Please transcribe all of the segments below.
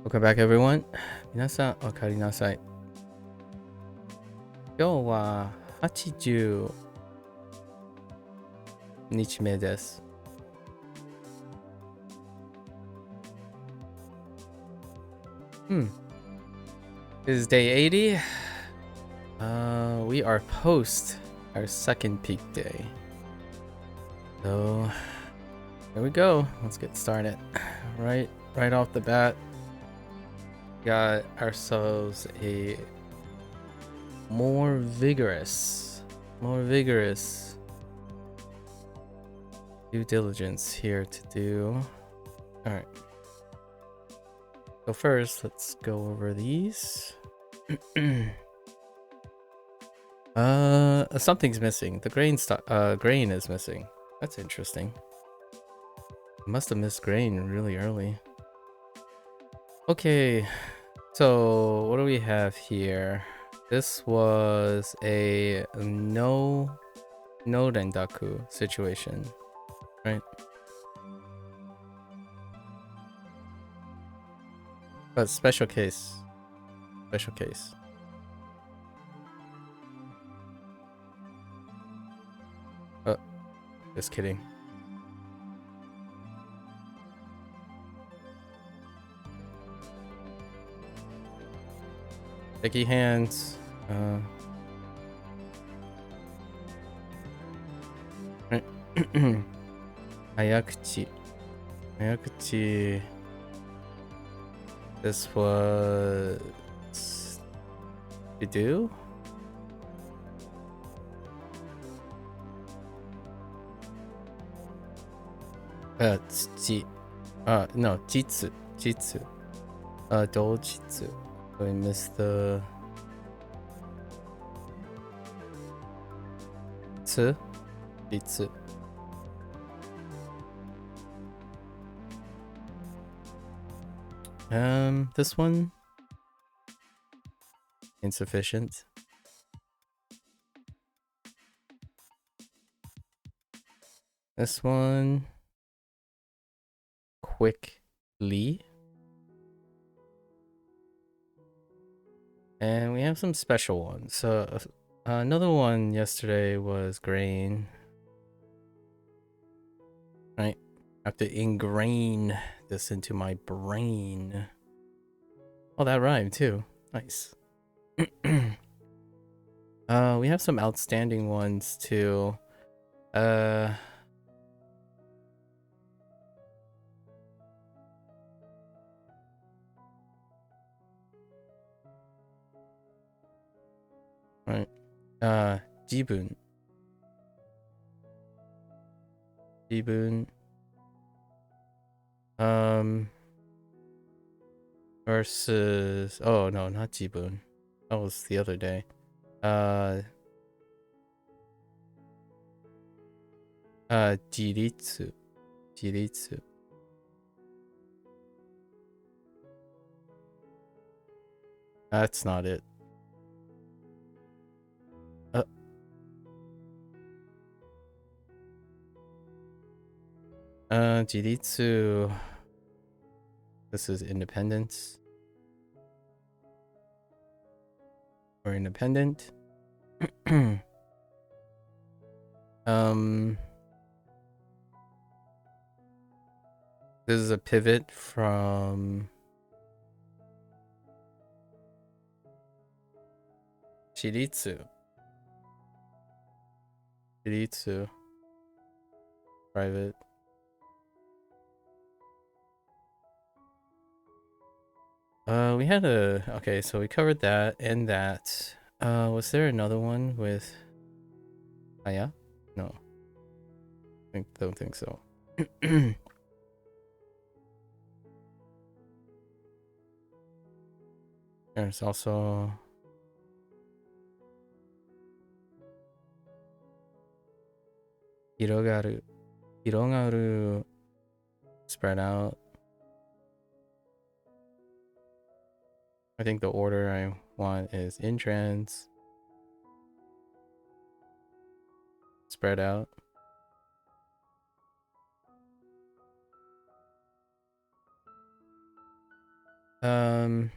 Welcome back, everyone. 皆さん、おかえりなさい。今日は80日目です。This is day 80. We are post our second peak day. So, here we go. Let's get started. Right off the bat, got ourselves a more vigorous due diligence here to do. All right. So first, let's go over these. Something's missing. The grain is missing. That's interesting. Must have missed grain really early. Okay, so what do we have here? This was a no rendaku situation, right? But special case. Oh, just kidding. Sticky hands. Hayakuchi. This was to do. No, jitsu. Dojitsu. So we missed the jitsu. This one insufficient. This one quickly. And we have some special ones. So another one yesterday was grain. Right? I have to ingrain this into my brain. Oh, that rhymed too. Nice. We have some outstanding ones too. Right. Jibun. Versus, oh no, not jibun. That was the other day. Jiritsu. That's not it. Jiritsu. This is independence. Or independent. This is a pivot from Jiritsu. Private. We had okay, so we covered that and that. Was there another one with Aya? No. Don't think so. There's also Hirogaru spread out. I think the order I want is in trans, spread out. Um,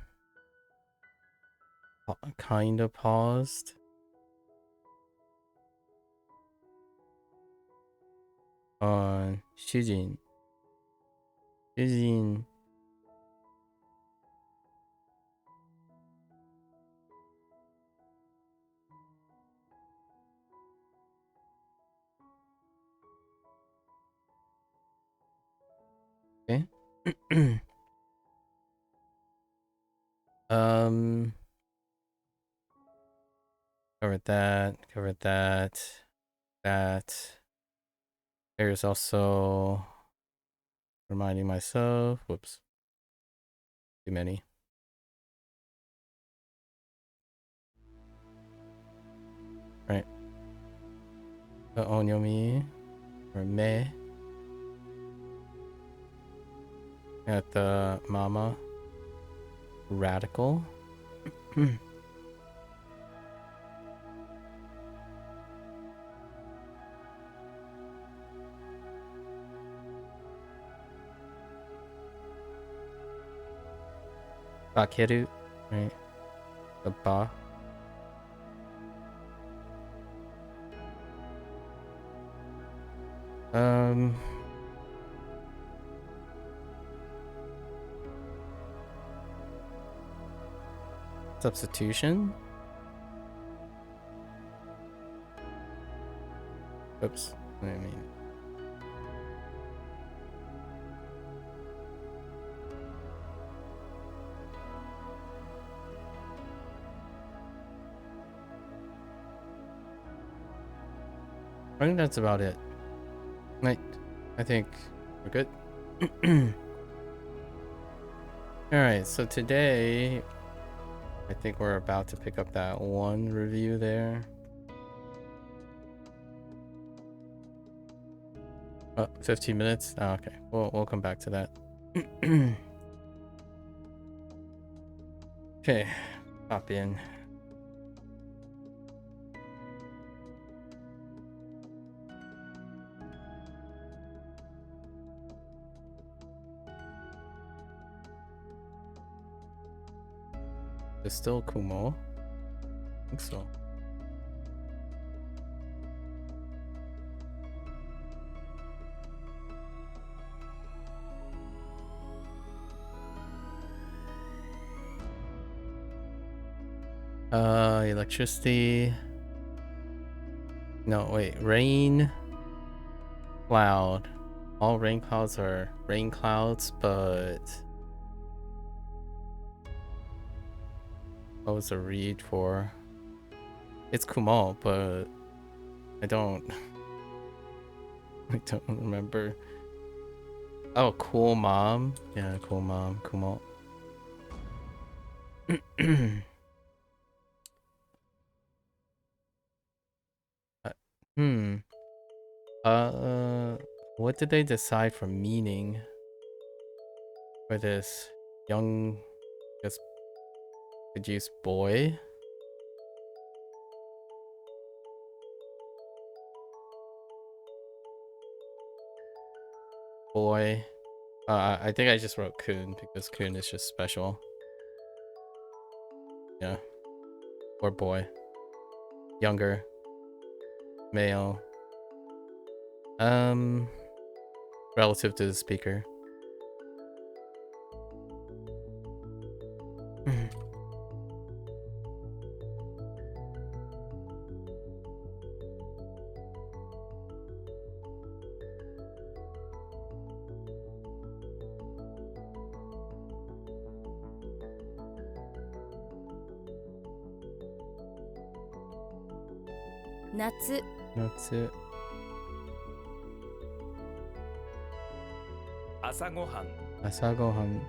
kind of paused. On Shujin. Shujin. Okay. um, covered that. Covered that. That. There's also reminding myself. Whoops. Too many. Right. The onyomi or me at the mama radical. Bakeru, right? The ba. Substitution. Oops. I mean. I think that's about it. Right. I think we're good. Alright, so today I think we're about to pick up that one review there. Oh, 15 minutes? Oh, okay. We'll come back to that. Okay, hop in. It's still Kumo. I think so. Electricity. No, wait. Rain. Cloud. All rain clouds are rain clouds, but what was the read for? It's Kumo, but I don't remember. Oh, cool mom. Yeah, cool mom. Kumo. Hmm. What did they decide for meaning for this young, I guess, produced boy? Boy. I think I just wrote Kun because Kun is just special. Yeah. Or boy. Younger. Male. Relative to the speaker. Natsu. That's it. Asagohan. Asagohan.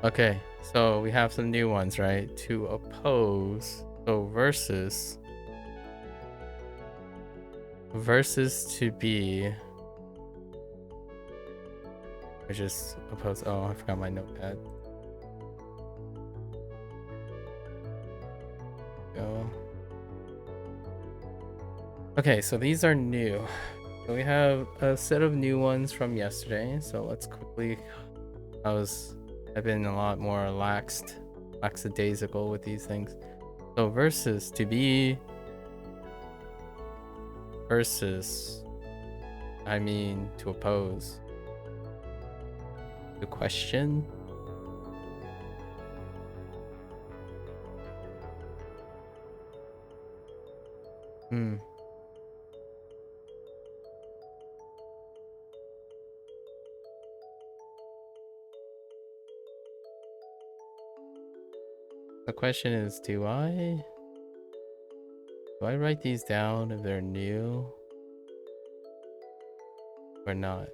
Okay, so we have some new ones, right? To oppose. So versus. Versus to be. I just oppose. Oh, I forgot my notepad. Go. Okay, so these are new. So we have a set of new ones from yesterday. So let's quickly. I've been a lot more lackadaisical with these things. So versus to be. Versus. I mean to oppose. To question. The question is, do I write these down if they're new or not?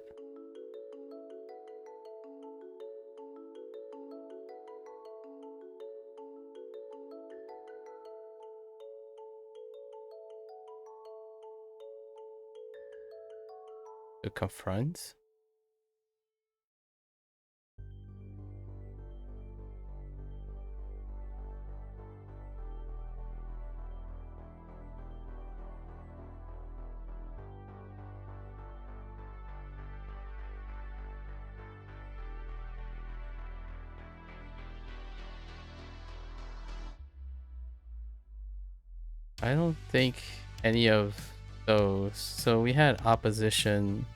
To confront? I don't think any of those. So we had opposition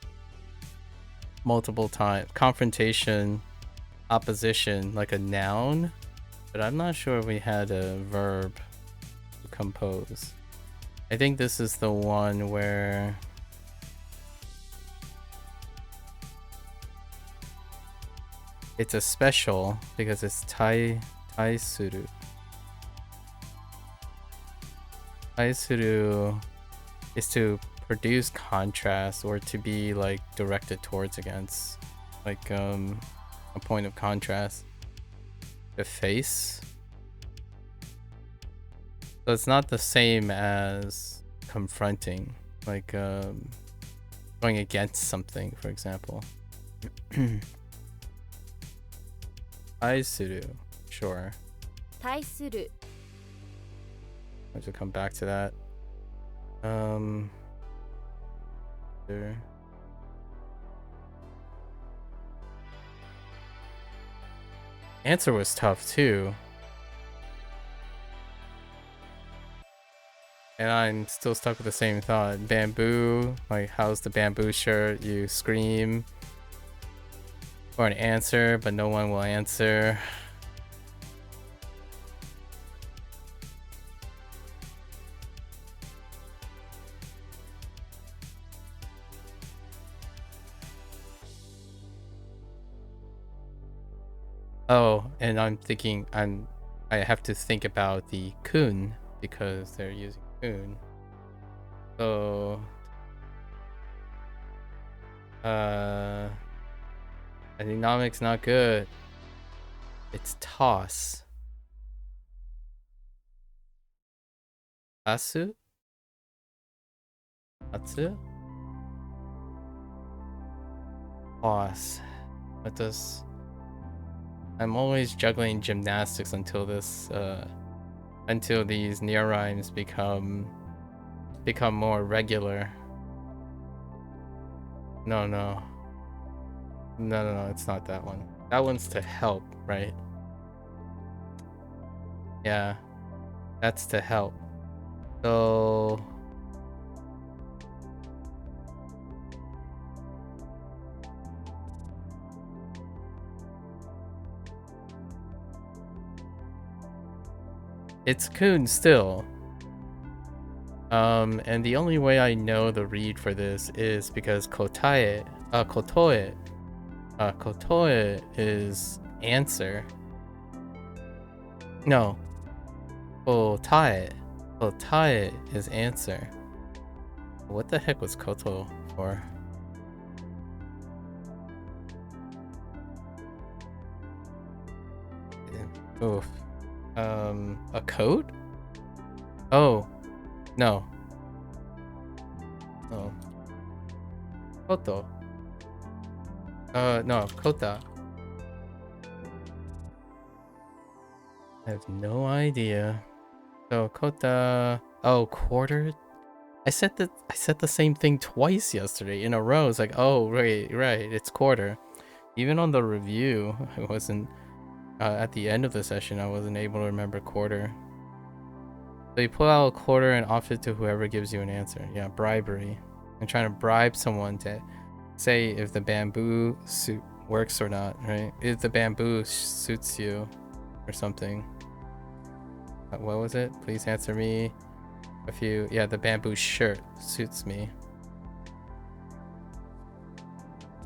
multiple times. Confrontation, opposition, like a noun. But I'm not sure if we had a verb to compose. I think this is the one where it's a special because it's taisuru. Taisuru is to produce contrast or to be like directed towards against, like a point of contrast. The face. So it's not the same as confronting, like going against something, for example. Taisuru, sure. Taisuru. I have to come back to that. There. Answer was tough too. And I'm still stuck with the same thought. Bamboo, like how's the bamboo shirt? You scream for an answer, but no one will answer. Oh, and I'm thinking I have to think about the kun because they're using kun. So economics not good. It's toss. Asu? Atsu? Toss. What does I'm always juggling gymnastics until this until these near rhymes become more regular. No, it's not that one. That one's to help, right? Yeah, that's to help. So it's kun still. And the only way I know the read for this is because kotoe is answer. No. Kotae is answer. What the heck was koto for? Oof. A coat? Oh. No. Oh. Koto. No, kota. I have no idea. So kota. Oh, quarter. I said the same thing twice yesterday in a row. It's like, oh right, it's quarter. Even on the review, I wasn't at the end of the session. I wasn't able to remember quarter. So you pull out a quarter and offer it to whoever gives you an answer. Yeah, bribery. I'm trying to bribe someone to say if the bamboo suit works or not, right? If the bamboo suits you or something. What was it? Please answer me. Yeah, the bamboo shirt suits me.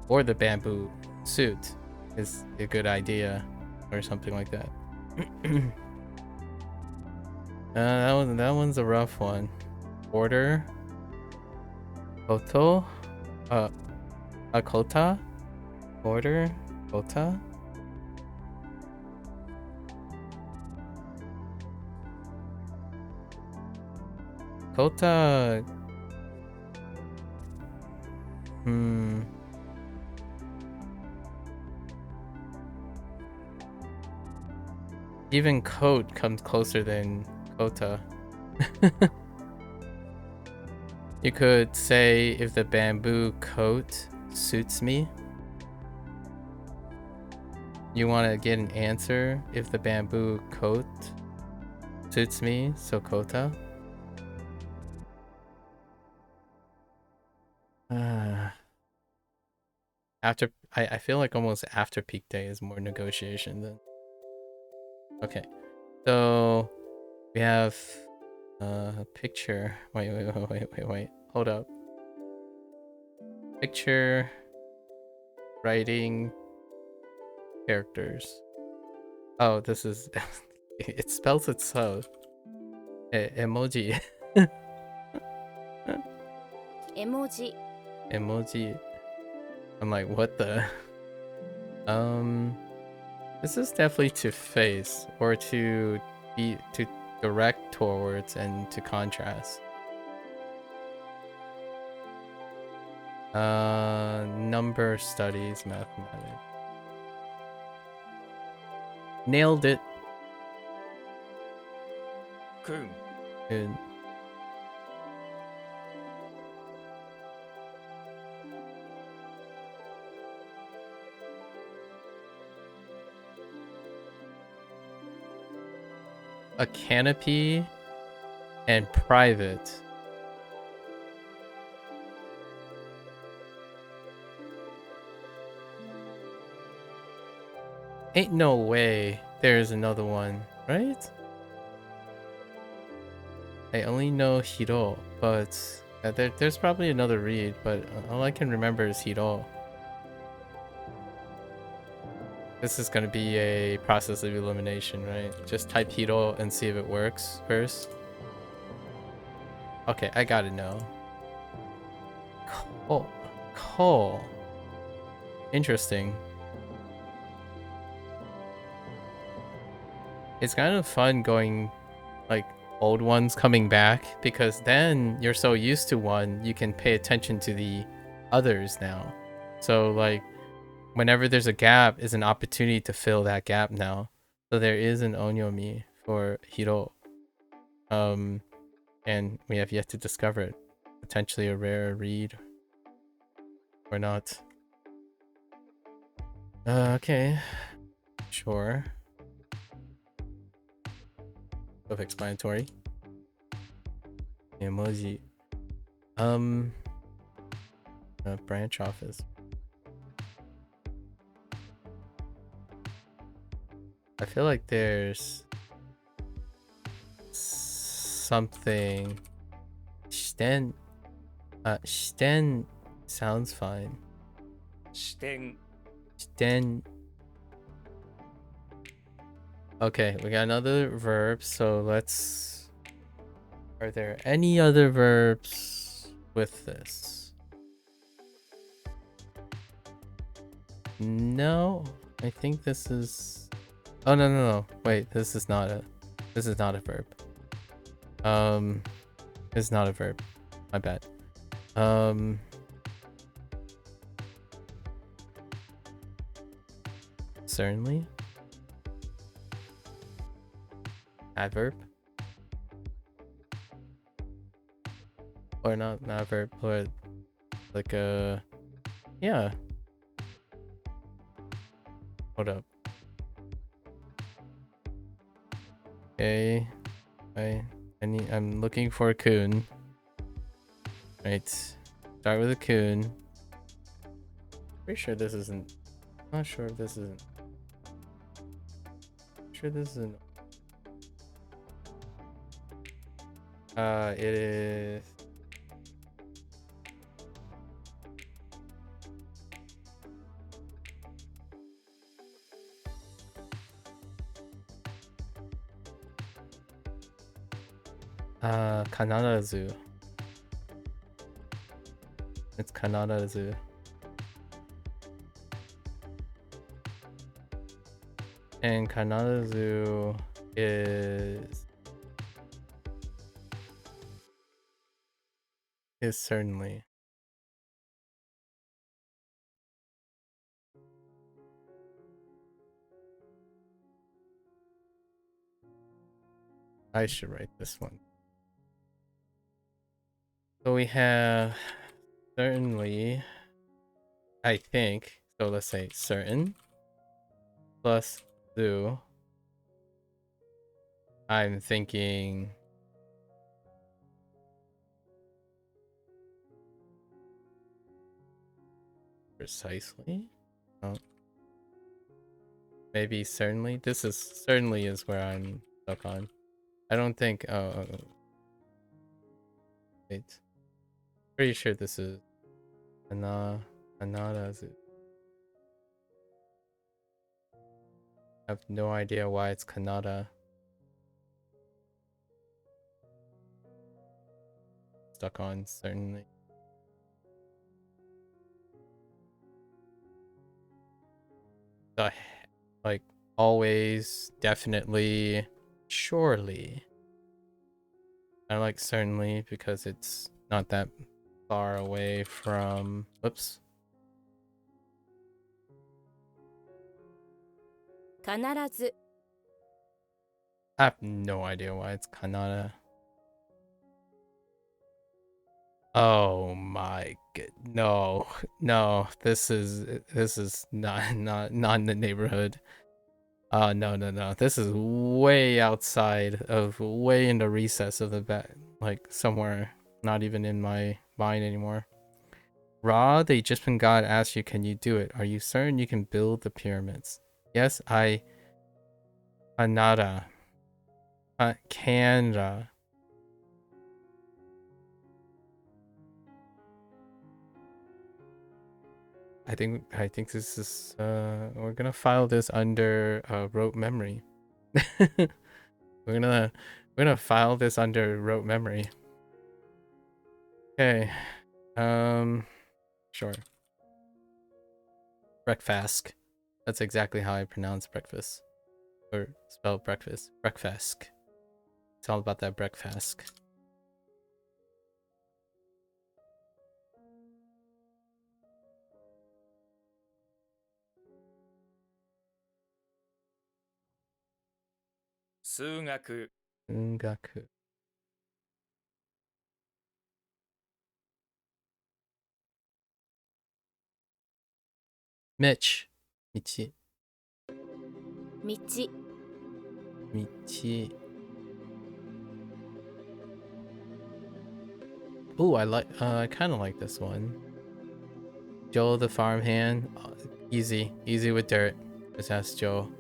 Or the bamboo suit is a good idea or something like that. That one's a rough one. Order. Koto. Kota. Order. Kota. Kota. Even coat comes closer than Kota. You could say if the bamboo coat suits me. You want to get an answer if the bamboo coat suits me, so Kota. I feel like almost after peak day is more negotiation than. Okay, so we have a picture. Wait. Hold up. Picture, writing, characters. Oh, this is. It spells itself. Emoji. Emoji. I'm like, what the? This is definitely to face or to direct towards and to contrast. Number studies, mathematics. Nailed it. Good. A canopy and private. Ain't no way there's another one, right? I only know Hiro, but there's probably another read, but all I can remember is Hiro. This is gonna be a process of elimination, right? Just type Hiro and see if it works first. Okay, I gotta know. Coal. Interesting. It's kind of fun going like old ones coming back, because then you're so used to one, you can pay attention to the others now. So like whenever there's a gap is an opportunity to fill that gap now. So there is an onyomi for Hiro. And we have yet to discover it. Potentially a rare read or not. Okay. Sure. Self-explanatory. Emoji. Branch office. I feel like there's something. Shiten sounds fine. Shiten. Okay, we got another verb, so let's... Are there any other verbs with this? No, I think this is... Oh, no. Wait, this is not a verb. It's not a verb. My bad. Certainly. Adverb. Or not verb, but like a yeah. Hold up. Okay. I'm looking for a kun. Right. Start with a kun. Pretty sure this isn't. Not sure if this isn't. Sure this isn't. It is. Kanarazu. It's Kanarazu. And Kanarazu is certainly. I should write this one. So we have certainly, I think, so let's say certain plus zoo. I'm thinking precisely. Oh. Maybe certainly. This is certainly is where I'm stuck on. I don't think. Wait. Pretty sure this is Kanarazu. I have no idea why it's Kanada. Stuck on certainly. Like always, definitely, surely. I like certainly because it's not that far away from. Whoops. 必ず I have no idea why it's Kanada. Oh my god, no, this is not in the neighborhood. No, this is way outside of, way in the recess of the back, like somewhere not even in my mind anymore. Ra, the Egyptian god asks you, can you do it? Are you certain you can build the pyramids? Yes, Kanada. Canada. I think this is we're gonna file this under rote memory. we're gonna file this under rote memory. Okay. Sure. Breakfast. That's exactly how I pronounce breakfast. Or spell breakfast. Breakfast. It's all about that breakfast. Sugaku. Ungaku. Mitch. Michi. 道 Michi. Ooh, I kind of like this one. Joe the farmhand. Easy with dirt. Just ask Joe.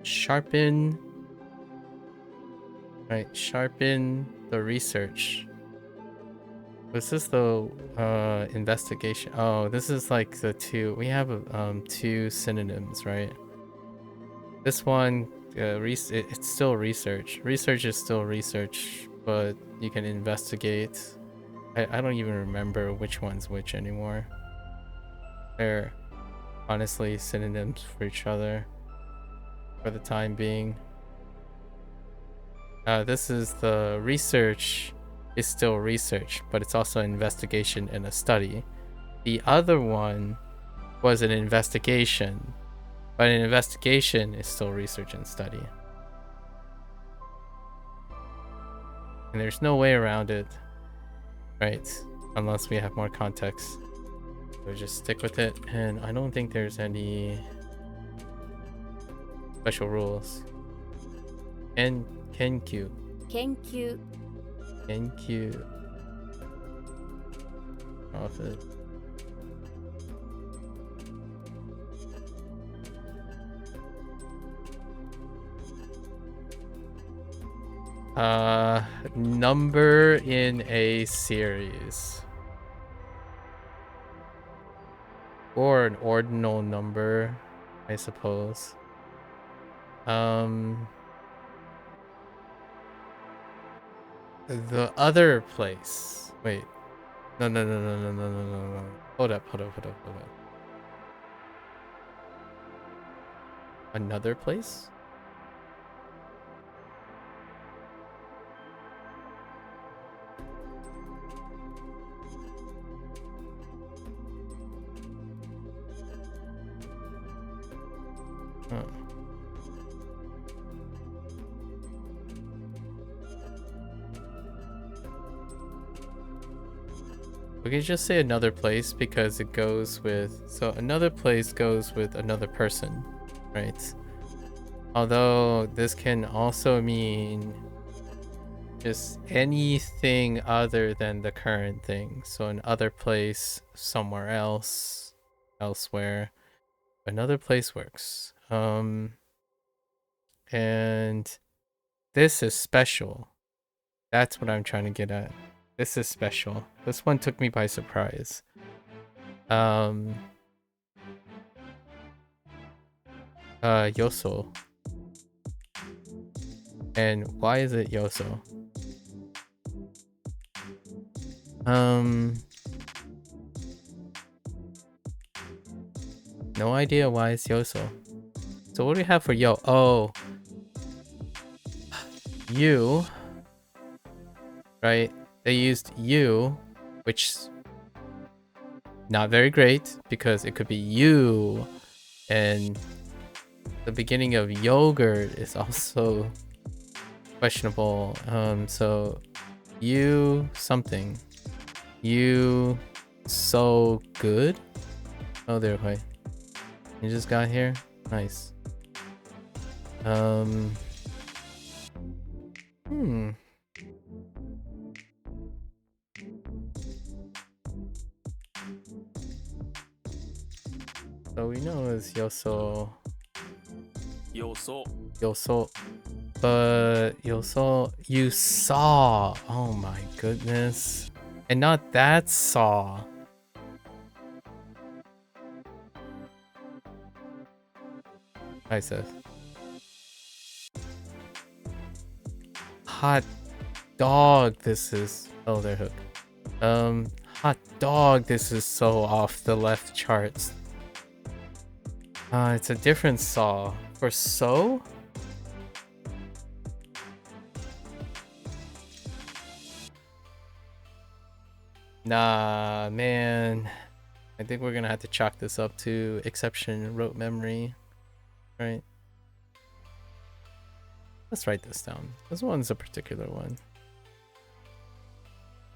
Sharpen. Right, sharpen the research. This is the investigation. Oh, this is like the two. We have two synonyms, right? This one, it's still research. Research is still research, but you can investigate. I don't even remember which one's which anymore. They're honestly synonyms for each other for the time being. This is the research is still research, but it's also an investigation and a study. The other one was an investigation, but an investigation is still research and study. And there's no way around it. Right? Unless we have more context. So just stick with it. And I don't think there's any special rules. Kenkyu. Kenkyu. Kenkyu. Office. Number in a series. Or an ordinal number, I suppose. The other place. Wait. No. Hold up. Another place? Huh. We can just say another place because it goes with... So another place goes with another person, right? Although this can also mean just anything other than the current thing. So another place, somewhere else, elsewhere. Another place works. And this is special. That's what I'm trying to get at. This is special. This one took me by surprise. Yoso. And why is it Yoso? No idea why it's Yoso. So what do we have for Yo? Oh. You. Right? They used you, which not very great because it could be you, and the beginning of yogurt is also questionable. So you something. You so good? Oh, there, wait. You just got here? Nice. So we know it's Yoso. Yoso. But Yoso, you saw. Oh my goodness. And not that saw. Hi, Seth. Hot dog, this is... Oh, they're hooked. Hot dog, this is so off the left charts. It's a different saw. For so? Nah, man. I think we're gonna have to chalk this up to exception rote memory. Right? Let's write this down. This one's a particular one.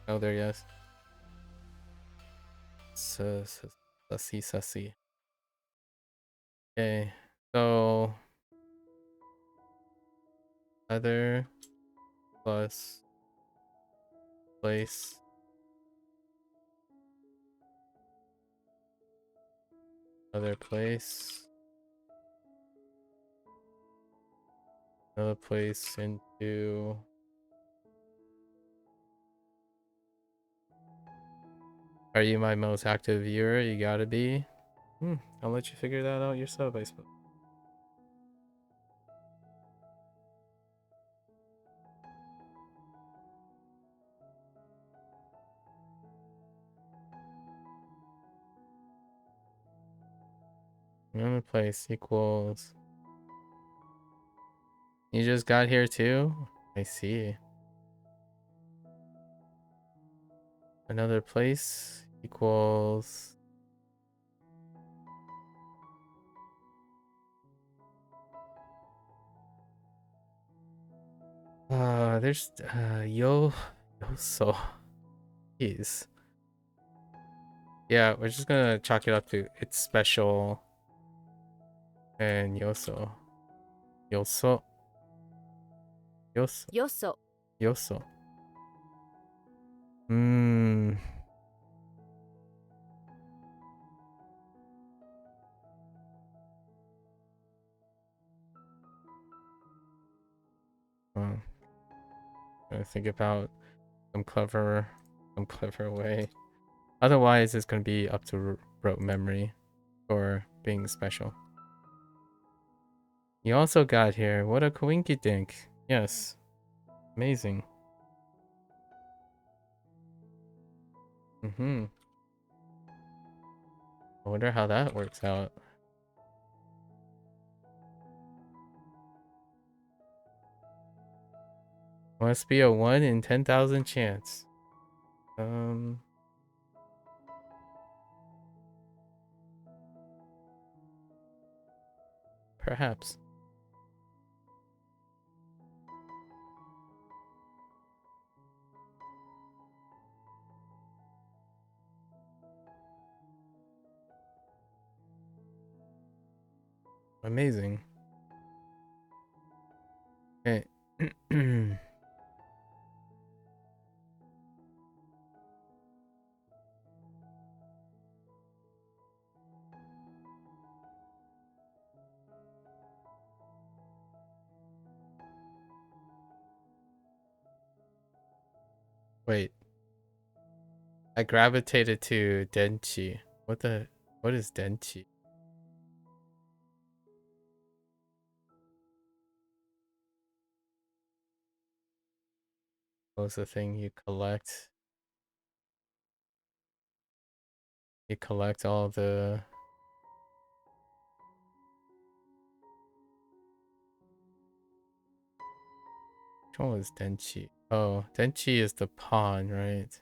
Oh, there, yes. Sussy. Okay, so other plus place. Other place. Another place into... Are you my most active viewer? You gotta be. I'll let you figure that out yourself, I suppose. Another place equals... You just got here too? I see. Another place equals... There's Yoso. Jeez. Yeah, we're just gonna chalk it up to it's special and Yoso. Yoso. Yoso. よそ Yoso. Hmm. Well, gotta think about some clever way. Otherwise, it's gonna be up to rote memory for being special. You also got here. What a coinky dink. Yes. Amazing. I wonder how that works out. Must be a 1 in 10,000 chance. Perhaps. Amazing. Okay. Wait. I gravitated to Denchi. What is Denchi? What was the thing you collect? You collect all the... Which one was Denchi? Oh, Denchi is the pawn, right?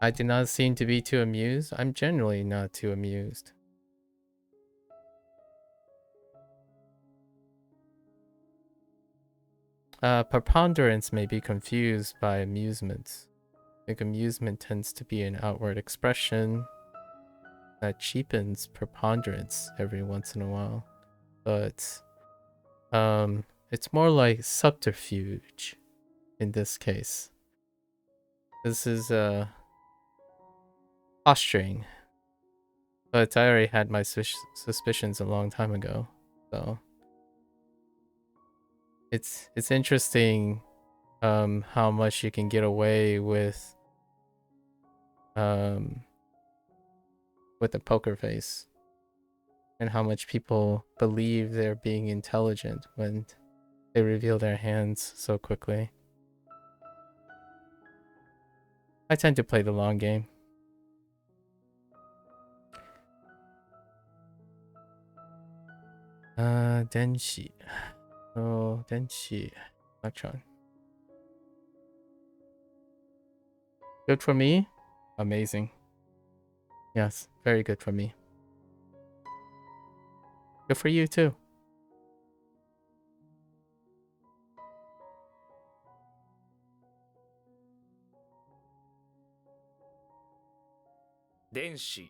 I do not seem to be too amused. I'm generally not too amused. Preponderance may be confused by amusement. I think amusement tends to be an outward expression that cheapens preponderance every once in a while. But it's more like subterfuge in this case. This is posturing. But I already had my suspicions a long time ago. So it's interesting how much you can get away with the poker face, and how much people believe they're being intelligent when they reveal their hands so quickly. I tend to play the long game. Denshi. Oh, Denshi. Electron. Good for me? Amazing. Yes, very good for me. Good for you too. Denshi.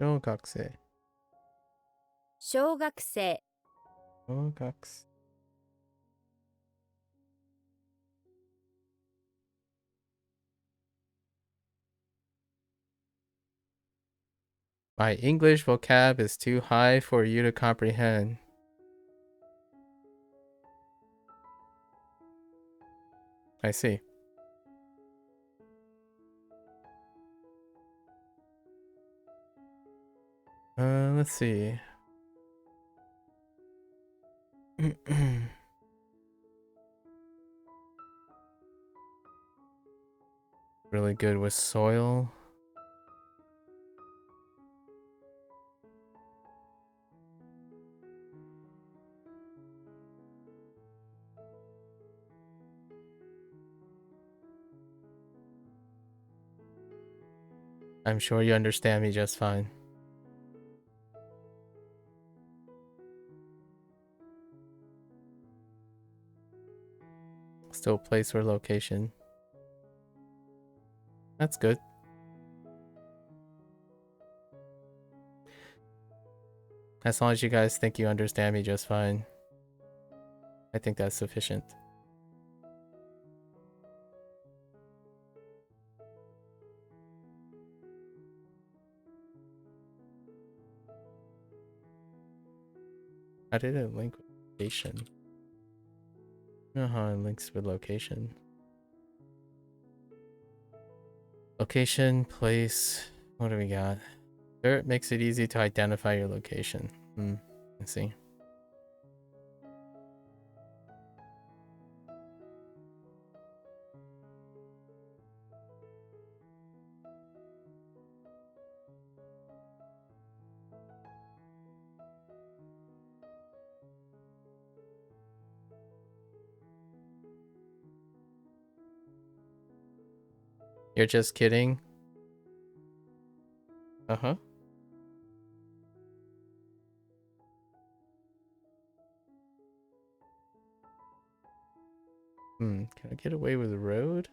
Shogakuse. 小学生 Shogakuse. My English vocab is too high for you to comprehend. I see. Let's see. Really good with soil. I'm sure you understand me just fine. Still place or location. That's good. As long as you guys think you understand me just fine, I think that's sufficient. How did it link with location? I don't know how it links with location. Location, place, what do we got? Dirt makes it easy to identify your location. Let's see. You're just kidding? Uh-huh. Can I get away with the road?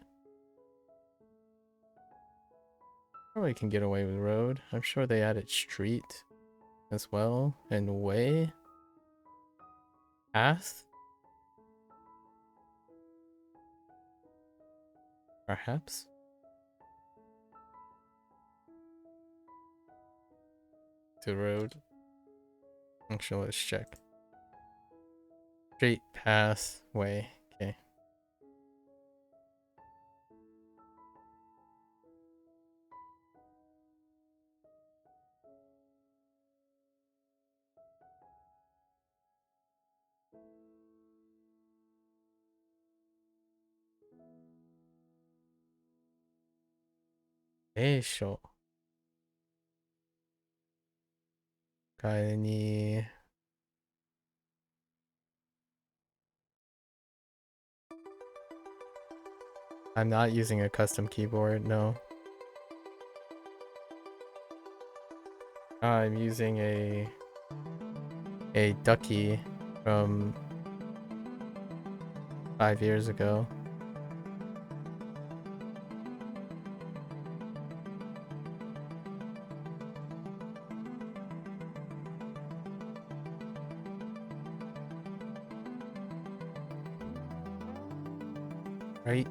Probably can get away with road. I'm sure they added street as well. And way. Path? Perhaps? To road. Actually, let's check. Street, path, way. Okay. Eisho. Kaini. I'm not using a custom keyboard, no. I'm using a ducky from 5 years ago. Right.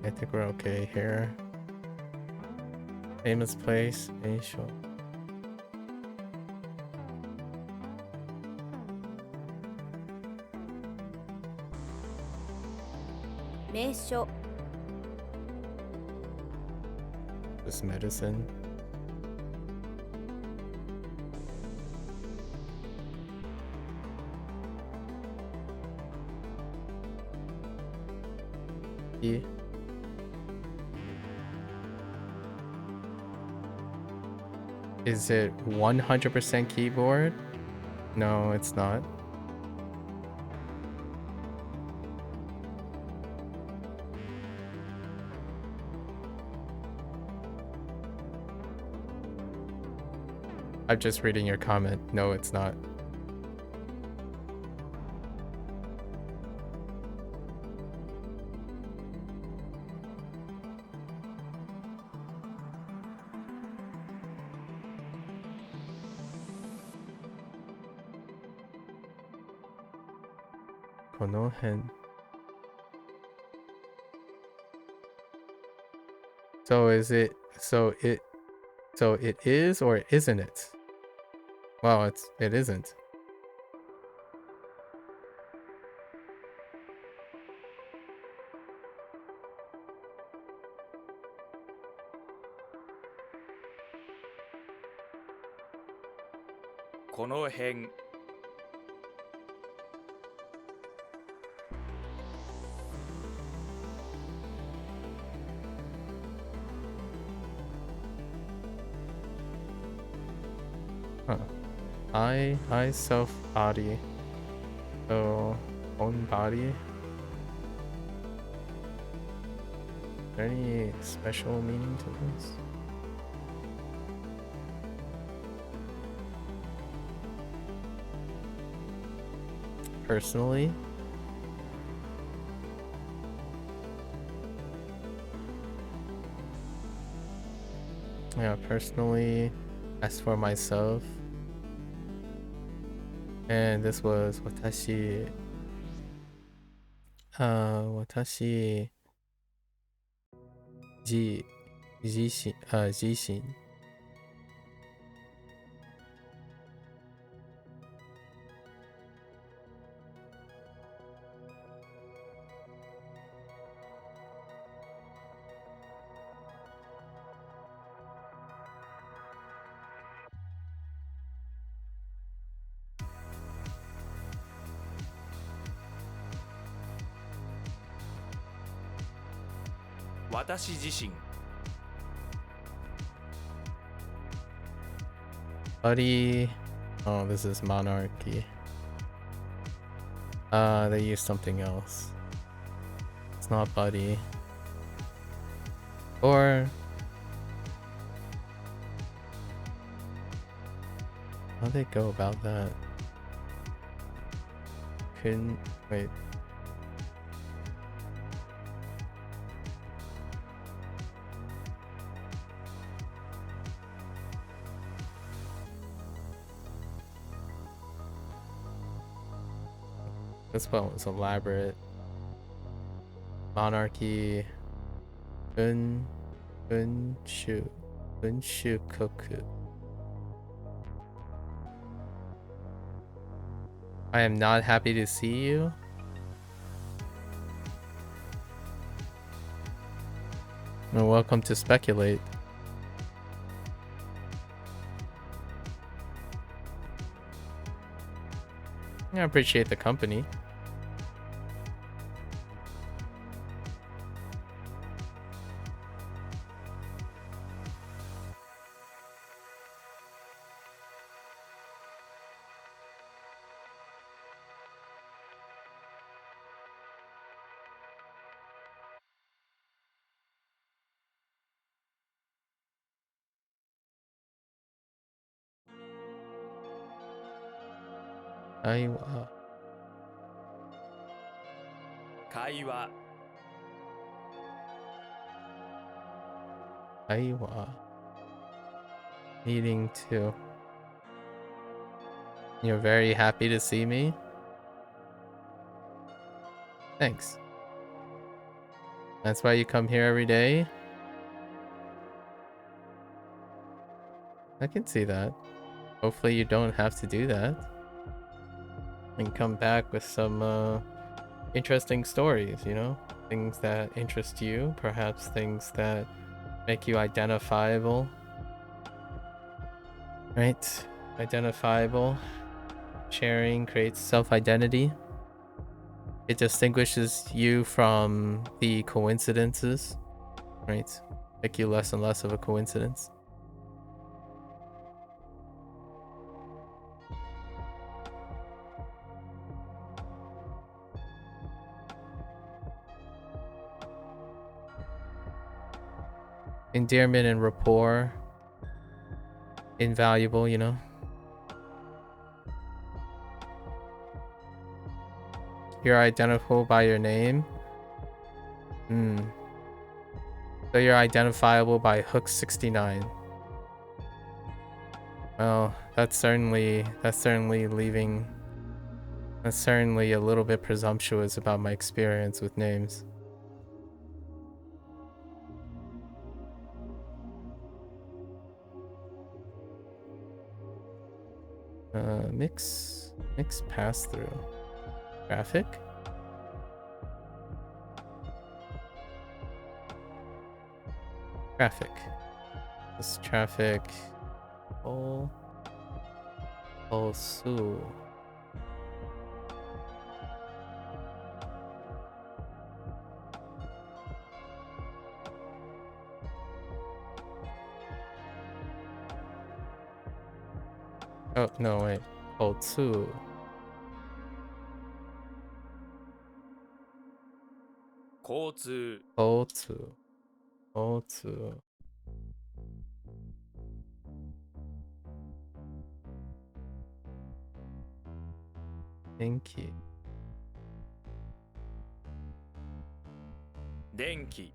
I think we're okay here. Famous place, Eisho. Meisho. This medicine. Yeah. Is it 100% keyboard? No, it's not. I'm just reading your comment. No, it's not. Konohen. So is it so it is or isn't it? Well, it isn't. Konohen. Huh. I self body. So own body. there any special meaning to this? Personally? Yeah, personally, as for myself, and this was watashi, watashi, jishin. Watashi jishin. Buddy. Oh, this is monarchy. They use something else. It's not buddy. Or how'd they go about that? Couldn't wait. This one was elaborate. Monarchy. Unshukoku. I am not happy to see you. Well, welcome to speculate. I appreciate the company. Aiwa. 会話 Aiwa. Needing to. You're very happy to see me? Thanks. That's why you come here every day? I can see that. Hopefully you don't have to do that. And come back with some interesting stories, you know? Things that interest you, perhaps things that make you identifiable. Right? Identifiable. Sharing creates self-identity. It distinguishes you from the coincidences, right? Make you less and less of a coincidence. Endearment and rapport. Invaluable, you know? You're identifiable by your name. So you're identifiable by Hook 69. Well, that's certainly leaving. That's certainly a little bit presumptuous about my experience with names. Mix pass through. Traffic? Traffic. This traffic. Oh. Su. Oh, no, wait. Su. 交通 Su. Otsu. Denki. 電気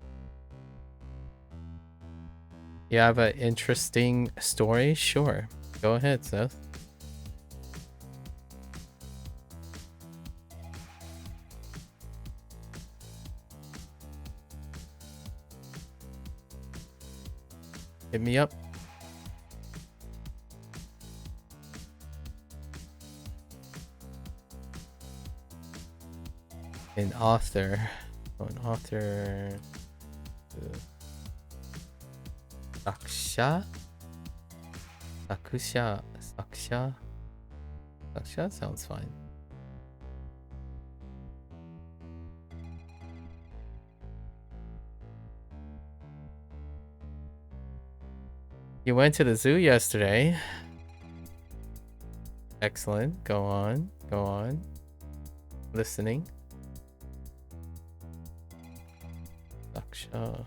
You have an interesting story? Sure. Go ahead, Seth. Hit me up. An author. Oh, an author. Saksha? Sakusha? Saksha? Saksha sounds fine. You went to the zoo yesterday. Excellent. Go on. Go on. Listening. Saksha.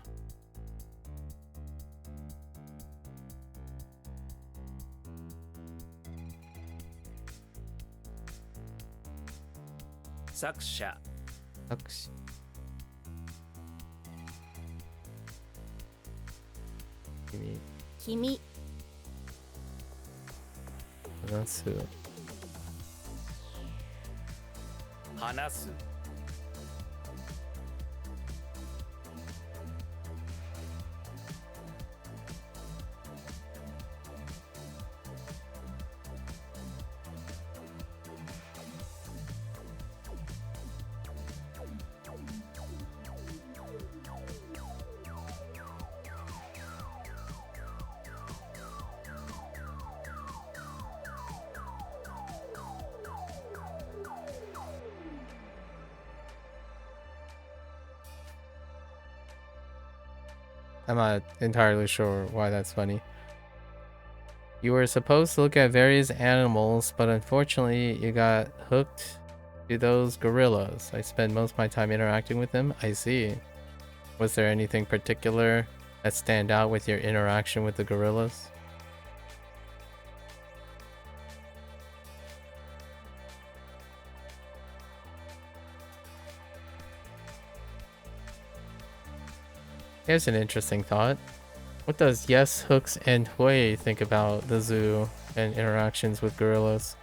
Saksha Saksha. Kimi. 君 That's who. 話す I'm not entirely sure why that's funny. You were supposed to look at various animals, but unfortunately you got hooked to those gorillas. I spent most of my time interacting with them. I see. Was there anything particular that stand out with your interaction with the gorillas? Here's an interesting thought. What does Yes, Hooks, and Hui think about the zoo and interactions with gorillas?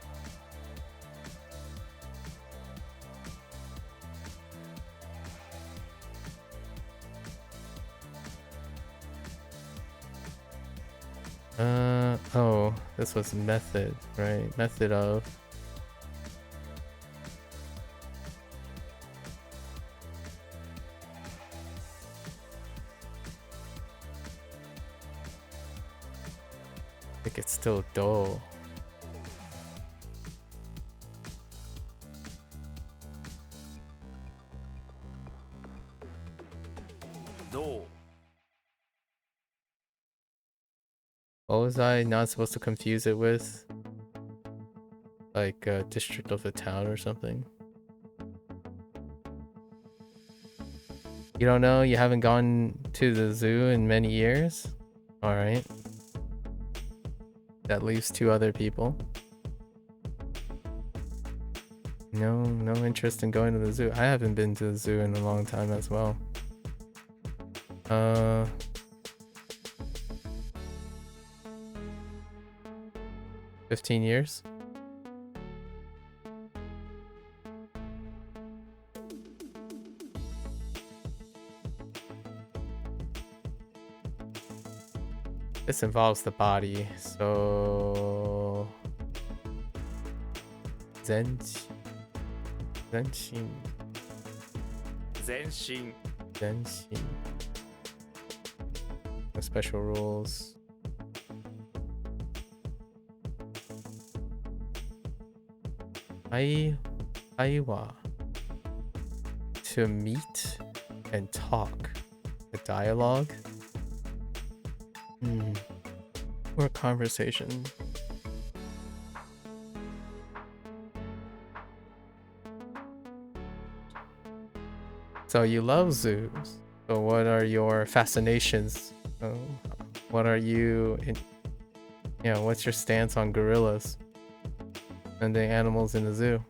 Oh, this was method, right? Method of. I think it's still dull. Do What was I not supposed to confuse it with? Like a district of a town or something? You don't know? You haven't gone to the zoo in many years? Alright. That leaves 2 other people. No interest in going to the zoo. I haven't been to the zoo in a long time as well. 15 years? This involves the body, so... Zenshin. Zenshin Zenshin. No special rules. Aiwa. To meet and talk. The dialogue. Or conversation. So you love zoos, So what are your fascinations? What are you in, what's your stance on gorillas and the animals in the zoo?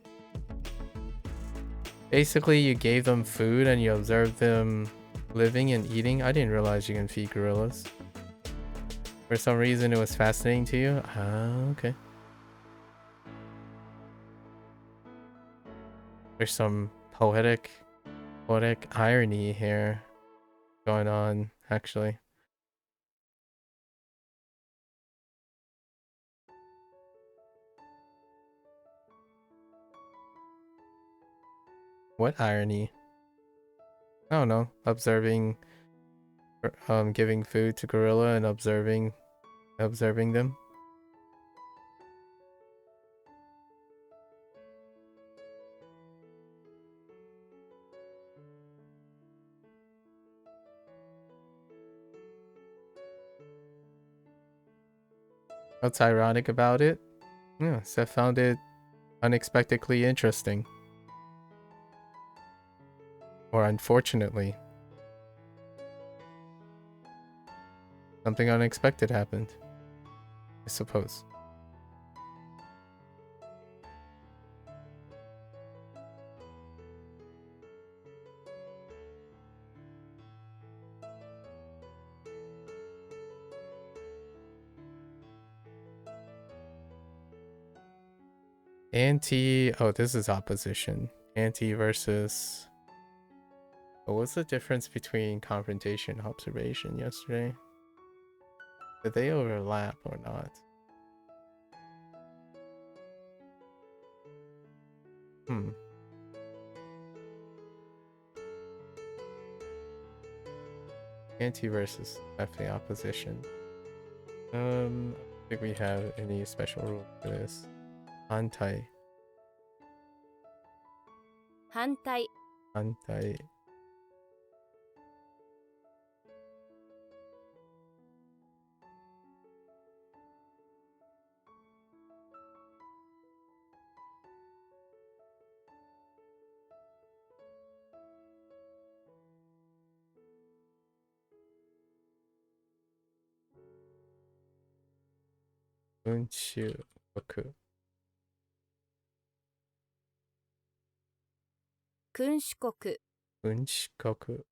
Basically, you gave them food and you observed them living and eating. I didn't realize you can feed gorillas. For some reason, it was fascinating to you. Okay. There's some poetic irony here going on, actually. What irony? I don't know. Observing, giving food to gorilla and observing them. What's ironic about it? Yeah, Seth found it unexpectedly interesting. Or unfortunately. Something unexpected happened, I suppose. Oh, this is opposition. Anti versus... What was the difference between confrontation and observation yesterday? Did they overlap or not? Anti versus definitely opposition. I don't think we have any special rule for this. Anti. 反対 Anti. Unshu Boku. 君主国 Unshikoku.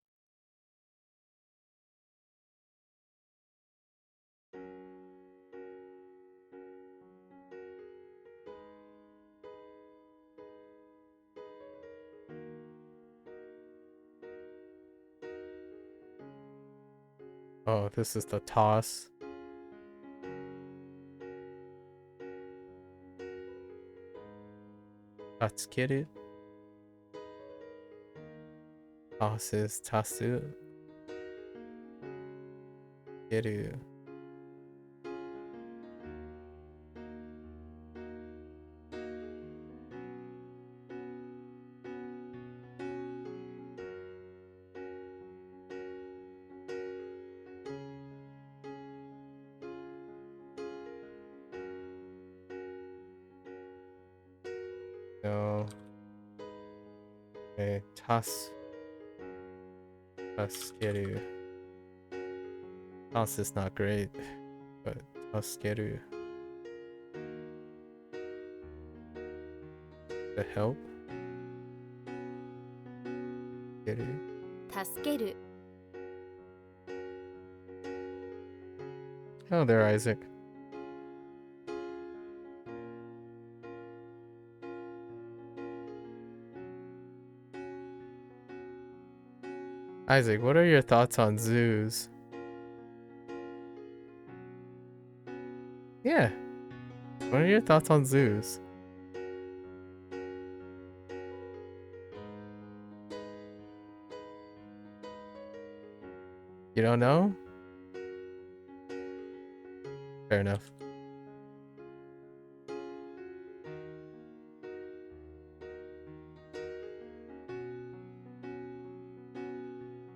Oh, this is the toss. Tatsukiru. Toss is tasu. Kiru. No. Okay, Taskeru. Toss is not great, but Taskeru. The help? Keru. 助ける Oh, there, Isaac. Isaac, what are your thoughts on zoos? Yeah. What are your thoughts on zoos? You don't know? Fair enough.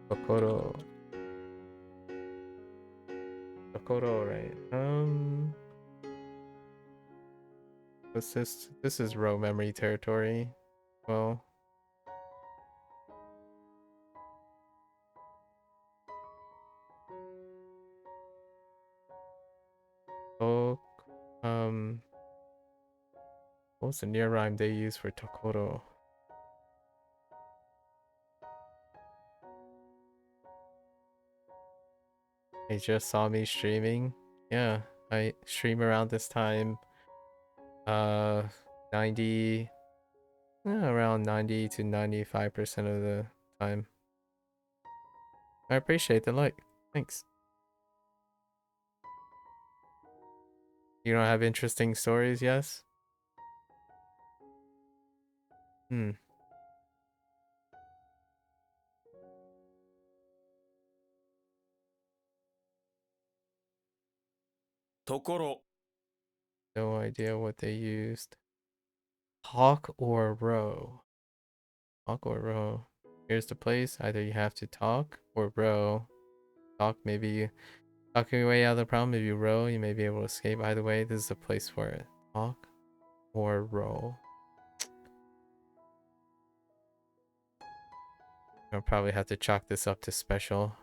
Kokoro. Kokoro, right? This is raw memory territory. Well, Oh, what's the near rhyme they use for Tokoro? They just saw me streaming. Yeah, I stream around this time. 90, around 90 to 95% of the time. I appreciate the like. Thanks. You don't have interesting stories, yes? Hmm. ところ No idea what they used. Talk or row? Talk or row? Here's the place. Either you have to talk or row. Talk, maybe you talking your way out of the problem. If you row, you may be able to escape. Either way, this is a place for it. Talk or row. I'll probably have to chalk this up to special.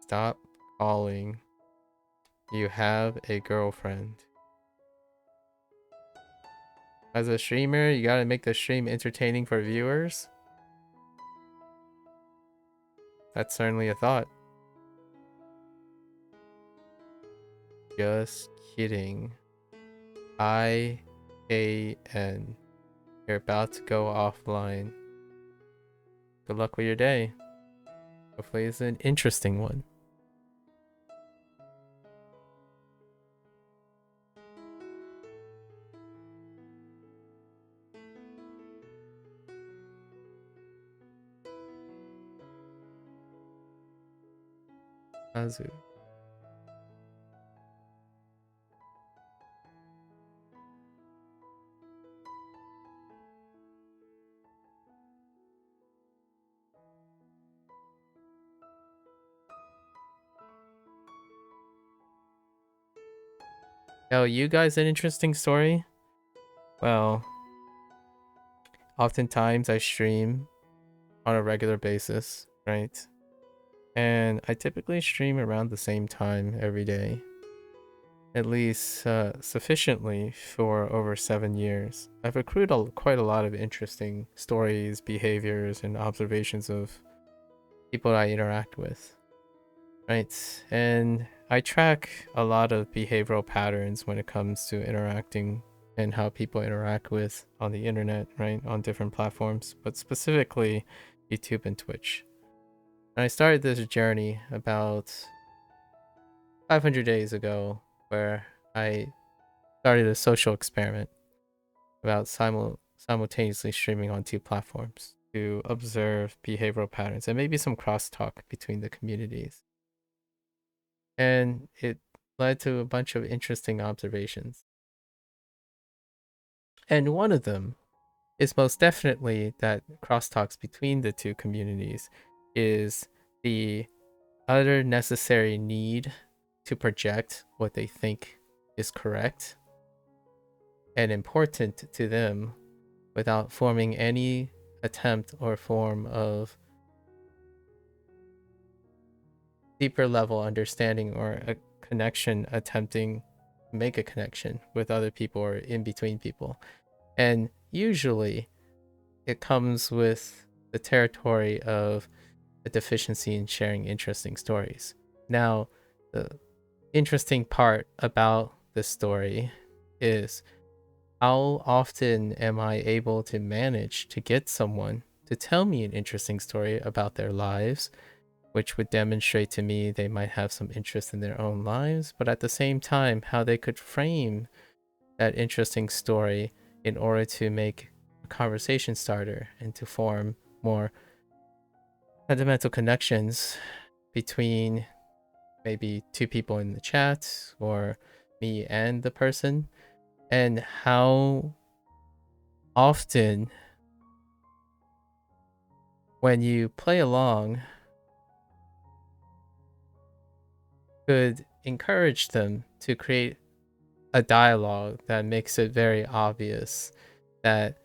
Stop calling. You have a girlfriend. As a streamer, you gotta make the stream entertaining for viewers. That's certainly a thought. Just kidding. IAN. You're about to go offline. Good luck with your day. Hopefully it's an interesting one. Azu. Yo, you guys an interesting story? Well, oftentimes I stream on a regular basis, right? And I typically stream around the same time every day. At least sufficiently for over 7 years. I've accrued quite a lot of interesting stories, behaviors, and observations of people I interact with. Right? And I track a lot of behavioral patterns when it comes to interacting and how people interact with on the internet, right? On different platforms, but specifically YouTube and Twitch. And I started this journey about 500 days ago where I started a social experiment about simultaneously streaming on 2 platforms to observe behavioral patterns and maybe some crosstalk between the communities. And it led to a bunch of interesting observations. And one of them is most definitely that crosstalks between the 2 communities is the utter necessary need to project what they think is correct and important to them without forming any attempt or form of deeper level understanding or a connection, attempting to make a connection with other people or in between people. And usually it comes with the territory of a deficiency in sharing interesting stories. Now, the interesting part about this story is how often am I able to manage to get someone to tell me an interesting story about their lives, which would demonstrate to me they might have some interest in their own lives, but at the same time, how they could frame that interesting story in order to make a conversation starter and to form more fundamental connections between maybe 2 people in the chat or me and the person, and how often when you play along could encourage them to create a dialogue that makes it very obvious that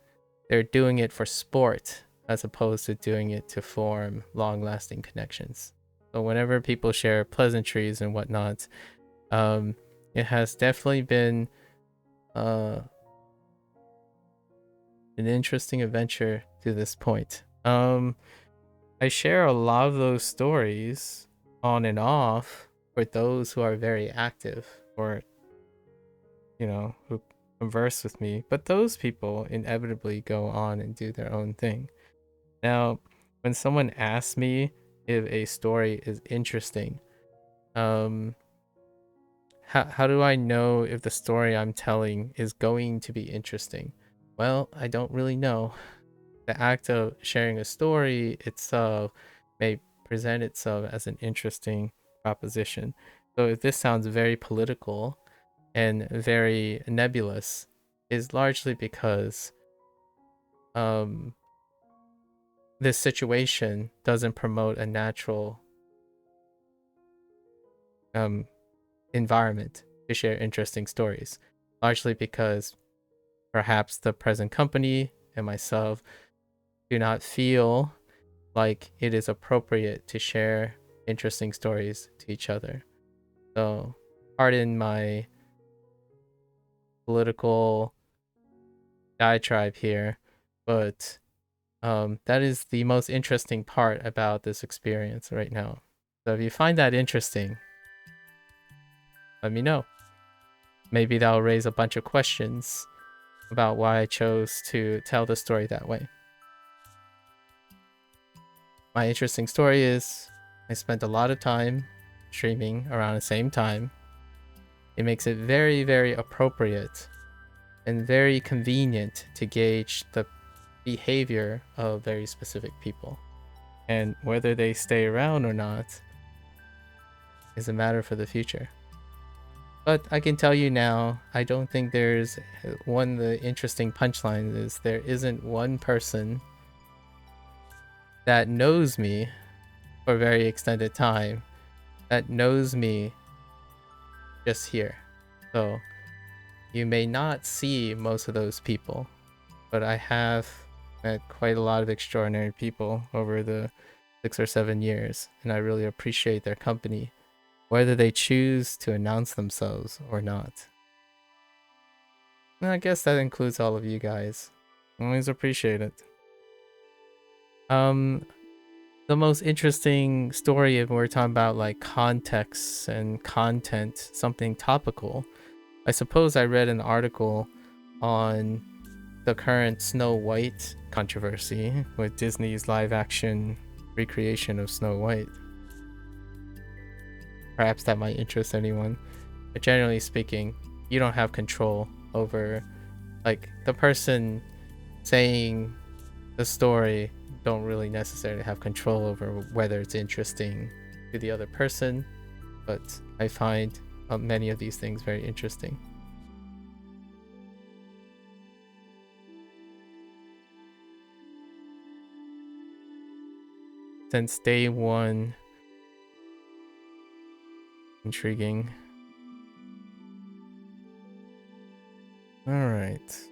they're doing it for sport as opposed to doing it to form long-lasting connections. So whenever people share pleasantries and whatnot, it has definitely been an interesting adventure to this point. I share a lot of those stories on and off for those who are very active or, who converse with me, but those people inevitably go on and do their own thing. Now, when someone asks me if a story is interesting, how do I know if the story I'm telling is going to be interesting? Well, I don't really know. The act of sharing a story itself may present itself as an interesting proposition. So if this sounds very political and very nebulous, is largely because this situation doesn't promote a natural environment to share interesting stories, largely because perhaps the present company and myself do not feel like it is appropriate to share interesting stories to each other. So, pardon my political diatribe here, but that is the most interesting part about this experience right now. So if you find that interesting, let me know. Maybe that'll raise a bunch of questions about why I chose to tell the story that way. My interesting story is I spent a lot of time streaming around the same time. It makes it very, very appropriate and very convenient to gauge the behavior of very specific people. And whether they stay around or not is a matter for the future. But I can tell you now, I don't think there's one of the interesting punchlines is there isn't one person that knows me for a very extended time that knows me just here. So you may not see most of those people, but I have met quite a lot of extraordinary people over the 6 or 7 years, and I really appreciate their company, whether they choose to announce themselves or not. And I guess that includes all of you guys. Always appreciate it. The most interesting story, if we're talking about like context and content, something topical, I suppose I read an article on the current Snow White controversy with Disney's live action recreation of Snow White. Perhaps that might interest anyone, but generally speaking, you don't have control over, like, the person saying the story don't really necessarily have control over whether it's interesting to the other person, but I find many of these things very interesting. Since day one, intriguing. All right,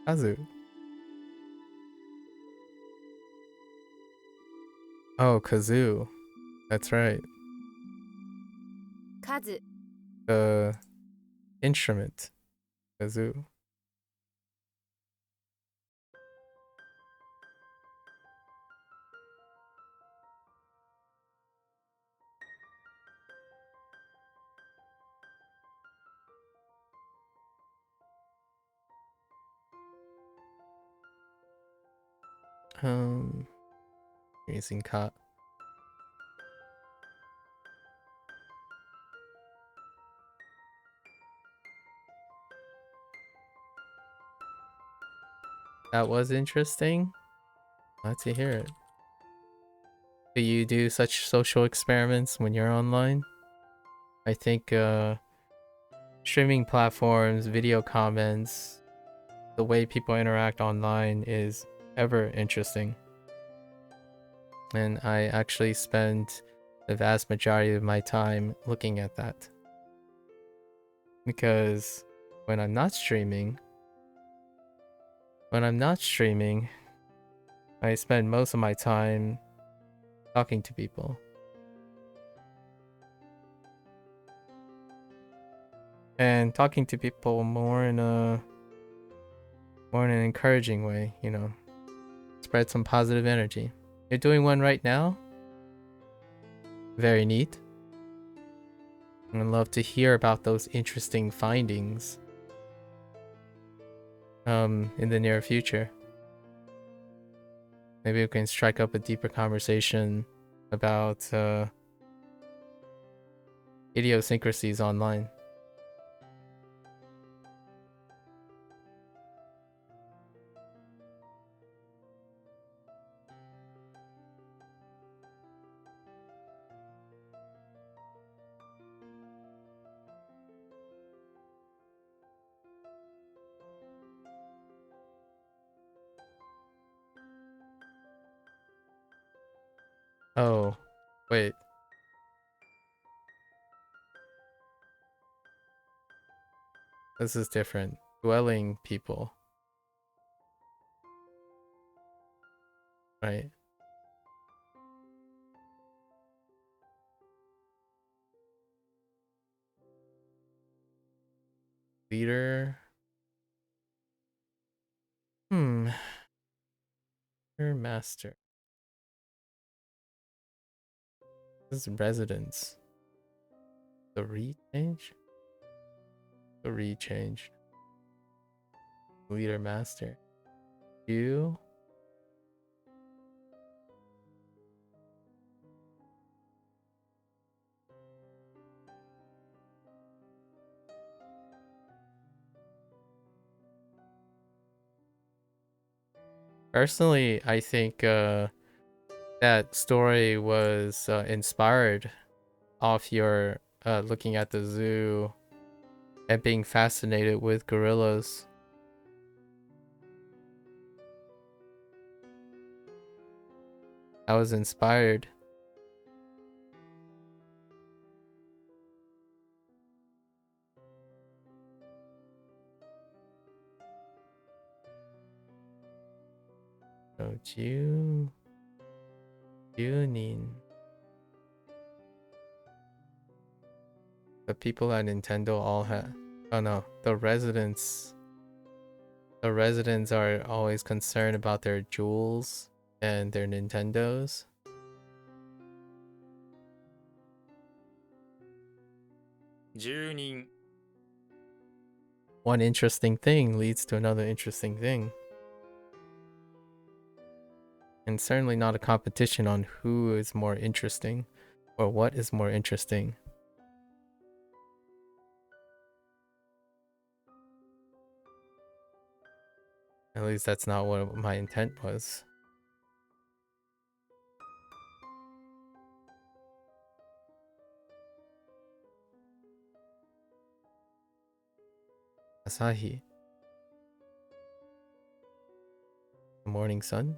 Kazu. Oh, kazoo. That's right. 数 The instrument, kazoo. Using cut. That was interesting. Glad to hear it. Do you do such social experiments when you're online? I think streaming platforms, video comments, the way people interact online is ever interesting. And I actually spend the vast majority of my time looking at that. Because when I'm not streaming, I spend most of my time talking to people. And talking to people more in an encouraging way, you know. Spread some positive energy. You're doing one right now? Very neat. I'd love to hear about those interesting findings in the near future. Maybe we can strike up a deeper conversation about idiosyncrasies online. Oh, wait. This is different. Dwelling people. Right. Leader. Leader master. This is residence. The re-change? The re-change. Leader master. You. Personally, I think that story was inspired off your looking at the zoo and being fascinated with gorillas. I was inspired. So Junin. The people at Nintendo all had. Oh no, the residents. The residents are always concerned about their jewels and their Nintendos. One interesting thing leads to another interesting thing. And certainly not a competition on who is more interesting or what is more interesting. At least that's not what my intent was. Asahi. The morning sun.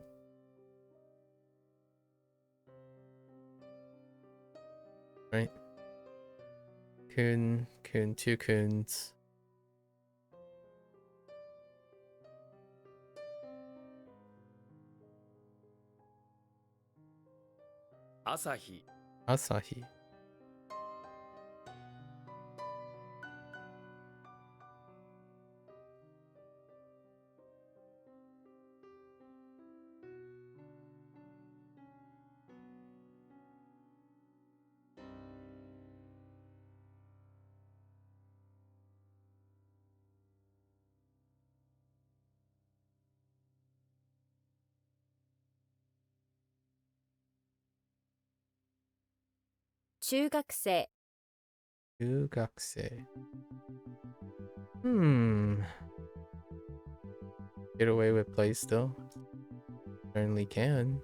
Right. Kun, two kuns. Asahi. Jugakse. Jugakse. Get away with play still? Certainly can.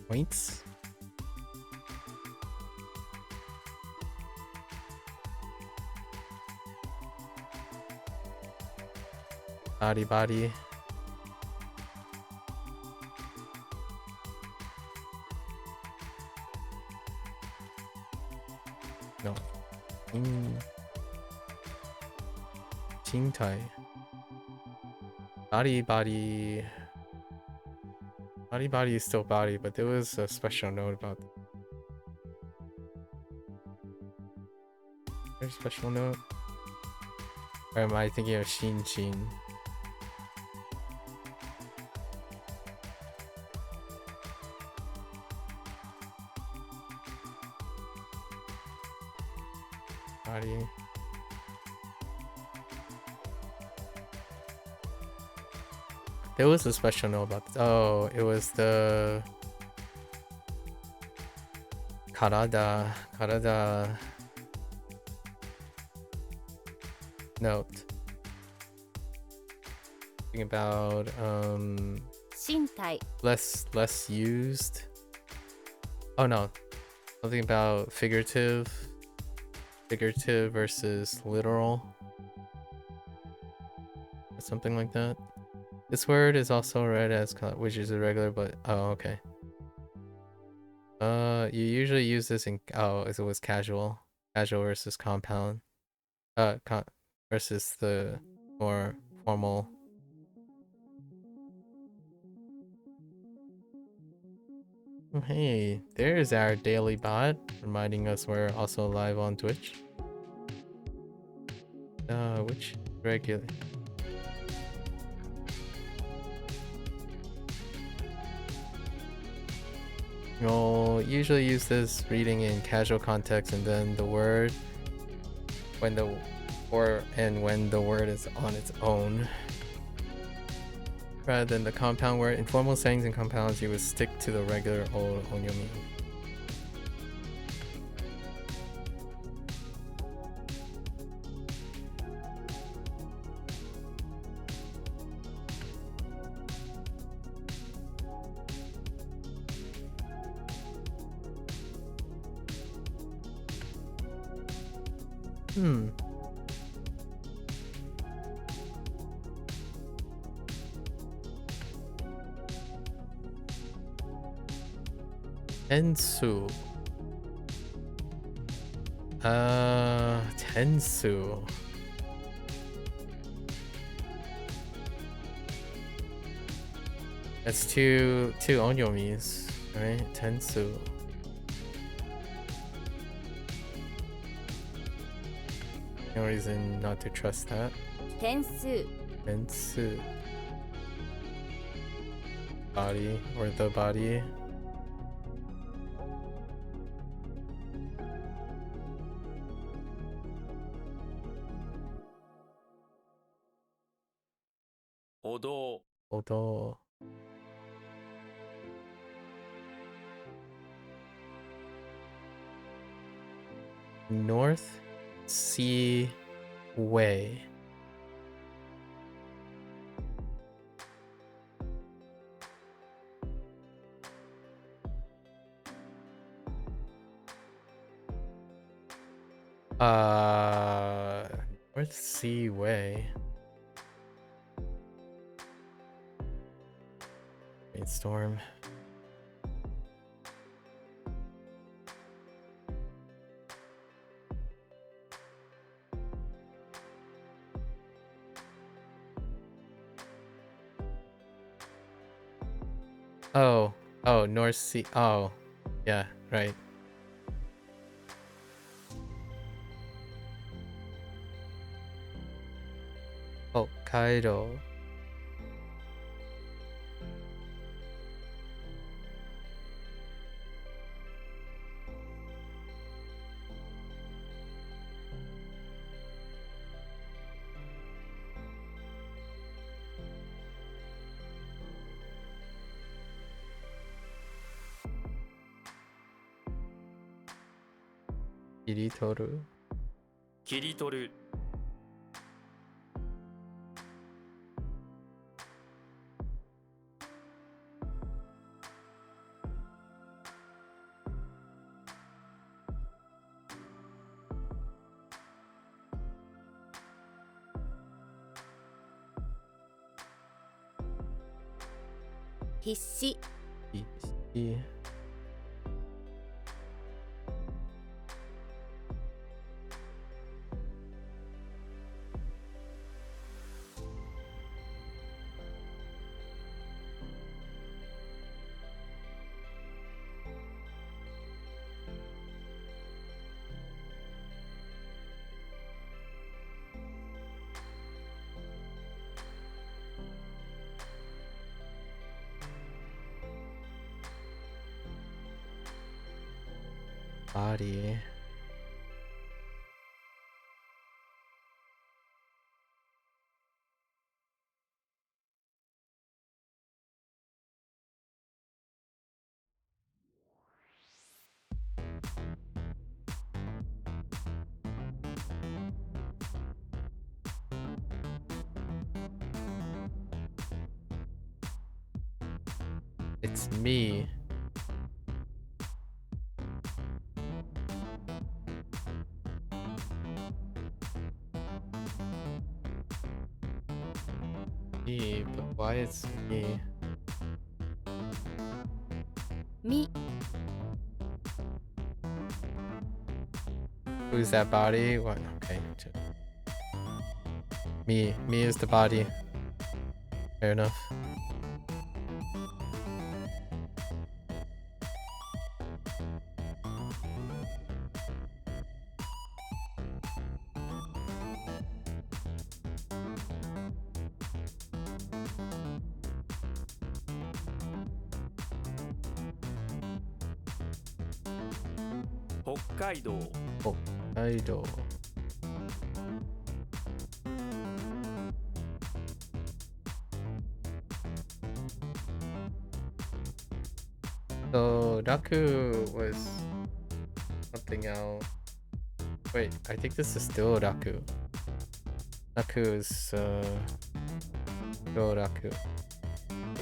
Points? Body. No. Chintai. Body is still body, but there was a special note about that. There's a special note? Or am I thinking of Shin? Body. There was a special note about this. Oh, it was the Karada note. Thinking about 身体 less used. Oh no. Something about figurative versus literal. Or something like that. This word is also read as which is irregular, but oh okay. You usually use this in it was casual versus compound, versus the more formal. Oh, hey, there's our daily bot reminding us we're also live on Twitch. Which regular? You'll usually use this reading in casual context, and then the word when the word is on its own, rather than the compound word. In formal settings and compounds, you would stick to the regular old onyomi. Tensu. Tensu. That's two onyomis, right? Tensu. No reason not to trust that. 点数 Tensu. Body or the body. Odo. North Sea Way. North Sea Way. Brainstorm. Oh, North Sea. Oh, yeah, right. Hokkaido. Kiritoru. 切り取る 必死 Ichi. body. It's me. Me, but why it's me? Mi. Who's that body? What? Okay. Me. Me is the body. Fair enough. Hokkaido. Hokkaido. So Raku was something else. Wait, I think this is still Raku. Raku is still Raku.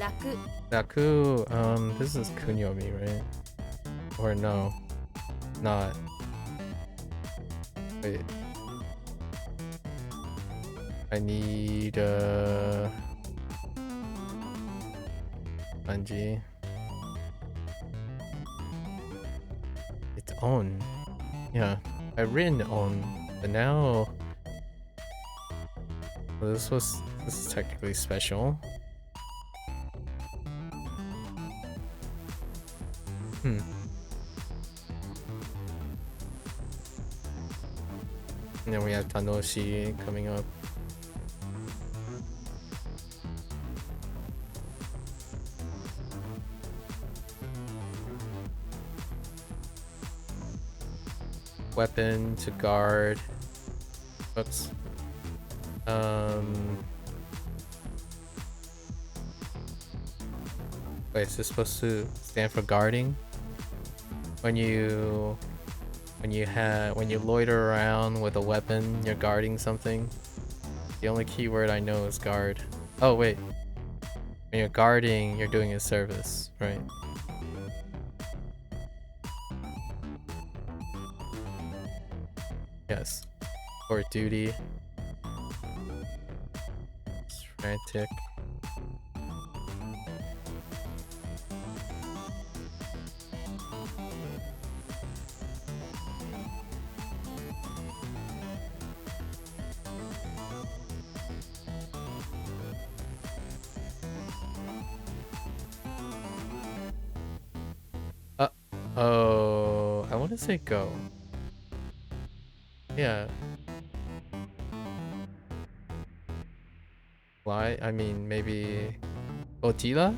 楽 Raku, this is Kunyomi, right? Or no? Not. Wait. I need kanji. It's on. Yeah, I've written on, but now well, this is technically special. And then we have Tanoshi coming up. Weapon to guard. Oops. Wait, is this supposed to stand for guarding? When you loiter around with a weapon, you're guarding something. The only keyword I know is guard. Oh wait. When you're guarding, you're doing a service, right? Yes. Or duty. Frantic. Oh, I want to say go. Yeah. Why? I mean, maybe Otila?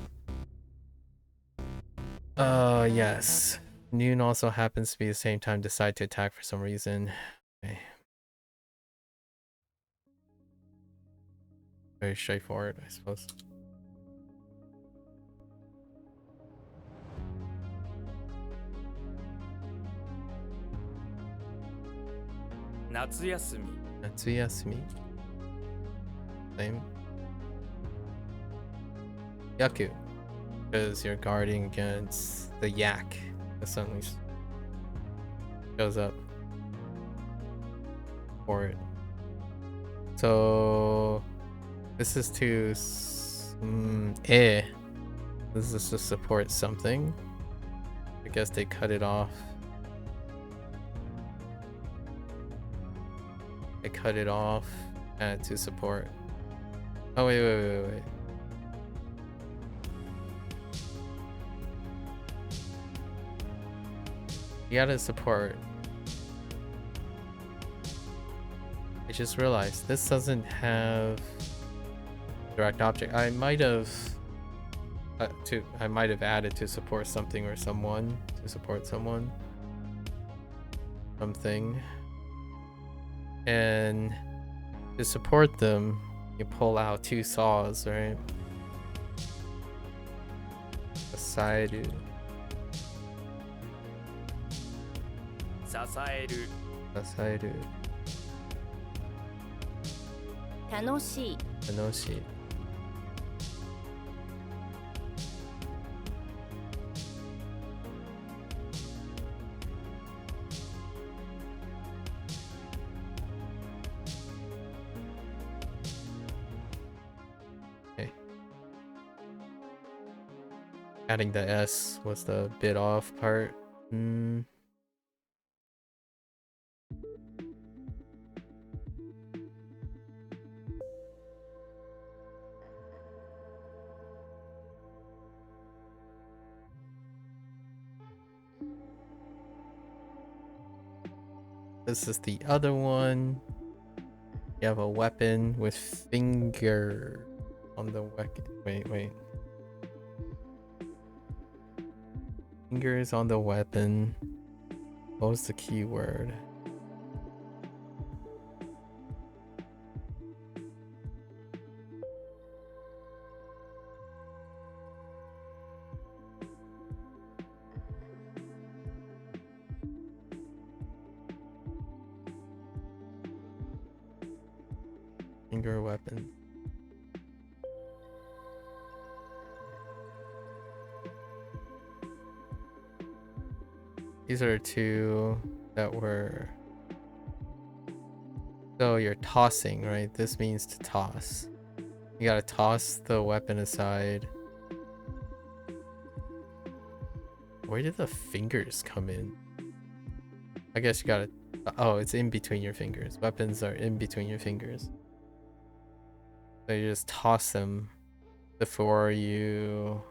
Yes. Noon also happens to be the same time. Decide to attack for some reason. Okay. Very straightforward, I suppose. Natsuyasumi. Natsuyasumi. Same. Yaku. Because you're guarding against the yak that suddenly shows up for it. So this is to this is to support something. I guess they cut it off. They cut it off and to support. Oh wait. You gotta support. I just realized this doesn't have direct object. I might have added to support something or someone to support someone. something. And to support them, you pull out 2 saws, right? Asairu. 支える Asairu. 楽しい Tanoshi. Okay. Adding the S was the bit off part. This is the other one. You have a weapon with finger on the weapon. Wait. Fingers on the weapon. What was the keyword? Finger weapon. These are 2 that were... So you're tossing, right? This means to toss. You gotta toss the weapon aside. Where did the fingers come in? I guess you gotta... Oh, it's in between your fingers. Weapons are in between your fingers. So you just toss them before you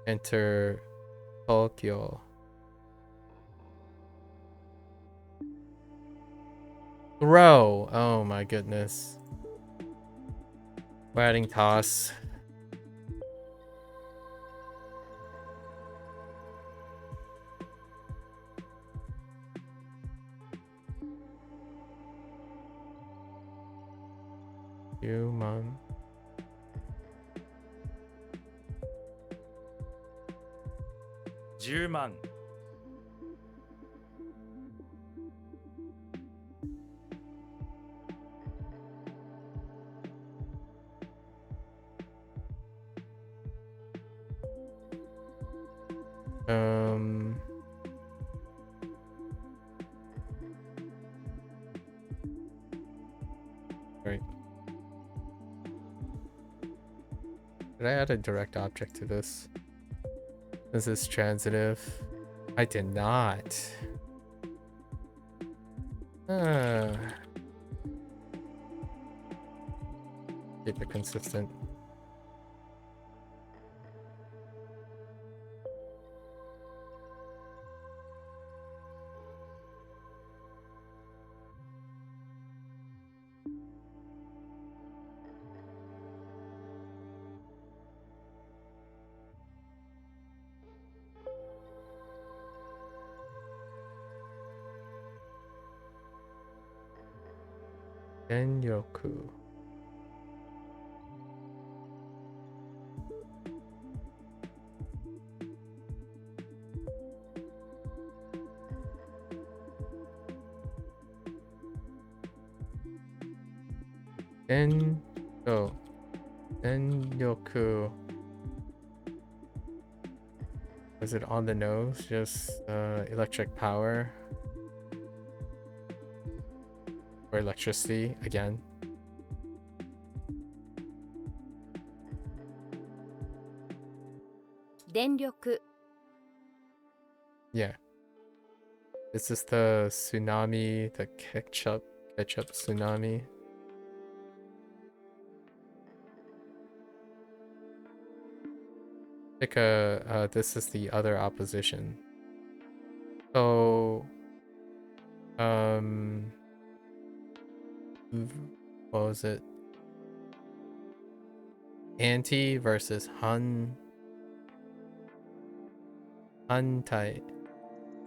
enter Tokyo. Throw! Oh my goodness. We're adding toss. Human. 10万 Right. Did I add a direct object to this? Is this transitive? I did not. Keep it consistent. Genyoku. Genyoku. Was it on the nose? Just electric power. Or electricity again. Denryoku Yeah. This is the tsunami, the ketchup tsunami. Like this is the other opposition. So what was it? Anti versus Hantai.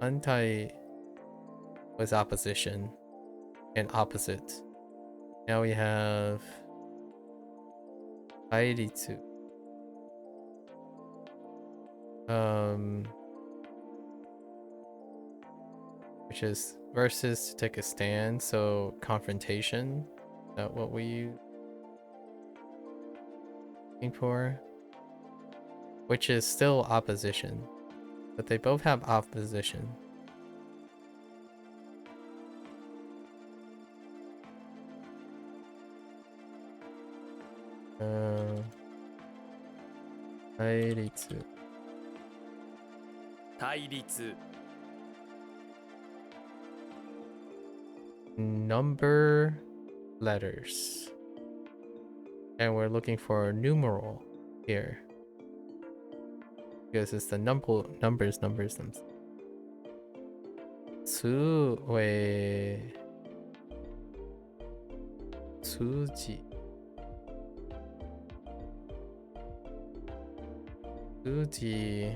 Hantai was opposition and opposite. Now we have Airitsu. Which is versus to take a stand, so confrontation. Is that what we looking for? Which is still opposition, but they both have opposition. Airitsu. 対立 Number letters. And we're looking for a numeral here. Because it's the numbers themselves. 数字 数字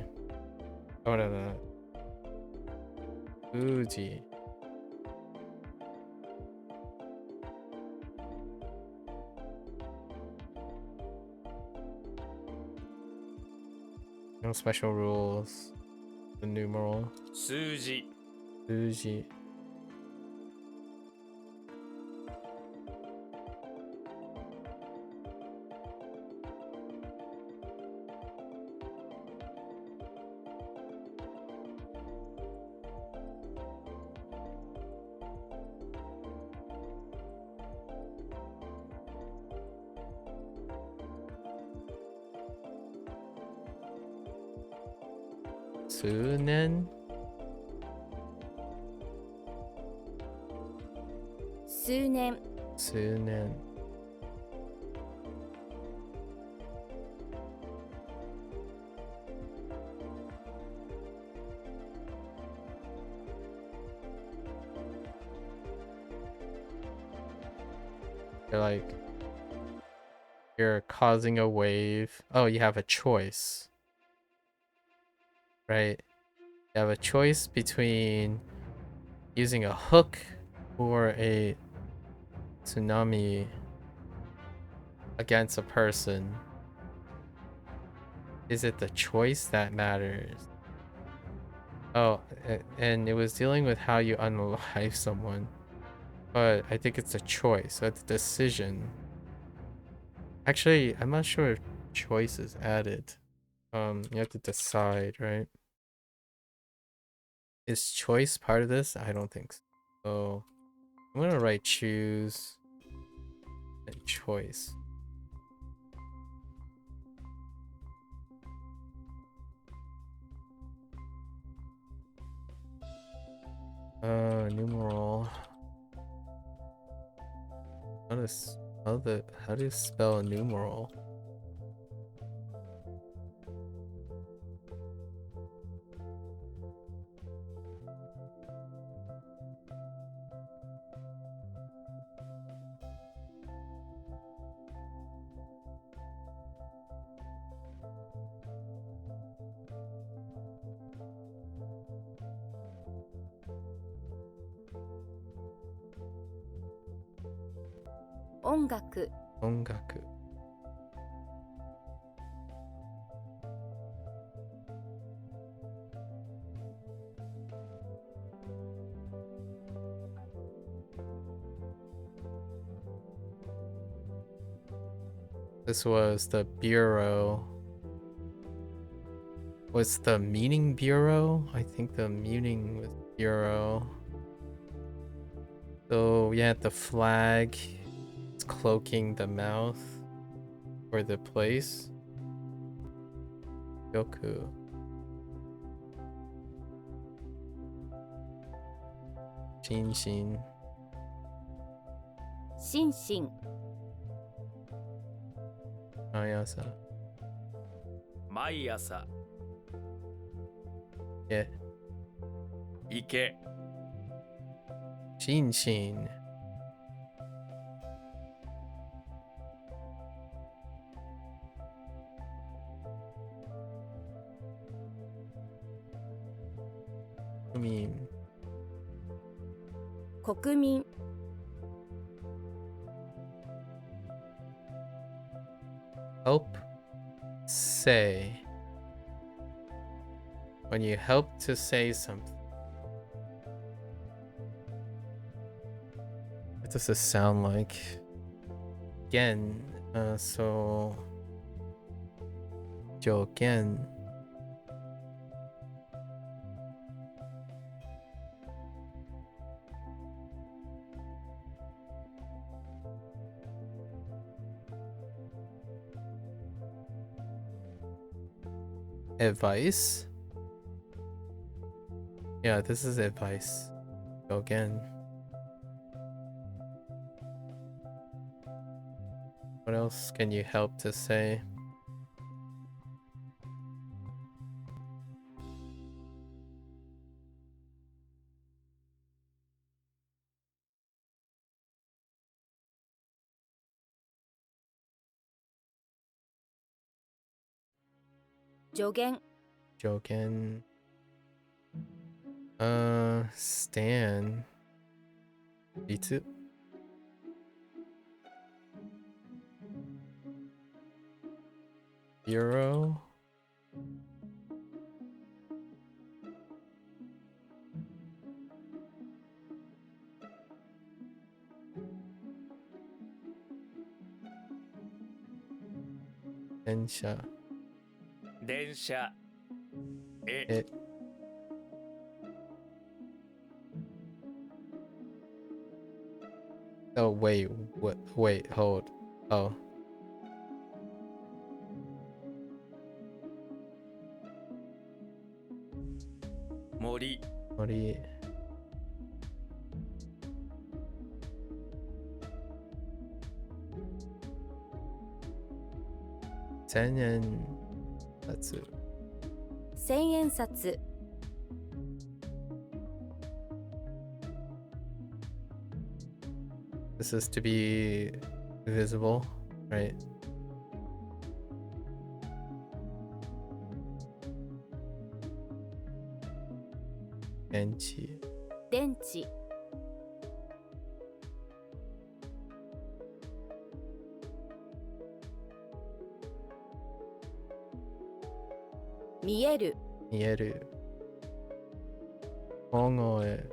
oh no 数字 No special rules. The numeral 数字数字 数年 数年 数年 You're like, you're causing a wave. Oh, you have a choice. Right? You have a choice between using a hook or a tsunami against a person. Is it the choice that matters? Oh, and it was dealing with how you unalive someone. But I think it's a choice, so it's a decision. Actually, I'm not sure if choice is added. You have to decide, right? Is choice part of this? I don't think so. So I'm gonna write choose and choice. Numeral. How do you spell numeral? Ongaku. 音楽 This was the bureau. Was the meaning bureau? I think the meaning was bureau. So we had the flag. It's cloaking the mouth or the place. Yoku. Shinshin. 心身 Ayasa. 毎朝 Yeah. 行け Shinshin. I mean, 国民 Help say. When you help to say something. What does this sound like? Again, so 条件 Advice? Yeah, this is advice. Go again. What else can you help to say?助言 Joken. Stan. Bitsu. Euro. Densha. 電車へ It. Oh wait, what? Wait, hold. Oh, 森 Mori. Senen. That's it. 千円札 This is to be visible, right? Enchi. 電池 見える Mieru. Hongoe.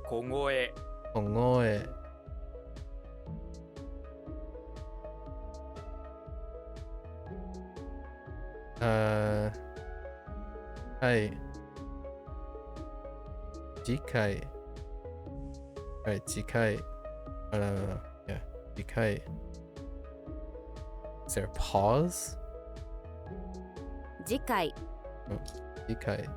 小声 Hongoe. Hi. Jikai. Right, Jikai. Yeah, Jikai. Is there a pause? 次回 Jikai.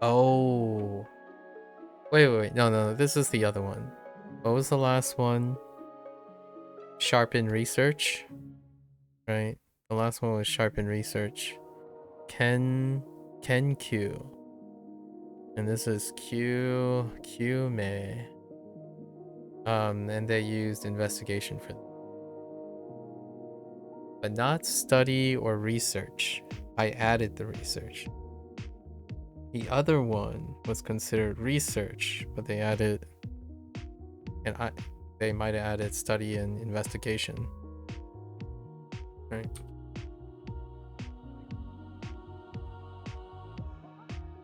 Oh. Wait. No. This is the other one. What was the last one? Sharpen research. Right? The last one was sharpen research. Q. And this is Q me. And they used investigation for but not study or research. I added the research. The other one was considered research, but they added they might have added study and investigation. Right?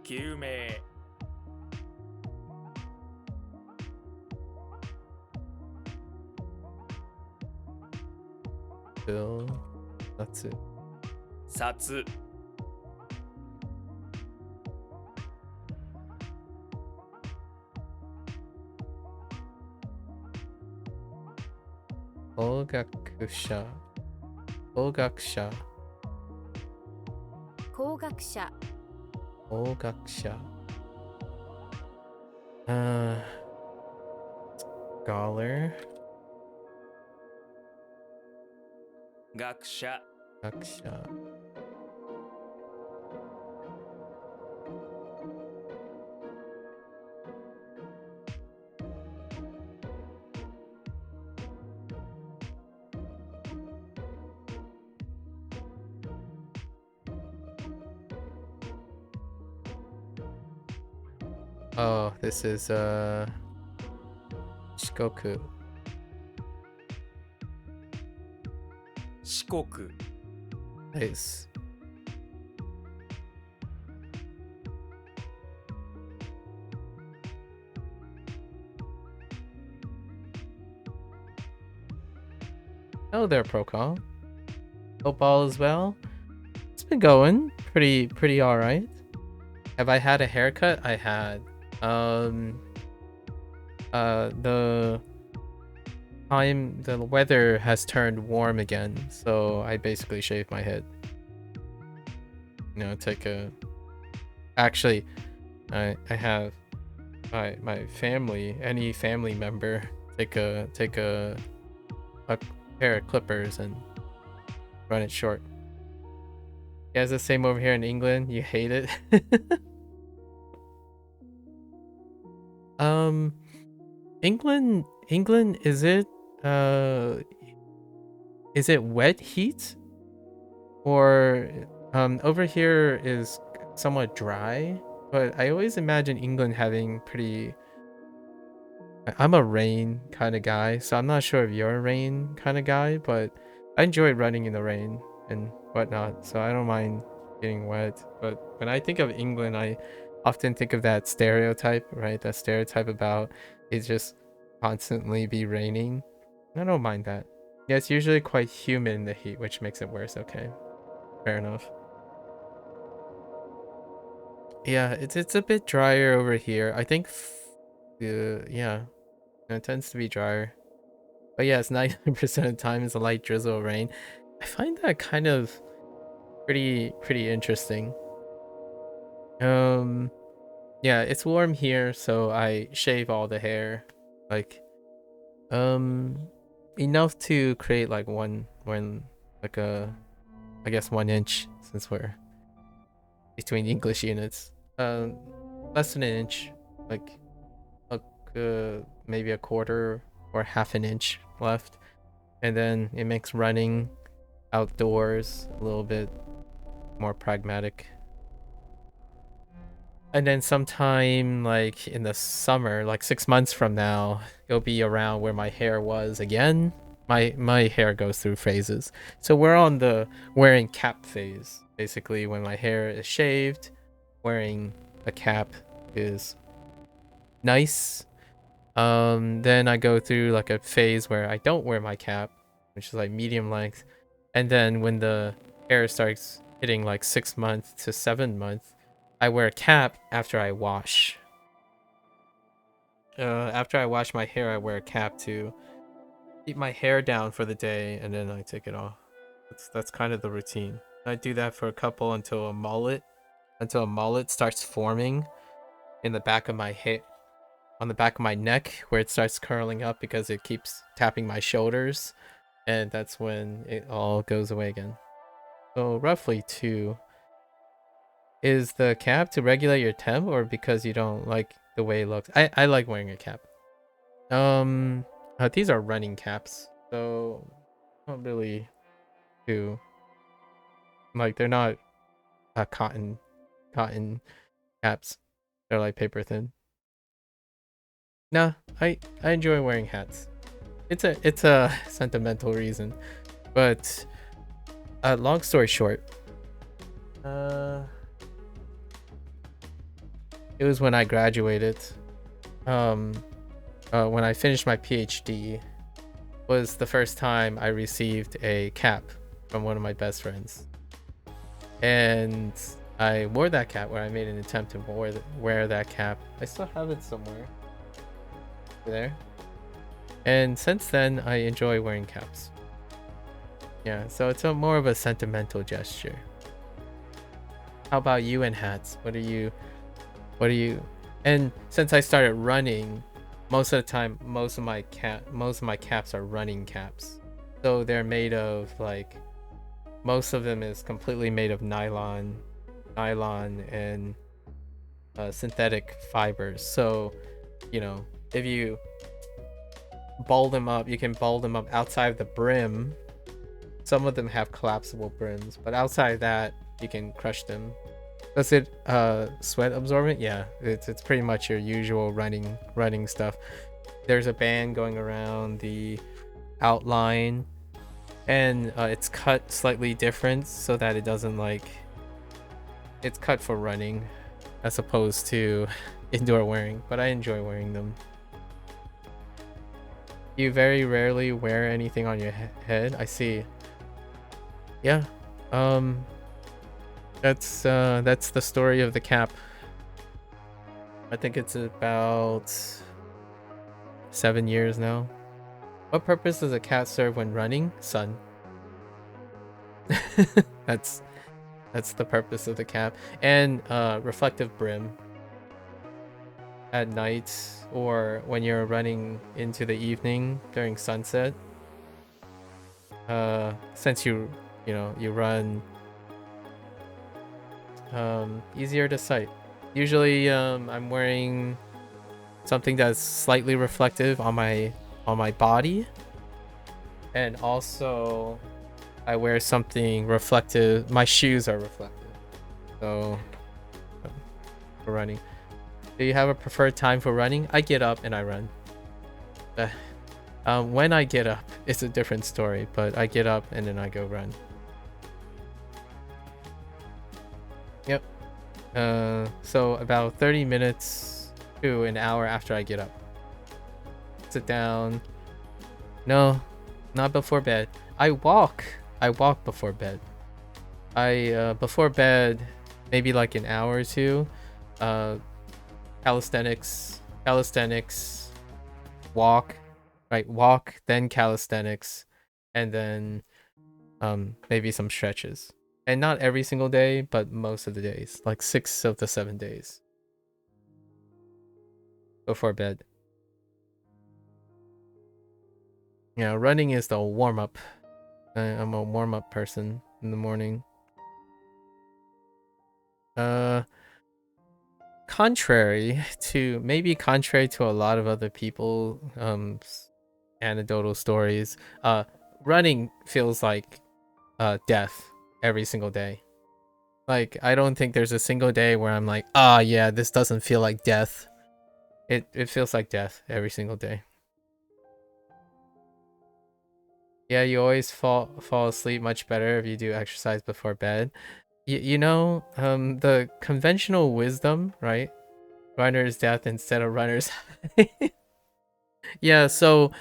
救命 Bill. That's it. 札 Ogakusha. Ogakusha. 工学者 Ogakusha. Scholar. 学者 Gakusha. Oh, this is Shikoku. 四国 Nice. Oh, there, Procol. Hope all is well. It's been going pretty all right. Have I had a haircut? I had. The weather has turned warm again, so I basically shaved my head. You know, take a. Actually, I have my family, any family member, take a pair of clippers and run it short. You guys the same over here in England? You hate it? England, is it wet heat? Or over here is somewhat dry, but I always imagine England having pretty. I'm a rain kind of guy, so I'm not sure if you're a rain kind of guy, but I enjoy running in the rain and whatnot, so I don't mind getting wet. But when I think of England, I often think of that stereotype, right? That stereotype about it just constantly be raining. I don't mind that. Yeah, it's usually quite humid in the heat, which makes it worse. Okay, fair enough. Yeah, it's a bit drier over here. I think, yeah, it tends to be drier. But yeah, it's 99% of the time is a light drizzle of rain. I find that kind of pretty interesting. Yeah, it's warm here, so I shave all the hair, like enough to create like one like a, I guess 1 inch, since we're between English units. Less than an inch, like maybe a quarter or half an inch left, and then it makes running outdoors a little bit more pragmatic. And then sometime like in the summer, like 6 months from now, it'll be around where my hair was again. My hair goes through phases, so we're on the wearing cap phase. Basically, when my hair is shaved, wearing a cap is nice. Then I go through like a phase where I don't wear my cap, which is like medium length. And then when the hair starts hitting like 6 months to 7 months, I wear a cap after I wash. After I wash my hair, I wear a cap to keep my hair down for the day, and then I take it off. That's kind of the routine. I do that for a couple until a mullet starts forming in the back of my head, on the back of my neck, where it starts curling up because it keeps tapping my shoulders, and that's when it all goes away again. So roughly 2. Is the cap to regulate your temp, or because you don't like the way it looks? I like wearing a cap. These are running caps, so not really too, like, they're not cotton caps. They're like paper thin. Nah, I enjoy wearing hats. It's a sentimental reason, but long story short, it was when I graduated. When I finished my PhD, was the first time I received a cap from one of my best friends, and I wore that cap, where I made an attempt to wear that cap. I still have it somewhere there, and since then I enjoy wearing caps. Yeah, so it's more of a sentimental gesture. How about you and hats? What are you? And since I started running, most of the time, most of my caps are running caps. So they're made of, like, most of them is completely made of nylon and synthetic fibers. So, you know, if you ball them up, you can ball them up outside of the brim. Some of them have collapsible brims, but outside of that, you can crush them. Does it sweat absorbent? Yeah, it's pretty much your usual running stuff. There's a band going around the outline, and it's cut slightly different so that it doesn't like, it's cut for running as opposed to indoor wearing, but I enjoy wearing them. You very rarely wear anything on your head. I see. Yeah. That's the story of the cap. I think it's about 7 years now. What purpose does a cat serve when running? Sun. that's the purpose of the cap. And reflective brim at night, or when you're running into the evening during sunset. Since you run easier to sight. Usually I'm wearing something that's slightly reflective on my body, and also I wear something reflective. My shoes are reflective, so for running. Do you have a preferred time for running? I get up and I run. When I get up, it's a different story, but I get up and then I go run. Yep. So about 30 minutes to an hour after I get up. Sit down. No, not before bed. I walk before bed. Before bed, maybe like an hour or two. Calisthenics, walk, right? Walk, then calisthenics, and then maybe some stretches. And not every single day, but most of the days, like 6 of the 7 days before bed. Yeah, running is the warm-up. I'm a warm-up person in the morning. Contrary to a lot of other people, anecdotal stories, running feels like death every single day. Like, I don't think there's a single day where I'm like, yeah, this doesn't feel like death. It feels like death every single day. Yeah, you always fall asleep much better if you do exercise before bed. The conventional wisdom, right? Runner's death instead of runner's high. Yeah, so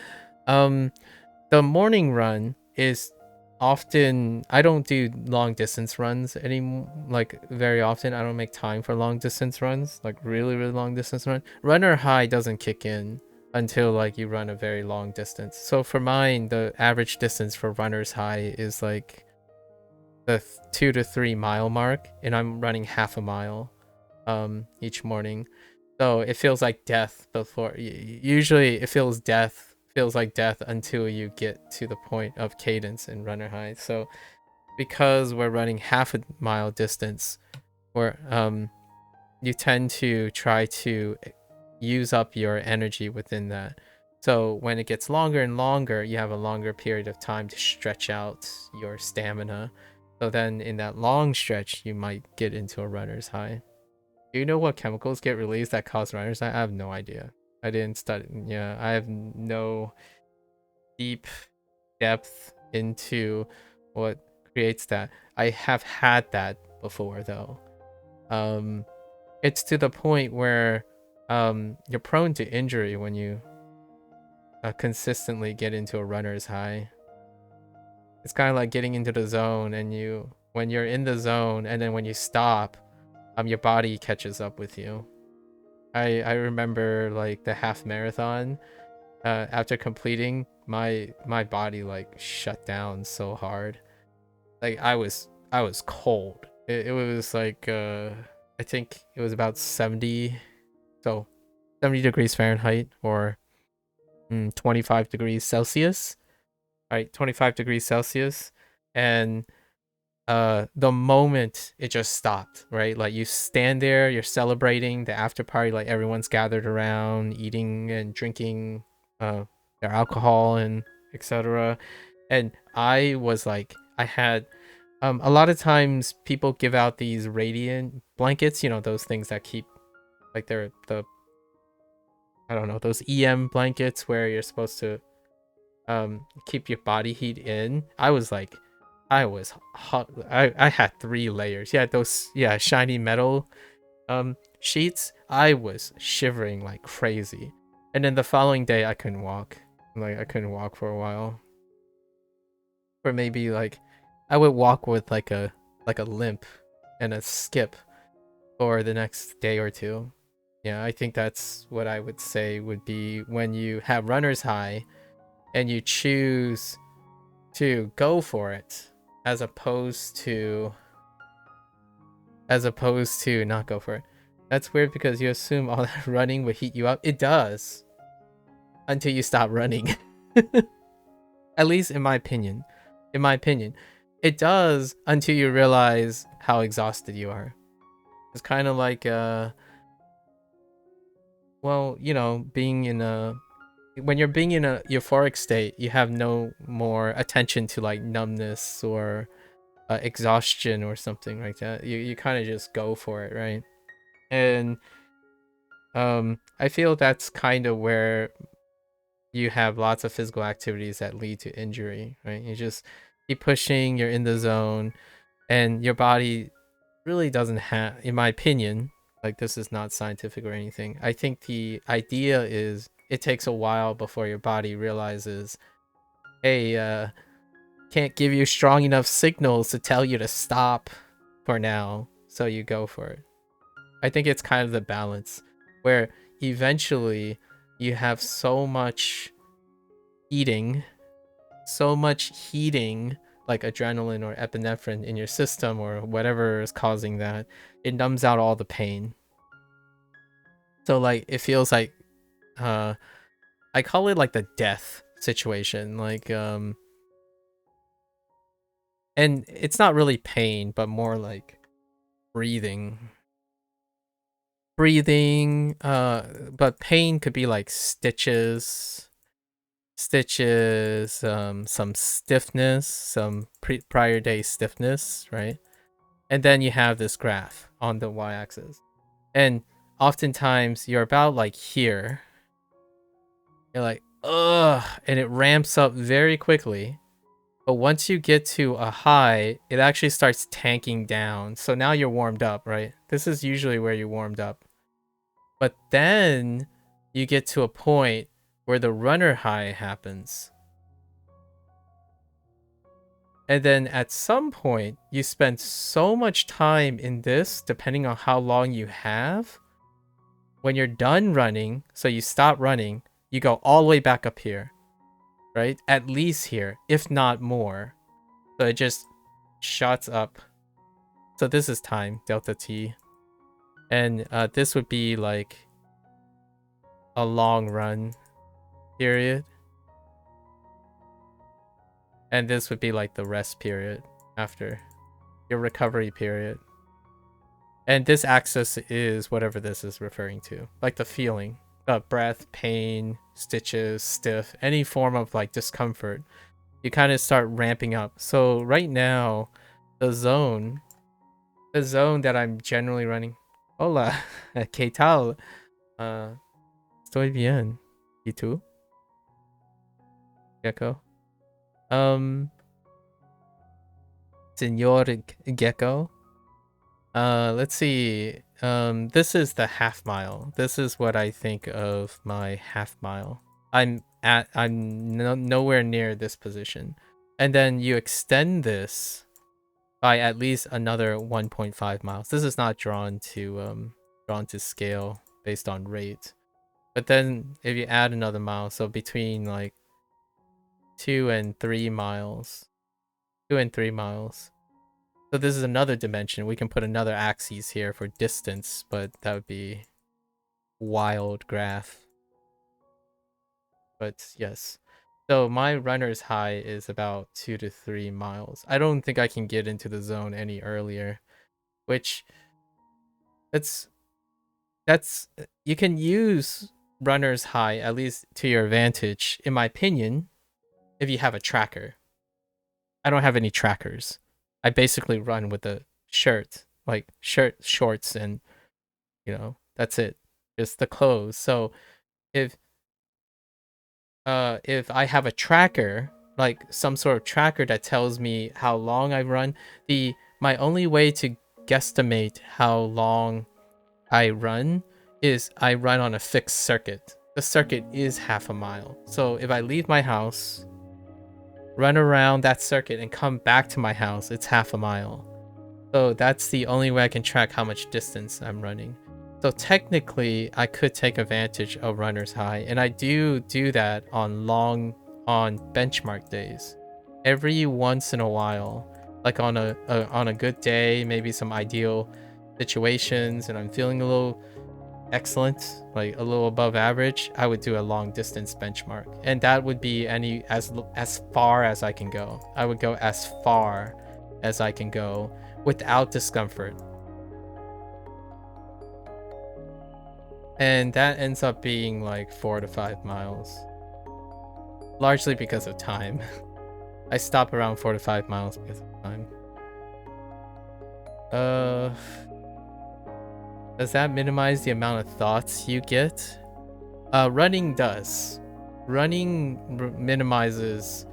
the morning run is often, I don't do long distance runs anymore, like very often. I don't make time for long distance runs, like really long distance run. Runner high doesn't kick in until like you run a very long distance. So for mine, the average distance for runner's high is like the 2 to 3 mile mark, and I'm running half a mile each morning. So it feels like death before. Usually it feels like death until you get to the point of cadence in runner high. So because we're running half a mile distance, you tend to try to use up your energy within that. So when it gets longer and longer, you have a longer period of time to stretch out your stamina. So then in that long stretch, you might get into a runner's high. Do you know what chemicals get released that cause runner's high? I have no idea. I didn't study. Yeah, I have no deep depth into what creates that. I have had that before though. It's to the point where you're prone to injury when you consistently get into a runner's high. It's kind of like getting into the zone, and when you're in the zone and then when you stop, your body catches up with you. I remember like the half marathon, after completing, my body like shut down so hard. Like I was cold. It was like I think it was about 70 degrees Fahrenheit, or 25 degrees Celsius. Right, 25 degrees Celsius. And the moment it just stopped, right? Like you stand there, you're celebrating the after party, like everyone's gathered around eating and drinking their alcohol and etc. And I was like, I had A lot of times people give out these radiant blankets, you know, those things that keep, like, they're the, I don't know, those EM blankets where you're supposed to keep your body heat in. I was hot. I had 3 layers. Yeah, those, yeah, shiny metal sheets. I was shivering like crazy. And then the following day I couldn't walk. Like, I couldn't walk for a while. For maybe like, I would walk with like a limp and a skip for the next day or two. Yeah, I think that's what I would say would be when you have runner's high and you choose to go for it as opposed to not go for it. That's weird because you assume all that running would heat you up. It does until you stop running. At least in my opinion. In my opinion, it does until you realize how exhausted you are. It's kind of like well, you know, being in a, when you're being in a euphoric state, you have no more attention to like numbness or exhaustion or something like that. You kind of just go for it, right? And I feel that's kind of where you have lots of physical activities that lead to injury, right? You just keep pushing, you're in the zone, and your body really doesn't have, in my opinion, like, this is not scientific or anything. I think the idea is it takes a while before your body realizes, hey, can't give you strong enough signals to tell you to stop for now, so you go for it. I think it's kind of the balance where eventually you have so much heating, like adrenaline or epinephrine in your system or whatever is causing that, it numbs out all the pain. So like, it feels like, I call it like the death situation, like, and it's not really pain, but more like breathing, but pain could be like stitches, some stiffness, some prior day stiffness, right? And then you have this graph on the y-axis, and oftentimes you're about like here, you're like, ugh, and it ramps up very quickly. But once you get to a high, it actually starts tanking down. So now you're warmed up, right? This is usually where you warmed up. But then you get to a point where the runner high happens. And then at some point, you spend so much time in this, depending on how long you have. When you're done running, so you stop running, you go all the way back up here, right? At least here, if not more. So it just shots up. So this is time, delta t. And this would be like a long run period. And this would be like the rest period after your recovery period. And this axis is whatever this is referring to, like the feeling, breath, pain, stitches, stiff, any form of like discomfort. You kind of start ramping up. So right now, the zone that I'm generally running. Hola, ¿qué tal? Estoy bien. ¿Y tú? Gecko. Señor Gecko. Let's see. This is the half mile. This is what I think of my half mile. I'm nowhere near this position. And then you extend this by at least another 1.5 miles. This is not drawn to scale based on rate. But then if you add another mile, so between like 2 and 3 miles. 2 and 3 miles. So this is another dimension. We can put another axis here for distance, but that would be wild graph. But yes. So my runner's high is about 2 to 3 miles. I don't think I can get into the zone any earlier, which that's you can use runner's high at least to your advantage, in my opinion, if you have a tracker. I don't have any trackers. I basically run with a shirt, like shorts, and that's it, just the clothes. So if if I have a tracker, like some sort of tracker that tells me how long I run, my only way to guesstimate how long I run is I run on a fixed circuit. The circuit is half a mile. So if I leave my house, run around that circuit, and come back to my house, it's half a mile. So that's the only way I can track how much distance I'm running. So technically, I could take advantage of runner's high, and I do that on benchmark days. Every once in a while, like on a good day, maybe some ideal situations, and I'm feeling a little excellent, like a little above average, I would do a long distance benchmark, and that would be as far as I can go. I would go as far as I can go without discomfort, and that ends up being like 4 to 5 miles, largely because of time. I stop around 4 to 5 miles because of time. Does that minimize the amount of thoughts you get? Running does. Running minimizes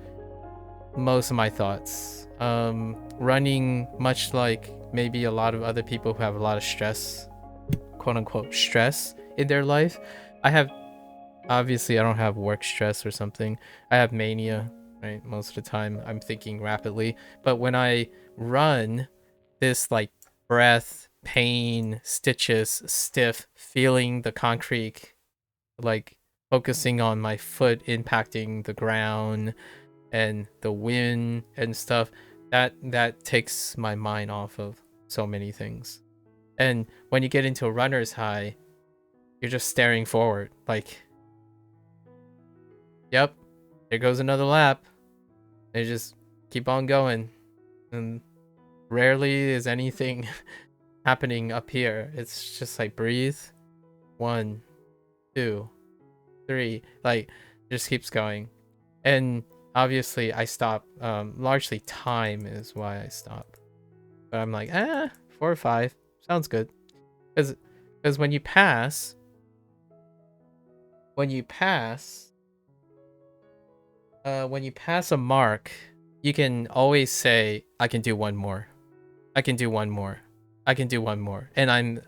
most of my thoughts. Running, much like maybe a lot of other people who have a lot of stress, quote unquote stress in their life. Obviously I don't have work stress or something. I have mania, right? Most of the time I'm thinking rapidly. But when I run, this like breath, pain, stitches, stiff, feeling the concrete, like focusing on my foot impacting the ground and the wind and stuff, that takes my mind off of so many things. And when you get into a runner's high, you're just staring forward, like, yep, there goes another lap. They just keep on going, and rarely is anything happening up here. It's just like breathe, 1, 2, 3, like just keeps going. And obviously I stop. Largely time is why I stop, but I'm like 4 or 5 sounds good, because when you pass a mark, you can always say, I can do one more, I can do one more, I can do one more. And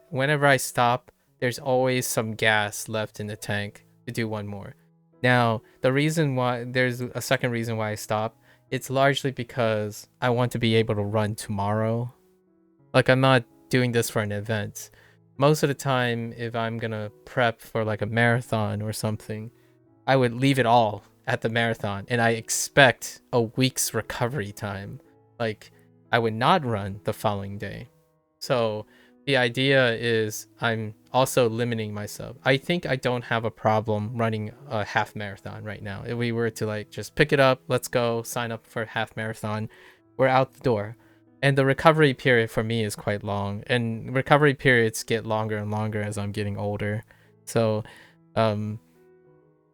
whenever I stop, there's always some gas left in the tank to do one more. Now, there's a second reason why I stop. It's largely because I want to be able to run tomorrow. Like, I'm not doing this for an event. Most of the time, if I'm gonna prep for like a marathon or something, I would leave it all at the marathon, and I expect a week's recovery time. Like, I would not run the following day. So the idea is I'm also limiting myself. I think I don't have a problem running a half marathon right now. If we were to like just pick it up, let's go sign up for a half marathon, we're out the door. And the recovery period for me is quite long, and recovery periods get longer and longer as I'm getting older. So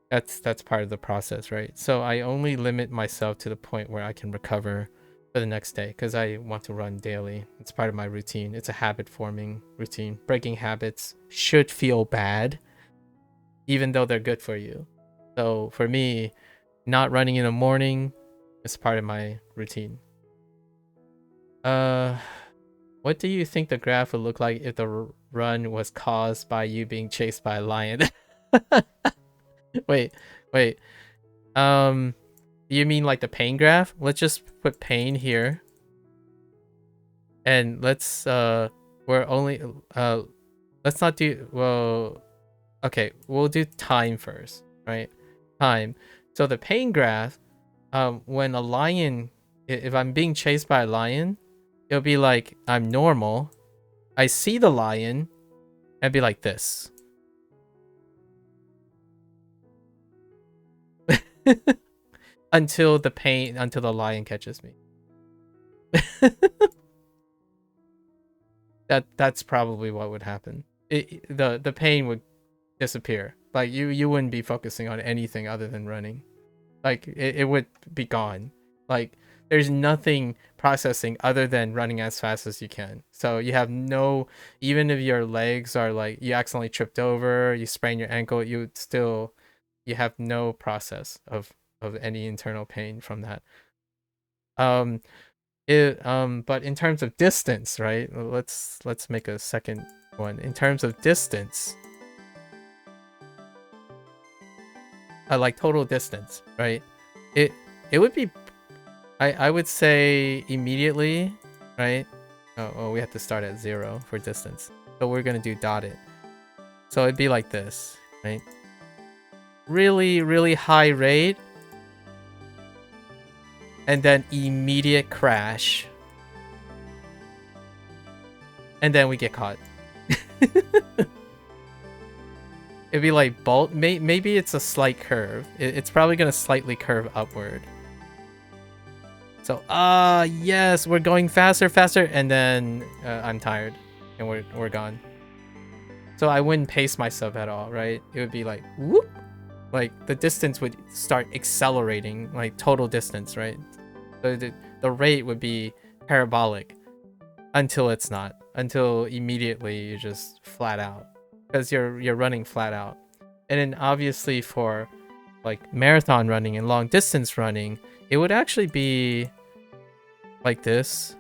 that's part of the process, right? So I only limit myself to the point where I can recover for the next day, because I want to run daily. It's part of my routine. It's a habit forming routine. Breaking habits should feel bad, even though they're good for you. So for me, not running in the morning is part of my routine. What do you think the graph would look like if the run was caused by you being chased by a lion? wait. You mean like the pain graph? Let's just put pain here. And let's let's not do, well, okay, we'll do time first, right? Time. So the pain graph, when a lion, if I'm being chased by a lion, it'll be like I'm normal. I see the lion, and be like this. until the lion catches me. That's probably what would happen. The pain would disappear. Like you wouldn't be focusing on anything other than running. Like it would be gone. Like there's nothing processing other than running as fast as you can. So you have no, even if your legs are like you accidentally tripped over, you sprain your ankle, you have no process of any internal pain from that. But in terms of distance, right? Let's make a second one. In terms of distance, like total distance, right? It would be, I would say immediately, right? Oh, we have to start at 0 for distance. So we're gonna do dotted. So it'd be like this, right? Really, really high rate. And then immediate crash. And then we get caught. It'd be like bolt. Maybe it's a slight curve. It's probably gonna slightly curve upward. So yes, we're going faster, and then I'm tired, and we're gone. So I wouldn't pace myself at all, right? It would be like whoop, like the distance would start accelerating, like total distance, right? So the rate would be parabolic until it's not, until immediately you just flat out, because you're running flat out. And then obviously for like marathon running and long distance running, it would actually be like this.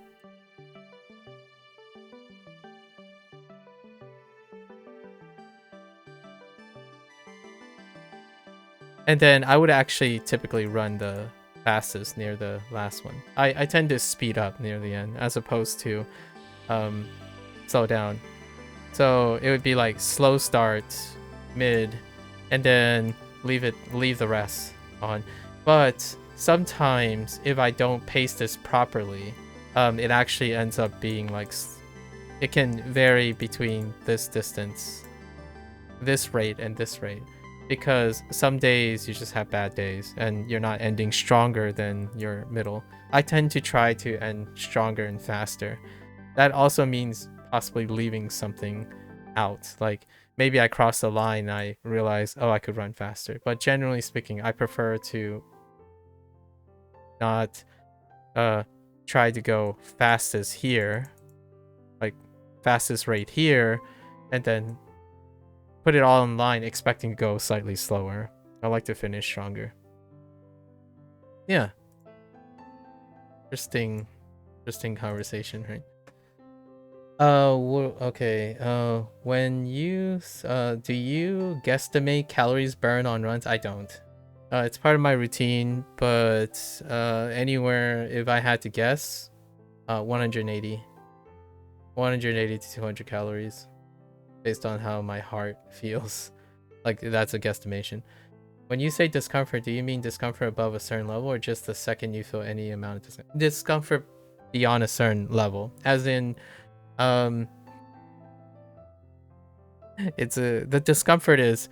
And then I would actually typically run the fastest near the last one. I tend to speed up near the end as opposed to slow down. So it would be like slow start, mid, and then leave the rest on. But sometimes if I don't pace this properly, it actually ends up being like, it can vary between this distance, this rate, and this rate. Because some days you just have bad days and you're not ending stronger than your middle. I tend to try to end stronger and faster. That also means possibly leaving something out. Like maybe I cross the line and I realize, oh, I could run faster. But generally speaking, I prefer to not try to go fastest here, like fastest rate here, and then put it all in line expecting to go slightly slower. I like to finish stronger. Yeah. Interesting conversation, right? Okay. When you do you guesstimate calories burned on runs? I don't. It's part of my routine, but anywhere if I had to guess, 180 to 200 calories based on how my heart feels. Like that's a guesstimation. When you say discomfort, do you mean discomfort above a certain level or just the second you feel any amount of discomfort beyond a certain level? As in the discomfort is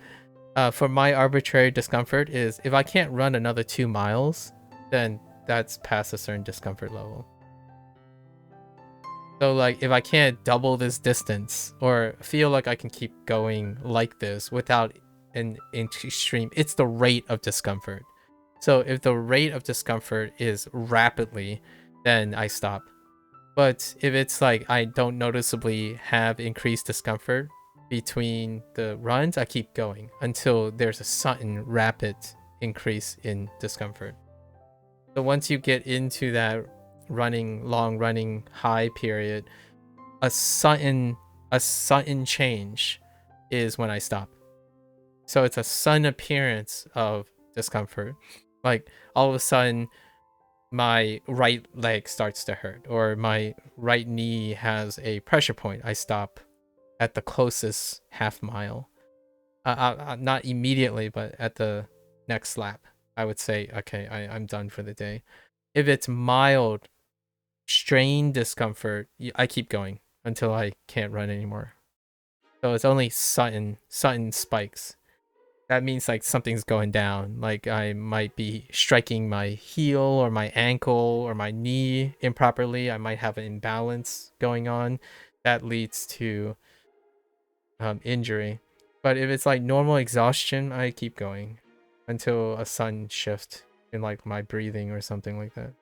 for my arbitrary discomfort is if I can't run another 2 miles, then that's past a certain discomfort level. So like if I can't double this distance or feel like I can keep going like this without an extreme, it's the rate of discomfort. So if the rate of discomfort is rapidly, then I stop. But if it's like I don't noticeably have increased discomfort between the runs, I keep going until there's a sudden rapid increase in discomfort. So once you get into that long running high period, a sudden change is when I stop. So it's a sudden appearance of discomfort. Like all of a sudden my right leg starts to hurt or my right knee has a pressure point. I stop at the closest half mile. Not immediately, but at the next lap. I would say, okay, I'm done for the day. If it's mild strain discomfort, I keep going until I can't run anymore. So it's only sudden spikes. That means like something's going down. Like I might be striking my heel or my ankle or my knee improperly. I might have an imbalance going on. That leads to injury. But if it's like normal exhaustion, I keep going until a sudden shift in like my breathing or something like that.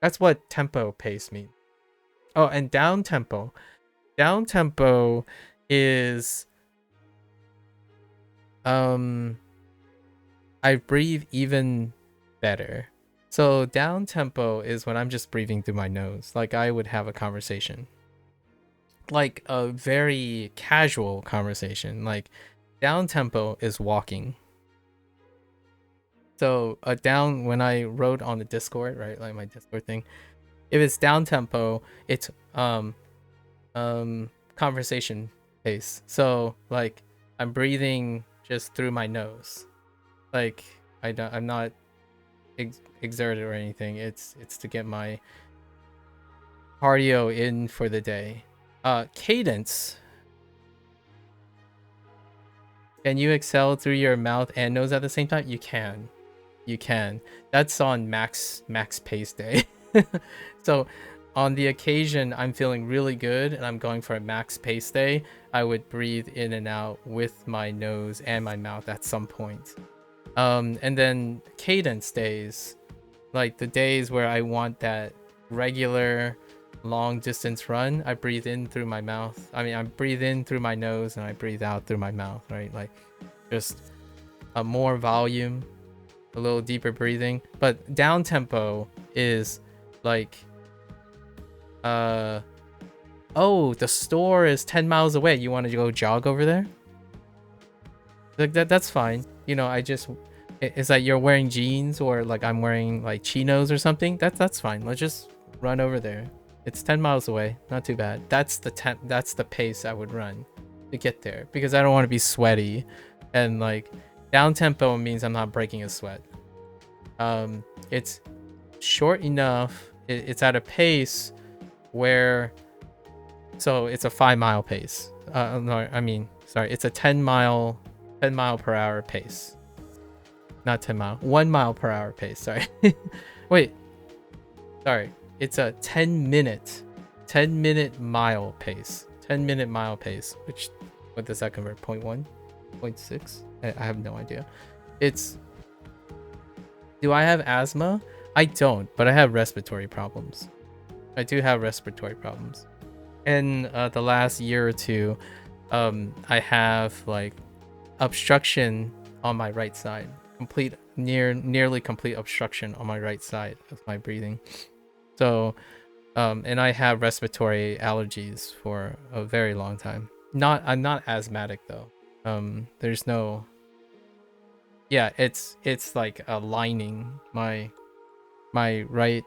That's what tempo pace means. Oh, and down tempo. Down tempo is I breathe even better. So down tempo is when I'm just breathing through my nose, like I would have a conversation. Like a very casual conversation. Like down tempo is walking. So down, when I wrote on the Discord, right, like my Discord thing, if it's down tempo, it's conversation pace. So like I'm breathing just through my nose. Like I'm not exerted or anything. It's to get my cardio in for the day. Cadence. Can you exhale through your mouth and nose at the same time? You can. You can. That's on max pace day. So on the occasion I'm feeling really good and I'm going for a max pace day, I would breathe in and out with my nose and my mouth at some point. And then cadence days, like the days where I want that regular long distance run, I breathe in through my mouth. I mean, I breathe in through my nose and I breathe out through my mouth, right? Like just a more volume, a little deeper breathing. But down tempo is like, oh, the store is 10 miles away. You want to go jog over there? Like that's fine. You know, it's like you're wearing jeans or like I'm wearing like chinos or something. That's fine. Let's just run over there. It's 10 miles away. Not too bad. That's the pace I would run to get there because I don't want to be sweaty, and like down tempo means I'm not breaking a sweat. It's short enough. It's at a pace where, so it's a 5-mile pace. No, I mean, sorry, it's a 10 mile per hour pace. Not 10 mile, 1 mile per hour pace. Sorry. Wait, sorry. It's a 10 minute mile pace. 10-minute mile pace, which, what does that convert? 0.1? 0.6? I have no idea. Do I have asthma? I don't, but I have respiratory problems. I do have respiratory problems. In the last year or two, I have like obstruction on my right side. Nearly complete obstruction on my right side of my breathing. So, and I have respiratory allergies for a very long time. I'm not asthmatic though. There's no. Yeah, it's like a lining. My right.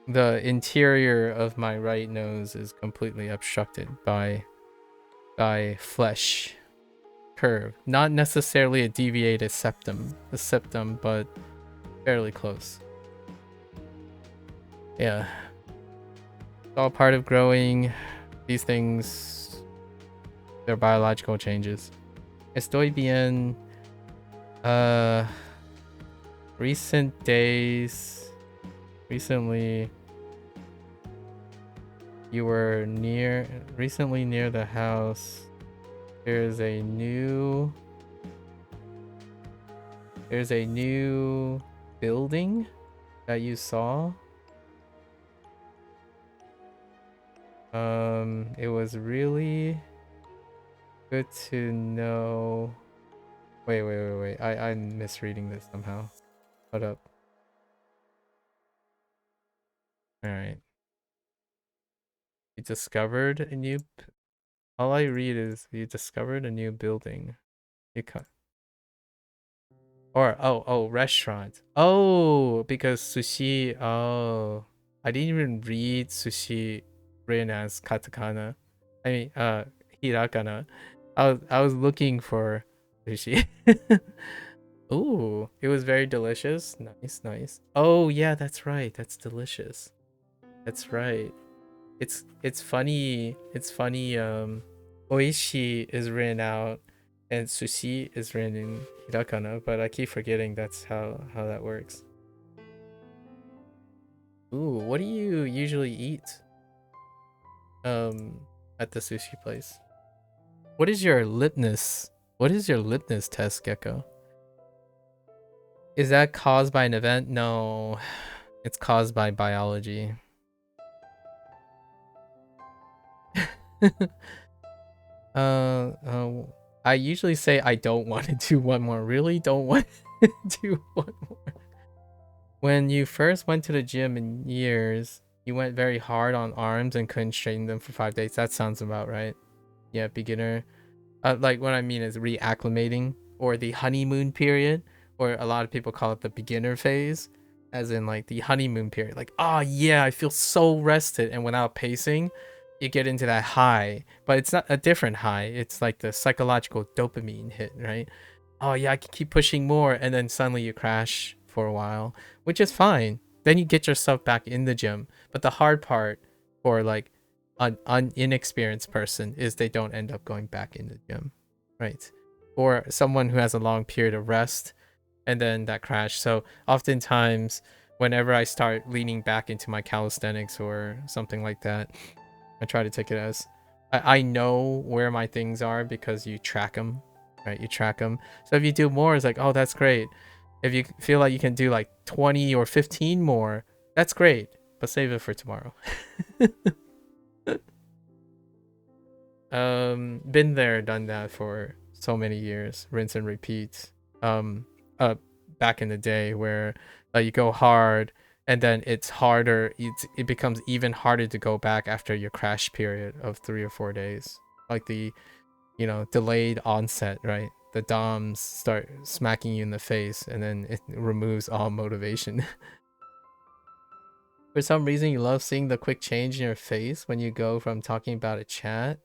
The interior of my right nose is completely obstructed by flesh curve. Not necessarily a deviated septum, but fairly close. Yeah. It's all part of growing. These things, they're biological changes. Estoy bien. Recent days. Recently, you were recently near the house. There's a new building that you saw. It was really good to know. Wait. I'm misreading this somehow. Hold up. Alright. You discovered a new... All I read is you discovered a new building. Oh, restaurant. Oh, because sushi. Oh, I didn't even read sushi written as katakana. I mean, hirakana. I was looking for sushi. Ooh, it was very delicious. Nice. Oh yeah, that's right. That's delicious. That's right. It's funny. Koichi is written out and sushi is written in hirakana, but I keep forgetting that's how that works. Ooh, what do you usually eat at the sushi place? What is your lipness test, Gecko? Is that caused by an event? No, It's caused by biology. I usually say I don't want to do one more. Really don't want to do one more. When you first went to the gym in years, you went very hard on arms and couldn't straighten them for 5 days. That sounds about right. Yeah, beginner. Like what I mean is reacclimating, or the honeymoon period, or a lot of people call it the beginner phase, as in like the honeymoon period. Like, oh yeah, I feel so rested, and without pacing, you get into that high, but it's not a different high. It's like the psychological dopamine hit, right? Oh yeah, I can keep pushing more, and then suddenly you crash for a while, which is fine. Then you get yourself back in the gym. But the hard part for like an inexperienced person is they don't end up going back in the gym, right? Or someone who has a long period of rest and then that crash. So oftentimes whenever I start leaning back into my calisthenics or something like that, I try to take it as I know where my things are because you track them, right? You track them. So if you do more, it's like, oh, that's great. If you feel like you can do like 20 or 15 more, that's great, but save it for tomorrow. Been there, done that for so many years, rinse and repeat. Back in the day where you go hard and then it's harder, it becomes even harder to go back after your crash period of 3 or 4 days, like the delayed onset, right? The DOMs start smacking you in the face and then it removes all motivation. For some reason, you love seeing the quick change in your face when you go from talking about a chat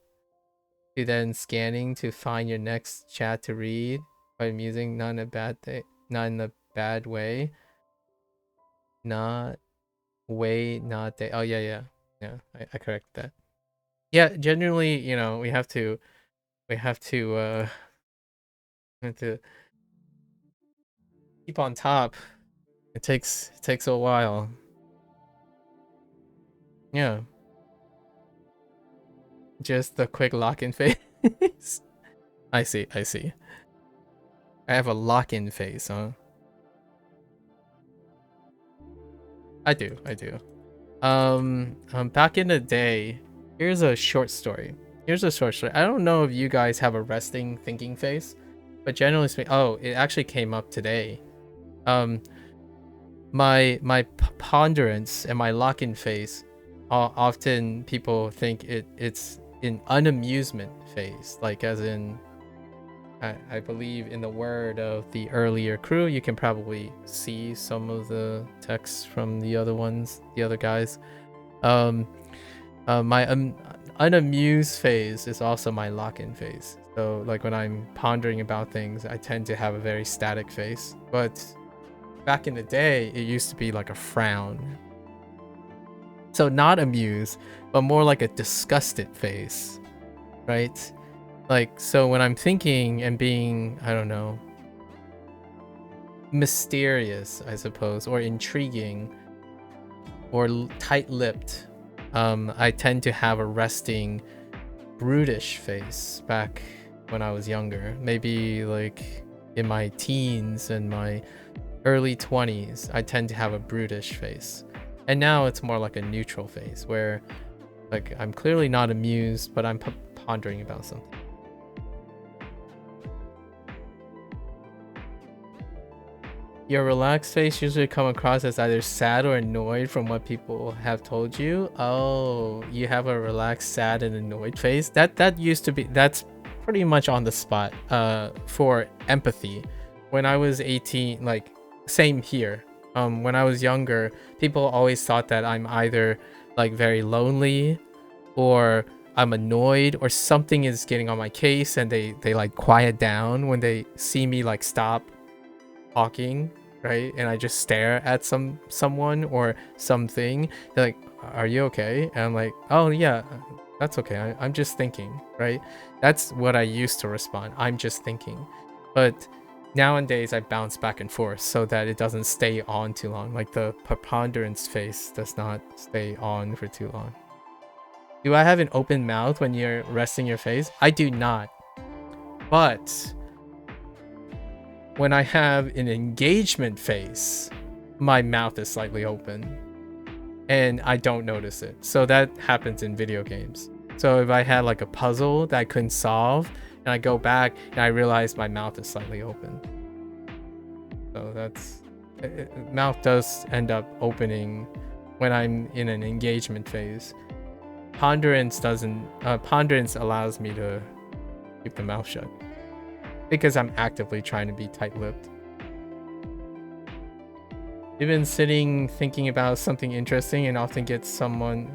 to then scanning to find your next chat to read. By amusing, not in a bad thing, not in a bad way. Not way, not day. Oh yeah. I correct that. Yeah, genuinely, we have to we have to keep on top. It takes a while. Yeah. Just the quick lock-in phase. I see. I have a lock-in phase, huh? I do. Back in the day, here's a short story. I don't know if you guys have a resting thinking phase, but generally speaking, oh, it actually came up today. My ponderance and my lock-in phase, often people think it's an unamusement phase, like as in, I believe in the word of the earlier crew. You can probably see some of the texts from the other guys. My unamused phase is also my lock-in phase. So like when I'm pondering about things, I tend to have a very static face. But back in the day, it used to be like a frown. So not amused, but more like a disgusted face, right? Like, so when I'm thinking and being, I don't know, mysterious, I suppose, or intriguing, or tight-lipped, I tend to have a resting, brutish face back when I was younger. Maybe like in my teens and my early 20s, I tend to have a brutish face. And now it's more like a neutral face where like I'm clearly not amused, but I'm pondering about something. Your relaxed face usually come across as either sad or annoyed from what people have told you. Oh, you have a relaxed, sad, and annoyed face. That used to be, that's pretty much on the spot for empathy. When I was 18, like same here. When I was younger, people always thought that I'm either like very lonely or I'm annoyed or something is getting on my case, and they like quiet down when they see me like stop talking, right? And I just stare at someone or something. They're like, are you okay? And I'm like, oh yeah, that's okay. I'm just thinking, right? That's what I used to respond. I'm just thinking. But nowadays I bounce back and forth so that it doesn't stay on too long. Like the preponderance face does not stay on for too long. Do I have an open mouth when you're resting your face? I do not. But when I have an engagement face, my mouth is slightly open and I don't notice it. So that happens in video games. So if I had like a puzzle that I couldn't solve and I go back and I realize my mouth is slightly open. So that's mouth does end up opening when I'm in an engagement phase. Ponderance doesn't. Ponderance allows me to keep the mouth shut because I'm actively trying to be tight-lipped. You've been sitting thinking about something interesting and often get someone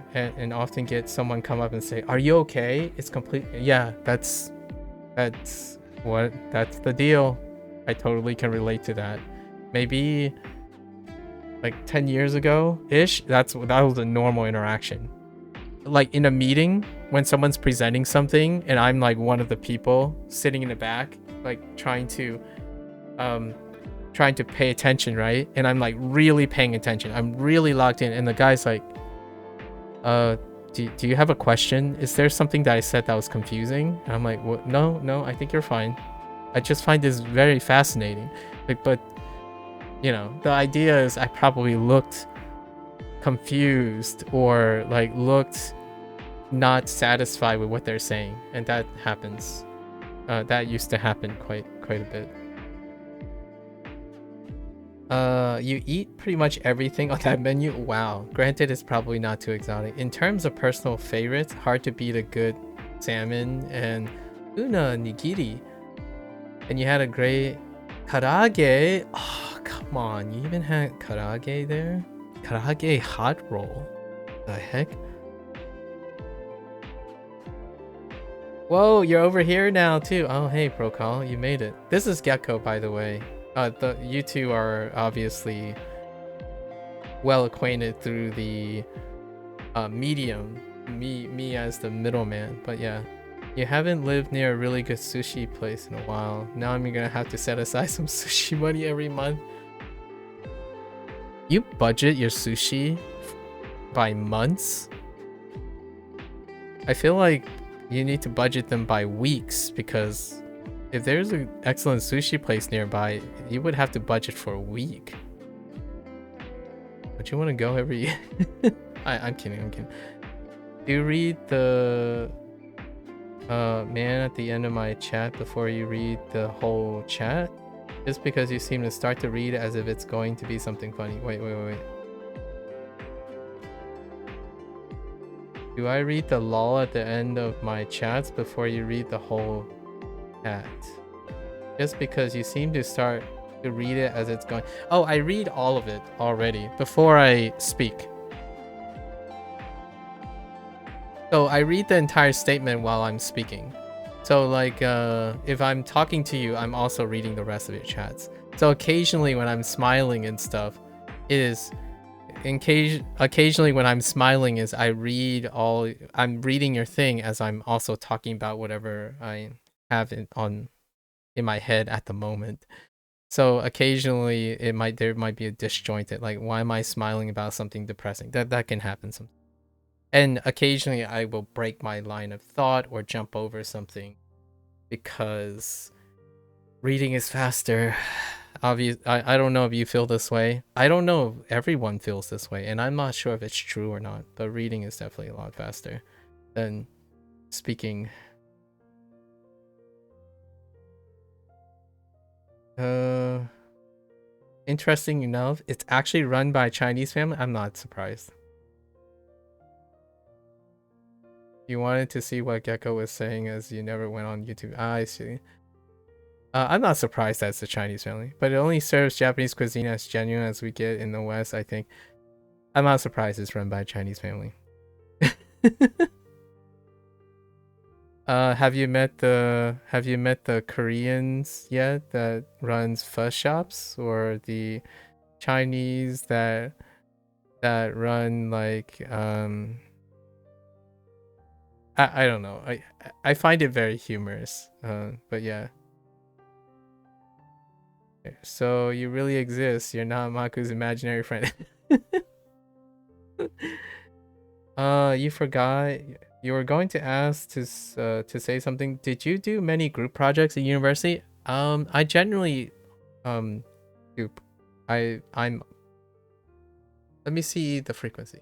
come up and say, "Are you okay?" It's complete. Yeah, that's the deal. I totally can relate to that. Maybe like 10 years ago ish, that was a normal interaction. Like in a meeting when someone's presenting something and I'm like one of the people sitting in the back, like trying to pay attention, right? And I'm like really paying attention. I'm really locked in, and the guy's like, do you have a question? Is there something that I said that was confusing? And I'm like, what? No, I think you're fine. I just find this very fascinating. Like, but you know, the idea is I probably looked confused or like looked not satisfied with what they're saying, and that happens. That used to happen quite a bit. You eat pretty much everything on that menu. Wow. Granted, it's probably not too exotic. In terms of personal favorites, hard to beat a good salmon and tuna nigiri. And you had a great karaage. Oh, come on. You even had karaage there? Karaage hot roll. The heck? Whoa, you're over here now too. Oh, hey, Procol, you made it. This is Gecko, by the way. You two are obviously well acquainted through the medium. Me as the middleman. But yeah, you haven't lived near a really good sushi place in a while. Now I'm gonna have to set aside some sushi money every month. You budget your sushi by months? I feel like you need to budget them by weeks, because if there's an excellent sushi place nearby, you would have to budget for a week. Would you want to go every year? I'm kidding. Do you read the man at the end of my chat before you read the whole chat? Just because you seem to start to read as if it's going to be something funny. Wait. Do I read the lol at the end of my chats before you read the whole chat? Just because you seem to start to read it as it's going. Oh, I read all of it already before I speak. So I read the entire statement while I'm speaking. So like if I'm talking to you, I'm also reading the rest of your chats. So occasionally when I'm smiling and stuff, occasionally when I'm smiling is I'm reading your thing as I'm also talking about whatever I have in my head at the moment. So occasionally there might be a disjointed, like, why am I smiling about something depressing? That can happen sometimes. And occasionally I will break my line of thought or jump over something because reading is faster. I don't know if you feel this way. I don't know if everyone feels this way, and I'm not sure if it's true or not, but reading is definitely a lot faster than speaking. Interesting enough, it's actually run by a Chinese family. I'm not surprised. You wanted to see what Gecko was saying as you never went on YouTube. I see. I'm not surprised that's a Chinese family, but it only serves Japanese cuisine as genuine as we get in the West, I think. I'm not surprised it's run by a Chinese family. Have you met the Koreans yet that runs pho shops, or the Chinese that run like I don't know. I find it very humorous. But yeah. So you really exist. You're not Maku's imaginary friend. You forgot. You were going to ask to say something. Did you do many group projects at university? I generally do. I'm Let me see the frequency.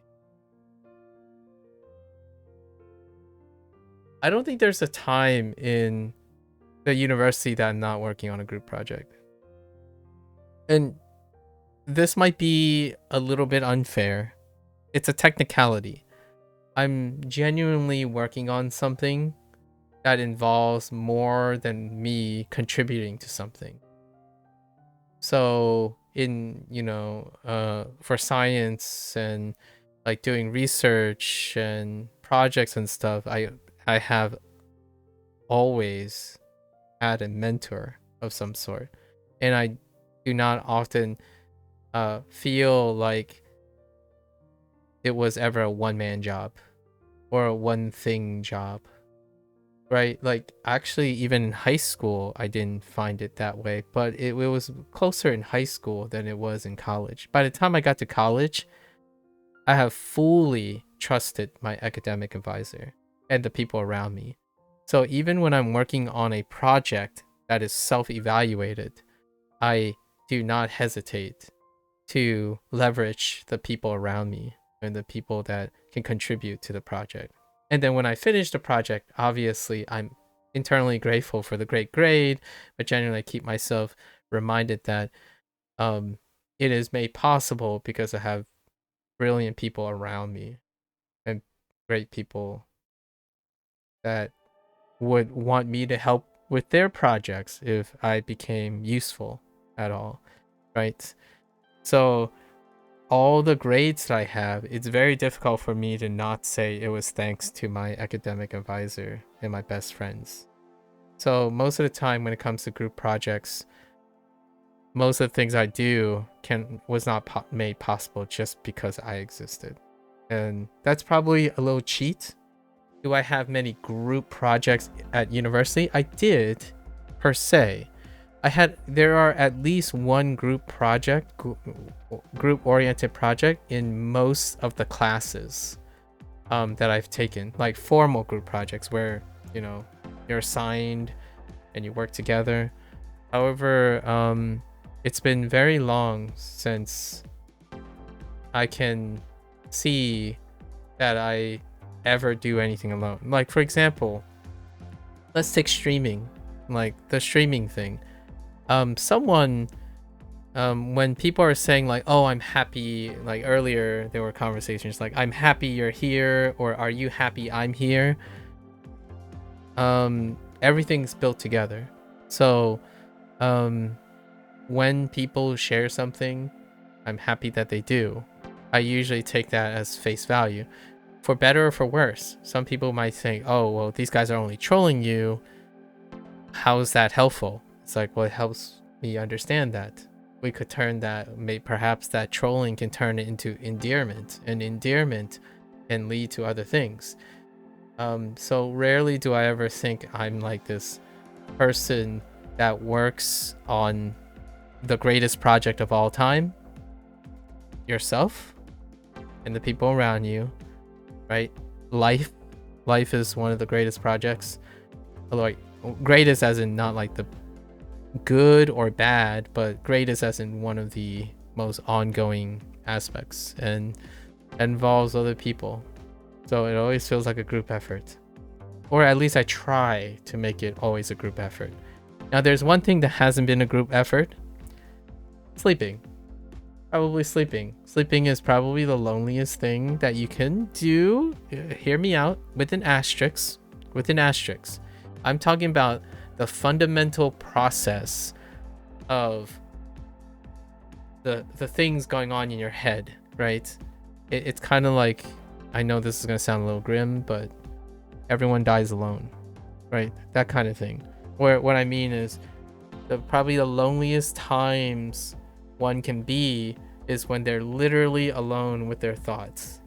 I don't think there's a time in the university that I'm not working on a group project. And this might be a little bit unfair. It's a technicality. I'm genuinely working on something that involves more than me contributing to something. So in, for science and like doing research and projects and stuff, I have always had a mentor of some sort, and I do not often feel like it was ever a one-man job or a one-thing job, right? Like, actually, even in high school, I didn't find it that way, but it was closer in high school than it was in college. By the time I got to college, I have fully trusted my academic advisor and the people around me. So even when I'm working on a project that is self-evaluated, I do not hesitate to leverage the people around me and the people that can contribute to the project. And then when I finish the project, obviously I'm internally grateful for the great grade, but generally I keep myself reminded that it is made possible because I have brilliant people around me and great people that would want me to help with their projects if I became useful at all, right? So all the grades that I have, it's very difficult for me to not say it was thanks to my academic advisor and my best friends. So most of the time when it comes to group projects, most of the things I do was not made possible just because I existed. And that's probably a little cheat. Do I have many group projects at university? I did, per se. There are at least one group-oriented project in most of the classes that I've taken, like formal group projects where, you're assigned and you work together. However, it's been very long since I can see that I ever do anything alone. Like, for example, let's take streaming, like the streaming thing. When people are saying like, oh, I'm happy, like earlier there were conversations like, I'm happy you're here, or are you happy I'm here? Everything's built together. So when people share something, I'm happy that they do. I usually take that as face value. For better or for worse, some people might think, oh, well, these guys are only trolling you. How is that helpful? It's like, well, it helps me understand that. We could turn that, perhaps that trolling can turn it into endearment, and endearment can lead to other things. So rarely do I ever think I'm like this person that works on the greatest project of all time. Yourself and the people around you, right? Life is one of the greatest projects. Like, greatest as in not like the good or bad, but greatest as in one of the most ongoing aspects, and involves other people. So it always feels like a group effort, or at least I try to make it always a group effort. Now there's one thing that hasn't been a group effort: sleeping. Probably sleeping. Sleeping is probably the loneliest thing that you can do. Hear me out, with an asterisk. I'm talking about the fundamental process of the things going on in your head, right? It's kind of like, I know this is going to sound a little grim, but everyone dies alone, right? That kind of thing. Where what I mean is, probably the loneliest times one can be is when they're literally alone with their thoughts,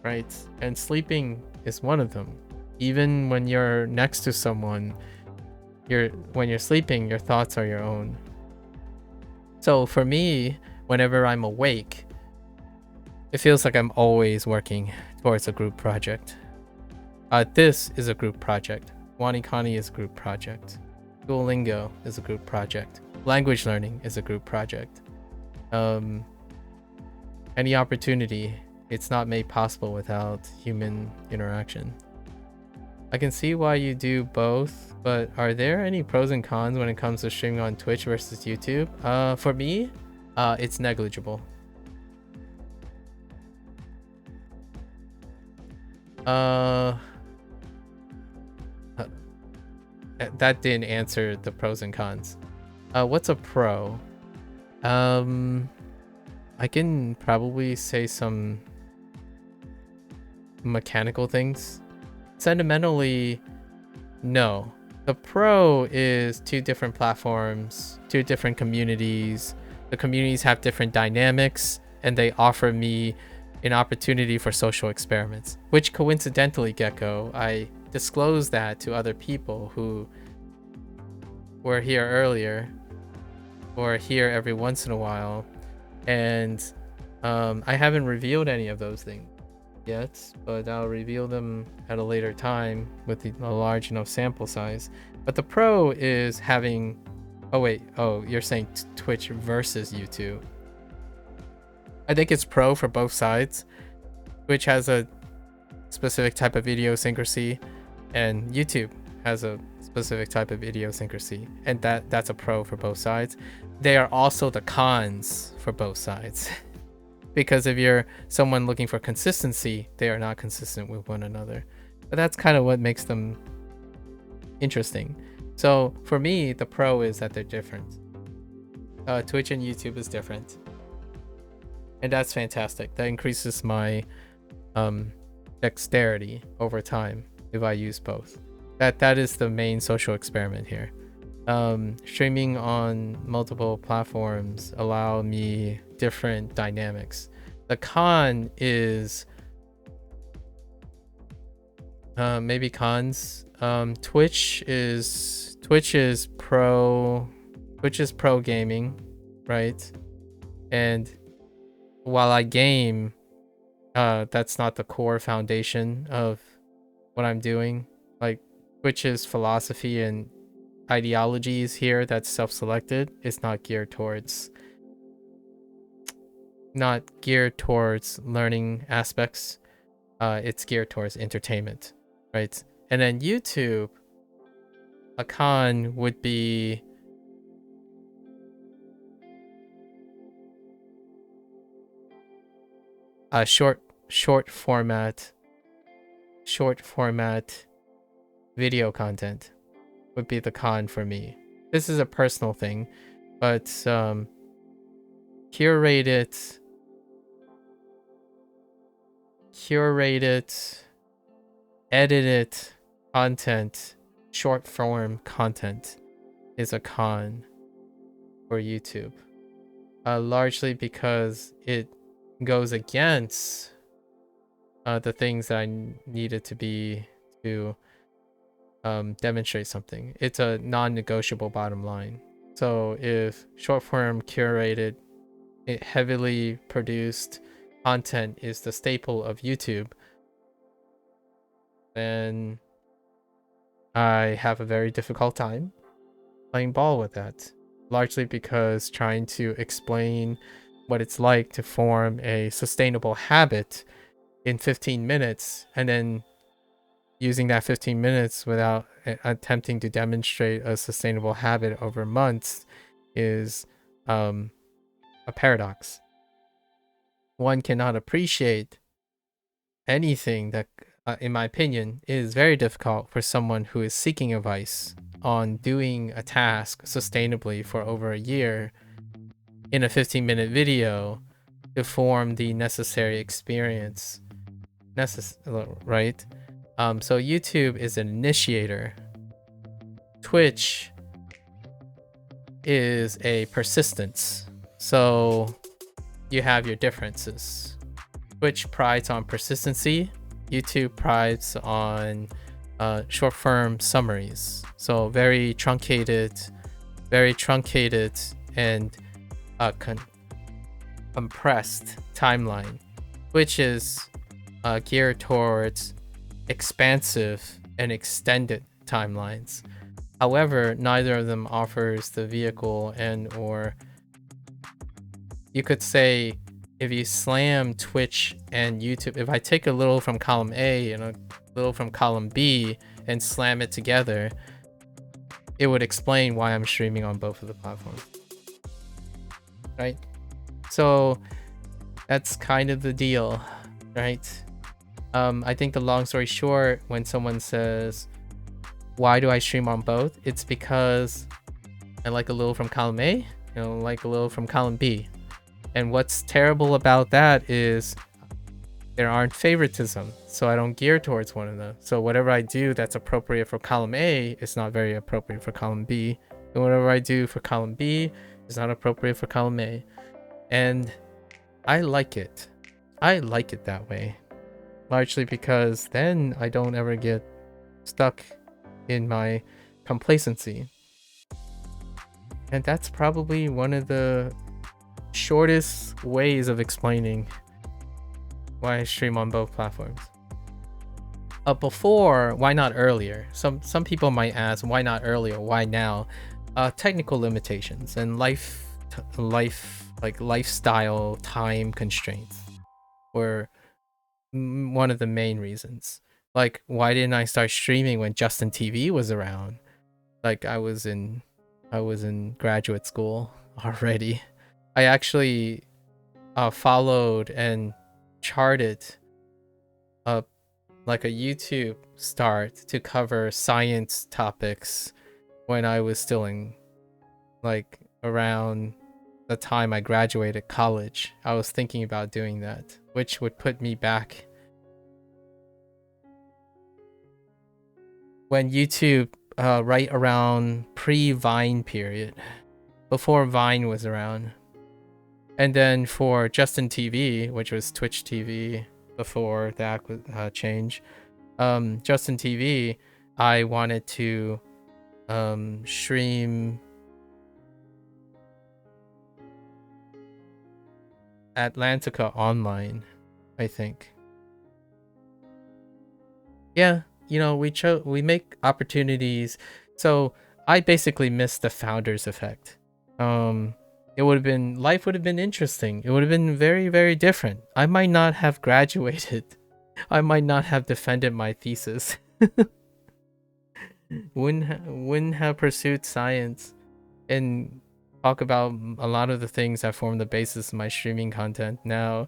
right? And sleeping is one of them. Even when you're next to someone, when you're sleeping, your thoughts are your own. So for me, whenever I'm awake, it feels like I'm always working towards a group project. This is a group project. WaniKani is a group project. Duolingo is a group project. Language learning is a group project. And Any opportunity, it's not made possible without human interaction. I can see why you do both, but are there any pros and cons when it comes to streaming on Twitch versus YouTube? For me, it's negligible. That didn't answer the pros and cons. What's a pro? I can probably say some mechanical things. Sentimentally, no. The pro is 2 different platforms, 2 different communities. The communities have different dynamics, and they offer me an opportunity for social experiments, which coincidentally, Gecko, I disclosed that to other people who were here earlier or here every once in a while, and I haven't revealed any of those things yet, but I'll reveal them at a later time with a large enough sample size. But the pro is having you're saying Twitch versus YouTube. I think it's pro for both sides. Twitch has a specific type of idiosyncrasy, and YouTube has a specific type of idiosyncrasy, and that's a pro for both sides. They are also the cons for both sides. Because if you're someone looking for consistency, they are not consistent with one another. But that's kind of what makes them interesting. So for me, the pro is that they're different. Twitch and YouTube is different, and that's fantastic. That increases my dexterity over time if I use both. That is the main social experiment here. Streaming on multiple platforms allow me different dynamics. The con is maybe cons. Twitch is pro gaming, right? And while I game, that's not the core foundation of what I'm doing. Like, Twitch's philosophy and ideologies here that's self-selected is not geared towards learning aspects. It's geared towards entertainment, right? And then YouTube, a con would be a short format video content would be the con for me. This is a personal thing, but curated, edited content, short form content is a con for YouTube. Largely because it goes against the things that I needed to demonstrate something. It's a non-negotiable bottom line. So if short form curated, heavily produced content is the staple of YouTube, then I have a very difficult time playing ball with that. Largely because trying to explain what it's like to form a sustainable habit in 15 minutes and then using that 15 minutes without attempting to demonstrate a sustainable habit over months is a paradox. One cannot appreciate anything that, in my opinion, is very difficult for someone who is seeking advice on doing a task sustainably for over a year in a 15-minute video to form the necessary experience. Right? So YouTube is an initiator. Twitch is a persistence. So you have your differences. Twitch prides on persistency. YouTube prides on short form summaries. So very truncated and compressed timeline, which is geared towards expansive and extended timelines. However, neither of them offers the vehicle and or you could say if you slam Twitch and YouTube, if I take a little from column A and a little from column B and slam it together, it would explain why I'm streaming on both of the platforms. Right? So that's kind of the deal, right? I think the long story short, when someone says, why do I stream on both? It's because I like a little from column A, like a little from column B. And what's terrible about that is there aren't favoritism, so I don't gear towards one of them. So whatever I do that's appropriate for column A is not very appropriate for column B. And whatever I do for column B is not appropriate for column A. And I like it. I like it that way. Largely because then I don't ever get stuck in my complacency. And that's probably one of the shortest ways of explaining why I stream on both platforms. Before, why not earlier? Some people might ask, why not earlier? Why now? Technical limitations and lifestyle time constraints were one of the main reasons. Like, why didn't I start streaming when Justin TV was around? Like, I was in graduate school already. I actually followed and charted like a YouTube start to cover science topics when I was still in, like, around the time I graduated college. I was thinking about doing that, which would put me back when YouTube, right around pre-Vine period, before Vine was around. And then for Justin TV, which was Twitch TV before the change, Justin TV, I wanted to stream Atlantica online, I think. Yeah, we make opportunities. So I basically missed the founders effect. Life would have been interesting. It would have been very, very different. I might not have graduated. I might not have defended my thesis. wouldn't have pursued science and talk about a lot of the things that form the basis of my streaming content now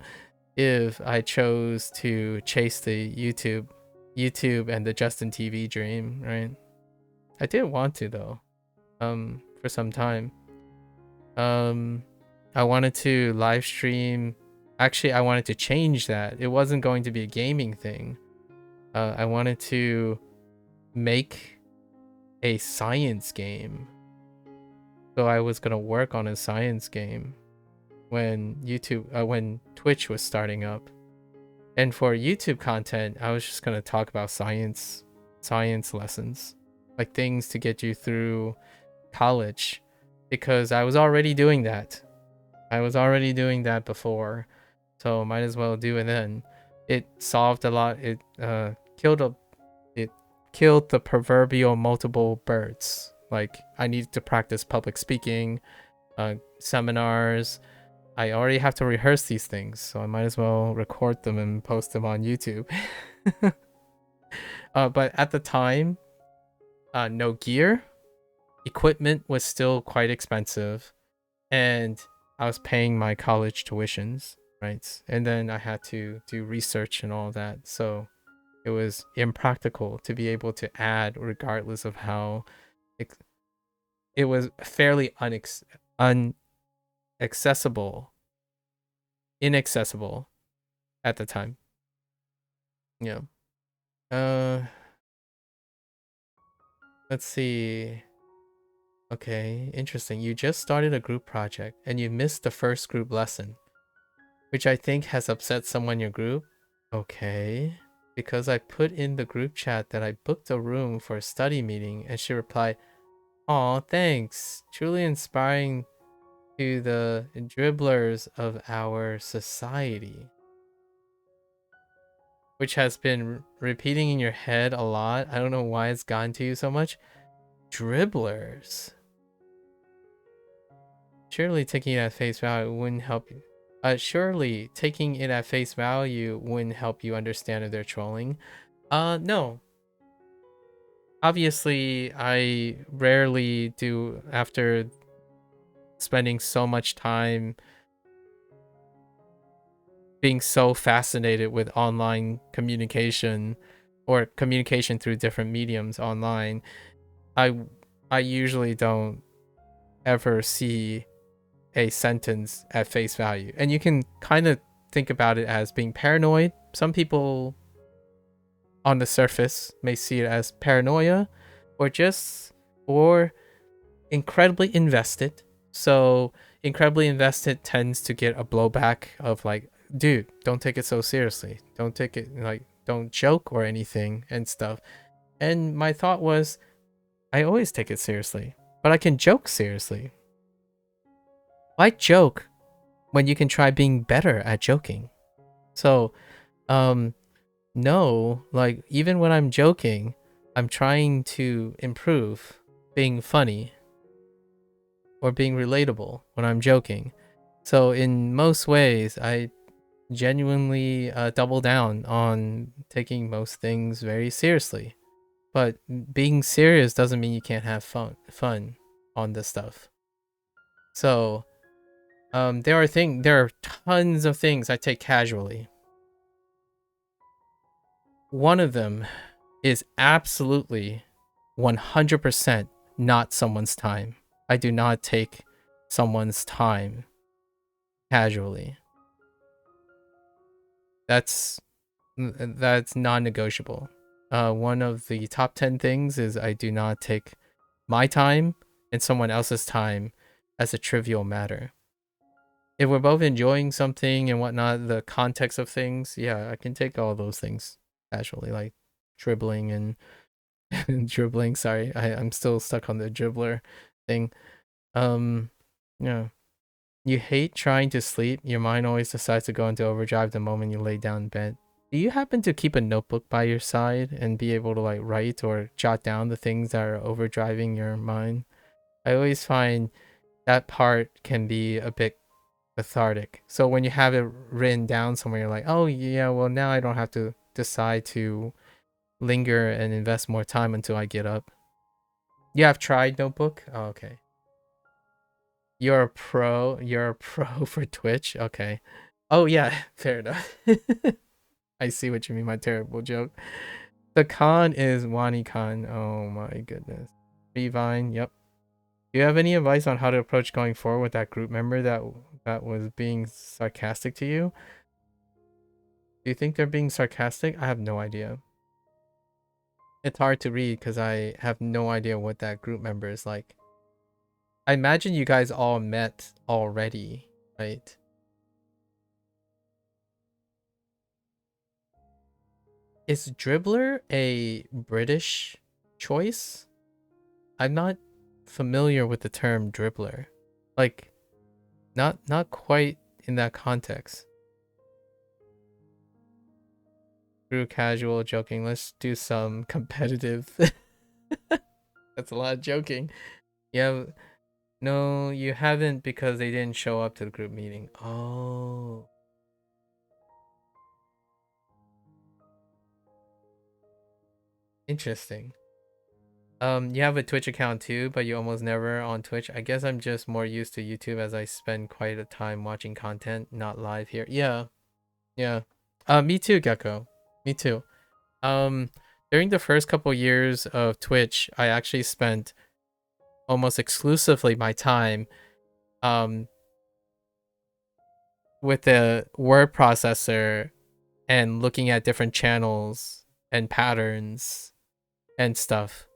if I chose to chase the YouTube and the Justin TV dream, right? I did want to, though, for some time. I wanted to live stream. Actually, I wanted to change that. It wasn't going to be a gaming thing. I wanted to make a science game. So I was gonna work on a science game when Twitch was starting up. And for YouTube content, I was just gonna talk about science lessons, like things to get you through college, because I was already doing that. I was already doing that before, so might as well do it then. It solved a lot. It killed the proverbial multiple birds. Like, I needed to practice public speaking, seminars. I already have to rehearse these things, so I might as well record them and post them on YouTube. But at the time, no gear. Equipment was still quite expensive, and I was paying my college tuitions, right? And then I had to do research and all that, so it was impractical to be able to add, regardless of how it was fairly inaccessible at the time. Yeah. Let's see. Okay, interesting. You just started a group project and you missed the first group lesson, which I think has upset someone in your group. Okay. Because I put in the group chat that I booked a room for a study meeting, and she replied, "Aw, thanks. Truly inspiring to the dribblers of our society." Which has been repeating in your head a lot. I don't know why it's gotten to you so much. Dribblers. Surely taking it at face value wouldn't help you. surely taking it at face value wouldn't help you understand if they're trolling. No. Obviously, I rarely do, after spending so much time being so fascinated with online communication or communication through different mediums online. I usually don't ever see a sentence at face value. And you can kind of think about it as being paranoid. Some people on the surface may see it as paranoia or incredibly invested. So incredibly invested tends to get a blowback of like, dude, don't take it so seriously. Don't take it like, don't joke or anything and stuff. And my thought was, I always take it seriously, but I can joke seriously. Why joke when you can try being better at joking? So, no, like even when I'm joking, I'm trying to improve being funny or being relatable when I'm joking. So in most ways, I genuinely double down on taking most things very seriously. But being serious doesn't mean you can't have fun on this stuff. So there are tons of things I take casually. One of them is absolutely 100% not someone's time. I do not take someone's time casually. That's non-negotiable. One of the top 10 things is I do not take my time and someone else's time as a trivial matter. If we're both enjoying something and whatnot, the context of things, yeah, I can take all those things casually, like dribbling and dribbling. Sorry, I'm still stuck on the dribbler thing. Yeah. You hate trying to sleep. Your mind always decides to go into overdrive the moment you lay down in bed. Do you happen to keep a notebook by your side and be able to like write or jot down the things that are overdriving your mind? I always find that part can be a bit cathartic. So when you have it written down somewhere, you're like, oh yeah, well now I don't have to decide to linger and invest more time until I get up. You have tried notebook? Oh, okay. You're a pro for Twitch? Okay. Oh yeah, fair enough. I see what you mean, my terrible joke. The con is WaniKani. Oh my goodness. Revine, yep. Do you have any advice on how to approach going forward with that group member that was being sarcastic to you? Do you think they're being sarcastic? I have no idea. It's hard to read because I have no idea what that group member is like. I imagine you guys all met already, right? Is dribbler a British choice? I'm not familiar with the term dribbler. Like, not quite in that context. True casual joking. Let's do some competitive. That's a lot of joking. Yeah. No, you haven't because they didn't show up to the group meeting. Oh. Interesting. You have a Twitch account too, but you almost never on Twitch. I guess I'm just more used to YouTube as I spend quite a time watching content, not live here. Yeah. Yeah. Me too, Gecko. Me too. During the first couple years of Twitch, I actually spent almost exclusively my time with the word processor and looking at different channels and patterns and stuff.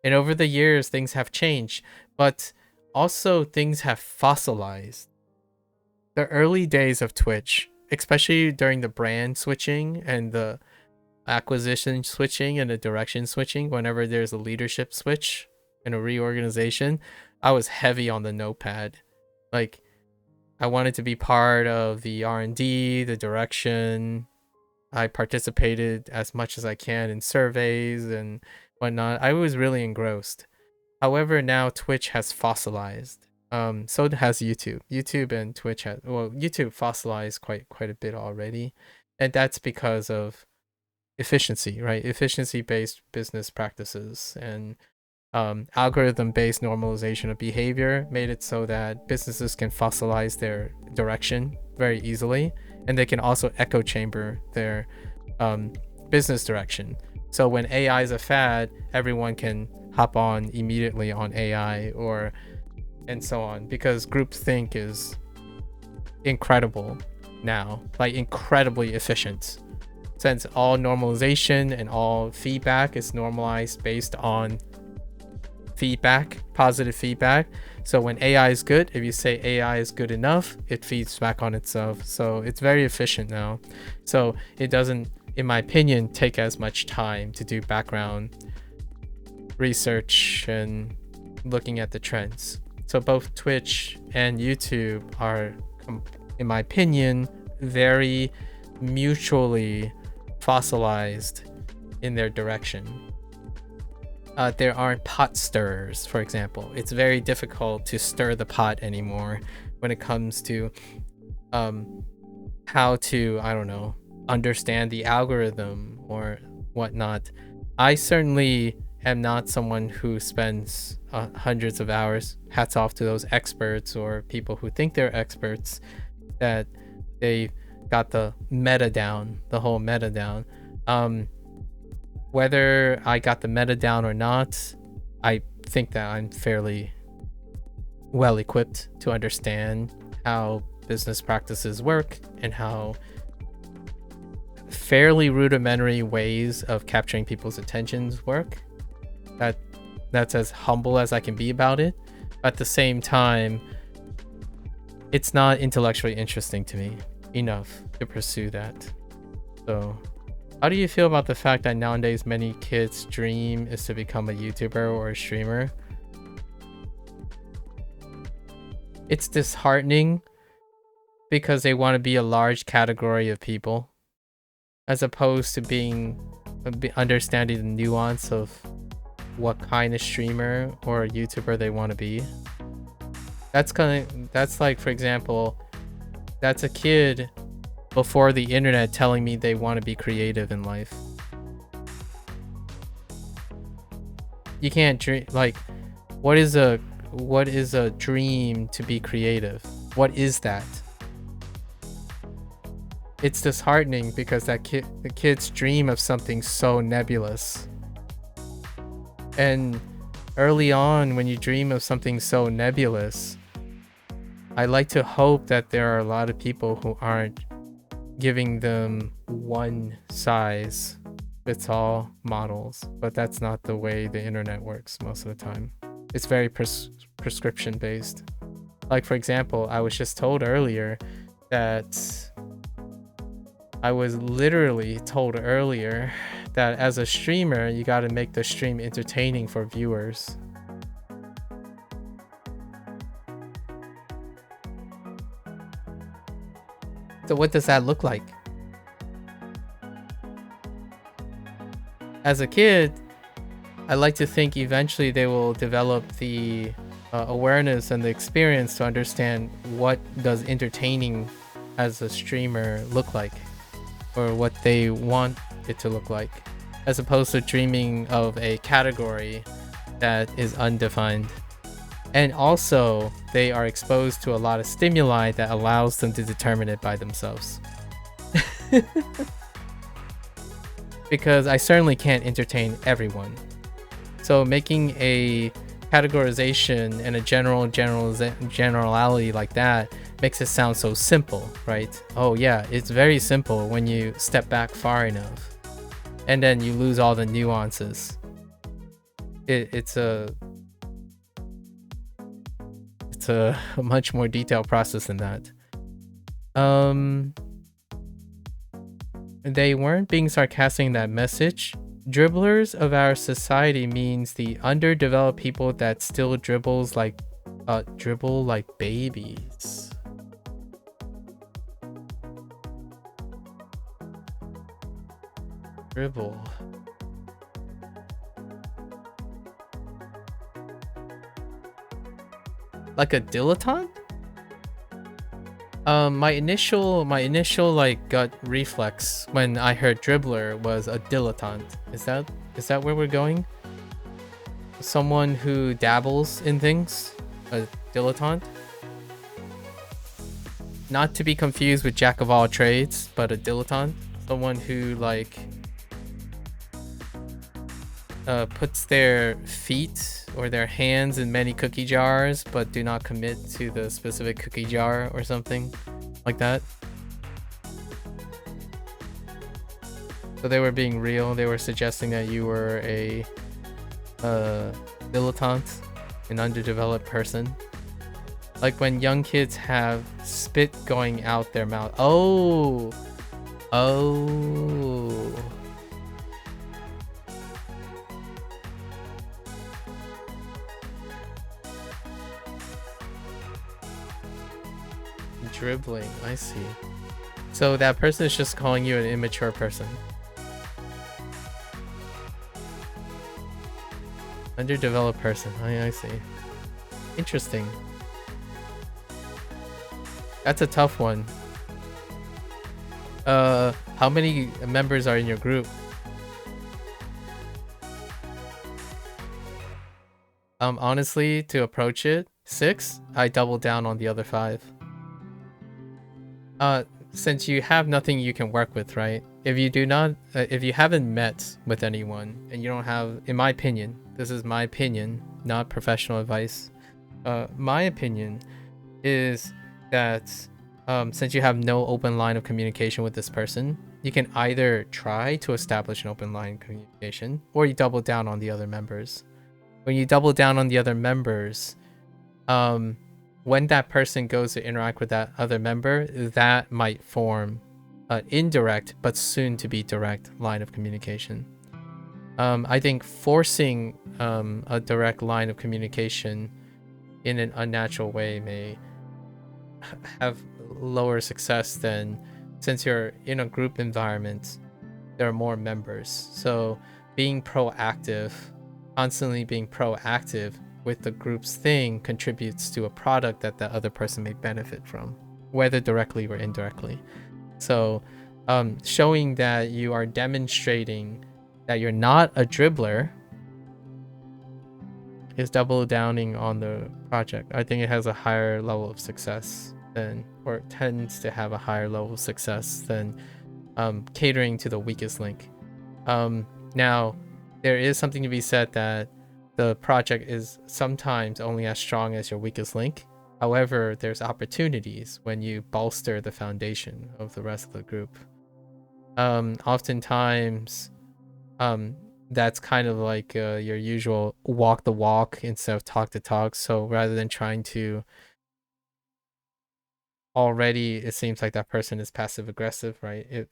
And over the years, things have changed, but also things have fossilized. The early days of Twitch, especially during the brand switching and the acquisition switching and the direction switching, whenever there's a leadership switch and a reorganization, I was heavy on the notepad. Like, I wanted to be part of the R&D, the direction. I participated as much as I can in surveys and whatnot. I was really engrossed. However, now Twitch has fossilized. So has YouTube. YouTube and Twitch has, well, YouTube fossilized quite a bit already, and that's because of efficiency, right? Efficiency-based business practices and algorithm-based normalization of behavior made it so that businesses can fossilize their direction very easily, and they can also echo chamber their business direction. So when AI is a fad, everyone can hop on immediately on AI or and so on, because groupthink is incredible now, like incredibly efficient, since all normalization and all feedback is normalized based on feedback, positive feedback. So when AI is good, if you say AI is good enough, it feeds back on itself. So it's very efficient now. So it doesn't, in my opinion, take as much time to do background research and looking at the trends. So both Twitch and YouTube are, in my opinion, very mutually fossilized in their direction. There aren't pot stirrers, for example. It's very difficult to stir the pot anymore when it comes to how to, I don't know, understand the algorithm or whatnot. I certainly am not someone who spends hundreds of hours. Hats off to those experts or people who think they're experts, that they got the meta down, the whole meta down. Whether I got the meta down or not, I think that I'm fairly well equipped to understand how business practices work and how fairly rudimentary ways of capturing people's attentions work. That's as humble as I can be about it. At the same time, it's not intellectually interesting to me enough to pursue that. So how do you feel about the fact that nowadays many kids' dream is to become a YouTuber or a streamer? It's disheartening because they want to be a large category of people, as opposed to understanding the nuance of what kind of streamer or YouTuber they want to be. That's like, for example, that's a kid before the internet telling me they want to be creative in life. You can't dream, like, what is a dream to be creative? What is that? It's disheartening because the kids dream of something so nebulous. And early on, when you dream of something so nebulous, I like to hope that there are a lot of people who aren't giving them one size fits all models, but that's not the way the internet works most of the time. It's very prescription based. Like, for example, I was just told earlier that I was literally told earlier that as a streamer, you got to make the stream entertaining for viewers. So what does that look like? As a kid, I like to think eventually they will develop the awareness and the experience to understand what does entertaining as a streamer look like, or what they want it to look like, as opposed to dreaming of a category that is undefined. And also, they are exposed to a lot of stimuli that allows them to determine it by themselves. Because I certainly can't entertain everyone. So making a categorization and a generality like that makes it sound so simple, right? Oh yeah, it's very simple when you step back far enough. And then you lose all the nuances. It's a much more detailed process than that. They weren't being sarcastic in that message. Dribblers of our society means the underdeveloped people that still dribble like babies. Dribble. Like a dilettante? My initial like gut reflex when I heard dribbler was a dilettante. Is that where we're going? Someone who dabbles in things? A dilettante? Not to be confused with jack of all trades, but a dilettante. Someone who like puts their feet or their hands in many cookie jars, but do not commit to the specific cookie jar or something like that. So they were being real. They were suggesting that you were a dilettante, an underdeveloped person. Like when young kids have spit going out their mouth. Oh. Dribbling, I see. So that person is just calling you an immature person. Underdeveloped person, I see. Interesting. That's a tough one. How many members are in your group? Honestly, to approach it, 6, I double down on the other 5. Since you have nothing you can work with, right? If you haven't met with anyone and you don't have, in my opinion, this is my opinion, not professional advice. My opinion is that since you have no open line of communication with this person, you can either try to establish an open line of communication or you double down on the other members. When you double down on the other members, when that person goes to interact with that other member, that might form an indirect but soon to be direct line of communication. I think forcing a direct line of communication in an unnatural way may have lower success than, since you're in a group environment, there are more members. So being proactive, constantly being proactive with the group's thing contributes to a product that the other person may benefit from, whether directly or indirectly. So showing that you are demonstrating that you're not a dribbler is double downing on the project. I think it has a higher level of success than, or tends to have a higher level of success than catering to the weakest link. Now, there is something to be said that the project is sometimes only as strong as your weakest link. However, there's opportunities when you bolster the foundation of the rest of the group. Oftentimes, that's kind of like your usual walk the walk instead of talk the talk. So rather than trying to, already it seems like that person is passive aggressive, right? It,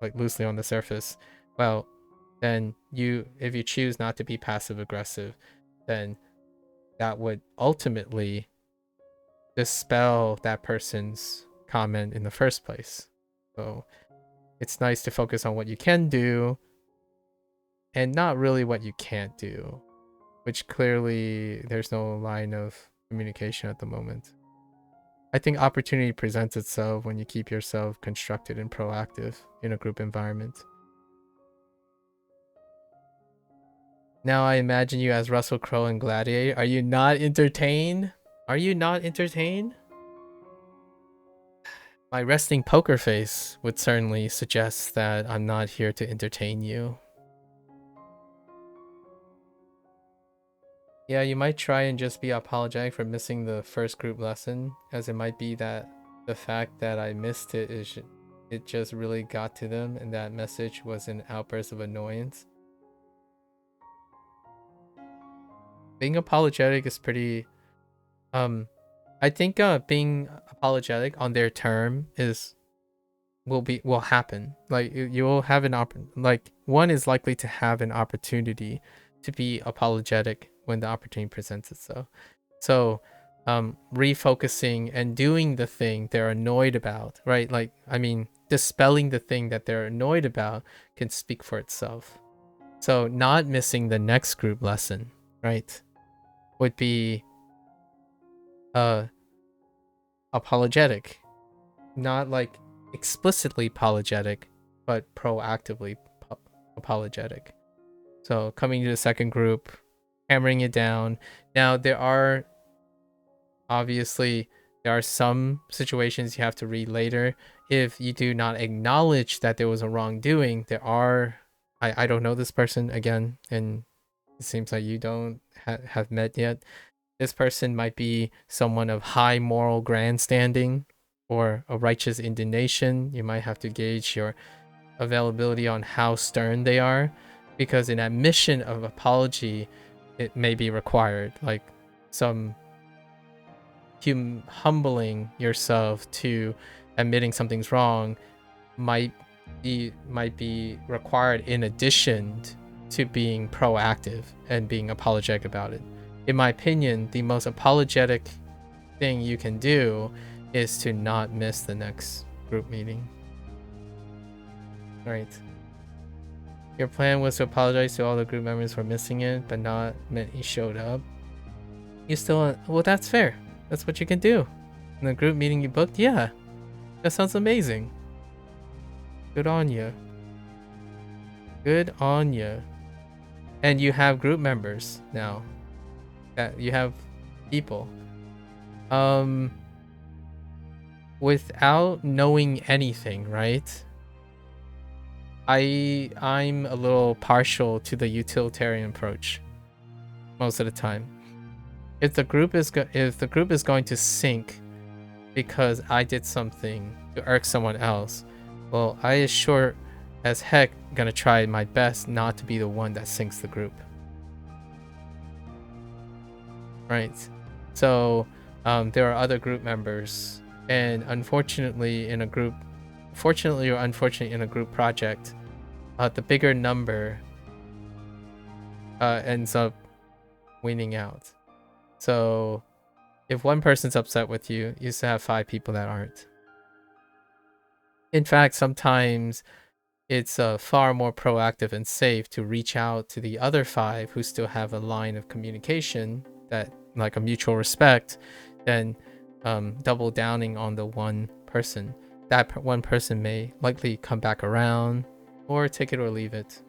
like loosely on the surface. Well, then if you choose not to be passive aggressive, then that would ultimately dispel that person's comment in the first place. So it's nice to focus on what you can do and not really what you can't do, which clearly there's no line of communication at the moment. I think opportunity presents itself when you keep yourself constructed and proactive in a group environment. Now I imagine you as Russell Crowe in Gladiator. Are you not entertained? Are you not entertained? My resting poker face would certainly suggest that I'm not here to entertain you. Yeah, you might try and just be apologetic for missing the first group lesson, as it might be that the fact that I missed it is it just really got to them and that message was an outburst of annoyance. Being apologetic is pretty I think being apologetic on their term will happen. Like you will have like one is likely to have an opportunity to be apologetic when the opportunity presents itself. So refocusing and doing the thing they're annoyed about, right? Like, I mean, dispelling the thing that they're annoyed about can speak for itself. So not missing the next group lesson, right, would be apologetic, not like explicitly apologetic, but proactively apologetic. So coming to the second group, hammering it down. Now there are some situations you have to read later. If you do not acknowledge that there was a wrongdoing, I don't know this person again, and it seems like you don't have met yet. This person might be someone of high moral grandstanding or a righteous indignation. You might have to gauge your availability on how stern they are, because an admission of apology, it may be required, like some humbling yourself to admitting something's wrong might be required in addition to being proactive and being apologetic about it. In my opinion, the most apologetic thing you can do is to not miss the next group meeting. Right. Your plan was to apologize to all the group members for missing it, but not many showed up. You still, well, that's fair. That's what you can do. In the group meeting you booked, yeah. That sounds amazing. Good on you. Good on you. And you have group members now. You have people. Without knowing anything, right? I'm a little partial to the utilitarian approach most of the time. If the group is going to sink because I did something to irk someone else, well, I is sure as heck gonna try my best not to be the one that sinks the group. Right. So there are other group members, and unfortunately in a group project, the bigger number ends up winning out. So if one person's upset with you, you still have 5 people that aren't. In fact, sometimes it's far more proactive and safe to reach out to the other 5 who still have a line of communication, that like a mutual respect, than double downing on the one person. That one person may likely come back around, or take it or leave it.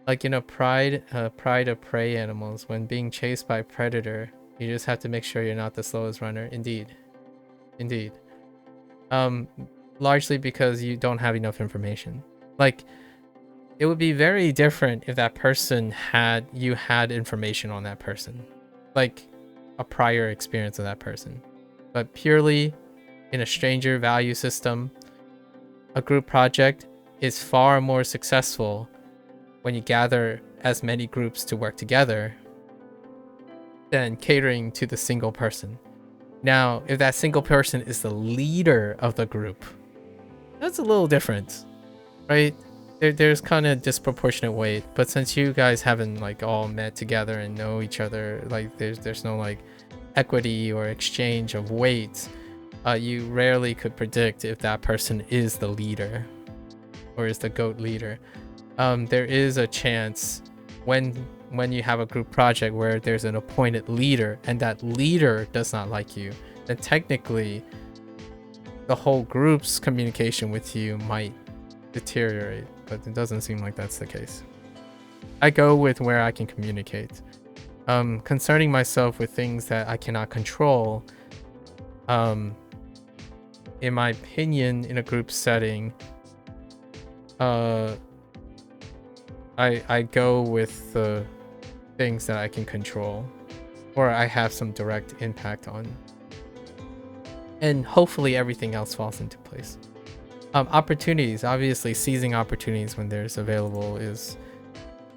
Like, you know, pride of prey animals, when being chased by a predator, you just have to make sure you're not the slowest runner. Indeed. Largely because you don't have enough information. Like, it would be very different if that person had information on that person, like a prior experience of that person. But purely in a stranger value system, a group project is far more successful when you gather as many groups to work together than catering to the single person. Now, if that single person is the leader of the group, that's a little different, right? There's kind of disproportionate weight, but since you guys haven't like all met together and know each other, like there's no like equity or exchange of weight, you rarely could predict if that person is the leader or is the GOAT leader. There is a chance when you have a group project where there's an appointed leader and that leader does not like you, then technically the whole group's communication with you might deteriorate, but it doesn't seem like that's the case. I go with where I can communicate. Concerning myself with things that I cannot control, in my opinion, in a group setting, I go with the things that I can control or I have some direct impact on, and hopefully everything else falls into place. Opportunities, obviously seizing opportunities when there's available is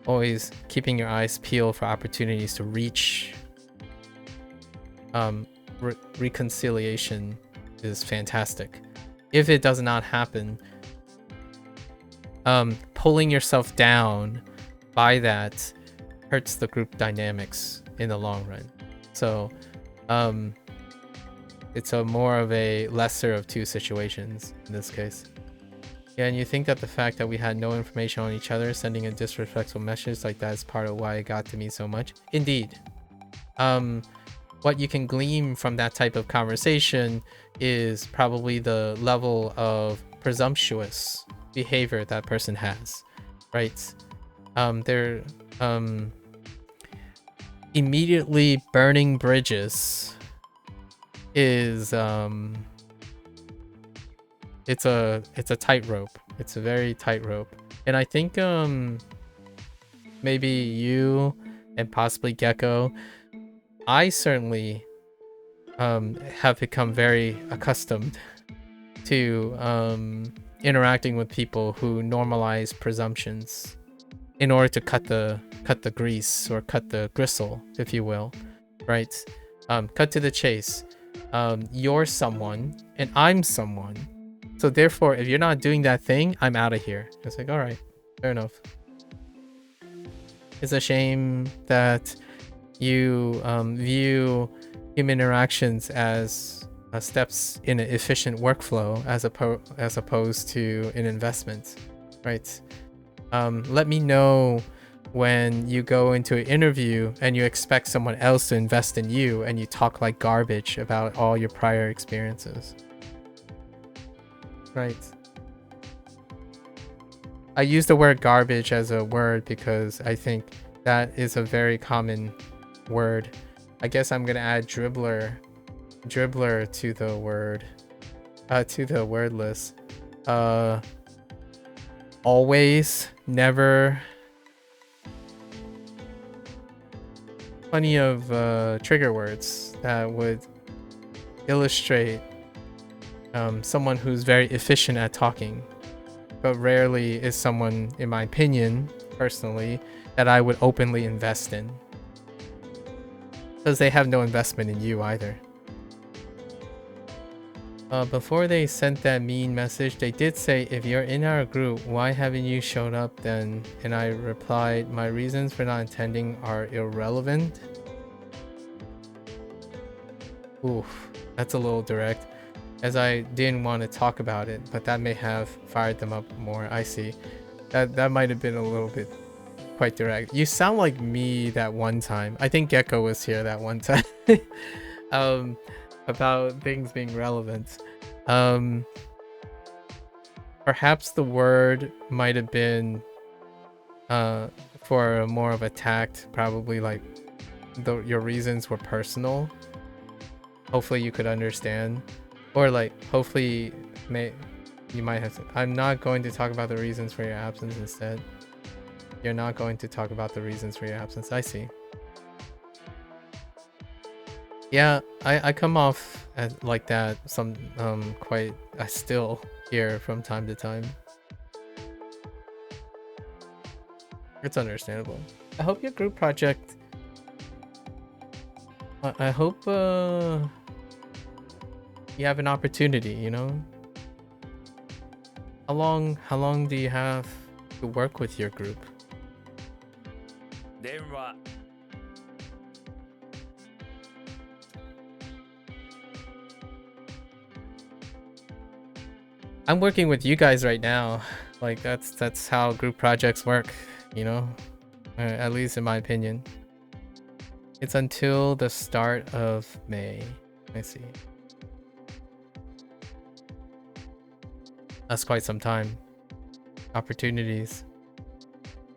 always keeping your eyes peeled for opportunities to reach. Reconciliation is fantastic. If it does not happen, pulling yourself down by that hurts the group dynamics in the long run. So it's a more of a lesser of two situations in this case. Yeah, and you think that the fact that we had no information on each other, sending a disrespectful message like that is part of why it got to me so much? Indeed. what you can glean from that type of conversation is probably the level of presumptuous behavior that person has, right? They're immediately burning bridges is it's a tightrope. It's a very tightrope. And I think maybe you and possibly Gecko, I certainly have become very accustomed to interacting with people who normalize presumptions in order to cut the grease or cut the gristle, if you will, right? Cut to the chase. You're someone and I'm someone, so therefore if you're not doing that thing, I'm out of here. It's like, all right, fair enough. It's a shame that you view human interactions as steps in an efficient workflow as opposed to an investment, right? Let me know when you go into an interview and you expect someone else to invest in you and you talk like garbage about all your prior experiences. Right. I use the word garbage as a word because I think that is a very common word. I guess I'm gonna add dribbler to the word, to the word list. Always, never. Plenty of trigger words that would illustrate someone who's very efficient at talking, but rarely is someone, in my opinion, personally, that I would openly invest in. Because they have no investment in you either. Before they sent that mean message, they did say, if you're in our group, why haven't you showed up then? And I replied, my reasons for not attending are irrelevant. Oof, that's a little direct, as I didn't want to talk about it, but that may have fired them up more. I see. That might have been a little bit quite direct. You sound like me that one time. I think Gecko was here that one time. About things being relevant. Perhaps the word might have been for more of a tact, probably like your reasons were personal. Hopefully you could understand, or like hopefully you might have said, I'm not going to talk about the reasons for your absence. Instead, you're not going to talk about the reasons for your absence. I see. Yeah, I come off like that some quite I still hear from time to time. It's understandable. I hope your group project, I hope you have an opportunity, you know? How long do you have to work with your group? 電話 I'm working with you guys right now. Like that's how group projects work, you know? At least in my opinion. It's until the start of May. I see. That's quite some time. Opportunities.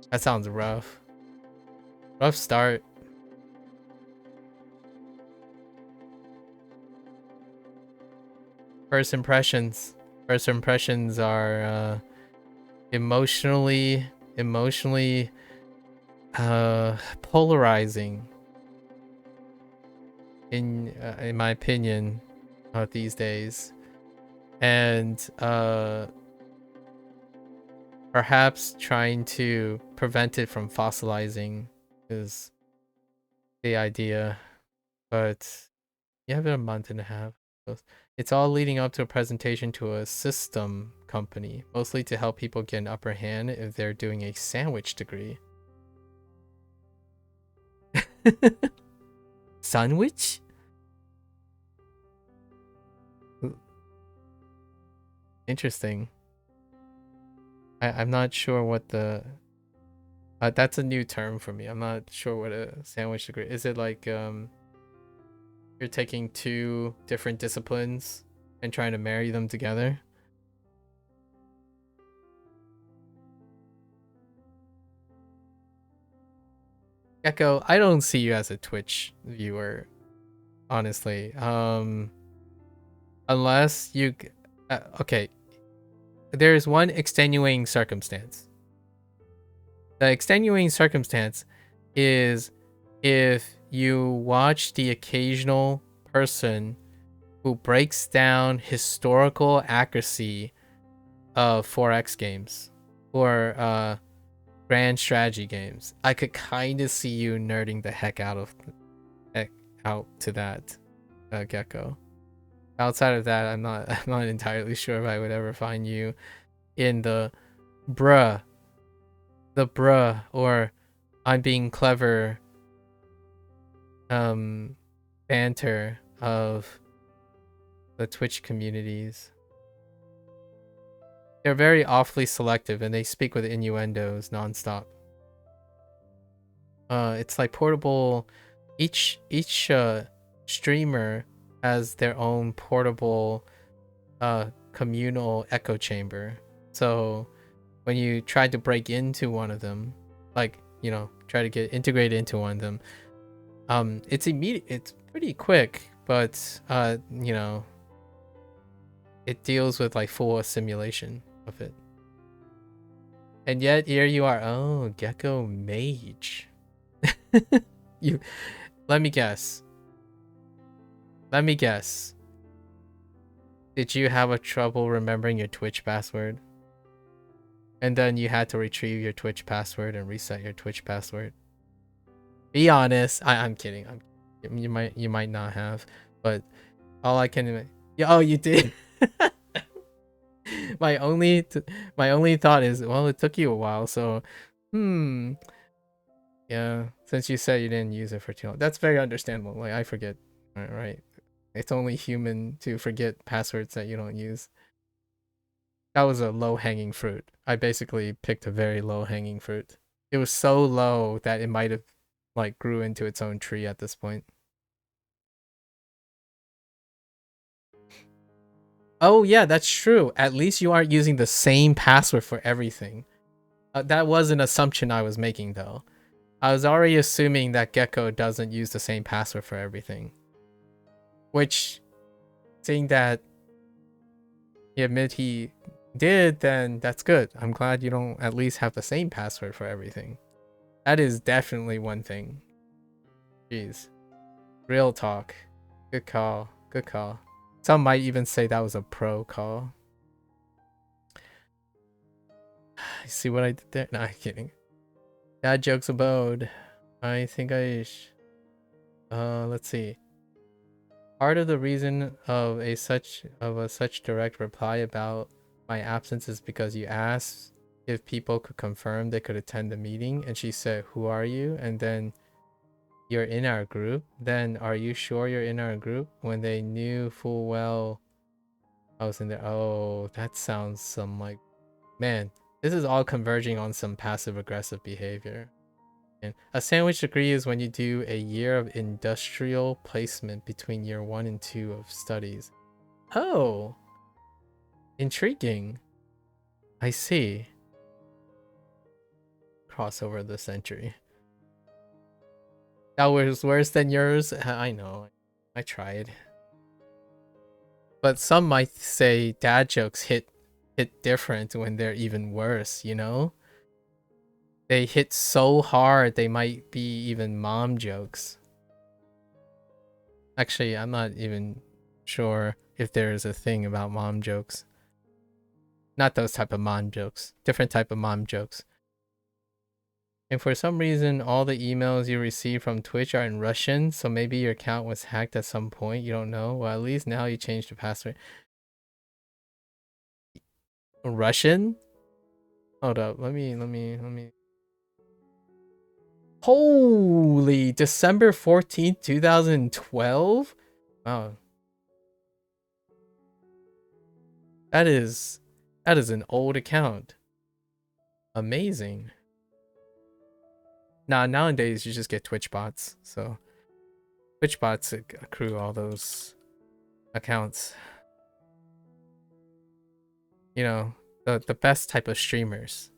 That sounds rough. Rough start. First impressions. First impressions are emotionally polarizing in my opinion these days, and perhaps trying to prevent it from fossilizing is the idea, but you have a month and a half. It's all leading up to a presentation to a system company, mostly to help people get an upper hand if they're doing a sandwich degree. Sandwich? Interesting. I'm not sure what the... that's a new term for me. I'm not sure what a sandwich degree is. It like you're taking two different disciplines and trying to marry them together. Gecko, I don't see you as a Twitch viewer, honestly. Unless you okay, there's one extenuating circumstance. The extenuating circumstance is if you watch the occasional person who breaks down historical accuracy of 4X games or grand strategy games. I could kind of see you nerding the heck out to that, Gecko. Outside of that, I'm not entirely sure if I would ever find you in the bruh or I'm being clever banter of the Twitch communities. They're very awfully selective and they speak with innuendos nonstop. It's like portable. Each streamer has their own portable communal echo chamber. So when you try to break into one of them, like, you know, try to get integrated into one of them, it's immediate. It's pretty quick, but you know, it deals with like full assimilation of it. And yet here you are. Oh, Gecko Mage. You let me guess. Did you have a trouble remembering your Twitch password? And then you had to retrieve your Twitch password and reset your Twitch password? Be honest. I'm kidding. You might not have, but all I can. Yeah, oh, you did. my only thought is, well, it took you a while, so yeah. Since you said you didn't use it for too long, that's very understandable. Like, I forget. All right. It's only human to forget passwords that you don't use. That was a low-hanging fruit. I basically picked a very low-hanging fruit. It was so low that it might have like grew into its own tree at this point. Oh yeah, that's true. At least you aren't using the same password for everything. That was an assumption I was making though. I was already assuming that Gecko doesn't use the same password for everything. Which, seeing that he admitted he did, then that's good. I'm glad you don't at least have the same password for everything. That is definitely one thing. Jeez. Real talk. Good call. Good call. Some might even say that was a pro call. See what I did there? No, I'm kidding. Dad jokes abode. I think let's see. Part of the reason of a such direct reply about my absence is because you asked if people could confirm they could attend the meeting, and she said, "Who are you?" And then, "You're in our group." Then, "Are you sure you're in our group?" When they knew full well I was in there. Oh, that sounds some like, man, this is all converging on some passive aggressive behavior. And a sandwich degree is when you do a year of industrial placement between year 1 and 2 of studies. Oh, intriguing. I see. Crossover of the century. That was worse than yours. I know. I tried. But some might say dad jokes hit different when they're even worse, you know? They hit so hard they might be even mom jokes. Actually, I'm not even sure if there is a thing about mom jokes. Not those type of mom jokes. Different type of mom jokes. And for some reason, all the emails you receive from Twitch are in Russian, so maybe your account was hacked at some point. You don't know. Well, at least now you changed the password. Russian? Hold up. Let me. Holy, December 14th, 2012? Wow. That is an old account. Amazing. Nah, nowadays you just get Twitch bots, so Twitch bots accrue all those accounts. You know, the best type of streamers.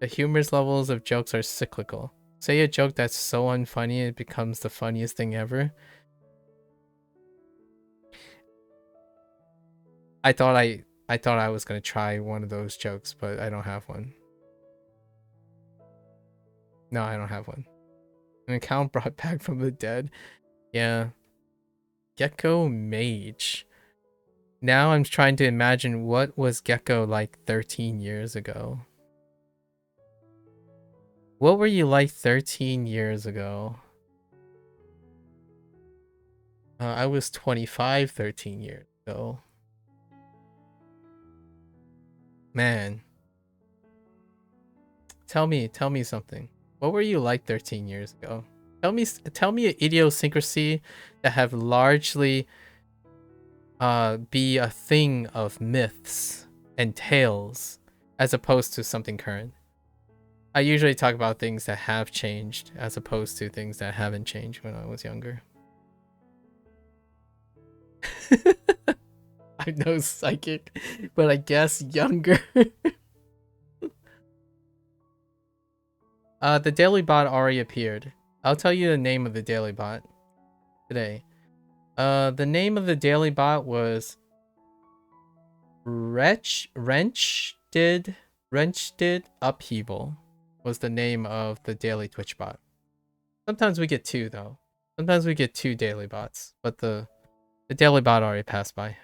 The humor's levels of jokes are cyclical. Say a joke that's so unfunny it becomes the funniest thing ever. I thought I was gonna try one of those jokes, but I don't have one. No, I don't have one. An account brought back from the dead. Yeah. Gecko Mage. Now I'm trying to imagine what was Gecko like 13 years ago. What were you like 13 years ago? I was 25 13 years ago. Man. Tell me something. What were you like 13 years ago? Tell me an idiosyncrasy that have largely be a thing of myths and tales as opposed to something current. I usually talk about things that have changed as opposed to things that haven't changed when I was younger. I'm no psychic, but I guess younger. The daily bot already appeared. I'll tell you the name of the daily bot today. The name of the daily bot was Wrenched Upheaval was the name of the daily Twitch bot. Sometimes we get two though. Sometimes we get two daily bots, but the daily bot already passed by.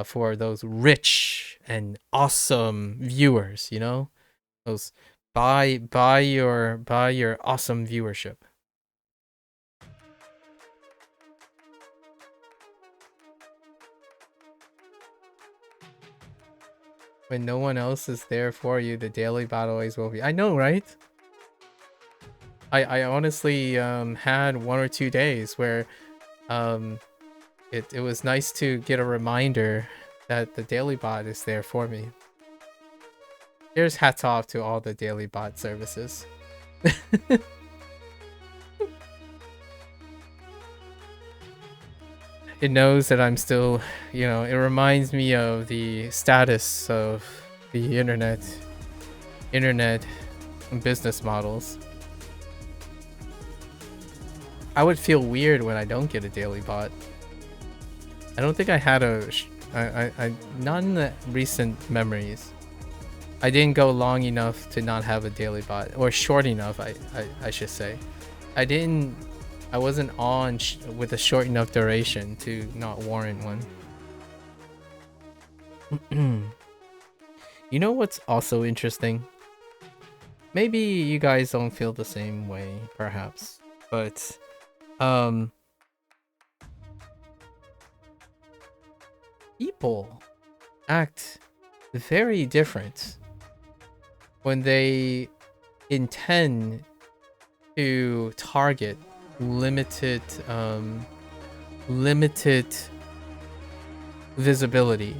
For those rich and awesome viewers, you know, those buy your awesome viewership. When no one else is there for you, the daily bot always will be. I know, right? I honestly had 1 or 2 days where it was nice to get a reminder that the daily bot is there for me. Here's hats off to all the daily bot services. It knows that I'm still, you know, it reminds me of the status of the internet business models. I would feel weird when I don't get a daily bot. I don't think I had not in the recent memories. I didn't go long enough to not have a daily bot, or short enough, I should say. I wasn't on with a short enough duration to not warrant one. You know what's also interesting? Maybe you guys don't feel the same way, perhaps, but people act very different when they intend to target limited visibility.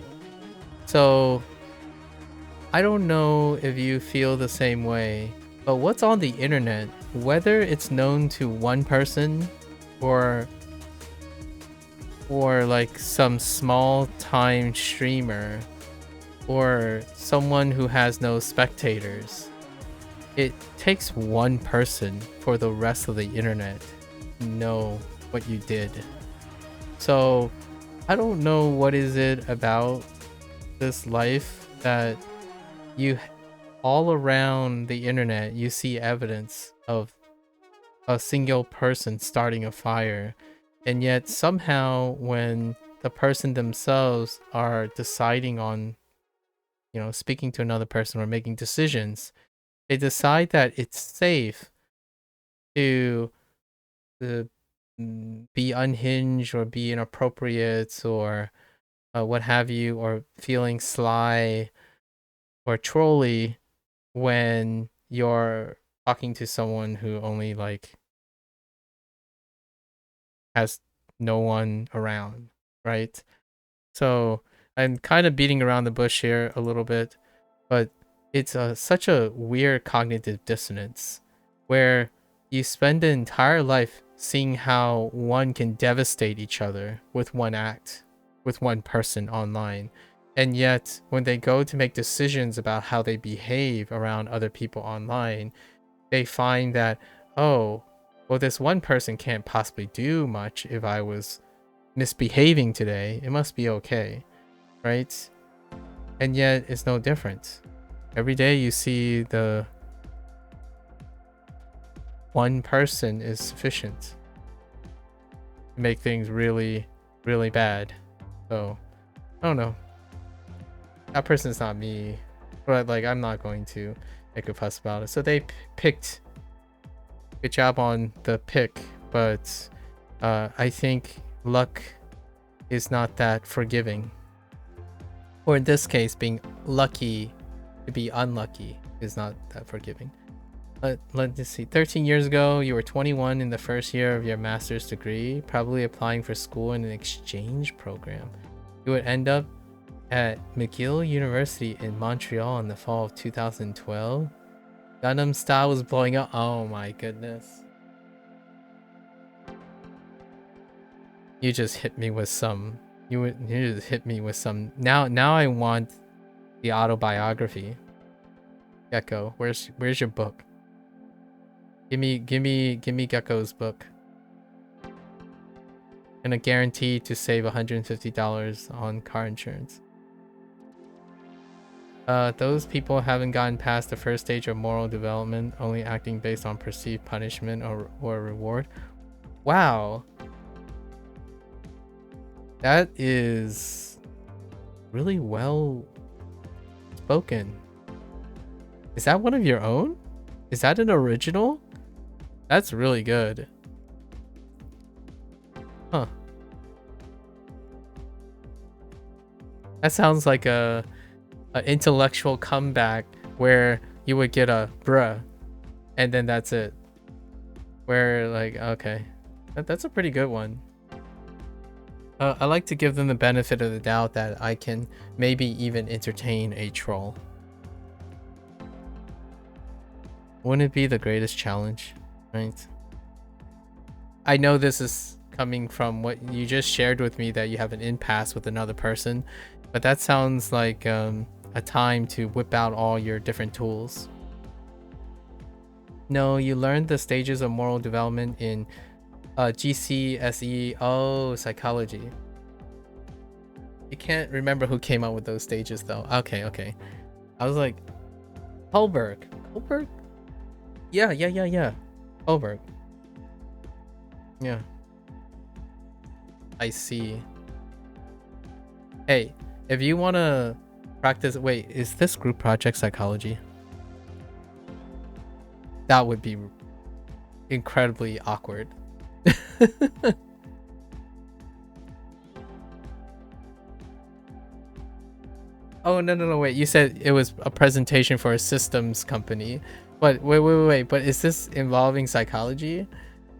So I don't know if you feel the same way, but what's on the internet, whether it's known to one person or like some small time streamer or someone who has no spectators, it takes one person for the rest of the internet to know what you did. So I don't know what is it about this life that you all around the internet you see evidence of a single person starting a fire, and yet somehow when the person themselves are deciding on, you know, speaking to another person or making decisions, they decide that it's safe to be unhinged or be inappropriate or what have you, or feeling sly or trolly when you're talking to someone who only like has no one around, right? So I'm kind of beating around the bush here a little bit, but it's such a weird cognitive dissonance where you spend the entire life seeing how one can devastate each other with one act, with one person online. And yet, when they go to make decisions about how they behave around other people online, they find that, oh, well, this one person can't possibly do much if I was misbehaving today. It must be okay, right? And yet, it's no different. Every day you see the one person is sufficient to make things really, really bad. So, I don't know. That person's not me, but like, I'm not going to make a fuss about it. So they picked. Good job on the pick, but I think luck is not that forgiving. Or in this case, being lucky to be unlucky is not that forgiving. Let's see. 13 years ago, you were 21 in the first year of your master's degree, probably applying for school in an exchange program. You would end up at McGill University in Montreal in the fall of 2012. Gundam Style was blowing up. Oh my goodness. You just hit me with some. You just hit me with some. Now I want the autobiography. Gecko, where's your book? Give me Gecko's book. And a guarantee to save $150 on car insurance. Those people haven't gotten past the first stage of moral development, only acting based on perceived punishment or reward. Wow. That is really well spoken. Is that one of your own? Is that an original? That's really good. Huh. That sounds like a intellectual comeback where you would get a bruh and then that's it. Where like, okay, that's a pretty good one. I like to give them the benefit of the doubt that I can maybe even entertain a troll. Wouldn't it be the greatest challenge, right? I know this is coming from what you just shared with me, that you have an impasse with another person, but that sounds like a time to whip out all your different tools. No, you learned the stages of moral development in GCSE. Oh, psychology. You can't remember who came up with those stages though. Okay. I was like, Holberg. Yeah. Holberg. Yeah. I see. Hey, if you want to practice... Wait, is this group project psychology? That would be incredibly awkward. Oh, no, wait. You said it was a presentation for a systems company. But wait. But is this involving psychology?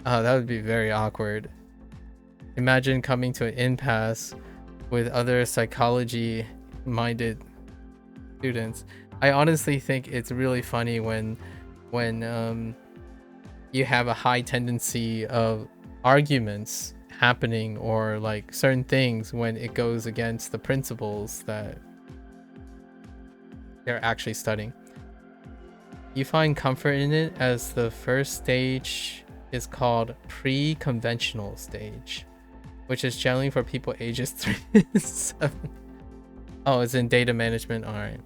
Oh, that would be very awkward. Imagine coming to an impasse with other psychology-minded students. I honestly think it's really funny when you have a high tendency of arguments happening, or like certain things when it goes against the principles that they're actually studying. You find comfort in it as the first stage is called pre-conventional stage, which is generally for people ages 3 to 7. Oh, it's in data management. All right,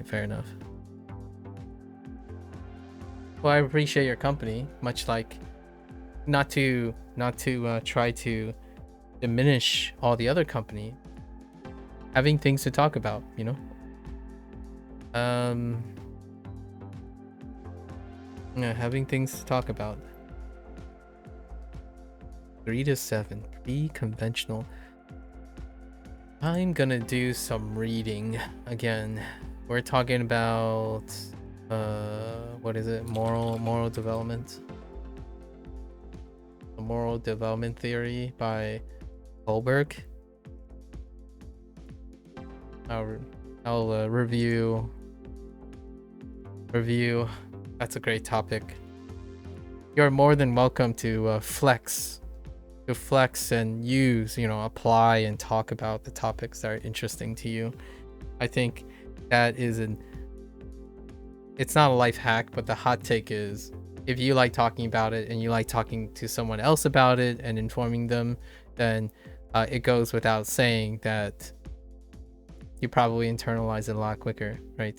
fair enough. Well, I appreciate your company, much like not to try to diminish all the other company. Having things to talk about, you know. Yeah, having things to talk about. 3 to 7, pre-conventional. I'm gonna do some reading again. We're talking about what is it? Moral development. The moral development theory by Holberg. I'll review. That's a great topic. you're more than welcome to flex and use, apply and talk about the topics that are interesting to you. I think that is it's not a life hack, but the hot take is, if you like talking about it and you like talking to someone else about it and informing them, then it goes without saying that you probably internalize it a lot quicker, right?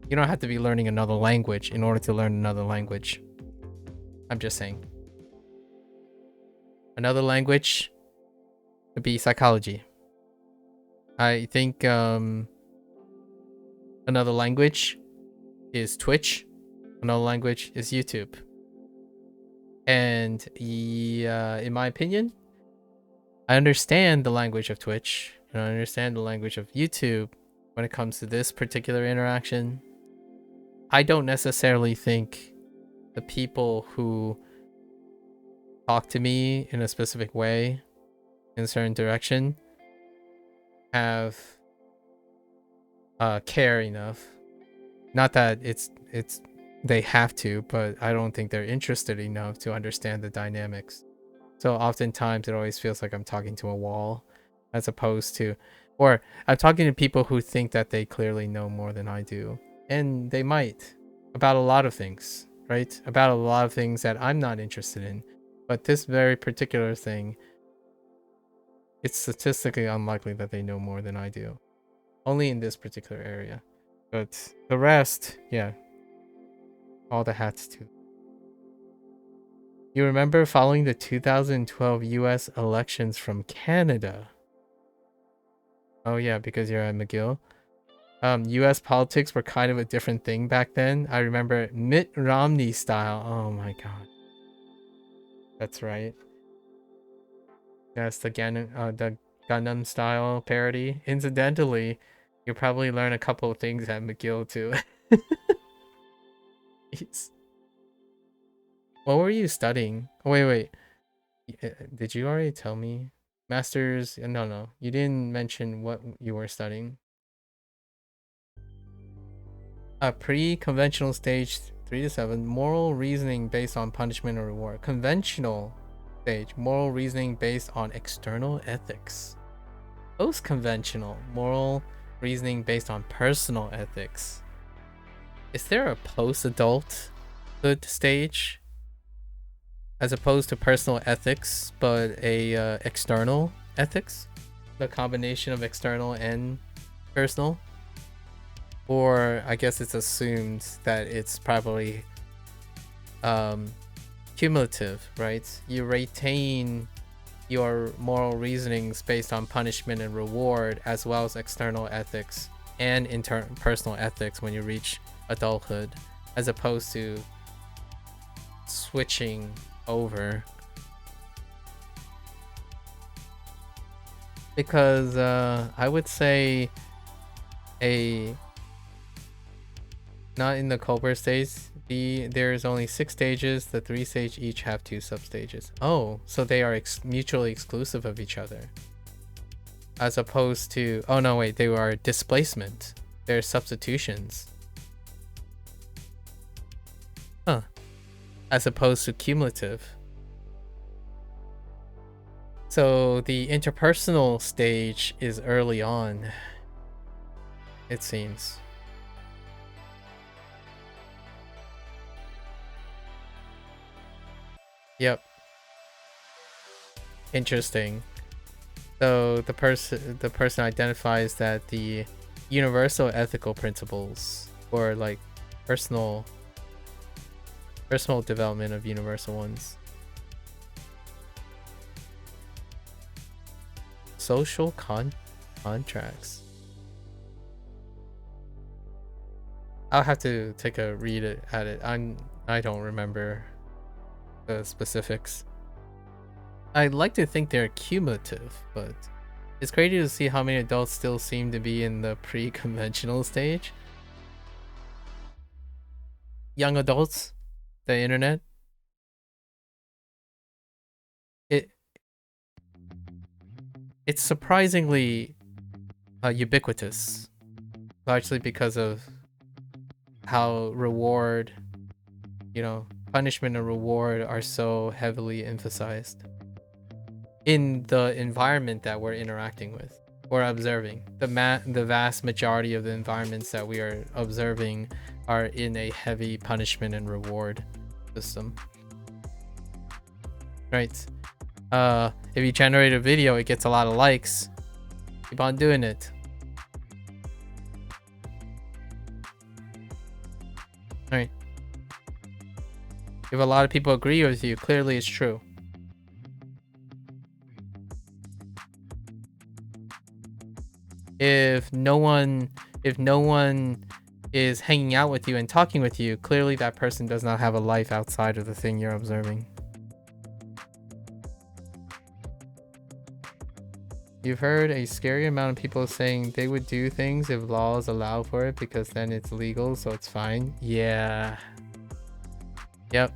You don't have to be learning another language in order to learn another language. I'm just saying. Another language would be psychology. I think another language is Twitch. Another language is YouTube. And in my opinion, I understand the language of Twitch and I understand the language of YouTube when it comes to this particular interaction. I don't necessarily think the people who talk to me in a specific way in a certain direction have care enough. Not that it's they have to, but I don't think they're interested enough to understand the dynamics. So oftentimes it always feels like I'm talking to a wall, as opposed to, or I'm talking to people who think that they clearly know more than I do. And they might, about a lot of things, right? About a lot of things that I'm not interested in. But this very particular thing, it's statistically unlikely that they know more than I do. Only in this particular area. But the rest, yeah. All the hats too. You remember following the 2012 US elections from Canada? Oh yeah, because you're at McGill. US politics were kind of a different thing back then. I remember Mitt Romney style. Oh my god. That's right. That's the Gangnam style parody. Incidentally, you'll probably learn a couple of things at McGill too. What were you studying? Oh, wait. Did you already tell me? Masters? No. You didn't mention what you were studying. A pre-conventional stage 3 to 7, moral reasoning based on punishment or reward. Conventional stage, moral reasoning based on external ethics. Post-conventional, moral reasoning based on personal ethics. Is there a post-adulthood stage as opposed to personal ethics, but a external ethics? The combination of external and personal? Or I guess it's assumed that it's probably cumulative, right? You retain your moral reasonings based on punishment and reward, as well as external ethics and personal ethics when you reach adulthood, as opposed to switching over. Because I would say not in the Culver stage. There's only 6 stages. The 3 stages each have 2 substages. Oh, so they are mutually exclusive of each other. As opposed to, oh no, wait, they are displacement. They're substitutions. Huh. As opposed to cumulative. So the interpersonal stage is early on, it seems. Yep. Interesting. So the person identifies that the universal ethical principles, or like personal development of universal ones. Social contracts. I'll have to take a read at it. I don't remember the specifics. I'd like to think they're cumulative, but it's crazy to see how many adults still seem to be in the pre-conventional stage. Young adults, the internet. It's surprisingly ubiquitous, largely because of how punishment and reward are so heavily emphasized in the environment that we're interacting with or observing. The vast majority of the environments that we are observing are in a heavy punishment and reward system. Right. If you generate a video, it gets a lot of likes. Keep on doing it. Alright. If a lot of people agree with you, clearly it's true. If no one is hanging out with you and talking with you, clearly that person does not have a life outside of the thing you're observing. You've heard a scary amount of people saying they would do things if laws allow for it because then it's legal, so it's fine. Yeah. Yep.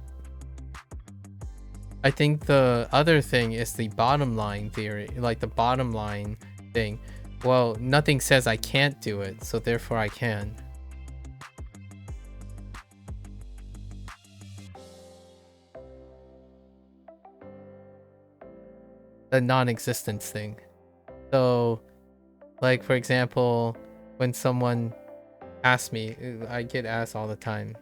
I think the other thing is the bottom line theory, like the bottom line thing. Well, nothing says I can't do it, so therefore I can. The non-existence thing. So, like, for example, when someone asks me, I get asked all the time,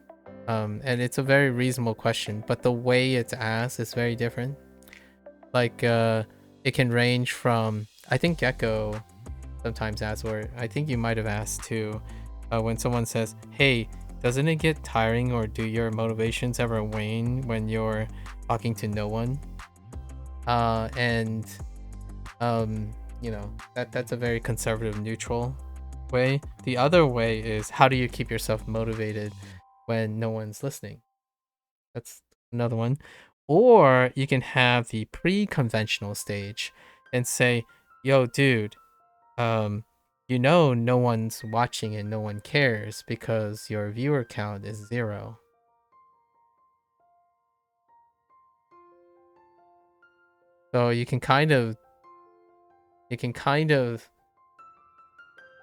and it's a very reasonable question, but the way it's asked is very different. Like, it can range from, I think Gecko sometimes asks, or I think you might have asked too, when someone says, hey, doesn't it get tiring or do your motivations ever wane when you're talking to no one? You know, that's a very conservative, neutral way. The other way is, how do you keep yourself motivated when no one's listening? That's another one. Or you can have the pre-conventional stage and say, yo, dude, you know no one's watching and no one cares because your viewer count is 0. So you can kind of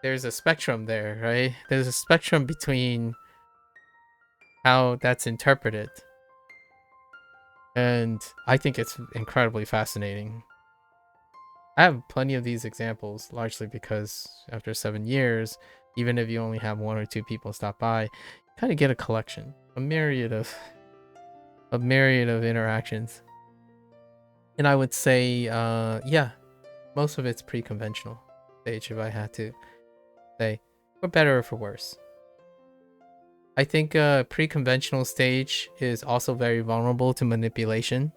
there's a spectrum there, right? There's a spectrum between how that's interpreted. And I think it's incredibly fascinating. I have plenty of these examples, largely because after 7 years, even if you only have 1 or 2 people stop by, you kind of get a collection, a myriad of interactions. And I would say, yeah, most of it's pre-conventional stage, if I had to say, for better or for worse. I think pre-conventional stage is also very vulnerable to manipulation,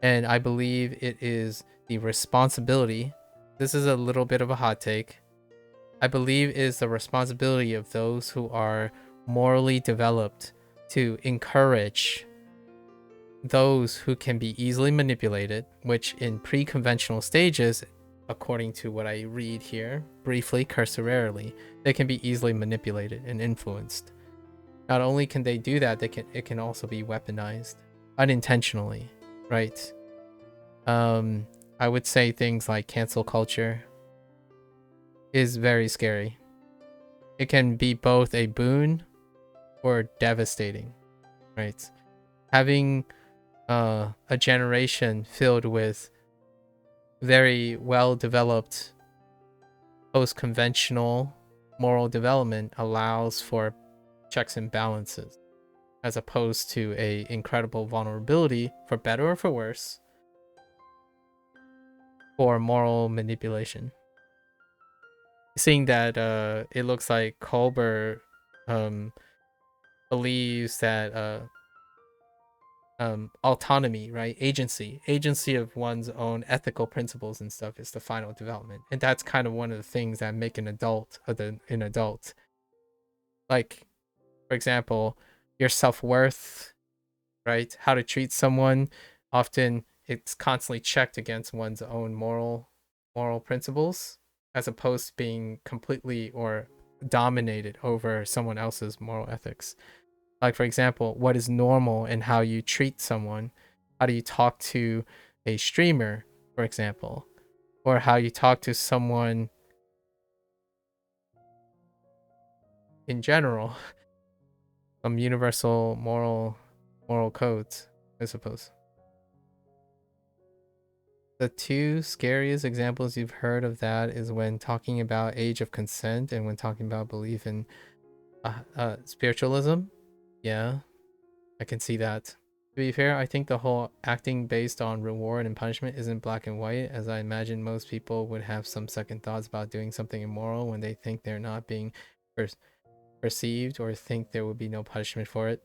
and I believe it is the responsibility. This is a little bit of a hot take. I believe it is the responsibility of those who are morally developed to encourage those who can be easily manipulated, which in pre-conventional stages, according to what I read here, briefly, cursorily, they can be easily manipulated and influenced. Not only can they do that, it can also be weaponized unintentionally, right? I would say things like cancel culture is very scary. It can be both a boon or devastating, right? Having a generation filled with very well-developed post-conventional moral development allows for checks and balances, as opposed to a incredible vulnerability, for better or for worse, for moral manipulation. Seeing that it looks like Colbert believes that autonomy, right, agency of one's own ethical principles and stuff is the final development, and that's kind of one of the things that make an adult an adult. Like, for example, your self-worth, right, how to treat someone, often it's constantly checked against one's own moral principles, as opposed to being completely or dominated over someone else's moral ethics. Like, for example, what is normal in how you treat someone? How do you talk to a streamer, for example? Or how you talk to someone in general? Some universal moral moral codes, I suppose. The two scariest examples you've heard of that is when talking about age of consent and when talking about belief in spiritualism. Yeah, I can see that. To be fair, I think the whole acting based on reward and punishment isn't black and white, as I imagine most people would have some second thoughts about doing something immoral when they think they're not being perceived or think there would be no punishment for it.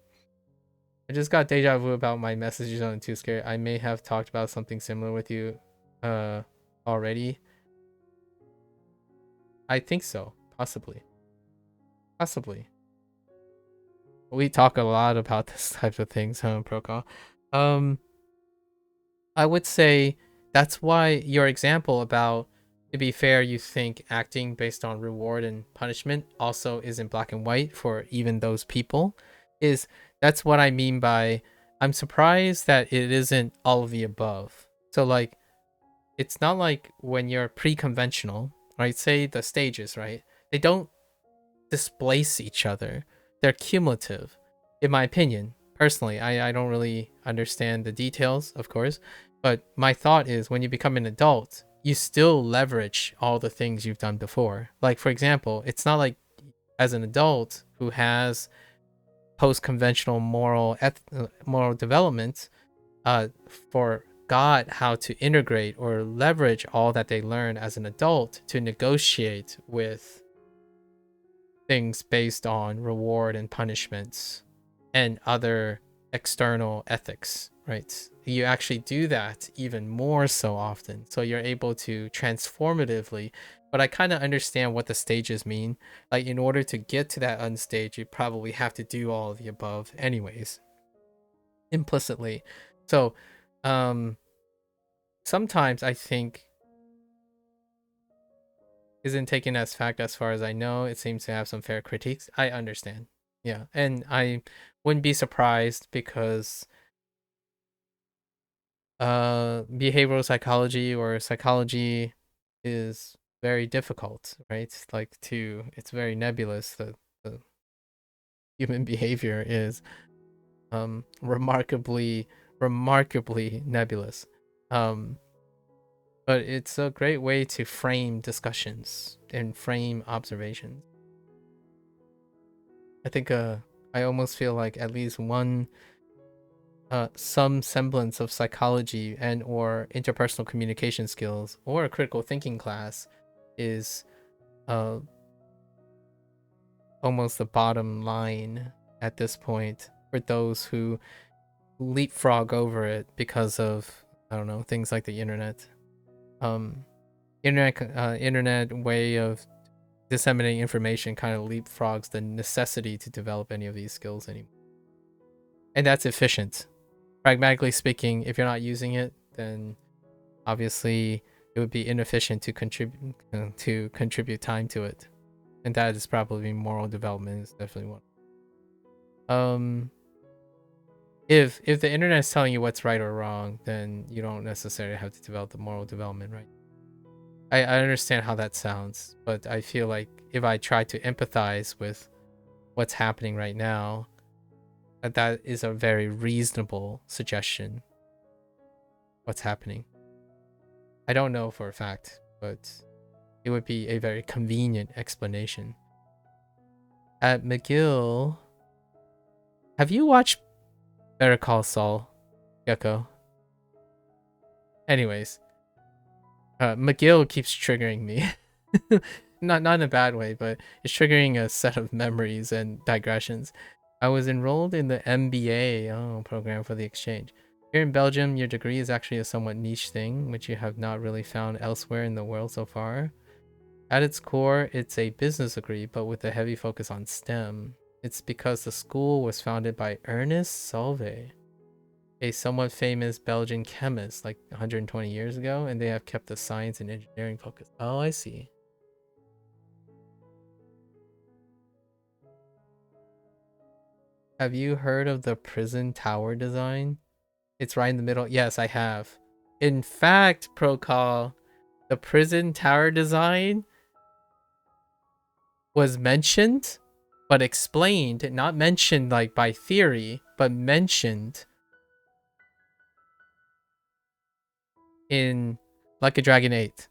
I just got deja vu about my messages on Too Scared. I may have talked about something similar with you already. I think so. Possibly. We talk a lot about this type of things, Prokal. I would say that's why your example about, to be fair, you think acting based on reward and punishment also isn't black and white for even those people, is that's what I mean by I'm surprised that it isn't all of the above. So like, it's not like when you're pre-conventional, right? Say the stages, right? They don't displace each other. They're cumulative, in my opinion. Personally, I don't really understand the details, of course, but my thought is when you become an adult, you still leverage all the things you've done before. Like, for example, it's not like as an adult who has post-conventional moral development, forgot how to integrate or leverage all that they learned as an adult to negotiate with things based on reward and punishments and other external ethics, right? You actually do that even more so often. So you're able to transformatively, but I kind of understand what the stages mean. Like in order to get to that unstage, you probably have to do all of the above anyways, implicitly. So sometimes I think isn't taken as fact as far as I know. It seems to have some fair critiques. I understand. Yeah. And I wouldn't be surprised because behavioral psychology or psychology is very difficult, right? Like it's very nebulous. The human behavior is remarkably nebulous. But it's a great way to frame discussions and frame observations. I think I almost feel like at least one some semblance of psychology and or interpersonal communication skills or a critical thinking class is almost the bottom line at this point for those who leapfrog over it because of, I don't know, things like the internet. Internet way of disseminating information kind of leapfrogs the necessity to develop any of these skills anymore. And that's efficient. Pragmatically speaking, if you're not using it, then obviously it would be inefficient to contribute time to it. And that is probably moral development is definitely one. If the internet is telling you what's right or wrong, then you don't necessarily have to develop the moral development, right? I understand how that sounds, but I feel like if I try to empathize with what's happening right now, that is a very reasonable suggestion. What's happening? I don't know for a fact, but it would be a very convenient explanation. At McGill, have you watched Better Call Saul, Gecko? Anyways, McGill keeps triggering me. not in a bad way, but it's triggering a set of memories and digressions. I was enrolled in the MBA program for the exchange. Here in Belgium, your degree is actually a somewhat niche thing, which you have not really found elsewhere in the world so far. At its core, it's a business degree, but with a heavy focus on STEM. It's because the school was founded by Ernest Solvay, a somewhat famous Belgian chemist like 120 years ago, and they have kept the science and engineering focus. Oh, I see. Have you heard of the prison tower design? It's right in the middle. Yes, I have. In fact, Procall, the prison tower design was mentioned, but explained, not mentioned like by theory, but mentioned in Like a Dragon 8.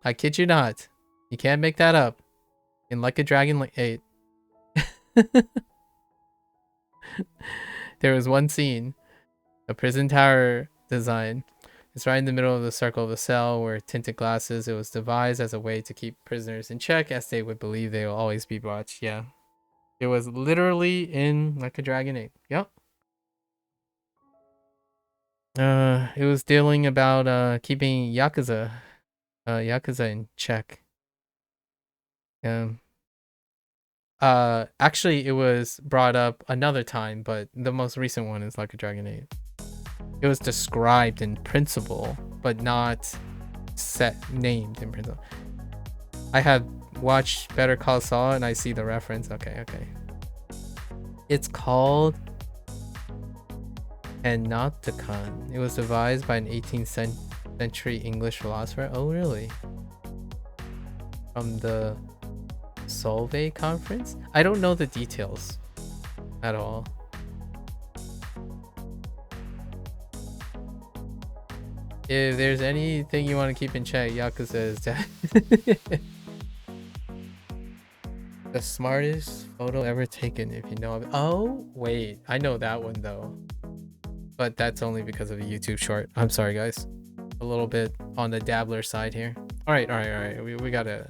I kid you not. You can't make that up. In Like a Dragon 8. There was one scene, a prison tower design. It's right in the middle of the circle of the cell where tinted glasses. It was devised as a way to keep prisoners in check as they would believe they will always be watched. Yeah. It was literally in Like a Dragon 8. Yep. It was dealing about keeping Yakuza in check. Actually it was brought up another time, but the most recent one is Like a Dragon 8. It was described in principle, but not named in principle. I have watched Better Call Saul and I see the reference. Okay. It's called Panopticon. It was devised by an 18th century English philosopher. Oh, really? From the Solvay conference? I don't know the details at all. If there's anything you want to keep in check, Yakuza is dead. The smartest photo ever taken, if you know of it. Oh, wait. I know that one, though. But that's only because of a YouTube short. I'm sorry, guys. A little bit on the dabbler side here. All right. We gotta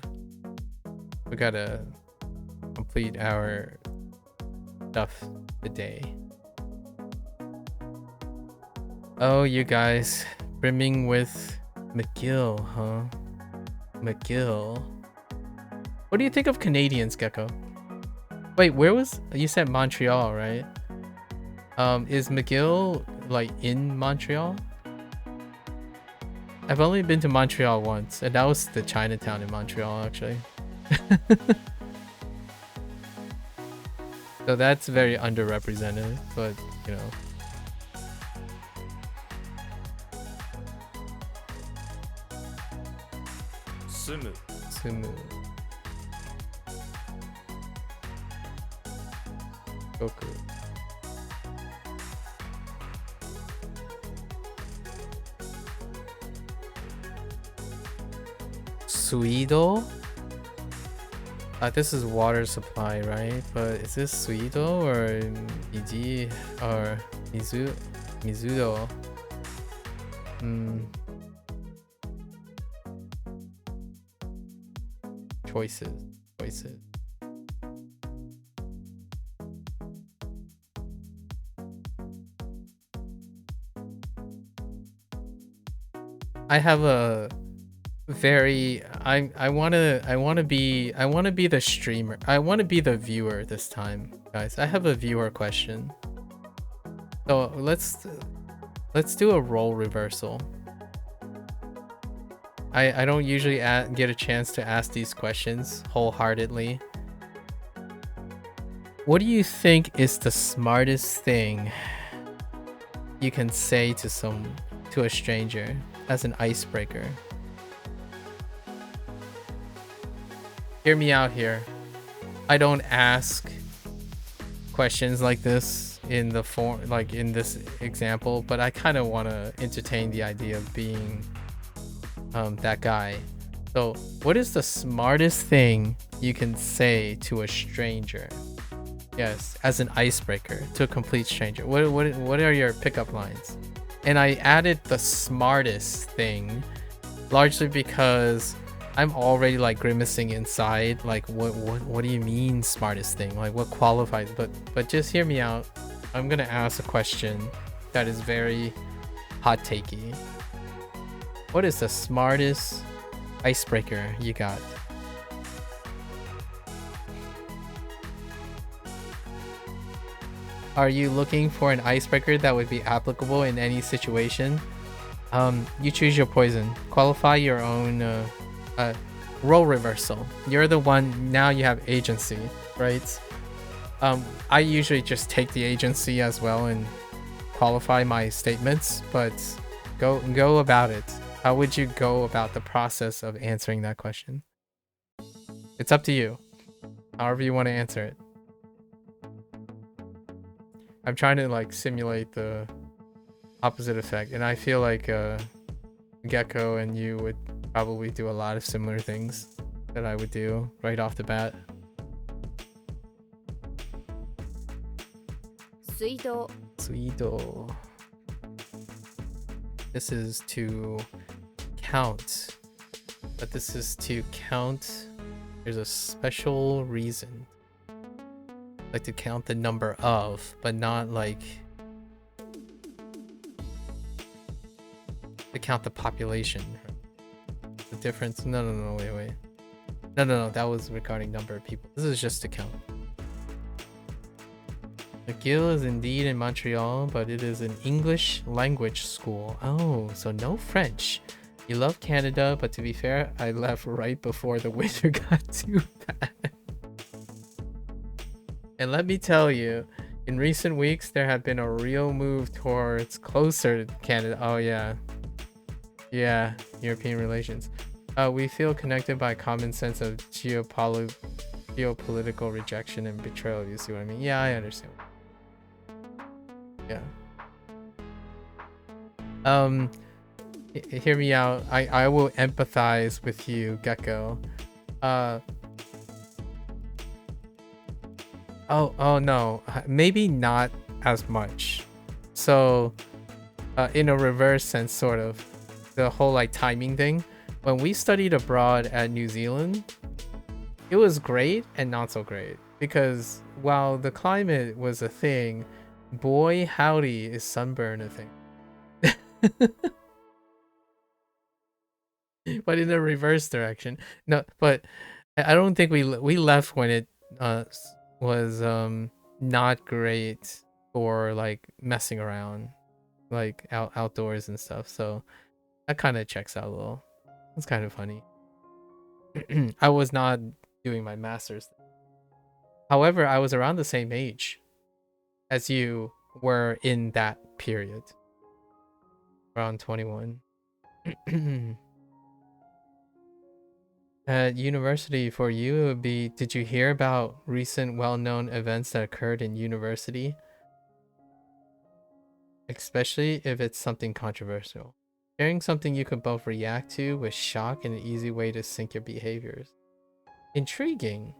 complete our stuff today. Oh, you guys. Brimming with McGill, huh? McGill. What do you think of Canadians, Gecko? Wait, where was... You said Montreal, right? Is McGill, like, in Montreal? I've only been to Montreal once, and that was the Chinatown in Montreal, actually. So that's very underrepresented, but, you know. Sumu. Goku. Suido? This is water supply, right? But is this Suido or Miji or Mizudo? Choices. I have a very I want to be the streamer. I want to be the viewer this time, guys. I have a viewer question. So let's do a role reversal. I don't usually get a chance to ask these questions wholeheartedly. What do you think is the smartest thing you can say to a stranger as an icebreaker? Hear me out here. I don't ask questions like this in the form, like in this example, but I kind of want to entertain the idea of being that guy. So what is the smartest thing you can say to a stranger? Yes, as an icebreaker to a complete stranger. What are your pickup lines? And I added the smartest thing largely because I'm already like grimacing inside. Like what do you mean smartest thing? Like what qualifies? But just hear me out. I'm gonna ask a question that is very hot takey. What is the smartest icebreaker you got? Are you looking for an icebreaker that would be applicable in any situation? You choose your poison. Qualify your own role reversal. You're the one, now you have agency, right? I usually just take the agency as well and qualify my statements, but go about it. How would you go about the process of answering that question? It's up to you. However you want to answer it. I'm trying to like simulate the opposite effect, and I feel like Gecko and you would probably do a lot of similar things that I would do right off the bat. 水道 Suido. This is to count, but this is to count. There's a special reason, like to count the number of, but not like to count the population. The difference? No, wait. No, that was regarding number of people. This is just to count. McGill is indeed in Montreal, but it is an English language school. Oh, so no French. You love Canada, but to be fair, I left right before the winter got too bad. And let me tell you, in recent weeks, there have been a real move towards closer to Canada. Oh, yeah. Yeah, European relations. We feel connected by common sense of geopolitical rejection and betrayal. You see what I mean? Yeah, I understand. Yeah. Hear me out. I will empathize with you, Gecko. Oh no, maybe not as much. So in a reverse sense, sort of, the whole like timing thing, when we studied abroad at New Zealand, it was great and not so great, because while the climate was a thing, boy howdy is sunburn a thing. But in the reverse direction. No, but I don't think we left when it was not great for like messing around, like outdoors and stuff. So that kind of checks out a little. It's kind of funny. I was not doing my master's. However, I was around the same age as you were in that period. Around 21. At university for you, it would be, did you hear about recent well-known events that occurred in university? Especially if it's something controversial. Sharing something you could both react to with shock and an easy way to sync your behaviors. Intriguing.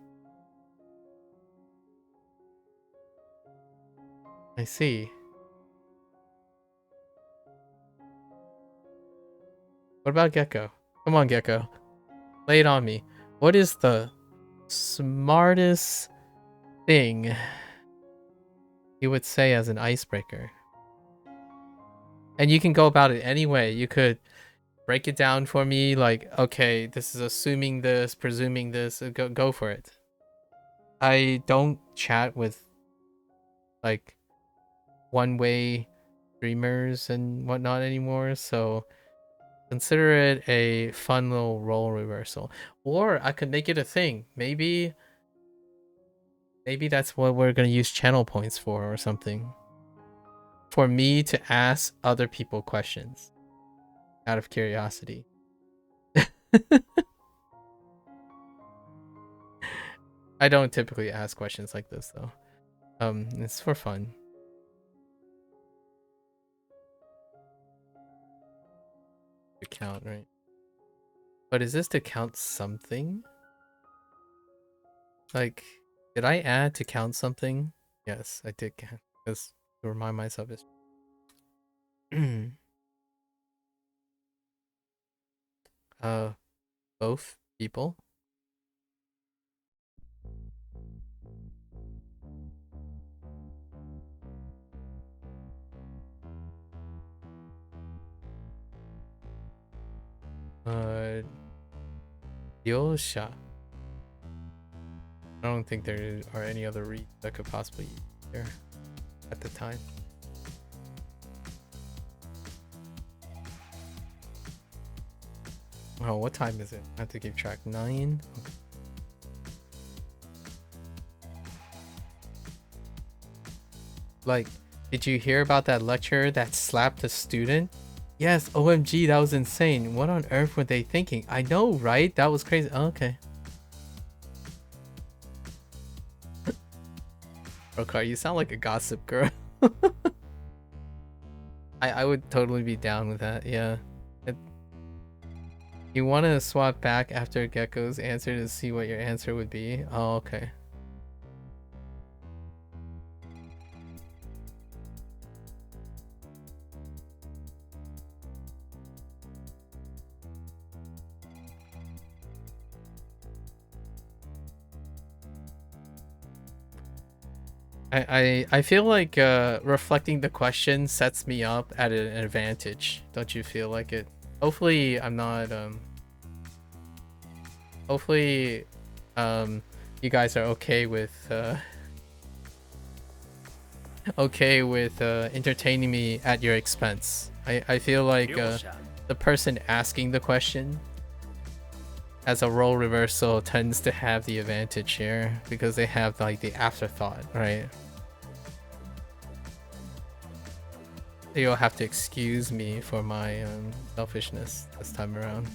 I see. What about Gecko? Come on, Gecko. Lay it on me. What is the smartest thing you would say as an icebreaker? And you can go about it any way. You could break it down for me, like, okay, this is assuming this, presuming this. Go for it. I don't chat with like one-way streamers and whatnot anymore, so consider it a fun little role reversal. Or I could make it a thing. Maybe that's what we're gonna use channel points for or something. For me to ask other people questions out of curiosity. I don't typically ask questions like this though. It's for fun. To count, right? But is this to count something? Like, did I add to count something? Yes, I did count. Because to remind myself it's both people. Yosha. I don't think there are any other reads that could possibly be there at the time. Oh, what time is it? I have to keep track. 9? Okay. Like, did you hear about that lecturer that slapped a student? Yes, OMG, that was insane. What on earth were they thinking? I know, right? That was crazy. Oh, okay. Rokar, you sound like a gossip girl. I would totally be down with that, yeah. You want to swap back after Gecko's answer to see what your answer would be? Oh, okay. I feel like reflecting the question sets me up at an advantage. Don't you feel like it? Hopefully I'm not hopefully you guys are okay with entertaining me at your expense. I feel like the person asking the question as a role reversal tends to have the advantage here because they have like the afterthought, right? You'll have to excuse me for my selfishness this time around.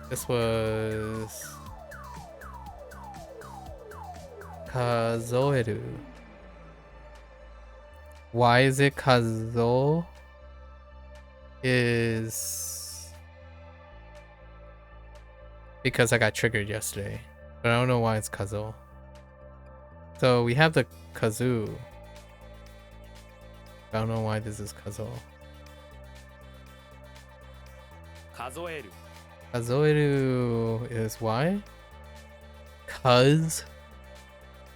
This was Kazoeru. Why is it Kazo? Is because I got triggered yesterday, but I don't know why it's Kazo. So we have the kazoo. I don't know why this is Kazo. Kazoeru. Kazoeru is why? Cause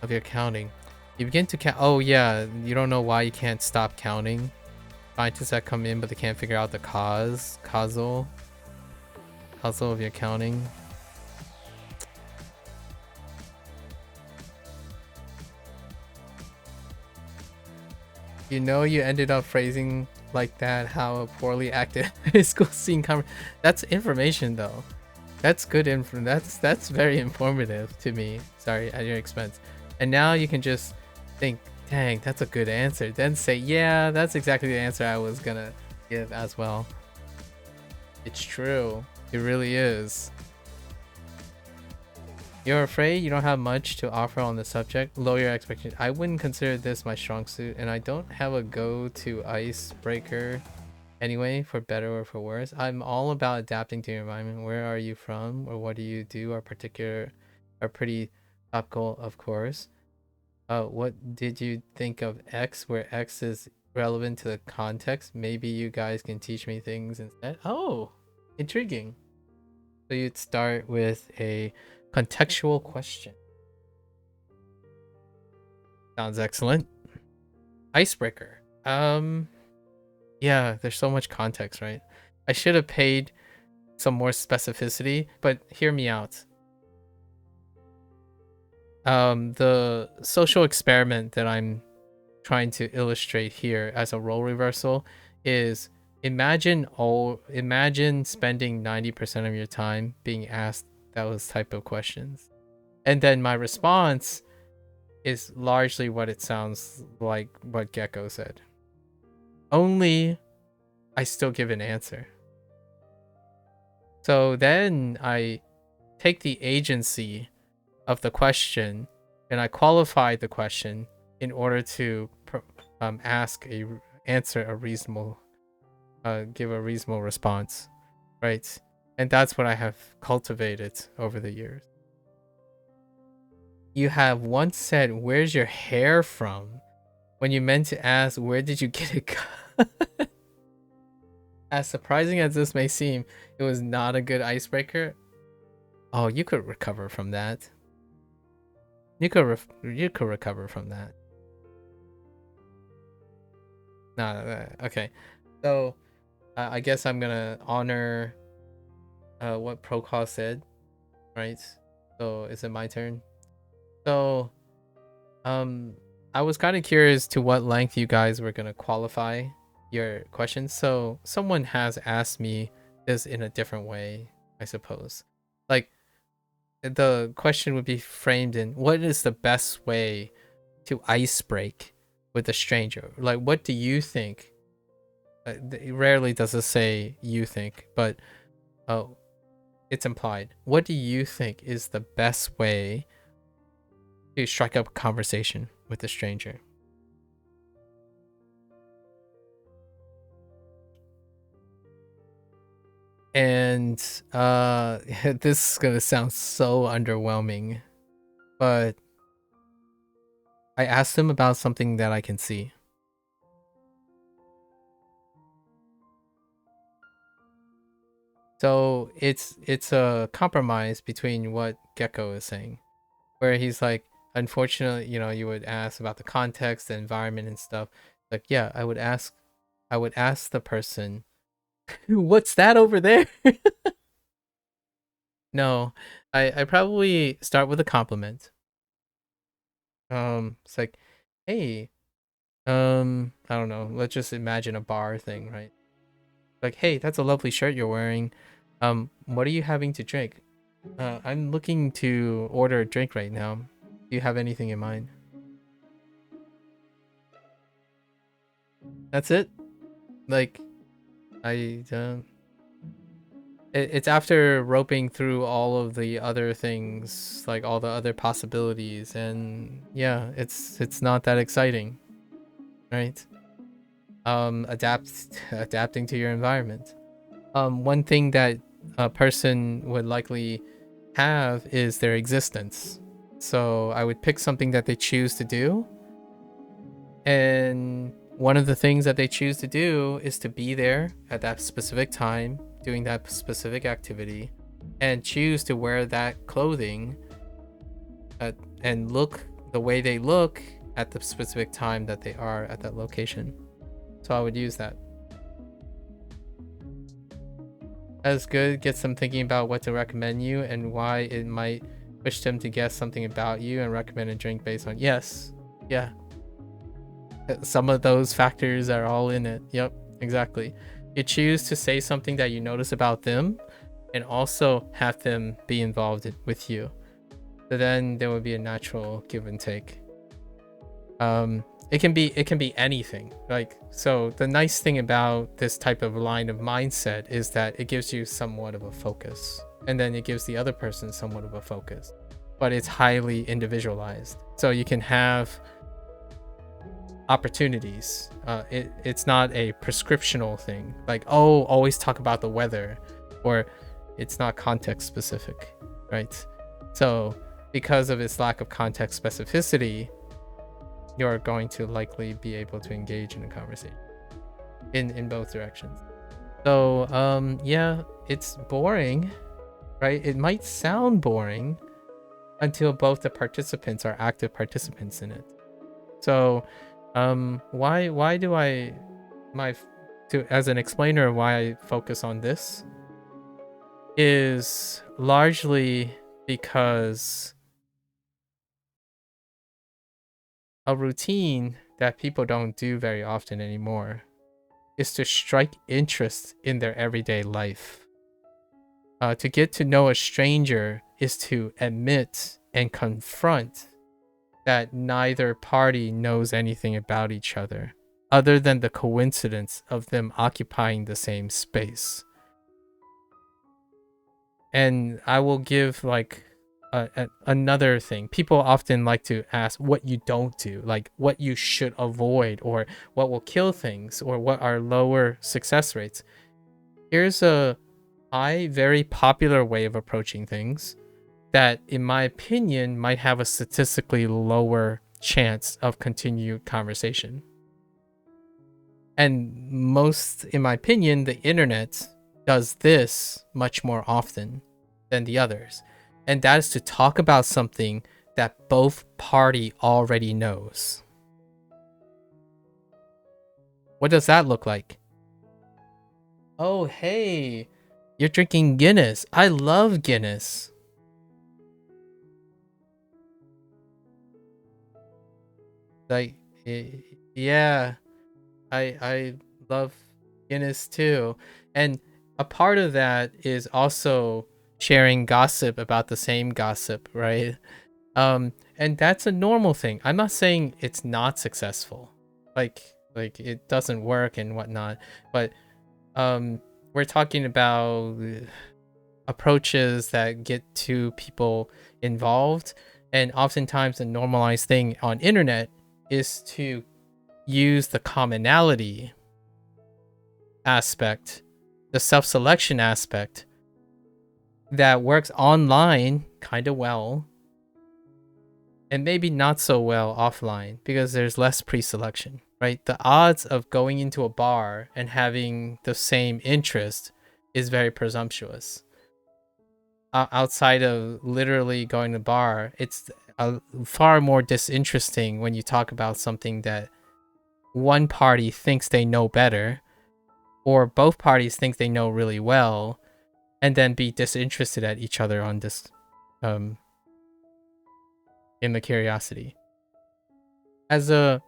of your counting. You begin to count. Oh yeah, you don't know why you can't stop counting. Scientists that come in but they can't figure out the cause. Causal of your counting. You know you ended up phrasing like that how a poorly acted high school scene that's information though. That's good info. That's very informative to me. Sorry, at your expense. And now you can just think, dang, that's a good answer. Then say, yeah, that's exactly the answer I was gonna give as well. It's true. It really is. You're afraid you don't have much to offer on the subject? Lower your expectations. I wouldn't consider this my strong suit, and I don't have a go-to icebreaker anyway, for better or for worse. I'm all about adapting to your environment. Where are you from, or what do you do are pretty topical, of course. What did you think of X, where X is relevant to the context? Maybe you guys can teach me things instead. Oh, intriguing. So you'd start with a contextual question. Sounds excellent. Icebreaker. Yeah, there's so much context, right? I should have paid some more specificity, but hear me out. The social experiment that I'm trying to illustrate here as a role reversal is imagine spending 90% of your time being asked those type of questions, and then my response is largely what it sounds like what Gecko said, only I still give an answer. So then I take the agency of the question and I qualify the question in order to give a reasonable response, right? And that's what I have cultivated over the years. You have once said, "Where's your hair from?" when you meant to ask, "Where did you get it cut?" As surprising as this may seem, it was not a good icebreaker. Oh, you could recover from that. You could recover from that. No, okay. So, I guess I'm gonna honor what Procol said, right? So, is it my turn? So, I was kind of curious to what length you guys were gonna qualify your questions. So, someone has asked me this in a different way, I suppose. Like, the question would be framed in, what is the best way to ice break with a stranger? Like, what do you think? Rarely does it say you think, but it's implied. What do you think is the best way to strike up a conversation with a stranger? And this is gonna sound so underwhelming, but I asked him about something that I can see. So it's a compromise between what Gecko is saying, where he's like, unfortunately, you know, you would ask about the context, the environment, and stuff. Like, yeah, I would ask the person, what's that over there? No, I probably start with a compliment. It's like, hey, I don't know. Let's just imagine a bar thing, right? Like, hey, that's a lovely shirt you're wearing. What are you having to drink? I'm looking to order a drink right now. Do you have anything in mind? That's it. Like, I it's after roping through all of the other things, like all the other possibilities, and yeah, it's not that exciting, right? Adapting to your environment. One thing that a person would likely have is their existence. So I would pick something that they choose to do, and one of the things that they choose to do is to be there at that specific time doing that specific activity and choose to wear that clothing and look the way they look at the specific time that they are at that location. So I would use that. That's good. Gets them thinking about what to recommend you and why it might push them to guess something about you and recommend a drink based on. Yes. Yeah. Some of those factors are all in it. Yep, exactly. You choose to say something that you notice about them and also have them be involved with you. So then there would be a natural give and take. It can be anything. Like, so the nice thing about this type of line of mindset is that it gives you somewhat of a focus, and then it gives the other person somewhat of a focus, but it's highly individualized. So you can have opportunities. It's not a prescriptional thing, like, oh, always talk about the weather, or it's not context specific, right? So because of its lack of context specificity, you're going to likely be able to engage in a conversation in both directions. So yeah, it's boring, right? It might sound boring until both the participants are active participants in it. So why do I as an explainer, why I focus on this is largely because a routine that people don't do very often anymore is to strike interest in their everyday life. To get to know a stranger is to admit and confront that neither party knows anything about each other, other than the coincidence of them occupying the same space. And I will give like another thing. People often like to ask what you don't do, like what you should avoid, or what will kill things, or what are lower success rates. Here's a very popular way of approaching things that, in my opinion, might have a statistically lower chance of continued conversation. And most, in my opinion, the internet does this much more often than the others. And that is to talk about something that both party already knows. What does that look like? Oh, hey, you're drinking Guinness. I love Guinness. Like, yeah, I love Guinness too. And a part of that is also sharing gossip about the same gossip, right? And that's a normal thing. I'm not saying it's not successful, like it doesn't work and whatnot, but we're talking about approaches that get two people involved. And oftentimes the normalized thing on internet is to use the commonality aspect, the self-selection aspect that works online kind of well and maybe not so well offline because there's less pre-selection, right? The odds of going into a bar and having the same interest is very presumptuous. Outside of literally going to a bar, it's far more disinteresting when you talk about something that one party thinks they know better or both parties think they know really well and then be disinterested at each other on this in the curiosity. As a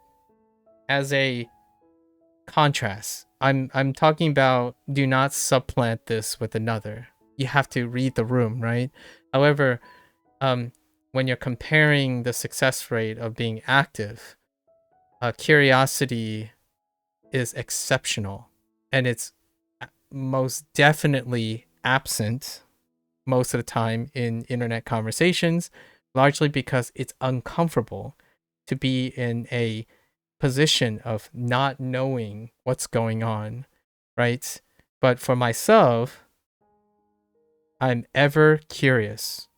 contrast, I'm talking about do not supplant this with another. You have to read the room, right? However, when you're comparing the success rate of being active, curiosity is exceptional, and it's most definitely absent most of the time in internet conversations, largely because it's uncomfortable to be in a position of not knowing what's going on, right? But for myself, I'm ever curious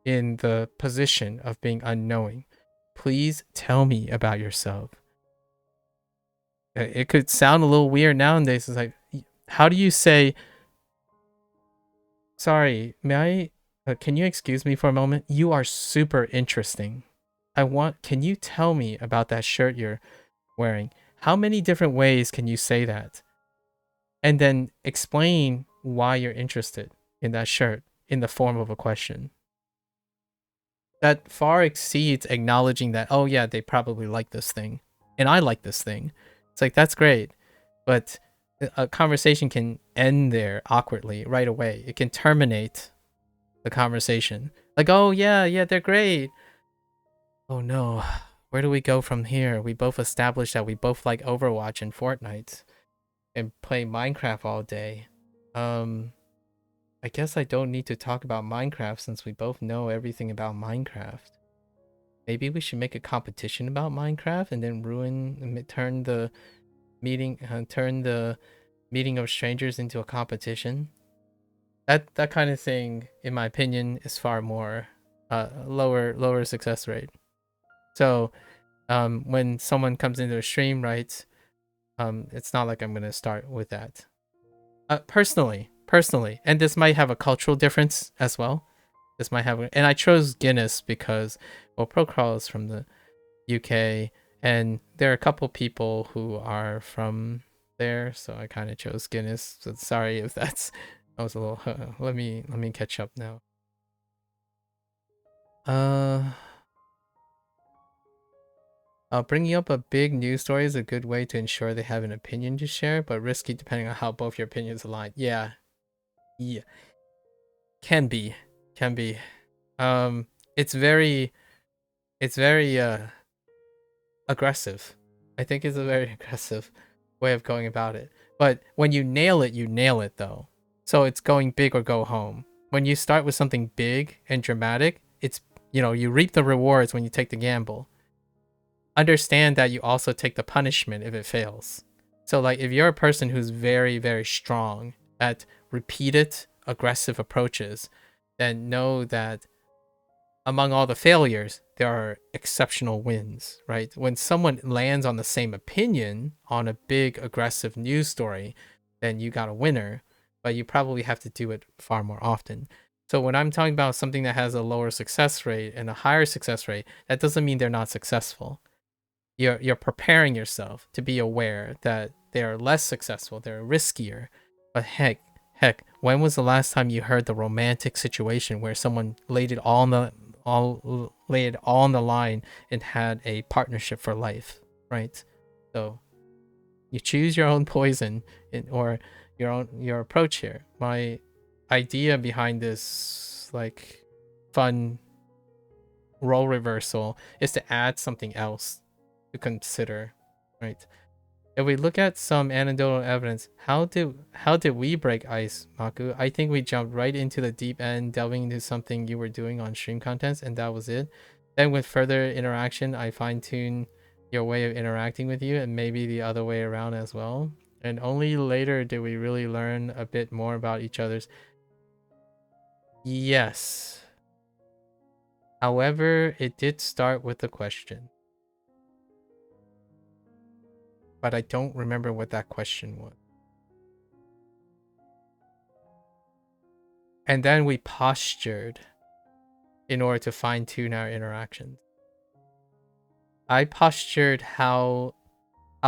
in the position of being unknowing. Please tell me about yourself. It could sound a little weird nowadays. It's like, how do you say, sorry, may I, can you excuse me for a moment? You are super interesting. Can you tell me about that shirt you're wearing? How many different ways can you say that? And then explain why you're interested in that shirt in the form of a question. That far exceeds acknowledging that, oh yeah, they probably like this thing and I like this thing. It's like, that's great, but a conversation can end there awkwardly right away. It can terminate the conversation. Like, oh yeah, they're great. Oh no, where do we go from here? We both established that we both like Overwatch and Fortnite and play Minecraft all day. I guess I don't need to talk about Minecraft since we both know everything about Minecraft. Maybe we should make a competition about Minecraft and then turn the meeting of strangers into a competition. That kind of thing, in my opinion, is far more lower success rate. So when someone comes into a stream, right, it's not like I'm gonna start with that. Personally, and this might have a cultural difference as well. And I chose Guinness because, well, Procrawl is from the UK, and there are a couple people who are from there, so I kind of chose Guinness. So sorry if that was a little. Let me catch up now. Bringing up a big news story is a good way to ensure they have an opinion to share, but risky depending on how both your opinions align. Yeah. Can be. It's very aggressive. I think it's a very aggressive way of going about it. But when you nail it though. So it's going big or go home. When you start with something big and dramatic, it's, you reap the rewards when you take the gamble. Understand that you also take the punishment if it fails. So like if you're a person who's very, very strong at repeated aggressive approaches, then know that among all the failures, there are exceptional wins, right? When someone lands on the same opinion on a big aggressive news story, then you got a winner, but you probably have to do it far more often. So when I'm talking about something that has a lower success rate and a higher success rate, that doesn't mean they're not successful. You're preparing yourself to be aware that they're less successful, they're riskier. But heck, when was the last time you heard the romantic situation where someone laid it all on the line and had a partnership for life, right? So you choose your own poison or your approach here. My idea behind this like fun role reversal is to add something else to consider, right? If we look at some anecdotal evidence, how did we break ice, Maku? I think we jumped right into the deep end, delving into something you were doing on stream contents, and that was it. Then with further interaction, I fine-tuned your way of interacting with you, and maybe the other way around as well. And only later did we really learn a bit more about each other's. Yes. However, it did start with a question. But I don't remember what that question was. And then we postured in order to fine-tune our interactions. I postured how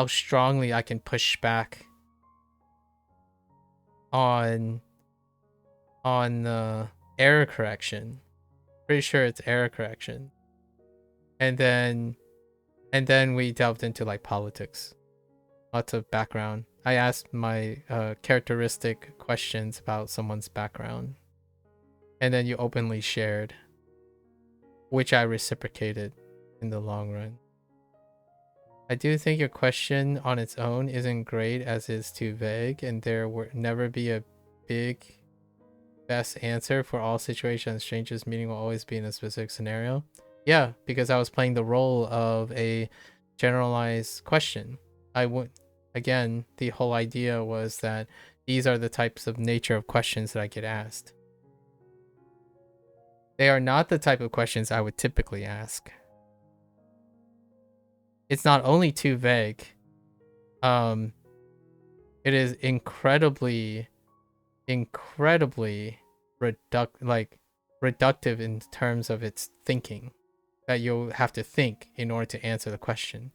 strongly I can push back on error correction. Pretty sure it's error correction. And then we delved into like politics. Lots of background. I asked my characteristic questions about someone's background. And then you openly shared, which I reciprocated in the long run. I do think your question on its own isn't great as it's too vague, and there will never be a big best answer for all situations. Strangest meaning will always be in a specific scenario. Yeah, because I was playing the role of a generalized question. Again, the whole idea was that these are the types of nature of questions that I get asked. They are not the type of questions I would typically ask. It's not only too vague, it is incredibly reductive in terms of its thinking, that you'll have to think in order to answer the question.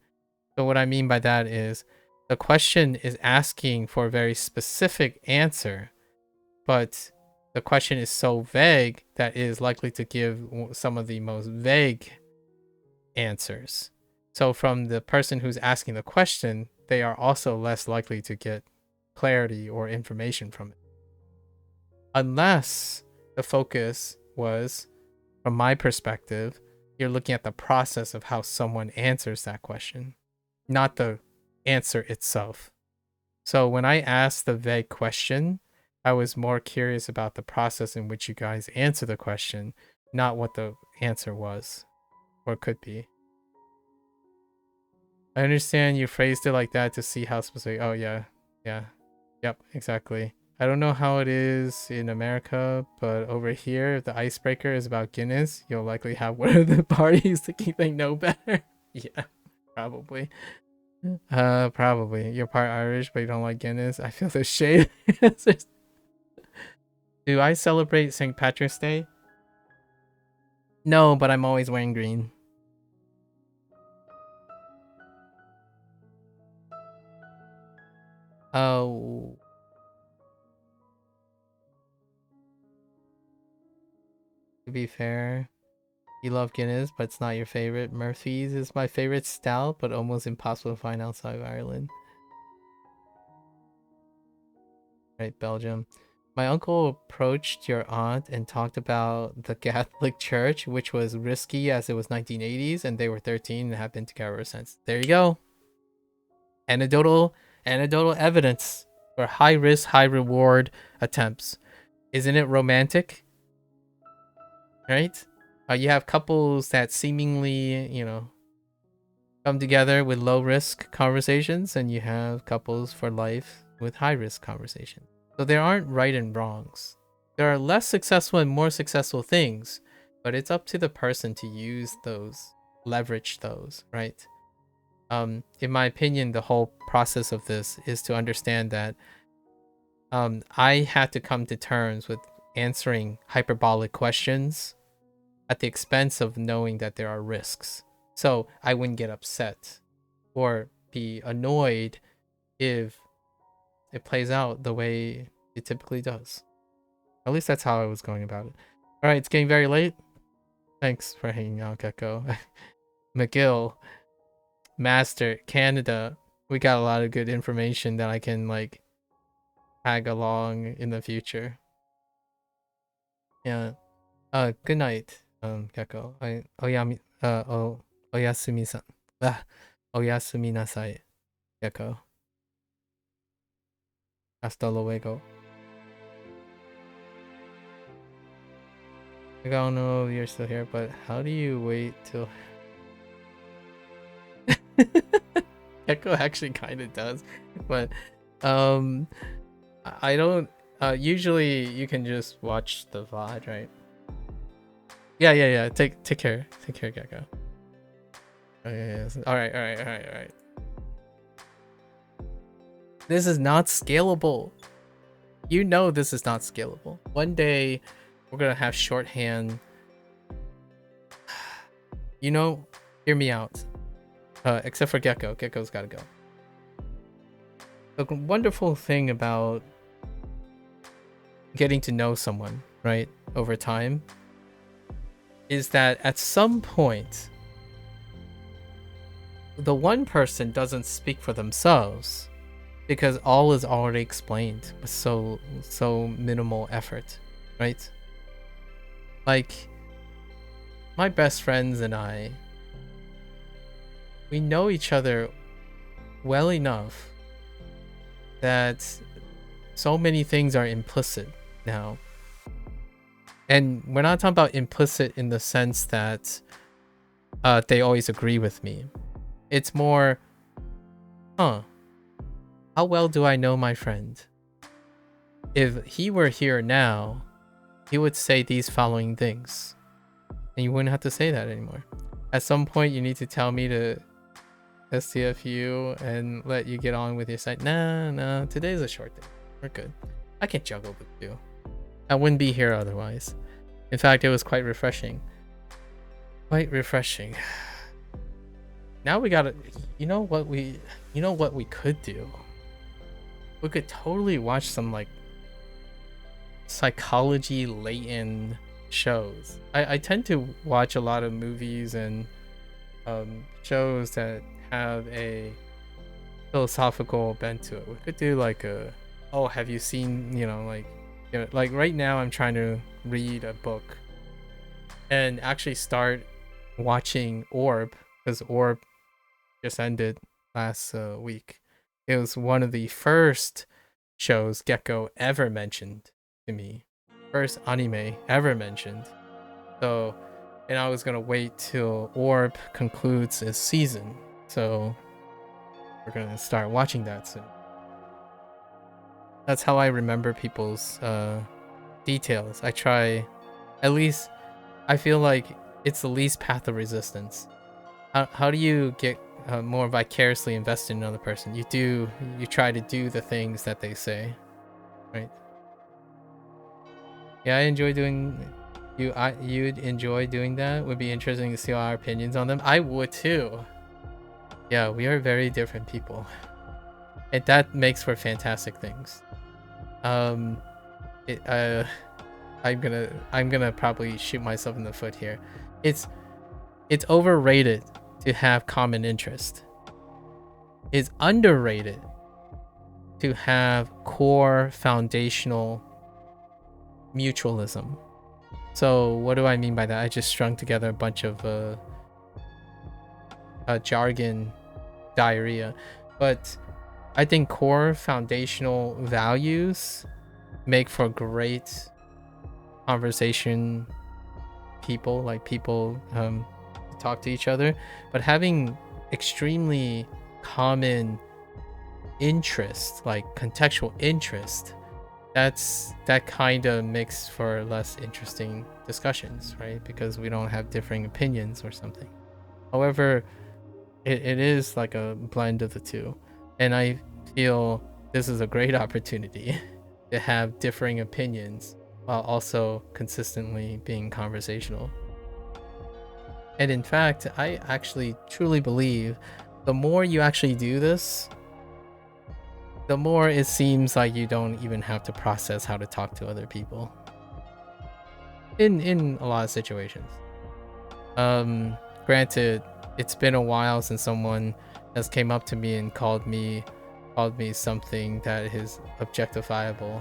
So what I mean by that is the question is asking for a very specific answer, but the question is so vague that it is likely to give some of the most vague answers. So from the person who's asking the question, they are also less likely to get clarity or information from it. Unless the focus was, from my perspective, you're looking at the process of how someone answers that question, not the answer itself. So when I asked the vague question, I was more curious about the process in which you guys answer the question, not what the answer was or could be. I understand you phrased it like that to see how specific. Oh, yeah. Yep, exactly. I don't know how it is in America, but over here, if the icebreaker is about Guinness, you'll likely have one of the parties thinking they know better. Yeah, probably. Probably. You're part Irish, but you don't like Guinness. I feel the shade. Do I celebrate St. Patrick's Day? No, but I'm always wearing green. Oh. To be fair, you love Guinness, but it's not your favorite. Murphy's is my favorite stout, but almost impossible to find outside of Ireland. Right, Belgium. My uncle approached your aunt and talked about the Catholic Church, which was risky as it was 1980s, and they were 13 and have been together ever since. There you go. Anecdotal evidence for high risk, high reward attempts. Isn't it romantic? Right? You have couples that seemingly, come together with low risk conversations, and you have couples for life with high risk conversations. So there aren't right and wrongs. There are less successful and more successful things, but it's up to the person to use those, leverage those, right? In my opinion, the whole process of this is to understand that I had to come to terms with answering hyperbolic questions at the expense of knowing that there are risks. So I wouldn't get upset or be annoyed if it plays out the way it typically does. At least that's how I was going about it. All right, it's getting very late. Thanks for hanging out, Gecko. McGill, Master, Canada. We got a lot of good information that I can like tag along in the future. Yeah. Good night, Gecko. Oyasumi-san. Oyasumi nasai, Gecko. Hasta luego. I don't know if you're still here, but how do you wait till... Echo actually kind of does, but I don't... usually you can just watch the VOD, right? Yeah. Take care. Take care, Gecko. Okay, yes. All right. This is not scalable. You know this is not scalable. One day we're gonna have shorthand. You know, hear me out. Except for Gecko. Gecko's gotta go. The wonderful thing about getting to know someone, right, over time, is that at some point, the one person doesn't speak for themselves because all is already explained with so minimal effort, right? Like, my best friends and I, we know each other well enough that so many things are implicit now. And we're not talking about implicit in the sense that they always agree with me. It's more, how well do I know my friend? If he were here now, he would say these following things. And you wouldn't have to say that anymore. At some point, you need to tell me to STFU and let you get on with your site. Nah, today's a short day. We're good. I can juggle the two. I wouldn't be here otherwise. In fact, it was quite refreshing. Now we gotta, you know what we could do? We could totally watch some like psychology latent shows. I tend to watch a lot of movies and shows that have a philosophical bent to it. We could do like have you seen, like right now I'm trying to read a book and actually start watching Orb, because Orb just ended last week. It was one of the first shows Gecko ever mentioned to me. First anime ever mentioned. So, and I was gonna wait till Orb concludes its season. So we're gonna start watching that soon. That's how I remember people's details. I try, at least I feel like it's the least path of resistance. How do you get more vicariously invested in another person? You try to do the things that they say, right? Yeah, I enjoy doing. You'd enjoy doing that. Would be interesting to see our opinions on them. I would too. Yeah, we are very different people, and that makes for fantastic things. I'm gonna probably shoot myself in the foot here. It's overrated to have common interest. It's underrated to have core foundational mutualism. So what do I mean by that? I just strung together a bunch of jargon diarrhea, but I think core foundational values make for great conversation people, like people talk to each other, but having extremely common interest, like contextual interest, that kind of makes for less interesting discussions, right? Because we don't have differing opinions or something. However, it is like a blend of the two, and I feel this is a great opportunity to have differing opinions while also consistently being conversational. And in fact, I actually truly believe the more you actually do this, the more it seems like you don't even have to process how to talk to other people in a lot of situations. Granted, it's been a while since someone has came up to me and called me something that is objectifiable,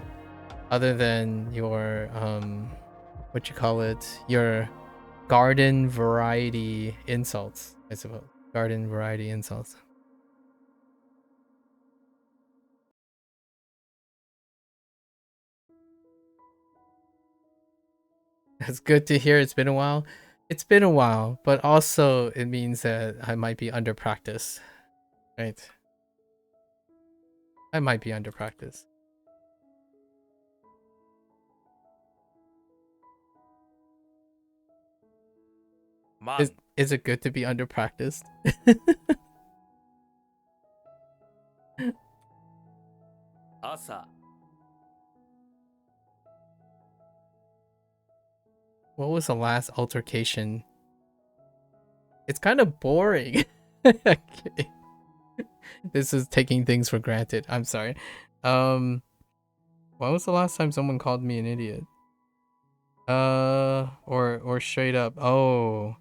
other than your what you call it, your garden variety insults, I suppose. Garden variety insults. It's good to hear. It's been a while. It's been a while, but also it means that I might be under practice, right? I might be under practice. Man. Is it good to be under practiced? Asa. What was the last altercation? It's kind of boring. Okay. This is taking things for granted. I'm sorry. When was the last time someone called me an idiot? Or straight up. Oh.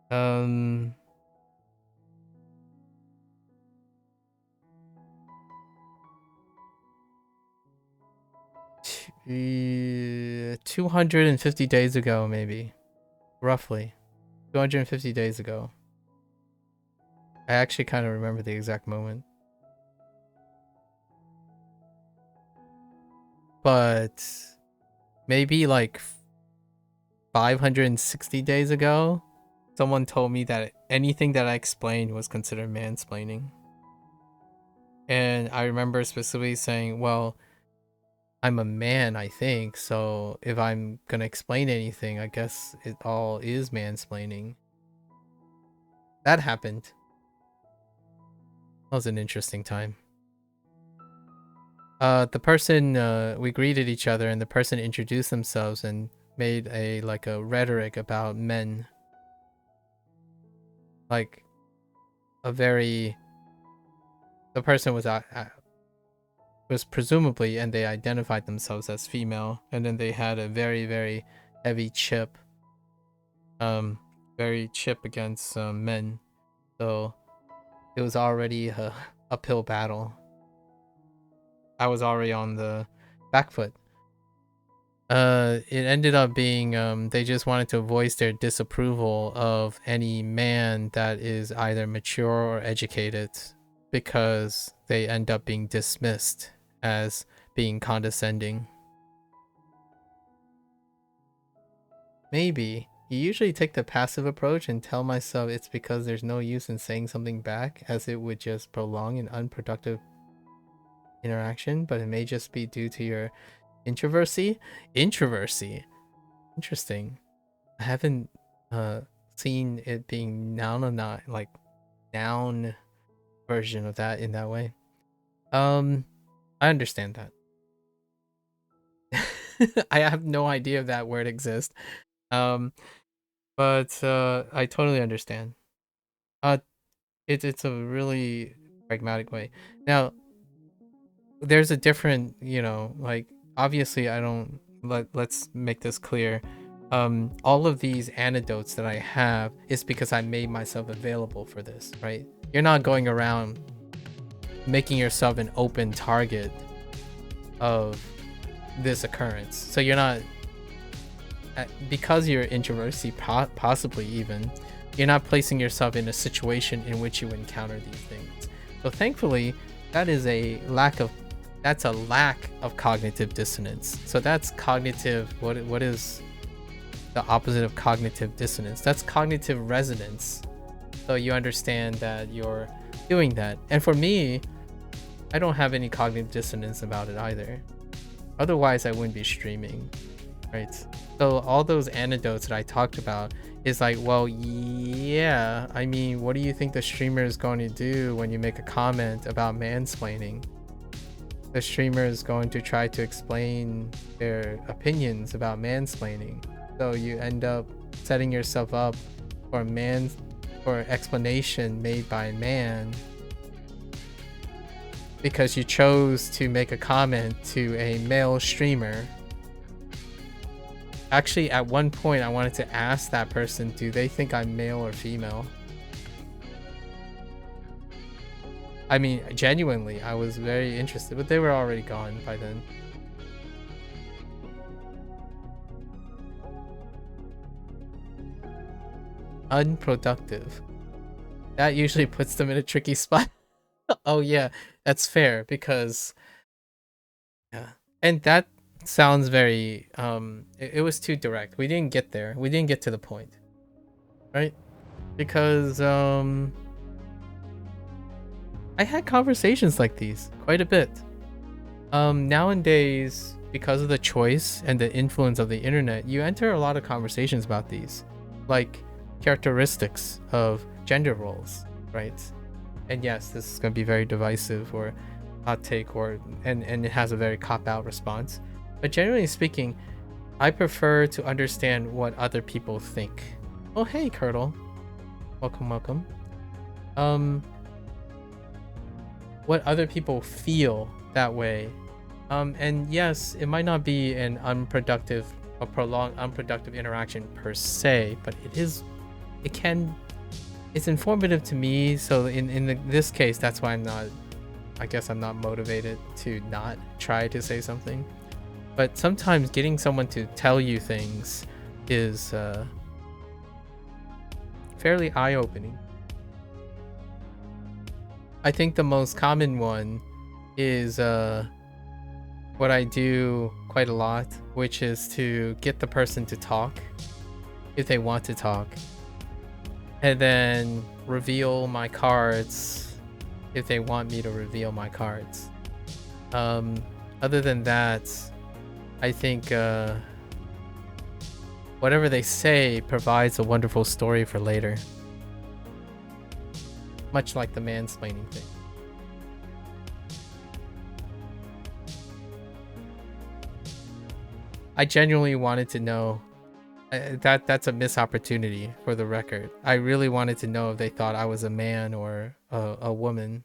Um. 250 days ago, maybe. Roughly. 250 days ago. I actually kind of remember the exact moment. But maybe like 560 days ago, someone told me that anything that I explained was considered mansplaining. And I remember specifically saying, well, I'm a man, I think, so if I'm gonna explain anything, I guess it all is mansplaining. That happened. That was an interesting time. The person, we greeted each other and the person introduced themselves and made a rhetoric about men. Like a very, the person was presumably, and they identified themselves as female, and then they had a very, very heavy chip, very chip against men. So it was already a uphill battle. I was already on the back foot. It ended up being they just wanted to voice their disapproval of any man that is either mature or educated, because they end up being dismissed as being condescending. Maybe. You usually take the passive approach and tell myself it's because there's no use in saying something back, as it would just prolong an unproductive interaction, but it may just be due to your introversy. Interesting. I haven't seen it being noun version of that in that way. I understand that. I have no idea if that word exists. But I totally understand. It's a really pragmatic way. Now, there's a different, obviously I don't let's make this clear. All of these anecdotes that I have is because I made myself available for this, right? You're not going around making yourself an open target of this occurrence. So you're not, because you're introverted, possibly even, you're not placing yourself in a situation in which you encounter these things. So thankfully, that's a lack of cognitive dissonance. So that's cognitive, what is the opposite of cognitive dissonance? That's cognitive resonance. So you understand that you're doing that. And for me, I don't have any cognitive dissonance about it either. Otherwise, I wouldn't be streaming, right? So all those anecdotes that I talked about is like, well, yeah, I mean, what do you think the streamer is going to do when you make a comment about mansplaining? The streamer is going to try to explain their opinions about mansplaining. So you end up setting yourself up for explanation made by a man, because you chose to make a comment to a male streamer. Actually, at one point, I wanted to ask that person, do they think I'm male or female? I mean, genuinely, I was very interested, but they were already gone by then. Unproductive. That usually puts them in a tricky spot. Oh yeah, that's fair, because yeah. And that sounds very it was too direct. We didn't get there. We didn't get to the point. Right? Because I had conversations like these quite a bit. Nowadays, because of the choice and the influence of the internet, you enter a lot of conversations about these, like characteristics of gender roles, right? And yes, this is going to be very divisive or hot take, or and it has a very cop-out response. But generally speaking, I prefer to understand what other people think. Oh, hey, Curdle. Welcome, welcome. What other people feel that way. And yes, it might not be an unproductive or prolonged unproductive interaction per se, but it's informative to me. So this case, that's why I guess I'm not motivated to not try to say something. But sometimes getting someone to tell you things is fairly eye-opening. I think the most common one is what I do quite a lot, which is to get the person to talk if they want to talk, and then reveal my cards if they want me to reveal my cards. Other than that, I think whatever they say provides a wonderful story for later. Much like the mansplaining thing. I genuinely wanted to know. That's a missed opportunity, for the record. I really wanted to know if they thought I was a man or a woman.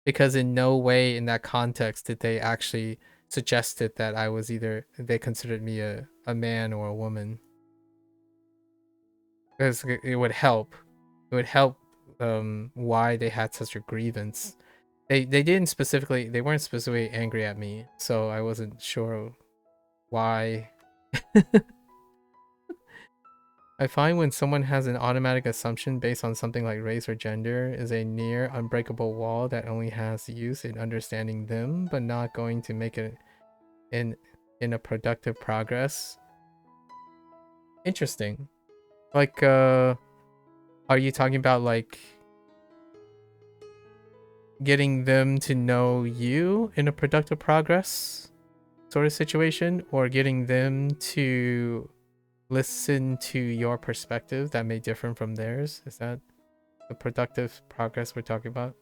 Because in no way in that context did they actually suggested that I was either, they considered me a man or a woman. Because it would help. It would help why they had such a grievance. They weren't specifically angry at me, so I wasn't sure why. I find when someone has an automatic assumption based on something like race or gender is a near unbreakable wall that only has use in understanding them, but not going to make it in a productive progress. Interesting. Like, are you talking about like getting them to know you in a productive progress sort of situation, or getting them to listen to your perspective that may differ from theirs? Is that the productive progress we're talking about?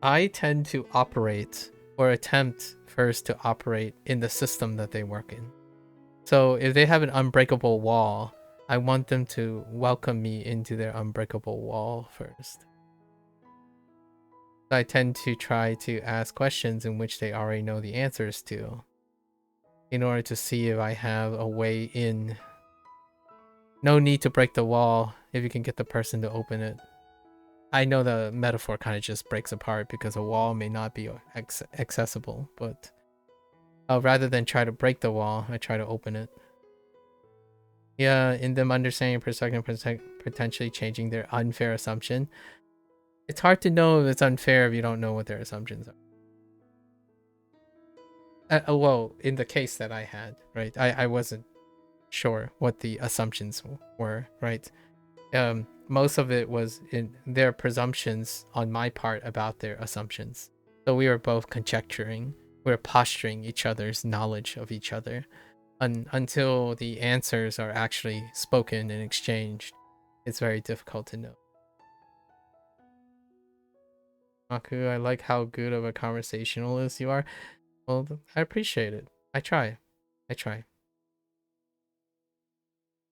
I tend to operate, or attempt first to operate, in the system that they work in. So if they have an unbreakable wall, I want them to welcome me into their unbreakable wall first. I tend to try to ask questions in which they already know the answers to, in order to see if I have a way in. No need to break the wall if you can get the person to open it. I know the metaphor kind of just breaks apart because a wall may not be accessible, but rather than try to break the wall, I try to open it. Yeah, in them understanding perspective, potentially changing their unfair assumption. It's hard to know if it's unfair if you don't know what their assumptions are. Well, in the case that I had, right, I wasn't sure what the assumptions were, right? Most of it was in their presumptions on my part about their assumptions. So we were both conjecturing, we were posturing each other's knowledge of each other until the answers are actually spoken and exchanged. It's very difficult to know. MAKU, I like how good of a conversationalist you are. Well, I appreciate it. I try.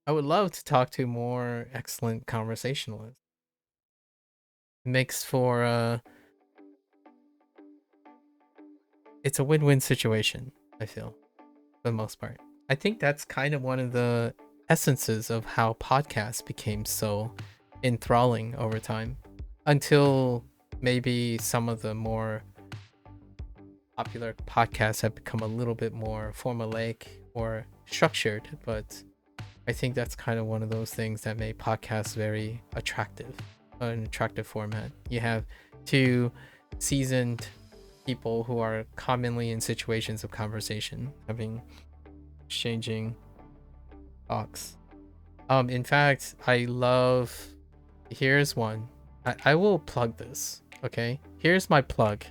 I would love to talk to more excellent conversationalists. It makes for it's a win-win situation, I feel, for the most part. I think that's kind of one of the essences of how podcasts became so enthralling over time, until maybe some of the more popular podcasts have become a little bit more formulaic or structured. But I think that's kind of one of those things that made podcasts very attractive, an attractive format. You have two seasoned people who are commonly in situations of conversation, exchanging talks. In fact, I love, here's one. I will plug this, okay? Here's my plug.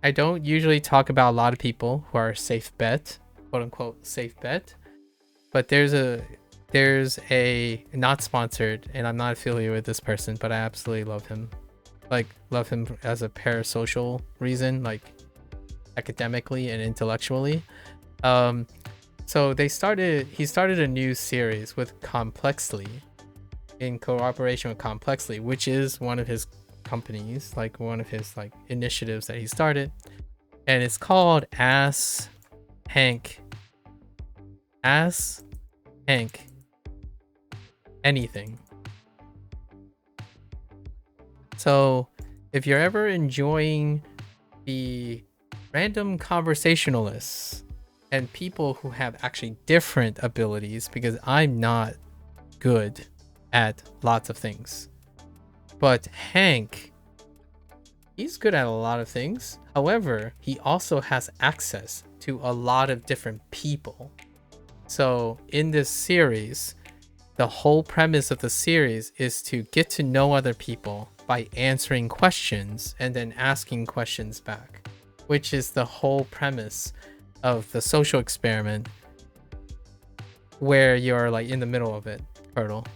I don't usually talk about a lot of people who are safe bet, quote unquote safe bet, but there's a not sponsored, and I'm not affiliated with this person, but I absolutely love him. Like, love him as a parasocial reason, like academically and intellectually. So he started a new series with Complexly, in cooperation with Complexly, which is one of his companies, like one of his like initiatives that he started, and it's called Ask Hank Anything. So if you're ever enjoying the random conversationalists and people who have actually different abilities, because I'm not good at lots of things, but Hank, he's good at a lot of things. However, he also has access to a lot of different people. So in this series, the whole premise of the series is to get to know other people by answering questions and then asking questions back, which is the whole premise of the social experiment, where you're like in the middle of it, Turtle.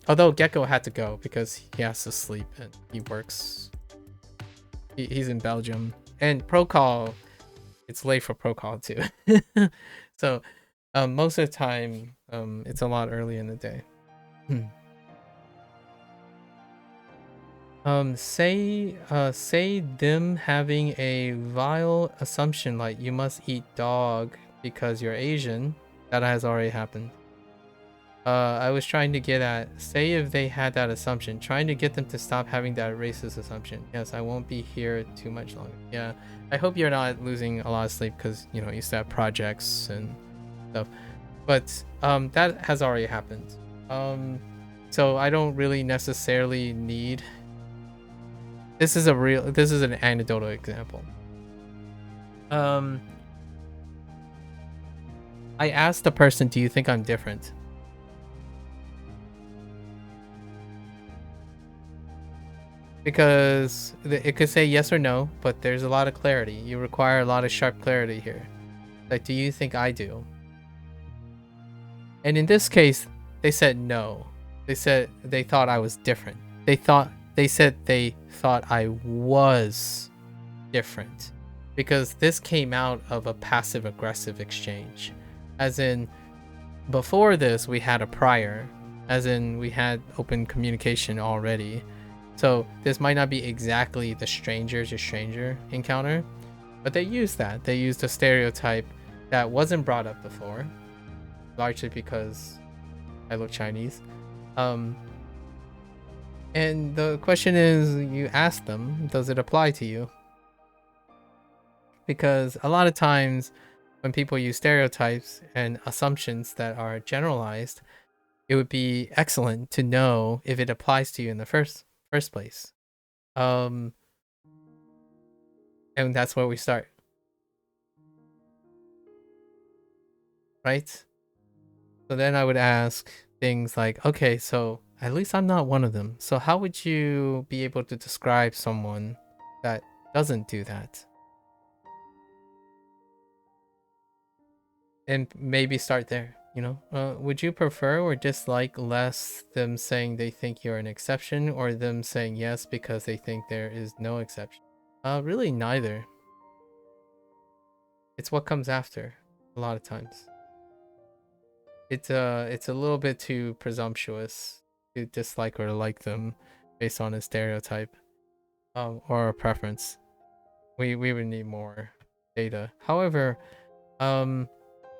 Although Gecko had to go because he has to sleep and he works. He's in Belgium, and Procall, it's late for Procall too. So most of the time it's a lot early in the day. Say them having a vile assumption like you must eat dog because you're Asian. That has already happened. I was trying to get at, say if they had that assumption, trying to get them to stop having that racist assumption. Yes, I won't be here too much longer. Yeah, I hope you're not losing a lot of sleep because, you know, you still have projects and stuff. But that has already happened. So I don't really necessarily need... This is an anecdotal example. I asked the person, do you think I'm different? Because it could say yes or no, but there's a lot of clarity. You require a lot of sharp clarity here. Like, do you think I do? And in this case, they said no. They said they thought I was different. They said they thought I was different. Because this came out of a passive aggressive exchange. As in, before this, we had a prior. As in, we had open communication already. So this might not be exactly the stranger to stranger encounter, but they used that. They used a stereotype that wasn't brought up before, largely because I look Chinese. And the question is, you ask them, does it apply to you? Because a lot of times when people use stereotypes and assumptions that are generalized, it would be excellent to know if it applies to you in the first place. And that's where we start, right? So then I would ask things like, okay, so at least I'm not one of them, so how would you be able to describe someone that doesn't do that? And maybe start there, you know. Would you prefer or dislike less them saying they think you're an exception, or them saying yes because they think there is no exception? Really neither. It's what comes after a lot of times. It's a little bit too presumptuous to dislike or like them based on a stereotype or a preference. We would need more data. However,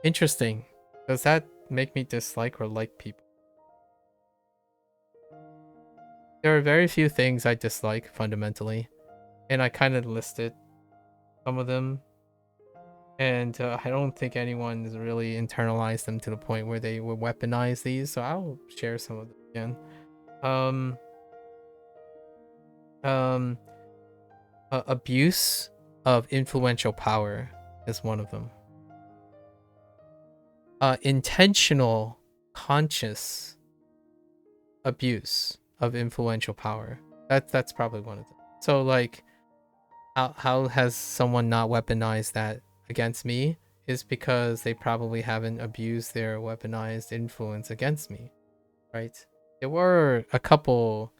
interesting. Does that make me dislike or like people? There are very few things I dislike fundamentally, and I kind of listed some of them. And I don't think anyone's really internalized them to the point where they would weaponize these, so I'll share some of them again. Abuse of influential power is one of them. Intentional, conscious abuse of influential power. That's probably one of them. So like, how has someone not weaponized that against me? Is because they probably haven't abused their weaponized influence against me, right? There were a couple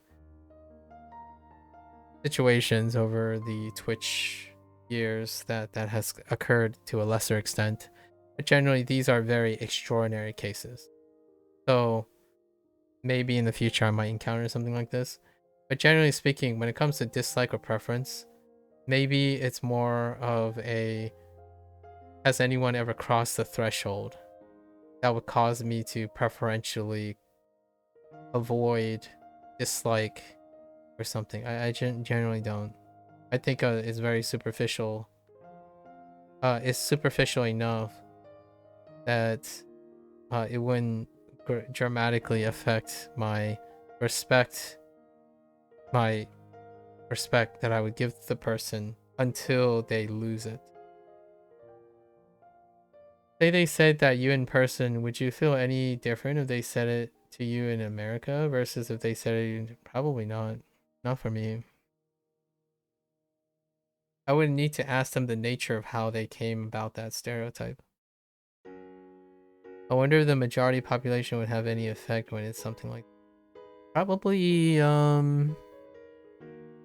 situations over the Twitch years that has occurred to a lesser extent, but generally these are very extraordinary cases. So maybe in the future I might encounter something like this, but generally speaking, when it comes to dislike or preference, maybe it's more of a, has anyone ever crossed the threshold that would cause me to preferentially avoid, dislike, or something? I generally don't. I think it's very superficial. It's superficial enough that it wouldn't dramatically affect my respect, my respect that I would give the person until they lose it. Say they said that you in person, would you feel any different if they said it to you in America versus if they said it? Probably not. Not for me. I would need to ask them the nature of how they came about that stereotype. I wonder if the majority population would have any effect when it's something like that. Probably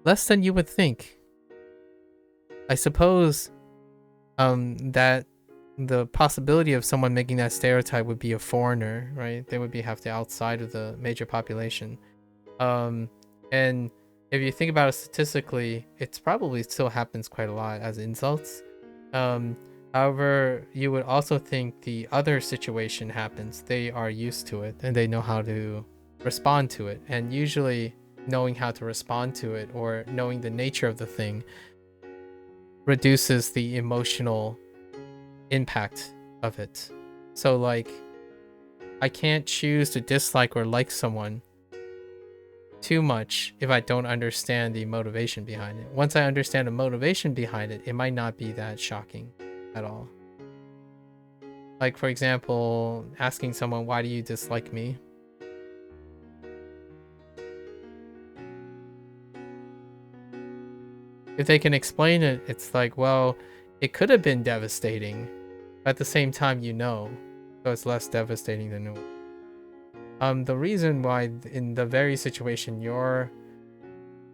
less than you would think. I suppose that the possibility of someone making that stereotype would be a foreigner, right? They would be have to outside of the major population. And if you think about it statistically, it's probably still happens quite a lot as insults. However, you would also think the other situation happens. They are used to it and they know how to respond to it. And usually knowing how to respond to it or knowing the nature of the thing reduces the emotional impact of it. So like, I can't choose to dislike or like someone too much if I don't understand the motivation behind it. Once I understand the motivation behind it, it might not be that shocking at all. Like, for example, asking someone, why do you dislike me? If they can explain it, it's like, well, it could have been devastating. But at the same time, you know, so it's less devastating than it. The reason why in the very situation you're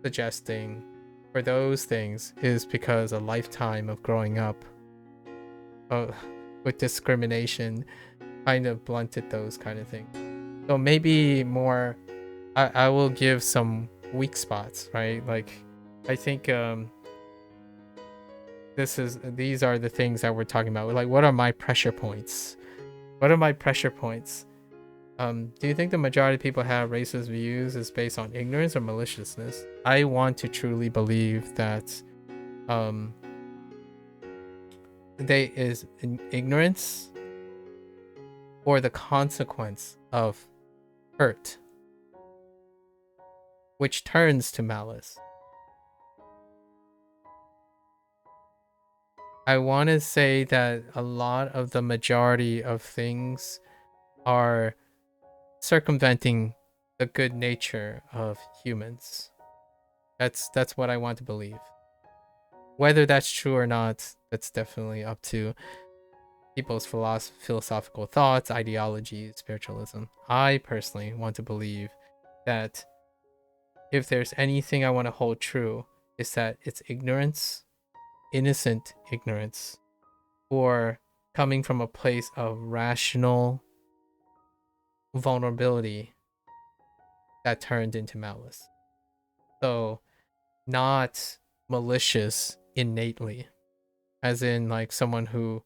suggesting for those things is because a lifetime of growing up with discrimination kind of blunted those kind of things. So maybe more, I will give some weak spots, right? Like, I think these are the things that we're talking about. Like, what are my pressure points? What are my pressure points? Do you think the majority of people have racist views is based on ignorance or maliciousness? I want to truly believe that they is ignorance or the consequence of hurt, which turns to malice. I want to say that a lot of the majority of things are circumventing the good nature of humans. That's what I want to believe. Whether that's true or not, that's definitely up to people's philosophical thoughts, ideology, spiritualism. I personally want to believe that if there's anything I want to hold true, is that it's ignorance, innocent ignorance, or coming from a place of rational vulnerability that turned into malice. So not malicious innately, as in like someone who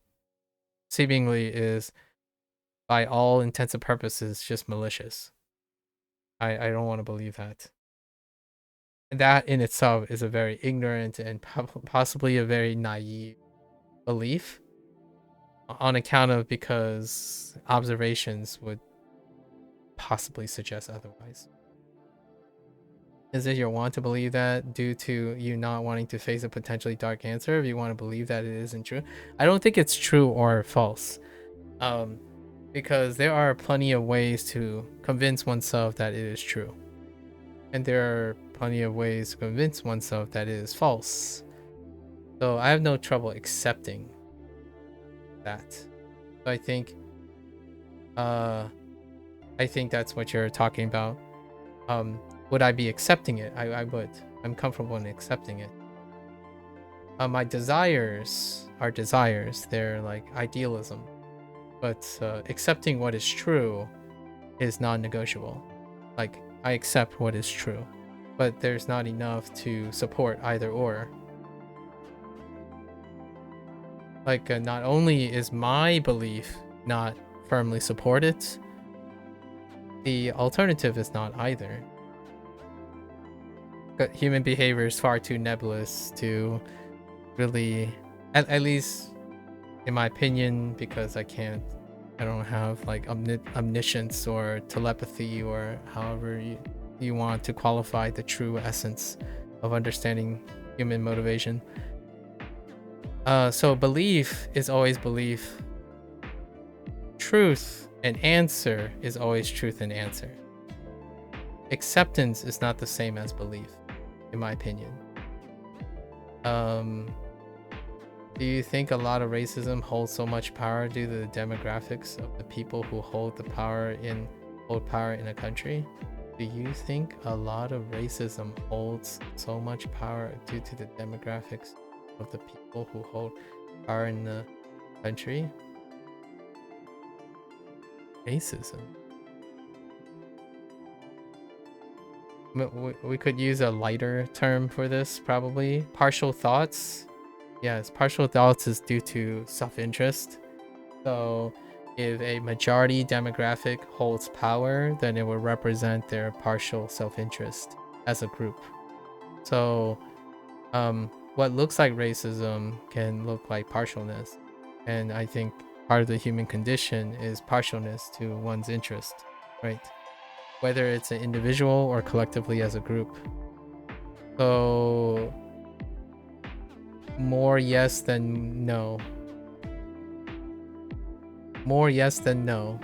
seemingly is by all intents and purposes just malicious. I don't want to believe that. And that in itself is a very ignorant and possibly a very naive belief on account of because observations would possibly suggest otherwise. Is it your want to believe that due to you not wanting to face a potentially dark answer? If you want to believe that it isn't true, I don't think it's true or false. Because there are plenty of ways to convince oneself that it is true, and there are plenty of ways to convince oneself that it is false. So I have no trouble accepting that. So I think that's what you're talking about. Would I be accepting it? I would. I'm comfortable in accepting it. My desires are desires. They're like idealism. But accepting what is true is non-negotiable. Like, I accept what is true, but there's not enough to support either or. Like, not only is my belief not firmly supported, the alternative is not either. But human behavior is far too nebulous to really, at least in my opinion, because I don't have like omniscience or telepathy or however you want to qualify the true essence of understanding human motivation. So belief is always belief. Truth and answer is always truth and answer. Acceptance is not the same as belief, in my opinion. Do you think a lot of racism holds so much power due to the demographics of the people who hold power in a country? Do you think a lot of racism holds so much power due to the demographics of the people who hold power in the country? Racism. We could use a lighter term for this, probably. Partial thoughts. Yes, partial thoughts is due to self-interest. So if a majority demographic holds power, then it will represent their partial self-interest as a group. So what looks like racism can look like partialness. And I think part of the human condition is partialness to one's interest, right? Whether it's an individual or collectively as a group. So more yes than no. More yes than no.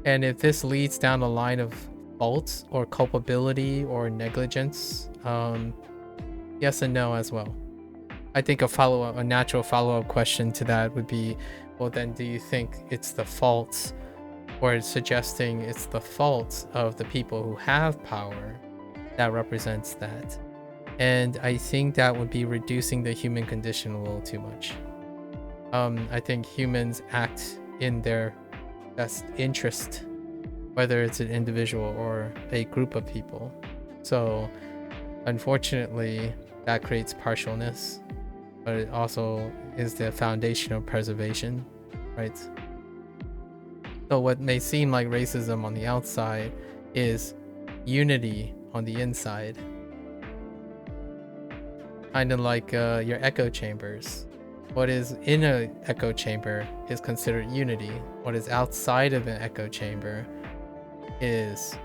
And if this leads down a line of fault or culpability or negligence, yes and no as well. I think a natural follow-up question to that would be, well, then do you think it's the fault, or it's suggesting it's the fault of the people who have power that represents that? And I think that would be reducing the human condition a little too much. I think humans act in their best interest, whether it's an individual or a group of people. So unfortunately, that creates partialness, but it also is the foundation of preservation, right? So what may seem like racism on the outside is unity on the inside. Kind of like your echo chambers. What is in an echo chamber is considered unity. What is outside of an echo chamber is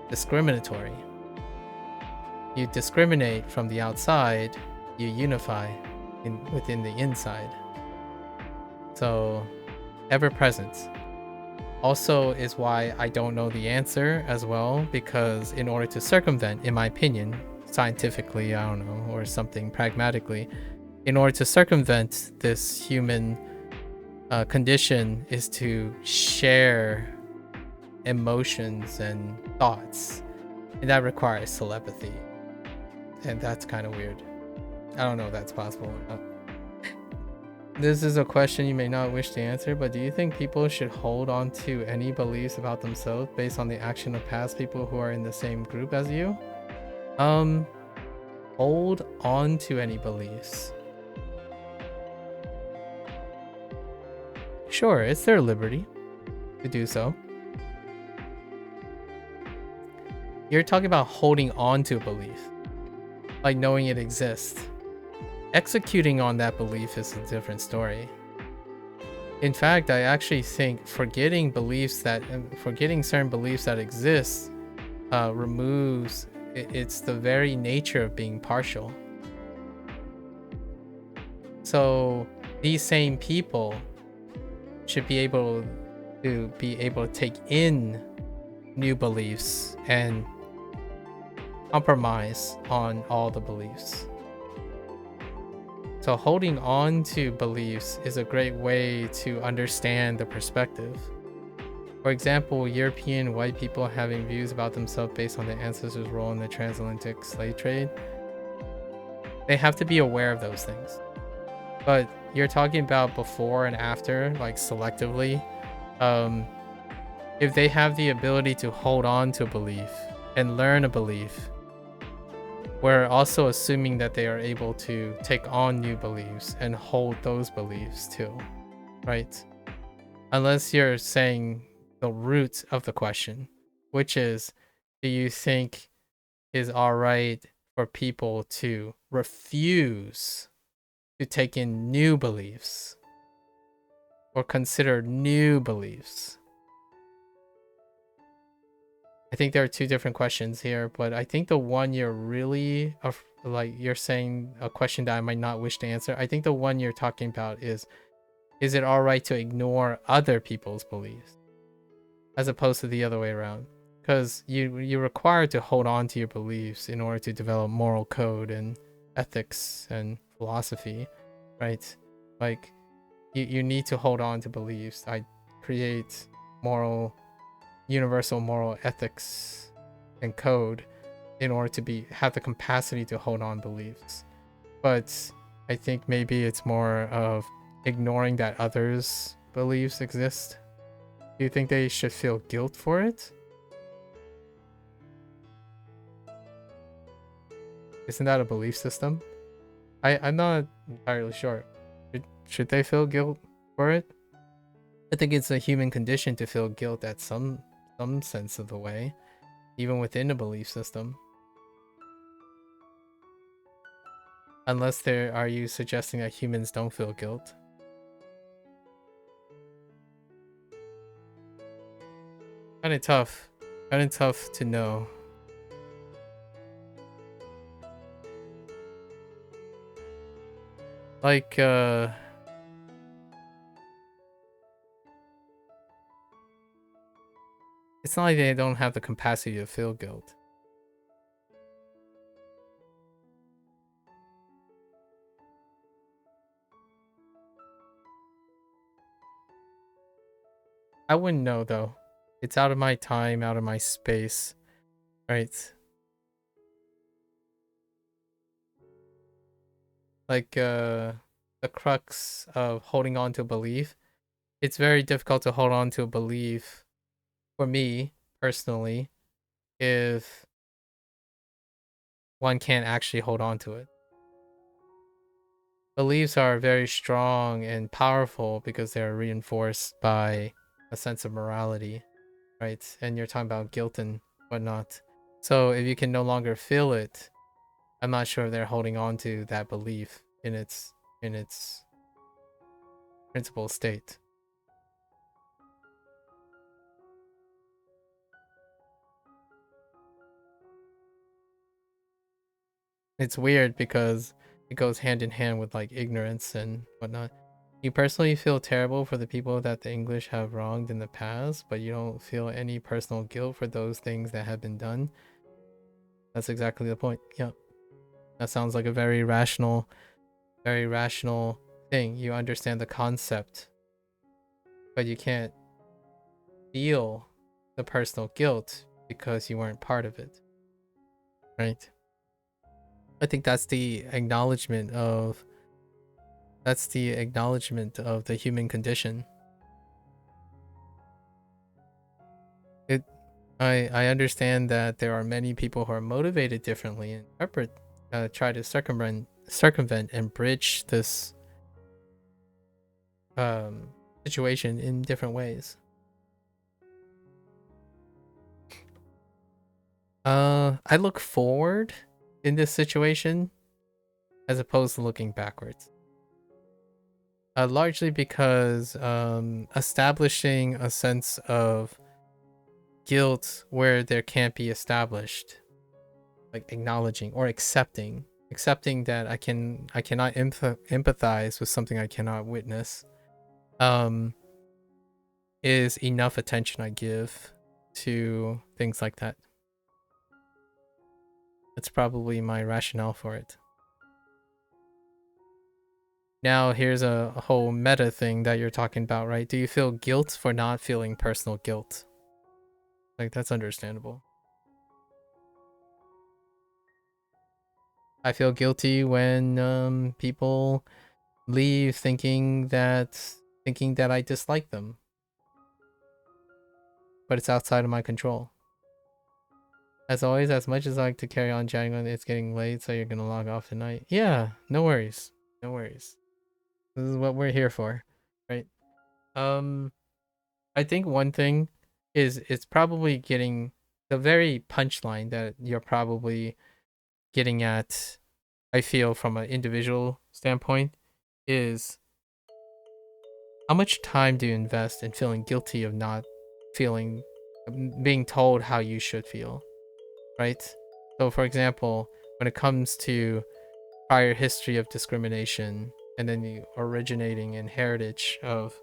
discriminatory. You discriminate from the outside, you unify within the inside. So, ever present. Also is why I don't know the answer as well, because in order to circumvent, in my opinion, scientifically, I don't know, or something pragmatically, in order to circumvent this human condition is to share emotions and thoughts, and that requires telepathy, and that's kind of weird. I don't know if that's possible or not. This is a question you may not wish to answer, but do you think people should hold on to any beliefs about themselves based on the action of past people who are in the same group as you? Hold on to any beliefs. Sure, it's their liberty to do so. You're talking about holding on to a belief, like knowing it exists. Executing on that belief is a different story. In fact, I actually think forgetting certain beliefs that exist removes It's the very nature of being partial. So these same people should be able to take in new beliefs and compromise on all the beliefs. So holding on to beliefs is a great way to understand the perspective. For example, European white people having views about themselves based on their ancestors' role in the transatlantic slave trade, they have to be aware of those things. But you're talking about before and after, like selectively. If they have the ability to hold on to a belief and learn a belief, we're also assuming that they are able to take on new beliefs and hold those beliefs too, right? Unless you're saying the root of the question, which is, do you think is all right for people to refuse to take in new beliefs or consider new beliefs? I think there are two different questions here, but I think the one you're really like, you're saying a question that I might not wish to answer. I think the one you're talking about is it all right to ignore other people's beliefs as opposed to the other way around? Because you're required to hold on to your beliefs in order to develop moral code and ethics and philosophy, right? Like you need to hold on to beliefs. I create universal moral ethics and code in order to have the capacity to hold on beliefs. But I think maybe it's more of ignoring that others' beliefs exist. Do you think they should feel guilt for it? Isn't that a belief system? I'm not entirely sure. Should they feel guilt for it? I think it's a human condition to feel guilt at some sense of the way, even within a belief system. Unless are you suggesting that humans don't feel guilt? Kind of tough to know. Like it's not like they don't have the capacity to feel guilt. I wouldn't know though. It's out of my time, out of my space, right? Like the crux of holding on to a belief. It's very difficult to hold on to a belief for me personally if one can't actually hold on to it. Beliefs are very strong and powerful because they're reinforced by a sense of morality, right? And you're talking about guilt and whatnot. So if you can no longer feel it, I'm not sure if they're holding on to that belief in its principal state. It's weird because it goes hand in hand with like ignorance and whatnot. You personally feel terrible for the people that the English have wronged in the past, but you don't feel any personal guilt for those things that have been done. That's exactly the point. Yeah. That sounds like a very rational thing. You understand the concept, but you can't feel the personal guilt because you weren't part of it. Right? I think that's the acknowledgement of the human condition. I understand that there are many people who are motivated differently and try to circumvent and bridge this situation in different ways. I look forward in this situation as opposed to looking backwards. Largely because establishing a sense of guilt where there can't be established like acknowledging or accepting that I cannot empathize with something I cannot witness, is enough attention I give to things like that. That's probably my rationale for it. Now here's a whole meta thing that you're talking about, right? Do you feel guilt for not feeling personal guilt? Like, that's understandable. I feel guilty when people leave thinking that I dislike them, but it's outside of my control. As always, as much as I like to carry on chatting on, it's getting late, so you're gonna log off tonight. Yeah, no worries. No worries. This is what we're here for, right? I think one thing is it's probably getting the very punchline that you're probably getting at, I feel, from an individual standpoint, is how much time do you invest in feeling guilty of not feeling, being told how you should feel, right? So for example, when it comes to prior history of discrimination and then the originating and heritage of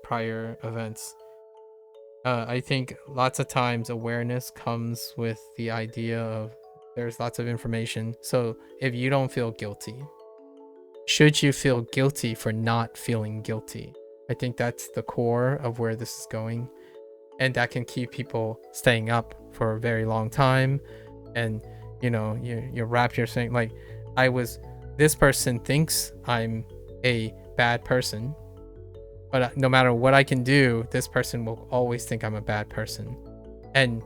prior events, I think lots of times awareness comes with the idea of there's lots of information. So if you don't feel guilty, should you feel guilty for not feeling guilty? I think that's the core of where this is going. And that can keep people staying up for a very long time. And, you know, you wrap your thing like, this person thinks I'm a bad person, but no matter what I can do, this person will always think I'm a bad person. And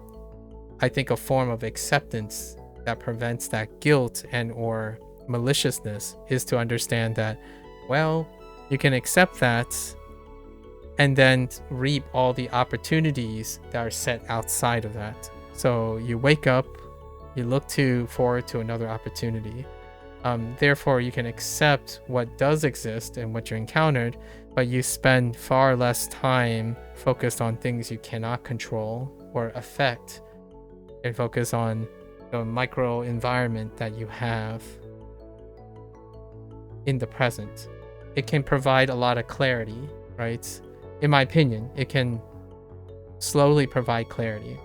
I think a form of acceptance that prevents that guilt and or maliciousness is to understand that, well, you can accept that and then reap all the opportunities that are set outside of that. So you wake up, you look forward to another opportunity. Therefore, you can accept what does exist and what you encountered, but you spend far less time focused on things you cannot control or affect, and focus on the micro environment that you have in the present. It can provide a lot of clarity, right? In my opinion, it can slowly provide clarity.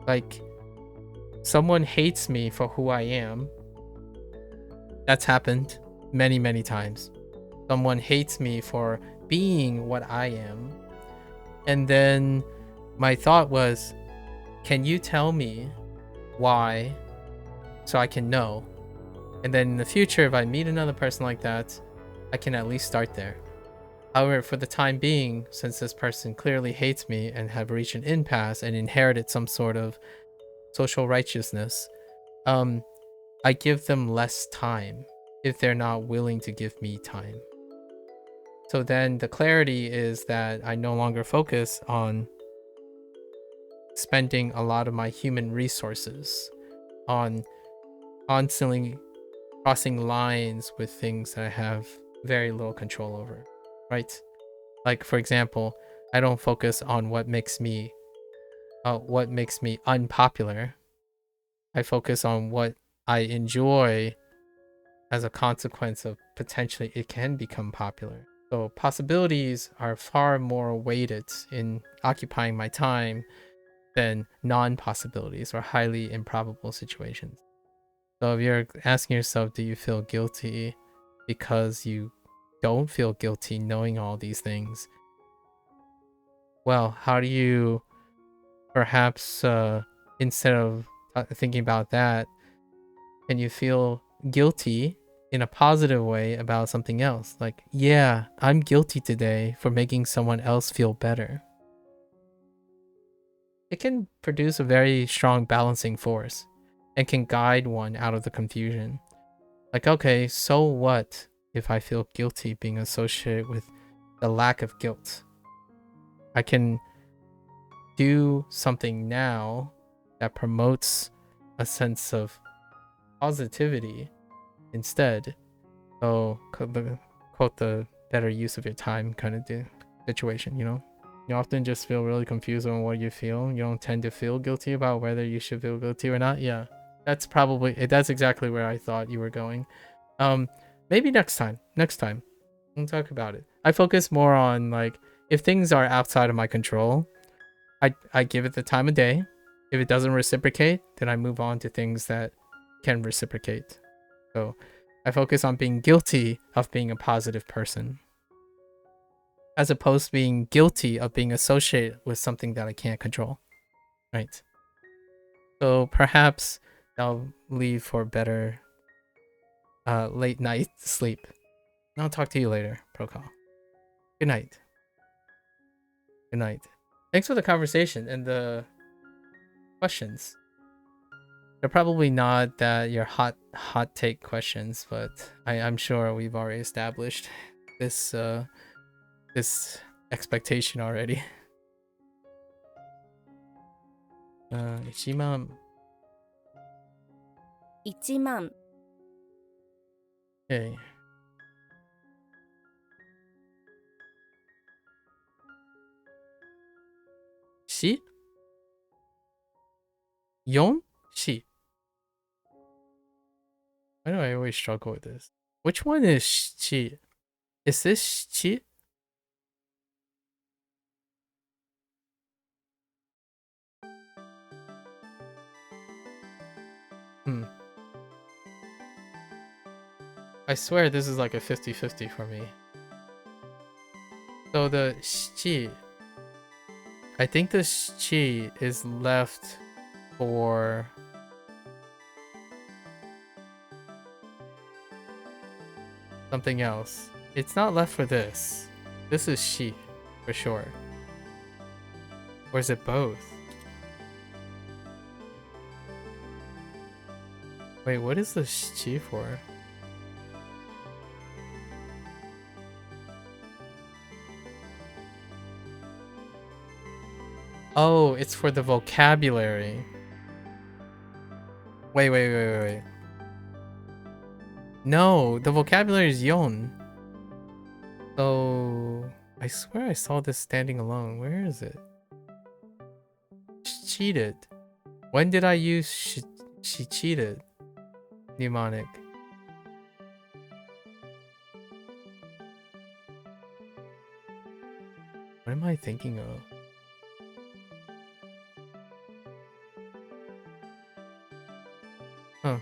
Like, someone hates me for who I am. That's happened many, many times. Someone hates me for being what I am. And then my thought was, can you tell me why so I can know? And then in the future, if I meet another person like that, I can at least start there. However, for the time being, since this person clearly hates me and have reached an impasse and inherited some sort of social righteousness, I give them less time if they're not willing to give me time. So then the clarity is that I no longer focus on spending a lot of my human resources on constantly crossing lines with things that I have very little control over, right? Like, for example, I don't focus on what makes me unpopular. I focus on what I enjoy as a consequence of potentially it can become popular. So possibilities are far more weighted in occupying my time than non-possibilities or highly improbable situations. So if you're asking yourself, do you feel guilty because you don't feel guilty knowing all these things? Well, how do you perhaps, instead of thinking about that, can you feel guilty in a positive way about something else? Like, yeah, I'm guilty today for making someone else feel better. It can produce a very strong balancing force and can guide one out of the confusion. Like, okay, so what if I feel guilty being associated with the lack of guilt? I can do something now that promotes a sense of positivity instead. So, quote the better use of your time kind of situation, you know? You often just feel really confused on what you feel. You don't tend to feel guilty about whether you should feel guilty or not. Yeah, That's exactly where I thought you were going. Maybe next time. We'll talk about it. I focus more on like if things are outside of my control, I give it the time of day. If it doesn't reciprocate, then I move on to things that can reciprocate. So I focus on being guilty of being a positive person, as opposed to being guilty of being associated with something that I can't control. Right. So perhaps I'll leave for better late night sleep. And I'll talk to you later, Procol. Good night. Good night. Thanks for the conversation and the questions. They're probably not that your hot take questions, but I'm sure we've already established this this expectation already. 1万 1万 Okay. Shi? Yon? Shi. Why do I always struggle with this? Which one is Shi? Is this Shi? I swear this is like a 50-50 for me. So the Shi, I think the Shi is left for something else. It's not left for this. This is Shi for sure. Or is it both? Wait, what is the Shi for? Oh, it's for the vocabulary. Wait. No, the vocabulary is yon. So, I swear I saw this standing alone. Where is it? She cheated. When did I use she cheated? Mnemonic. What am I thinking of? Huh.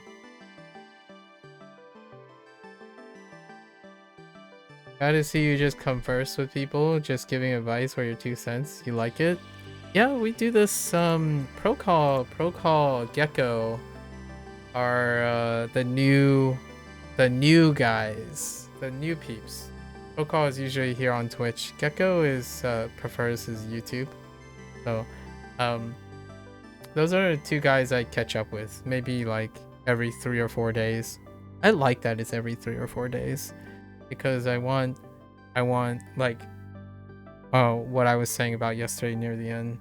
Glad to see you just converse with people, just giving advice for your 2 cents. You like it? Yeah, we do this Procall Gecko are the new guys, the new peeps. Procall is usually here on Twitch. Gecko is prefers his YouTube. So those are the 2 guys I catch up with, maybe like every 3 or 4 days. I like that it's every 3 or 4 days because I want like what I was saying about yesterday near the end.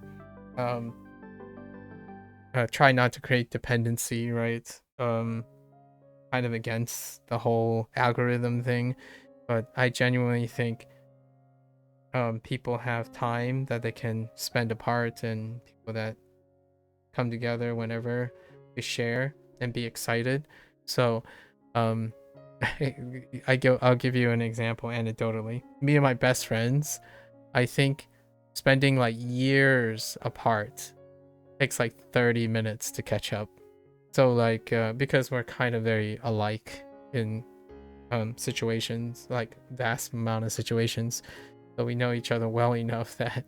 Try not to create dependency, right? Kind of against the whole algorithm thing, but I genuinely think people have time that they can spend apart, and people that come together whenever to share and be excited. So I'll give you an example anecdotally. Me and my best friends, I think spending like years apart takes like 30 minutes to catch up. So like because we're kind of very alike in situations, like vast amount of situations, so we know each other well enough that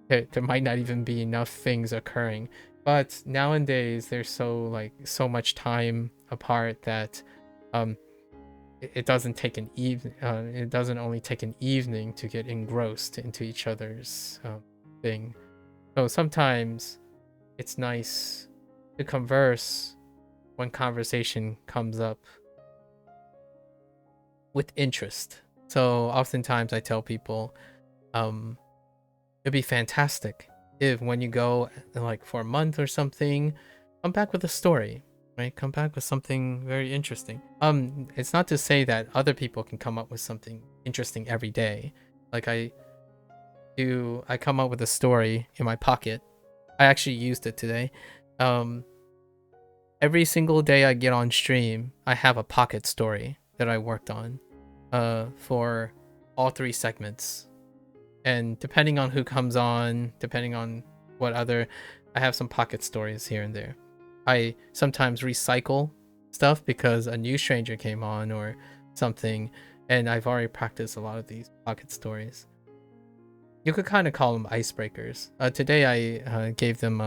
there might not even be enough things occurring. But nowadays there's so much time apart that it doesn't take an it doesn't only take an evening to get engrossed into each other's thing. So sometimes it's nice to converse when conversation comes up with interest. So oftentimes I tell people it'd be fantastic if when you go like for a month or something, come back with a story, right? Come back with something very interesting. It's not to say that other people can come up with something interesting every day. Like I come up with a story in my pocket. I actually used it today. every single day I get on stream, I have a pocket story that I worked on for all 3 segments. And depending on who comes on, depending on what other, I have some pocket stories here and there. I sometimes recycle stuff because a new stranger came on or something, and I've already practiced a lot of these pocket stories. You could kind of call them icebreakers. Today I gave them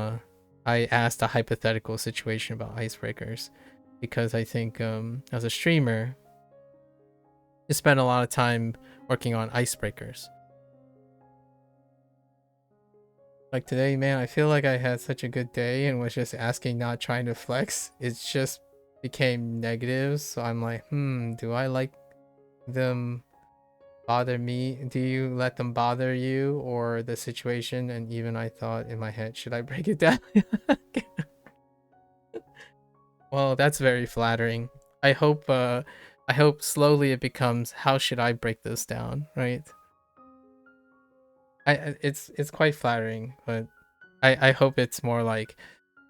I asked a hypothetical situation about icebreakers because I think as a streamer, you spend a lot of time working on icebreakers. Like today, man, I feel like I had such a good day and was just asking, not trying to flex. It just became negative. So I'm like, do I like them bother me? Do you let them bother you or the situation? And even I thought in my head, should I break it down? Well, that's very flattering. I hope slowly it becomes, how should I break this down, right? It's quite flattering, but I hope it's more like,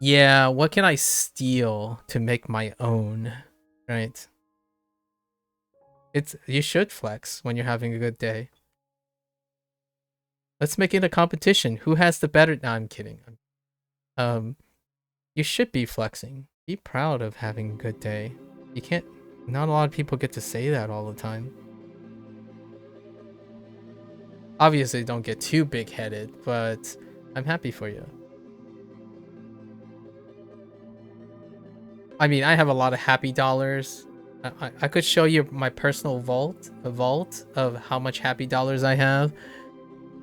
yeah, what can I steal to make my own, right? You should flex when you're having a good day. Let's make it a competition. Who has the better? No, I'm kidding. You should be flexing. Be proud of having a good day. You can't. Not a lot of people get to say that all the time. Obviously, don't get too big-headed, but I'm happy for you. I mean, I have a lot of happy dollars. I could show you my personal vault, a vault of how much happy dollars I have.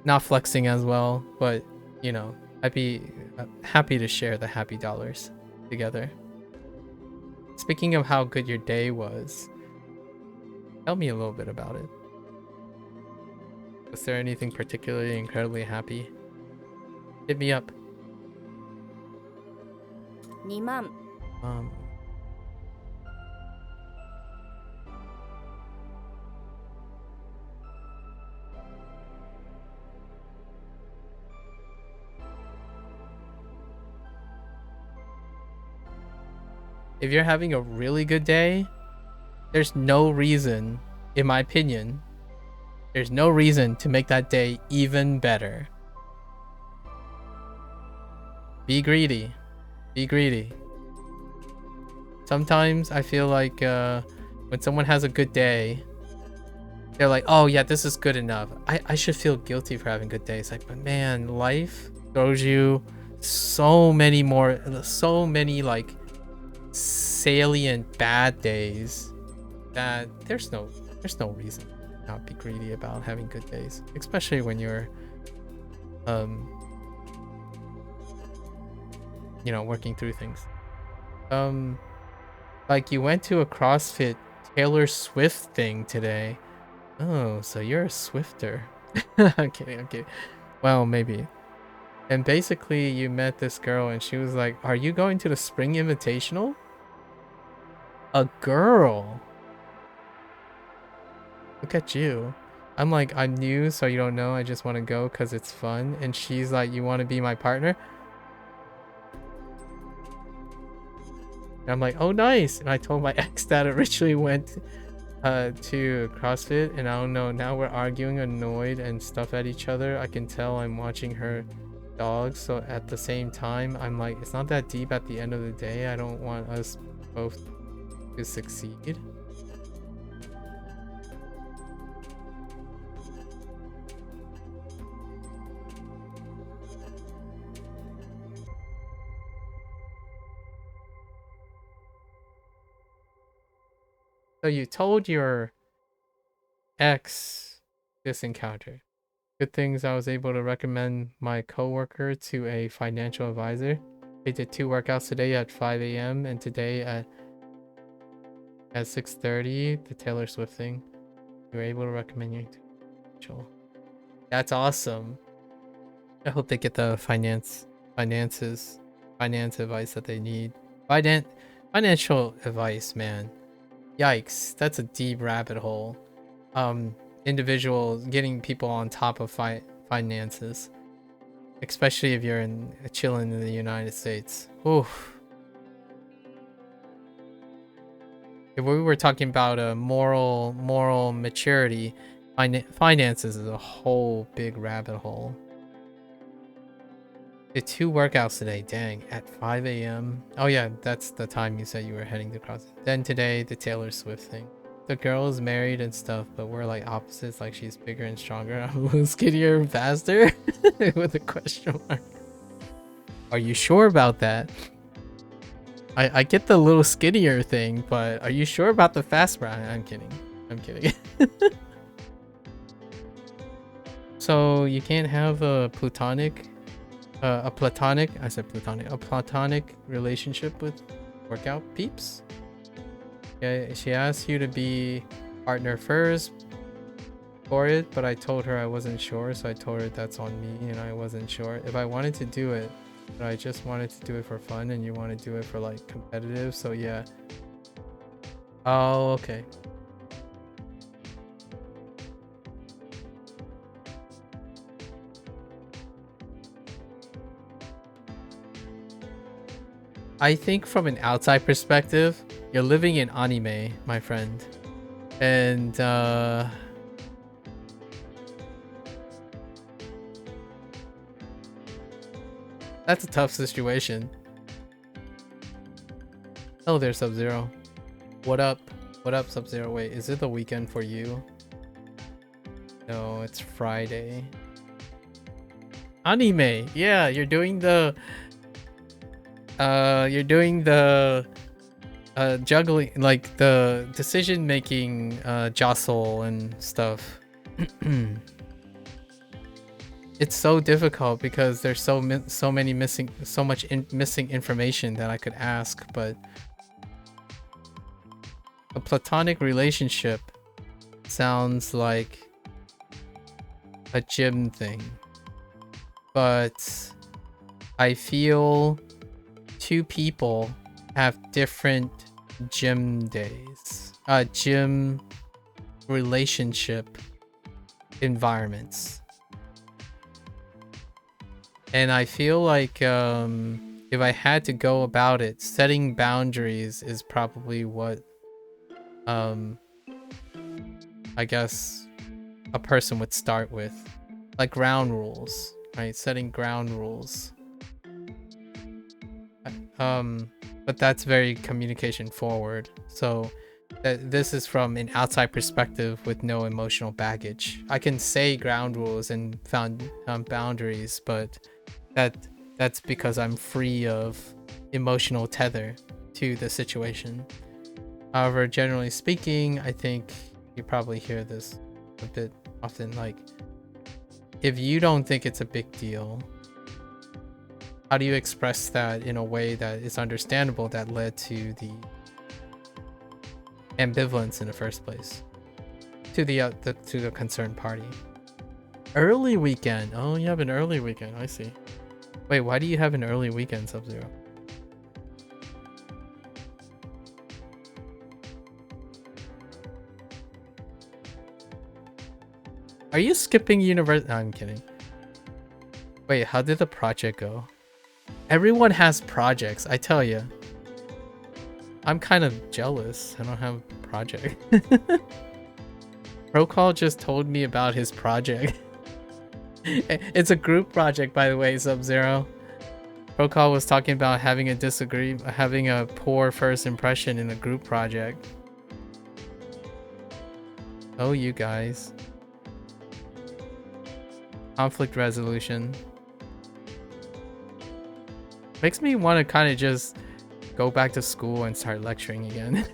Not flexing as well, but you know, I'd be happy to share the happy dollars together. Speaking of how good your day was, tell me a little bit about it. Was there anything particularly incredibly happy? Hit me up. 2万 If you're having a really good day, there's no reason, in my opinion, there's no reason to make that day even better. Be greedy. Be greedy. Sometimes I feel like when someone has a good day, they're like, oh yeah, this is good enough. I should feel guilty for having good days. Like, but man, life throws you so many like salient bad days that there's no reason to not be greedy about having good days, especially when you're you know, working through things. Like you went to a CrossFit Taylor Swift thing today. Oh, so you're a Swifter. Okay. Well, maybe. And basically you met this girl and she was like, are you going to the Spring Invitational? A girl. Look at you. I'm like, I'm new, so you don't know. I just want to go because it's fun. And she's like, you want to be my partner? And I'm like, oh, nice. And I told my ex that originally went to CrossFit. And I don't know, now we're arguing, annoyed and stuff at each other. I can tell I'm watching her dog. So at the same time, I'm like, it's not that deep at the end of the day. I don't want us both to succeed. So you told your ex this encounter. Good things I was able to recommend my coworker to a financial advisor. They did 2 workouts today at 5 a.m. and today at 6:30, the Taylor Swift thing. You were able to recommend you to. That's awesome. I hope they get the finance advice that they need. Financial advice, man. Yikes, that's a deep rabbit hole. Individuals getting people on top of finances, especially if you're chilling in the United States. Oof. If we were talking about a moral maturity, finances is a whole big rabbit hole. Did 2 workouts today, dang, at 5 a.m. Oh yeah, that's the time you said you were heading to cross. Then today, the Taylor Swift thing. The girl is married and stuff, but we're like opposites, like she's bigger and stronger. I'm skinnier and faster? With a question mark. Are you sure about that? I get the little skinnier thing, but are you sure about the fast run? I'm kidding. I'm kidding. So you can't have a platonic relationship with workout peeps? Yeah, she asked you to be partner first for it, but I told her I wasn't sure, so I told her that's on me and I wasn't sure. If I wanted to do it, but I just wanted to do it for fun and you want to do it for like competitive, so yeah. Oh, okay. I think from an outside perspective, you're living in anime, my friend. And that's a tough situation. Oh, there's Sub-Zero. What up? What up, Sub-Zero? Wait, is it the weekend for you? No, it's Friday. Anime. Yeah, you're doing the juggling, like the decision making jostle and stuff. It's so difficult because there's so much missing information that I could ask, but a platonic relationship sounds like a gym thing, but I feel 2 people have different gym days, gym relationship environments. And I feel like if I had to go about it, setting boundaries is probably what I guess a person would start with, like ground rules, right? Setting ground rules. But that's very communication forward. So this is from an outside perspective with no emotional baggage. I can say ground rules and found boundaries, but that's because I'm free of emotional tether to the situation. However, generally speaking, I think you probably hear this a bit often, like, if you don't think it's a big deal, how do you express that in a way that is understandable that led to the ambivalence in the first place to the concerned party? Early weekend. Oh, you have an early weekend. I see. Wait, why do you have an early weekend, Sub-Zero? Are you skipping university? No, I'm kidding. Wait, how did the project go? Everyone has projects, I tell you. I'm kind of jealous. I don't have a project. Procall just told me about his project. It's a group project, by the way, Sub-Zero. Procall was talking about having a poor first impression in a group project. Oh, you guys. Conflict resolution. Makes me want to kind of just go back to school and start lecturing again.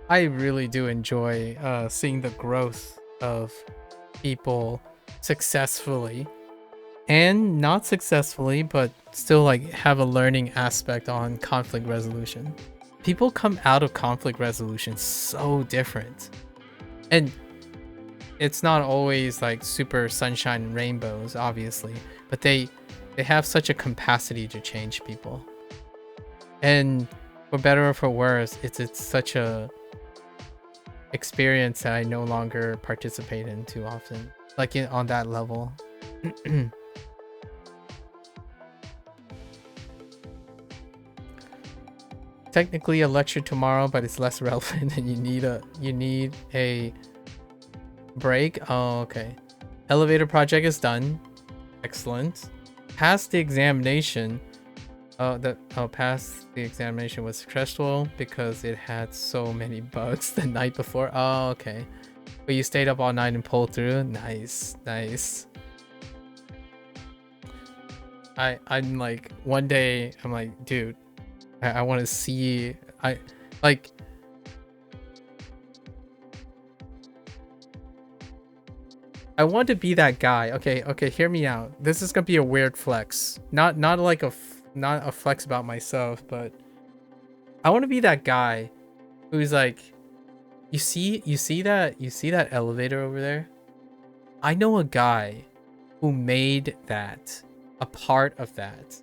I really do enjoy seeing the growth of people successfully and not successfully, but still like have a learning aspect on conflict resolution. People come out of conflict resolution so different, and it's not always like super sunshine and rainbows, obviously, but they have such a capacity to change people. And For better or for worse, it's such a experience that I no longer participate in too often. Like on that level. Technically a lecture tomorrow, but it's less relevant and you need a break. Oh, okay. Elevator project is done. Excellent. Passed the examination. Passed the examination was successful because it had so many bugs the night before. Oh, okay. But you stayed up all night and pulled through. Nice, nice. I'm like, one day I'm like, dude, I want to see. I want to be that guy. Okay, hear me out. This is gonna be a weird flex. Not like not a flex about myself, but I want to be that guy who's like, you see that elevator over there? I know a guy who made that a part of that.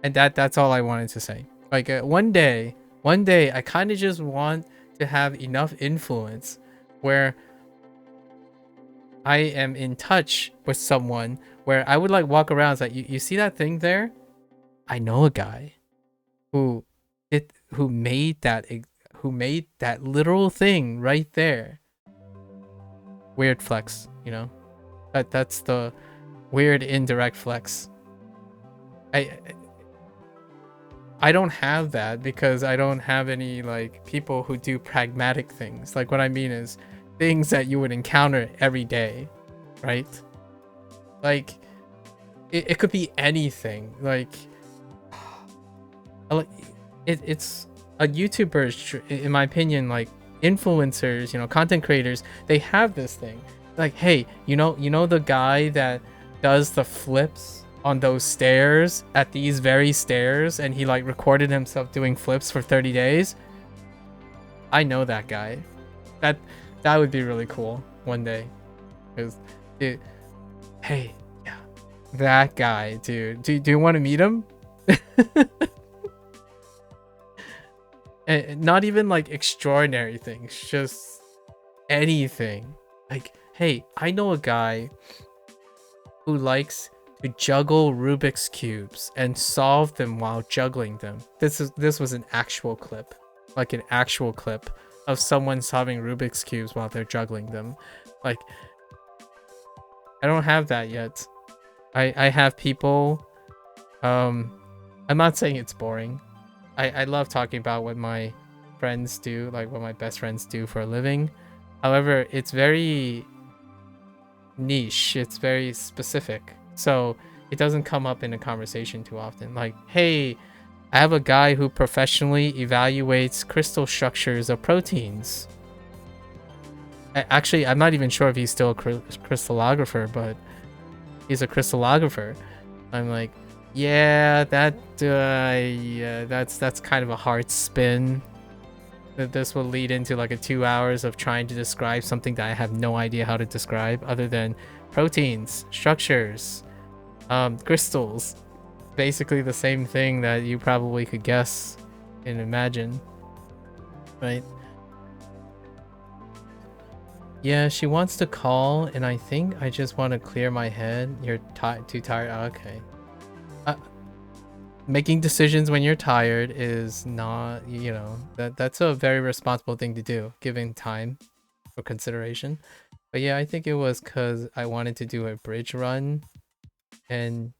And that's all I wanted to say. Like one day I kind of just want to have enough influence where I am in touch with someone where I would like walk around. It's like, you see that thing there? I know a guy who made that literal thing right there. Weird flex, you know? That's the weird indirect flex. I don't have that because I don't have any like people who do pragmatic things. Like what I mean is things that you would encounter every day, right? Like it could be anything. Like it's a YouTuber, in my opinion, like influencers, you know, content creators, they have this thing. Like, hey, you know the guy that does the flips on those stairs at these very stairs, and he like recorded himself doing flips for 30 days. I know that guy. That would be really cool one day. Cause hey, yeah, that guy, dude. Do you want to meet him? And not even like extraordinary things, just anything. Like, hey, I know a guy who likes to juggle Rubik's cubes and solve them while juggling them. This was an actual clip, like an actual clip of someone solving Rubik's cubes while they're juggling them. Like, I don't have that yet. I have people. I'm not saying it's boring. I love talking about what my friends do, like what my best friends do for a living. However, it's very niche. It's very specific. So it doesn't come up in a conversation too often. Like, hey, I have a guy who professionally evaluates crystal structures of proteins. Actually, I'm not even sure if he's still a crystallographer, but he's a crystallographer. I'm like, yeah, that's kind of a hard spin. That this will lead into like 2 hours of trying to describe something that I have no idea how to describe other than proteins, structures, crystals. Basically the same thing that you probably could guess and imagine, right? Yeah, she wants to call, and I think I just want to clear my head. You're too tired? Okay. Making decisions when you're tired is not, you know, that's a very responsible thing to do, given time for consideration. But yeah, I think it was because I wanted to do a bridge run, and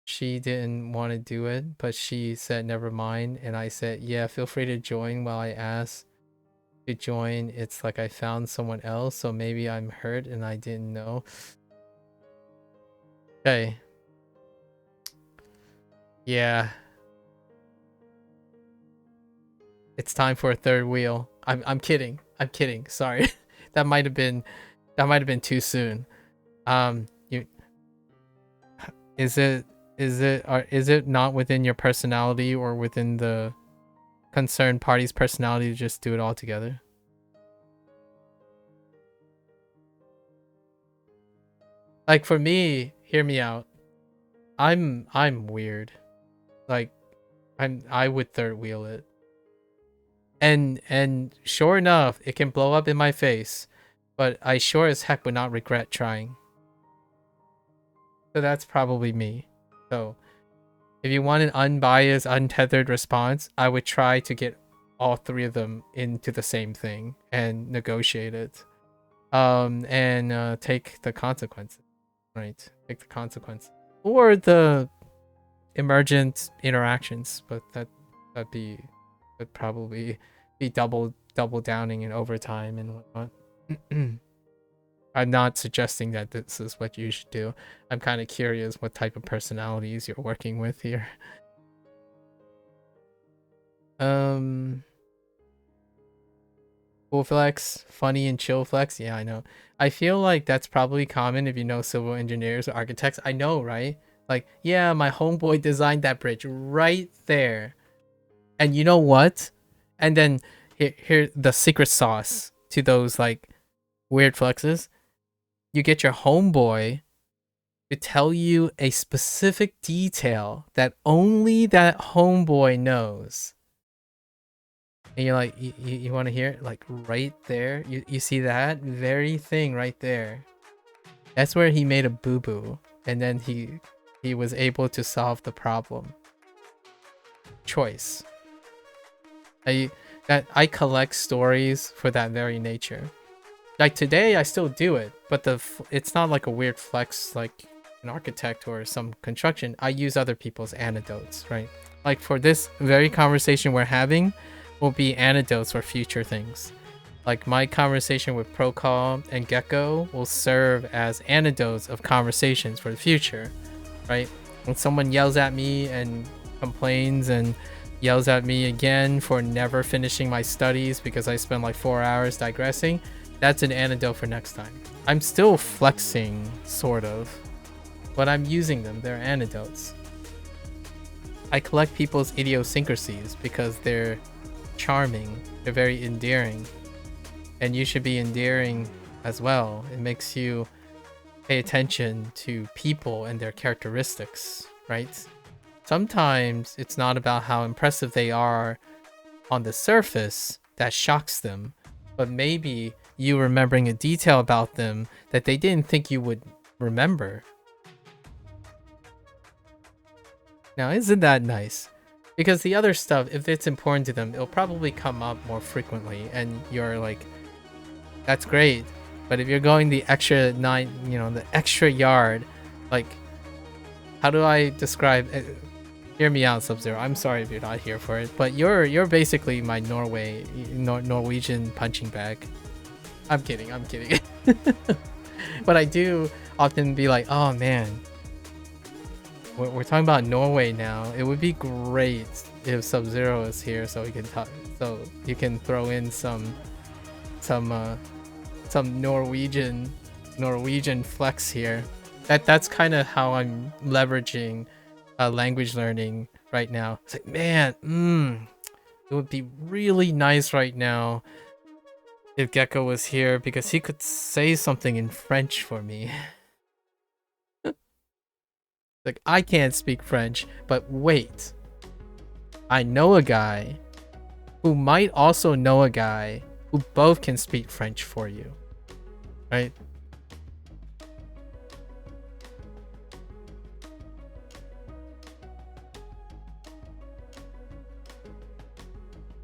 she didn't want to do it, but she said never mind, and I said, yeah, feel free to join. While I asked to join, it's like I found someone else, so maybe I'm hurt and I didn't know. Okay. Yeah. It's time for a third wheel. I'm kidding. I'm kidding. Sorry. that might have been too soon. You is it not within your personality or within the concerned party's personality to just do it all together? Like for me, hear me out. I'm weird. Like I would third wheel it. And sure enough, it can blow up in my face, but I sure as heck would not regret trying. So that's probably me. So if you want an unbiased, untethered response, I would try to get all three of them into the same thing and negotiate it. And take the consequences. Right? Take the consequences. Or the emergent interactions, but that'd probably be double downing and overtime and whatnot. I'm not suggesting that this is what you should do. I'm kind of curious what type of personalities you're working with here. Cool flex, funny and chill flex. Yeah, I know. I feel like that's probably common if you know civil engineers or architects. I know, right? Like, yeah, my homeboy designed that bridge right there. And you know what? And then here the secret sauce to those like weird flexes. You get your homeboy to tell you a specific detail that only that homeboy knows. And you're like, you want to hear it? Like right there, you see that very thing right there. That's where he made a boo-boo, and then he was able to solve the problem. Choice. I collect stories for that very nature. Like today, I still do it, but it's not like a weird flex like an architect or some construction. I use other people's anecdotes, right? Like for this very conversation we're having, will be anecdotes for future things. Like my conversation with Procall and Gecko will serve as anecdotes of conversations for the future, right? When someone yells at me and complains and yells at me again for never finishing my studies because I spent like 4 hours digressing, that's an anecdote for next time. I'm still flexing, sort of, but I'm using them. They're anecdotes. I collect people's idiosyncrasies because they're charming. They're very endearing. And you should be endearing as well. It makes you pay attention to people and their characteristics, right? Sometimes it's not about how impressive they are on the surface that shocks them, but maybe you remembering a detail about them that they didn't think you would remember. Now, isn't that nice? Because the other stuff, if it's important to them, it'll probably come up more frequently, and you're like, that's great. But if you're going the extra the extra yard, like, how do I describe it? Hear me out, Sub-Zero. I'm sorry if you're not here for it, but you're basically my Norwegian punching bag. I'm kidding. But I do often be like, oh man, we're talking about Norway now. It would be great if Sub-Zero is here so we can talk. So you can throw in some Norwegian flex here. That's kind of how I'm leveraging language learning right now. It's like, man, it would be really nice right now if Gecko was here because he could say something in French for me. Like, I can't speak French, but wait. I know a guy who might also know a guy who both can speak French for you. Right?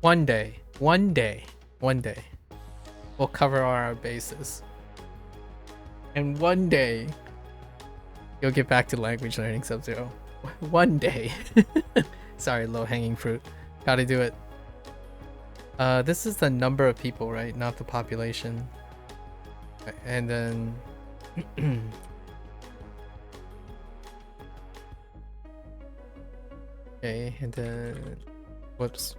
One day, we'll cover all our bases. And one day, you'll get back to language learning, Sub-Zero. One day. Sorry, low-hanging fruit. Gotta do it. This is the number of people, right? Not the population. And then... okay, and then... whoops.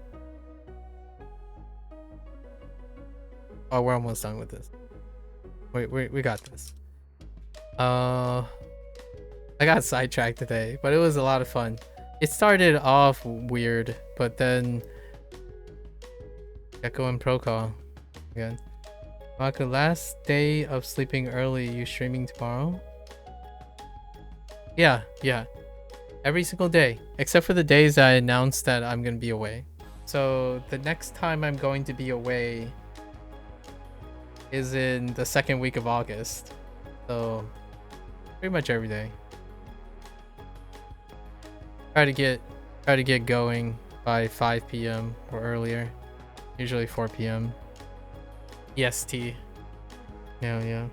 Oh, we're almost done with this. Wait, we got this. I got sidetracked today, but it was a lot of fun. It started off weird, but then Gecko and Procall again. MAKU, last day of sleeping early. You streaming tomorrow? Yeah. Every single day, except for the days I announced that I'm gonna be away. So the next time I'm going to be away is in the second week of August. So pretty much every day. Try to get going by 5 p.m. or earlier. Usually 4 p.m. EST. Yeah.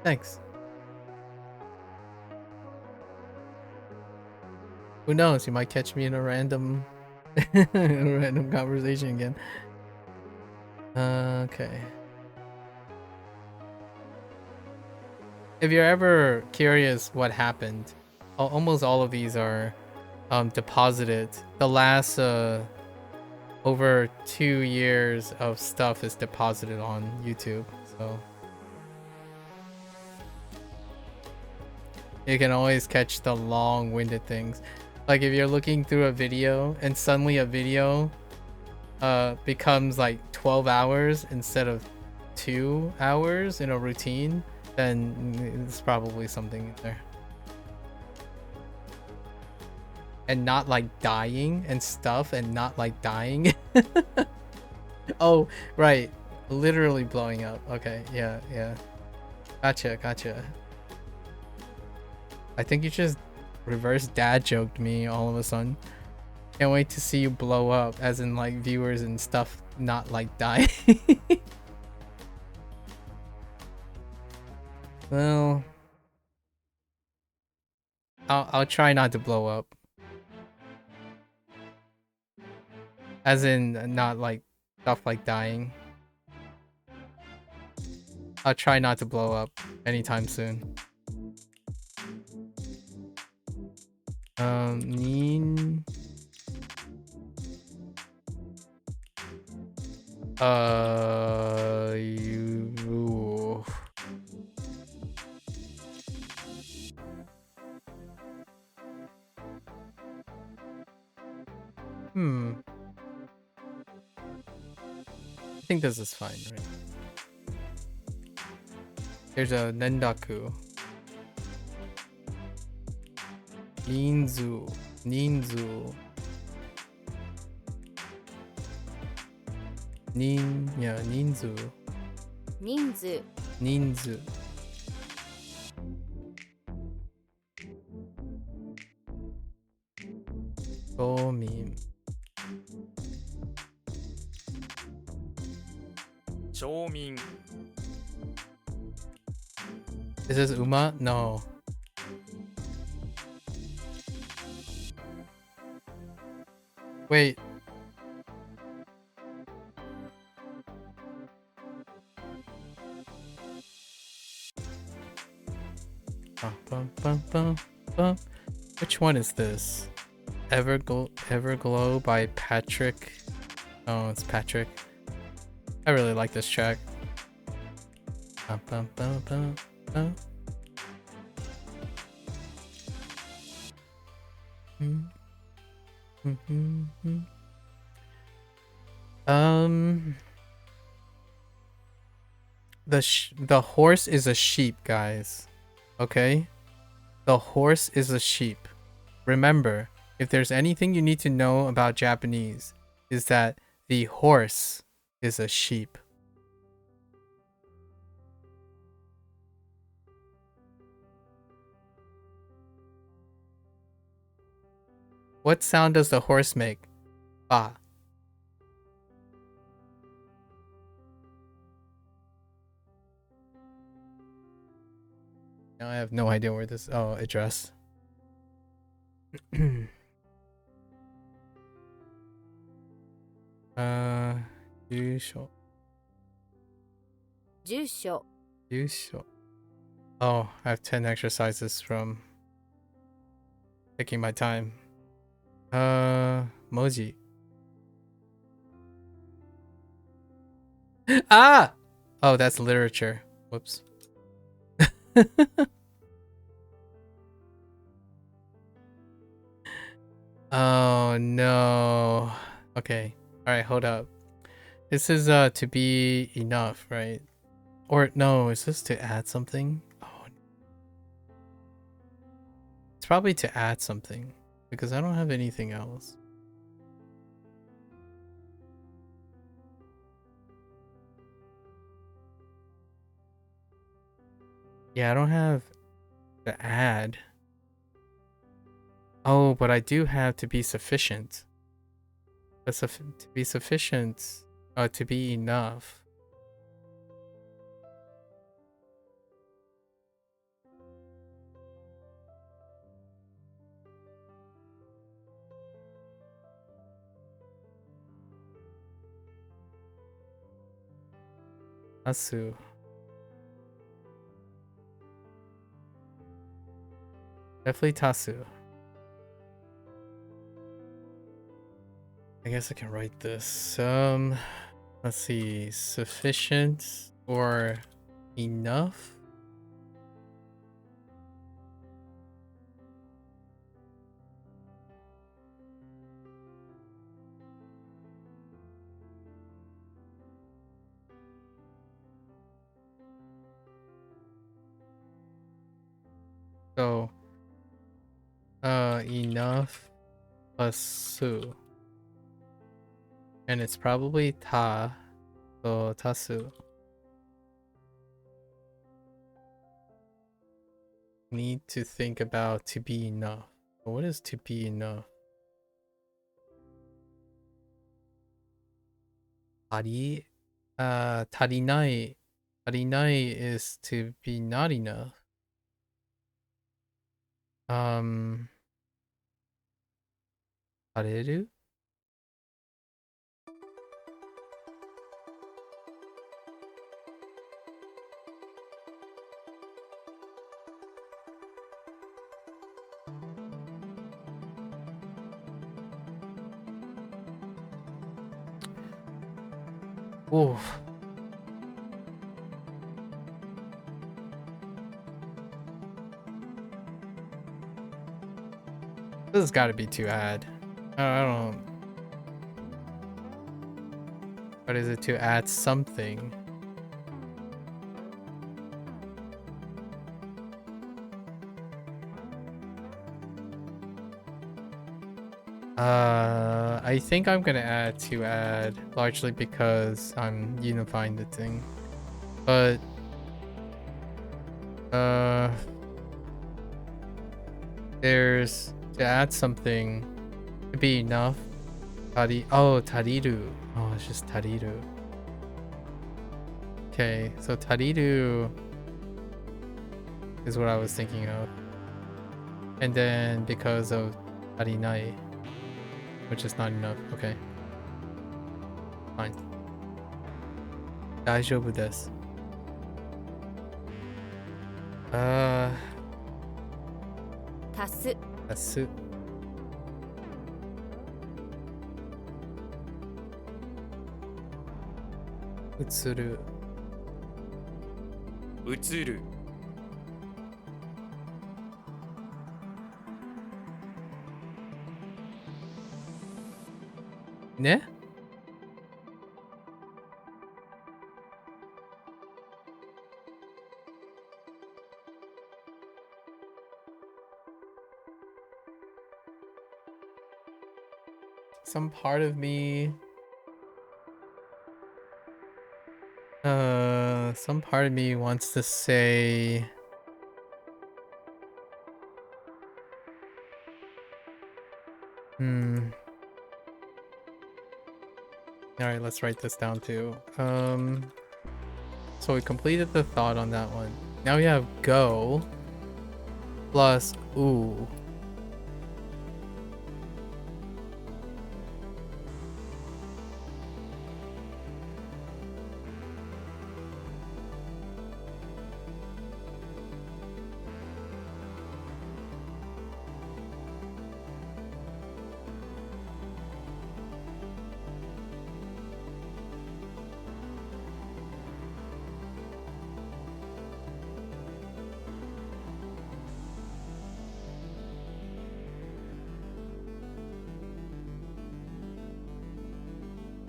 Thanks. Who knows? You might catch me in a random conversation again. Okay. If you're ever curious what happened, almost all of these are deposited. The last over 2 years of stuff is deposited on YouTube, so you can always catch the long-winded things. Like if you're looking through a video and suddenly a video becomes like 12 hours instead of 2 hours in a routine, then it's probably something in there. And not like dying and stuff, and not like dying. Oh, right. Literally blowing up. Okay, yeah. Gotcha. I think you just reverse dad joked me all of a sudden. Can't wait to see you blow up, as in like viewers and stuff not like die. Well, I'll try not to blow up. As in not like stuff like dying. I'll try not to blow up anytime soon. Nin. You. I think this is fine, right? There's a Nendaku. Ninzu. Ninzu. Ninzu. 人数 Ninzu. Shomin. 町民 Is this Uma? No. Wait. Which one is this? Everglow by Patrick. Oh, it's Patrick. I really like this track. The horse is a sheep, guys. Okay? The horse is a sheep. Remember, if there's anything you need to know about Japanese, is that the horse is a sheep. What sound does the horse make? Ba. Now I have no idea where this. Oh, address. Yusho. 住所 Yusho. Oh, I have 10 exercises from taking my time. Moji. Ah! Oh, that's literature. Whoops. Oh no. Okay. Alright, hold up. This is to be enough, right? Or no, is this to add something? Oh, it's probably to add something because I don't have anything else. Yeah, I don't have to add. Oh, but I do have to be sufficient. But to be sufficient, to be enough. Asu. Definitely Tasu. I guess I can write this. Let's see. Sufficient or enough? So, enough plus su. And it's probably ta, so tasu. Need to think about to be enough. What is to be enough? Tari, tarinai. Tarinai is to be not enough. Tareru? Oof. This has got to be to add. I don't. What is it to add something? I think I'm gonna add to add largely because I'm unifying the thing, but there's to add something to be enough. Tariru. Oh, it's just tariru. Okay, so tariru is what I was thinking of, and then because of tarinai, which is not enough. Okay, fine. 大丈夫です。足す足す。移る。移る。ね? Some part of me wants to say Alright, let's write this down too. So we completed the thought on that one. Now we have go plus ooh.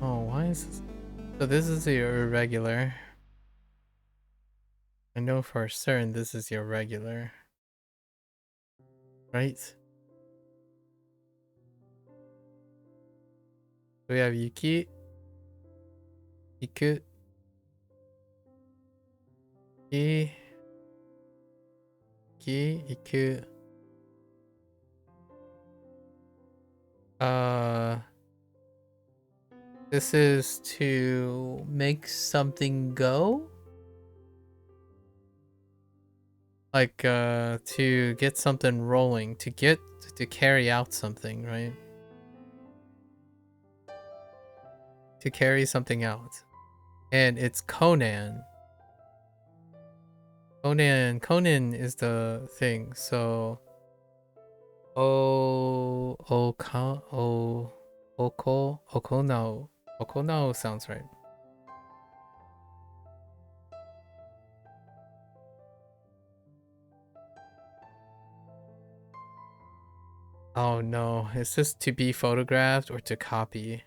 Oh, why is this? So this is your irregular. I know for certain this is your regular. right? We have Yuki, Iku, Ki, Iku. This is to make something go? Like, to get something rolling, to carry out something, right? To carry something out. And it's Conan. Conan is the thing, so... Okonao sounds right. Oh no, is this to be photographed or to copy?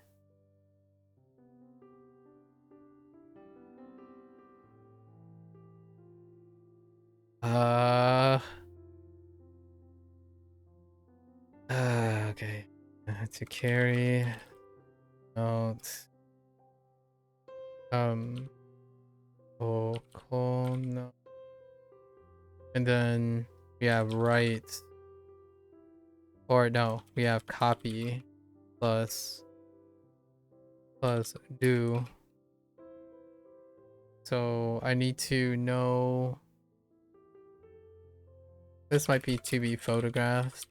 Okay. To carry out Okono. And then we have write, or no, we have copy plus do. So I need to know, this might be to be photographed.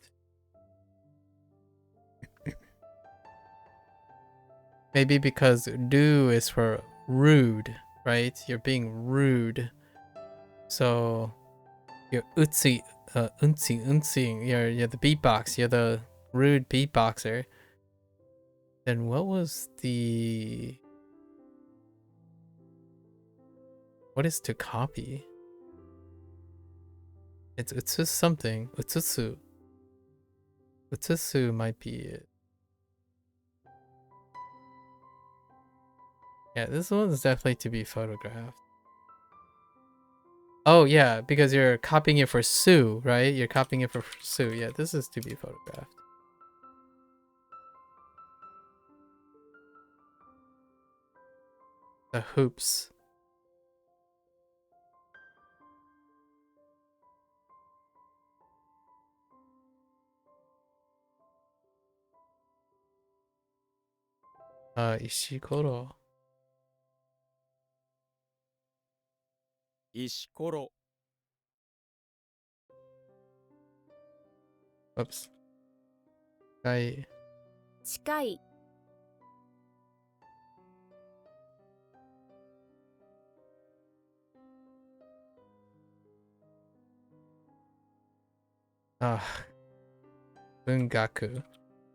Maybe because do is for rude, right? You're being rude. So you're unzi, you're the beatbox, you're the rude beatboxer. Then what was the... What is to copy? It's just something. Utsutsu. Utsutsu might be it. Yeah, this one is definitely to be photographed. Oh yeah, because you're copying it for Sue, right? You're copying it for Sue. Yeah, this is to be photographed. The hoops. Ishikoro. Ishikoro. Oops. Kai. 近い Bungaku.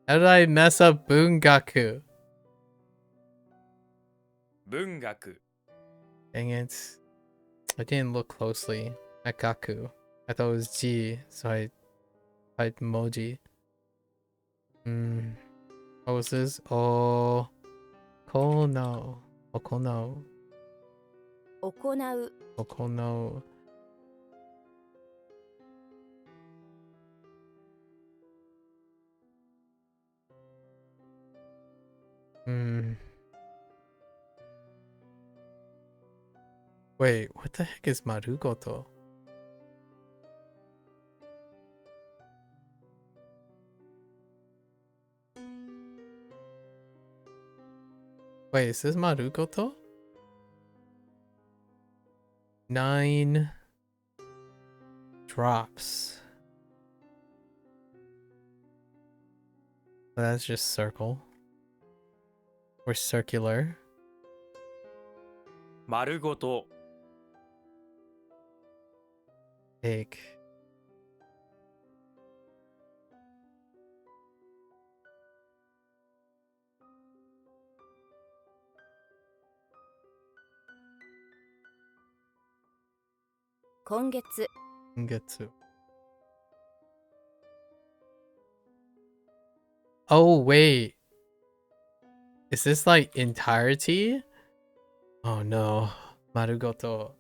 How did I mess up Bungaku? Bungaku. Dang it. I didn't look closely at Gaku. I thought it was G, so I typed emoji. What was this? Oh, Kono. Okono. 行う Okono. Wait, what the heck is Marugoto? Wait, is this Marugoto? 9 drops. So that's just circle. Or circular. 丸ごと Take. Kongetsu Getsu. Oh, wait. Is this like entirety? Oh no. Marugoto.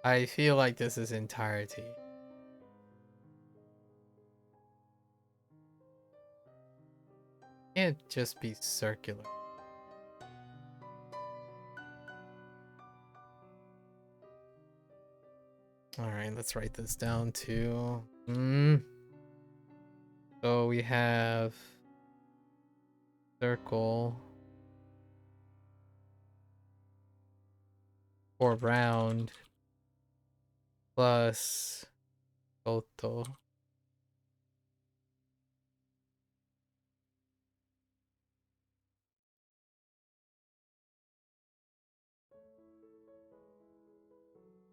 I feel like this is entirety. Can't just be circular. All right, let's write this down too. So we have circle or round plus toto.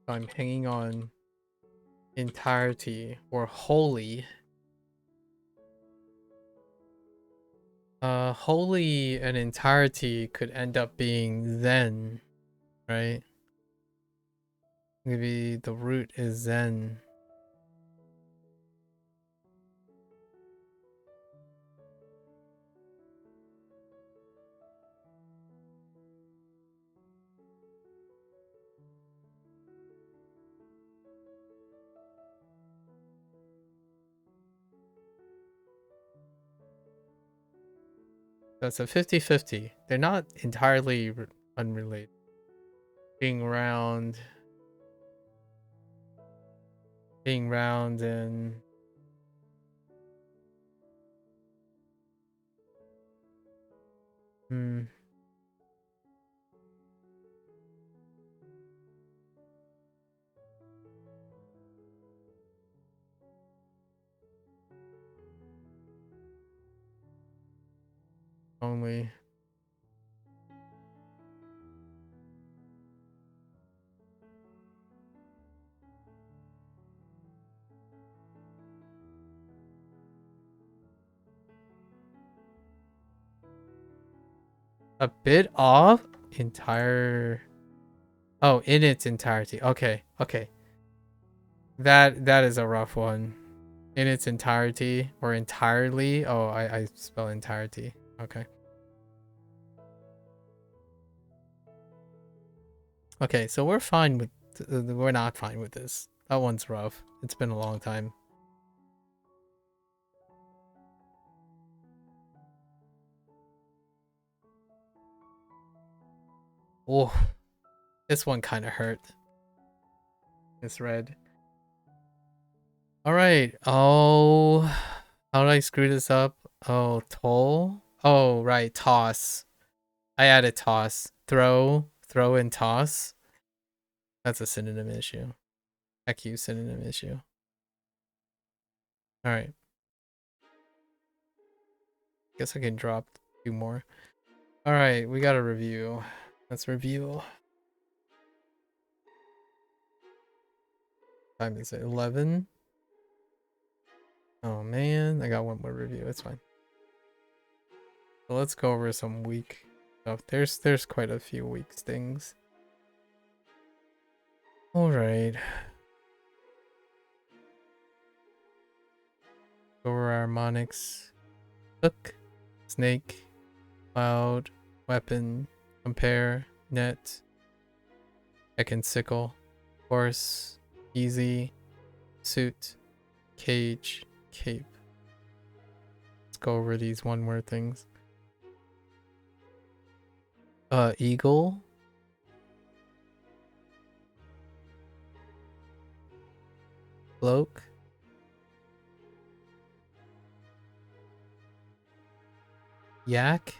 I'm hanging on entirety or wholly. Wholly and entirety could end up being then, right? Maybe the root is then. That's a 50-50. They're not entirely unrelated. Being round and only. A bit off? Entire. Oh, in its entirety. Okay, okay. That is a rough one. In its entirety or entirely. Oh, I spell entirety. Okay. Okay, so we're fine with. We're not fine with this. That one's rough. It's been a long time. Oh, this one kind of hurt. It's red. All right. Oh, how did I screw this up? Oh, toll. Oh, right. Toss. I added toss. Throw, and toss. That's a synonym issue. MAKU synonym issue. All right. Guess I can drop 2 more. All right, we got a review. Let's review. Time is it 11? Oh man, I got 1 more review. It's fine. So let's go over some weak stuff. There's quite a few weak things. All right. Go over harmonics. Hook, snake, cloud, weapon, compare, net, heck and sickle, horse, easy, suit, cage, cape. Let's go over these 1-word things. Eagle, cloak, yak,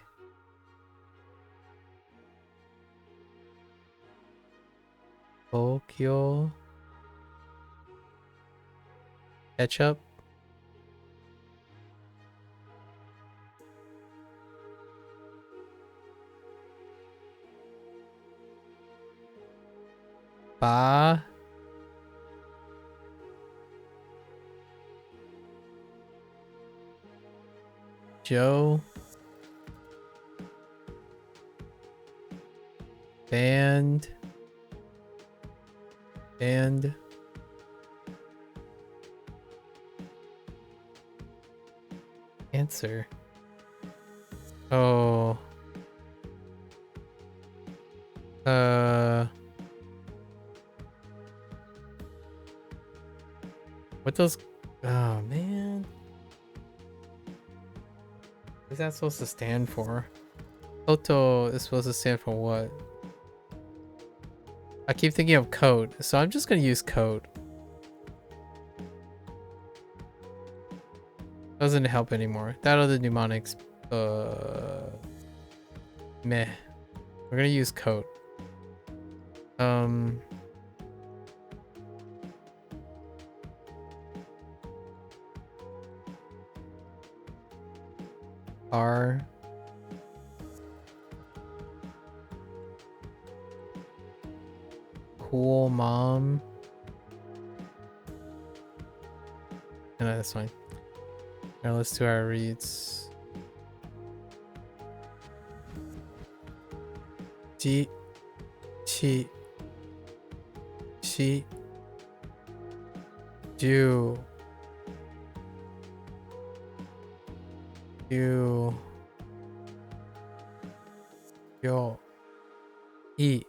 Tokyo, ketchup, ba, Joe, band, answer. Oh. What does... Oh, man. What is that supposed to stand for? Koto is supposed to stand for what? I keep thinking of code, so I'm just gonna use code. Doesn't help anymore. That other mnemonics, meh. We're gonna use code. R. Cool mom. No, that's fine. Now let's do our reads. Ji, chi, shi, ju, yu, yo, i,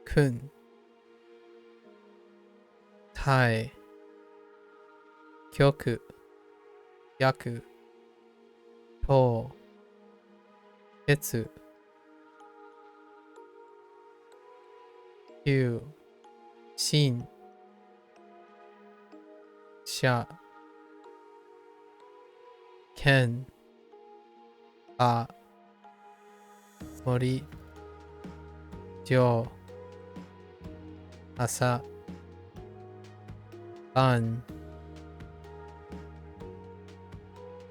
kun, tai, kyoku, yaku, to, etsu, kyu, shin, sha, ken, a, mori, ryo, asa, ban,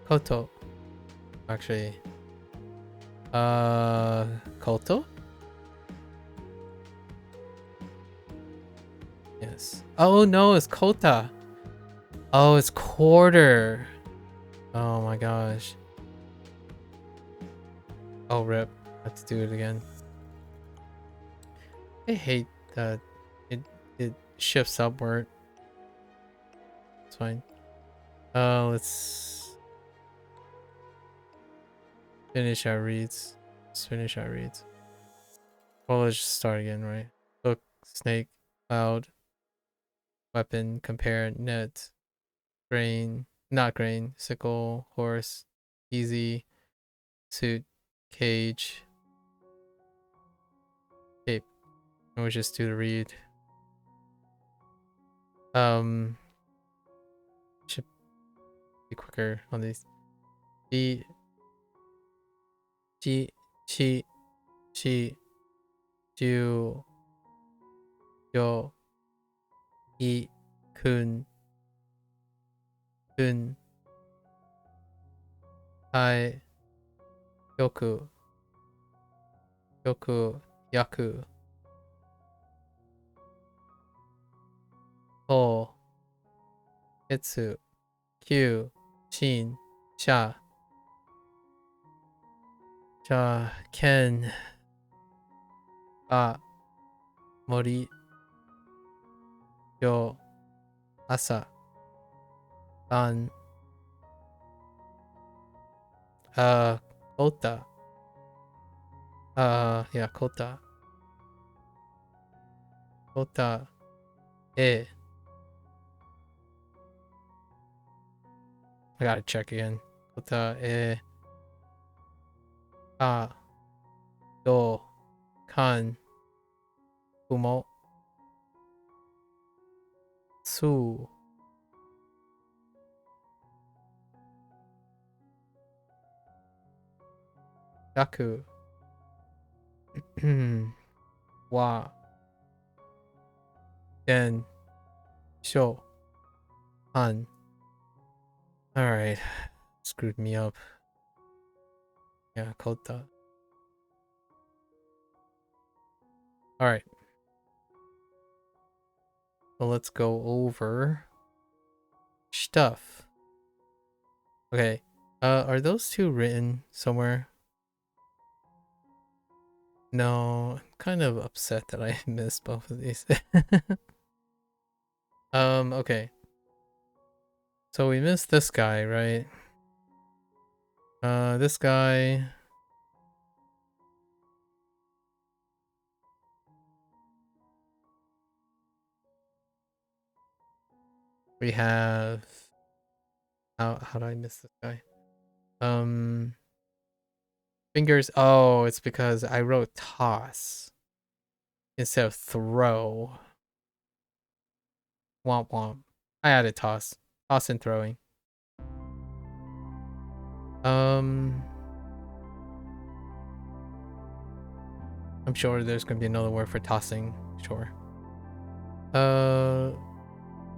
koto. Actually, koto? Yes. Oh no, it's kota. Oh, it's quarter. Oh my gosh. Oh, rip. Let's do it again. I hate that it shifts upward. It's fine. Let's finish our reads. Let's finish our reads. Well, let's just start again, right? Hook, snake, cloud, weapon, compare, net, grain, not grain, sickle, horse, easy, suit, cage, cape. And we just do the read. Should be quicker on these. B, G, chi, chi, ju, yo, i, kun, kun, tai, yoku, yoku, yaku, to, etsu, kyu, shin, sha, sha, ken, a, mori, ryo, asa, ban, kota, yeah, kota, kota, e. I gotta check again. Kota, e, a, do, kan, kumo, su, yaku, wa, den, sho, han. Alright. Screwed me up. Yeah, kota. Alright. So let's go over stuff. Okay. Are those two written somewhere? No, I'm kind of upset that I missed both of these. Okay. So we missed this guy, right? This guy. We have how did I miss this guy? Fingers. Oh, it's because I wrote toss instead of throw. Womp womp. I added toss. Toss and throwing. I'm sure there's gonna be another word for tossing. Sure.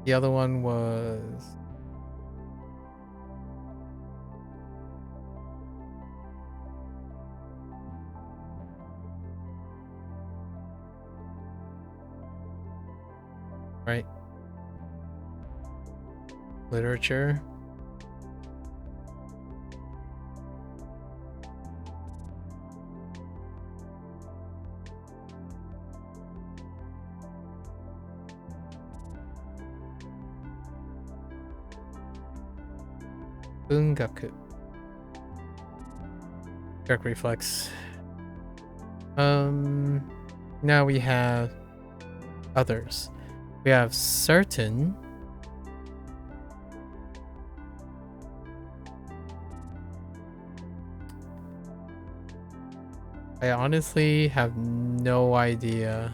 The other one was right. Literature. Bungaku. Direct reflex. Now we have others. We have certain. I honestly have no idea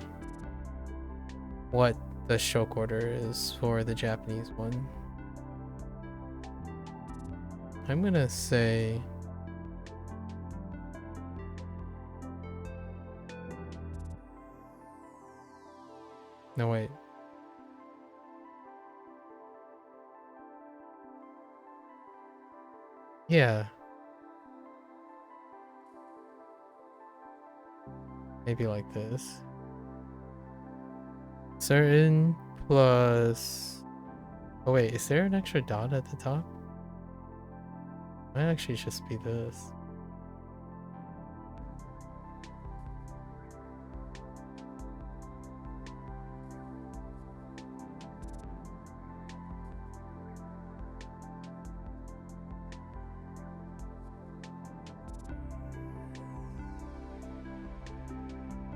what the shock order is for the Japanese one. I'm gonna say no, wait. Yeah. Maybe like this. Certain plus... Oh wait, is there an extra dot at the top? Might actually just be this.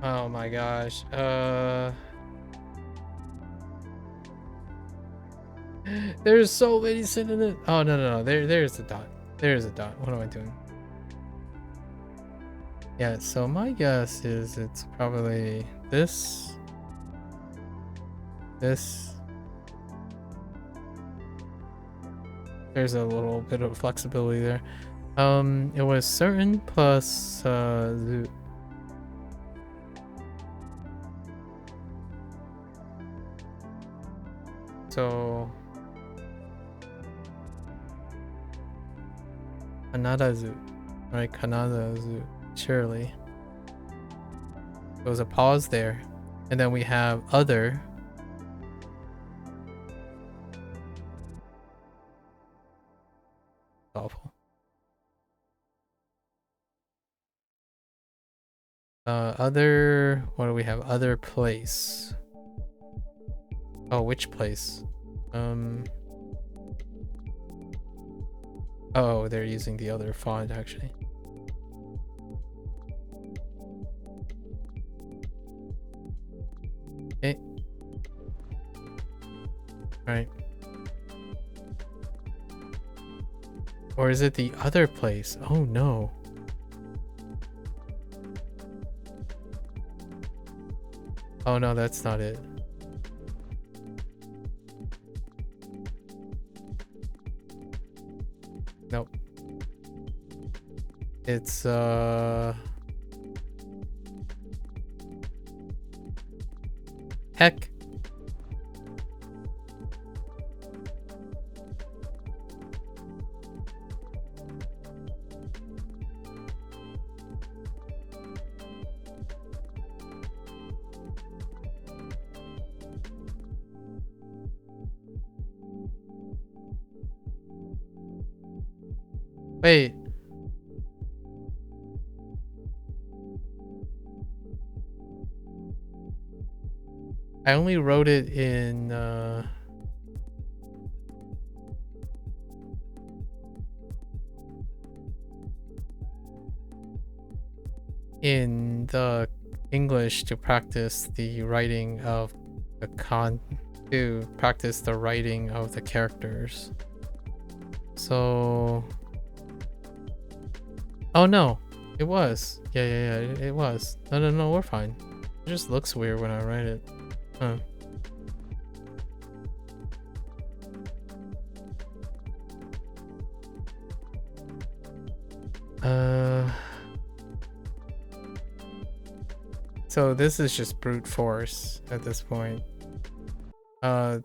Oh my gosh. There's so many synonyms. Oh no. There's a dot. There's a dot. What am I doing? Yeah, so my guess is it's probably this. This. There's a little bit of flexibility there. It was certain plus zoo. So Kanadazu, right? Kanadazu, surely. There was a pause there, and then we have other. Awful. Other. What do we have? Other place. Oh, which place? Oh, they're using the other font actually. Okay. Right. Or is it the other place? Oh no. Oh no, that's not it. Nope. It's heck. Wait. I only wrote it in the English to practice the writing of the to practice the writing of the characters. So, oh no, it was. Yeah, it was. No, we're fine. It just looks weird when I write it. Huh. So this is just brute force at this point. The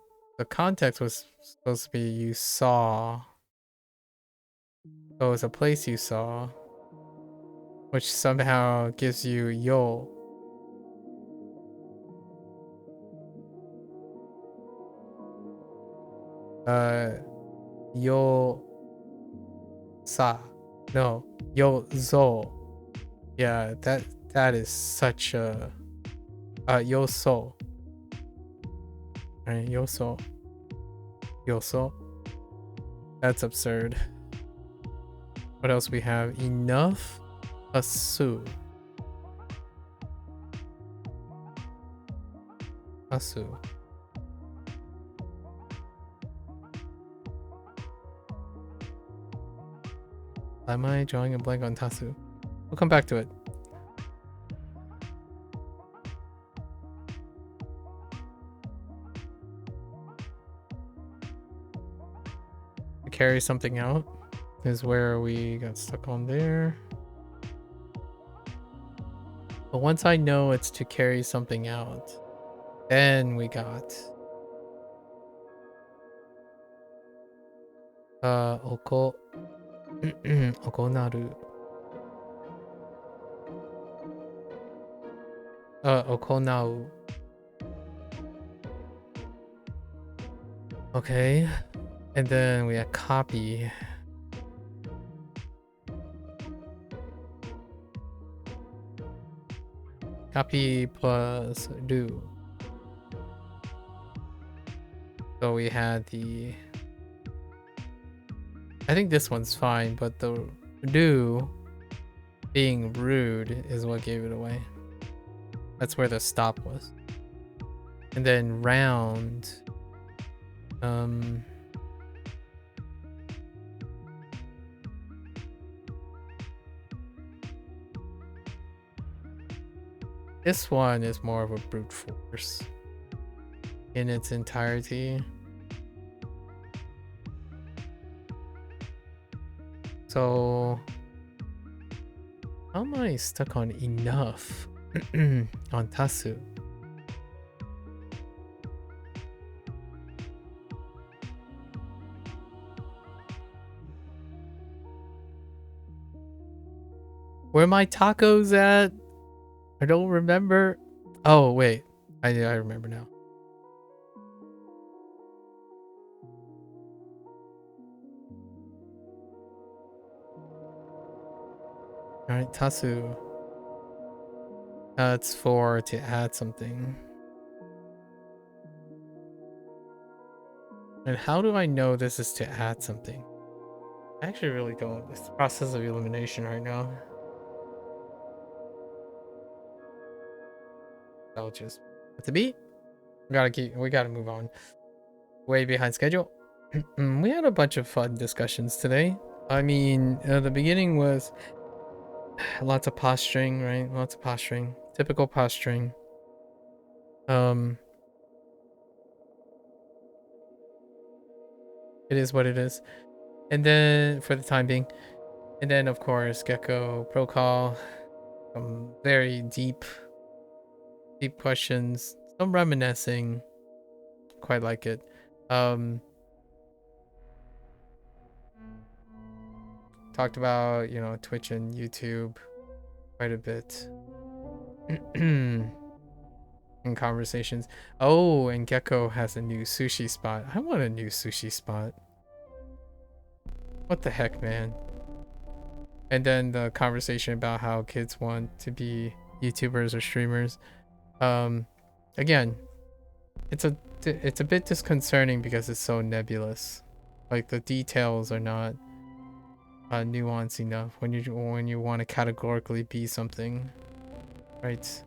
context was supposed to be you saw. So it's a place you saw, which somehow gives you yo. Yo sa. No, yo zo. Yeah, that is such a yo so. Right, yo so. Yo so. That's absurd. What else we have? Enough asu. Asu. Am I drawing a blank on tasu? We'll come back to it. To carry something out is where we got stuck on there. But once I know it's to carry something out, then we got oko okonaru. Okonau. Okay. And then we have copy. Copy plus do. So we had the... I think this one's fine, but the do being rude is what gave it away. That's where the stop was. And then round. This one is more of a brute force in its entirety. So how am I stuck on enough on tasu? Where my tacos at? I don't remember. Oh wait, I remember now. All right, tasu. That's for to add something. And how do I know this is to add something? I actually really don't. It's the process of elimination right now. I'll just put the beat. We gotta move on. Way behind schedule. We had a bunch of fun discussions today. I mean, the beginning was lots of posturing, right? Lots of posturing. Typical posturing. It is what it is. And then, for the time being. And then, of course, Gecko, Pro Call. Some very deep questions. Some reminiscing. Quite like it. Talked about, you know, Twitch and YouTube quite a bit. In conversations. Oh, and Gecko has a new sushi spot. I want a new sushi spot. What the heck, man? And then the conversation about how kids want to be YouTubers or streamers. Again, it's a bit disconcerting because it's so nebulous. Like the details are not nuanced enough when you want to categorically be something, right?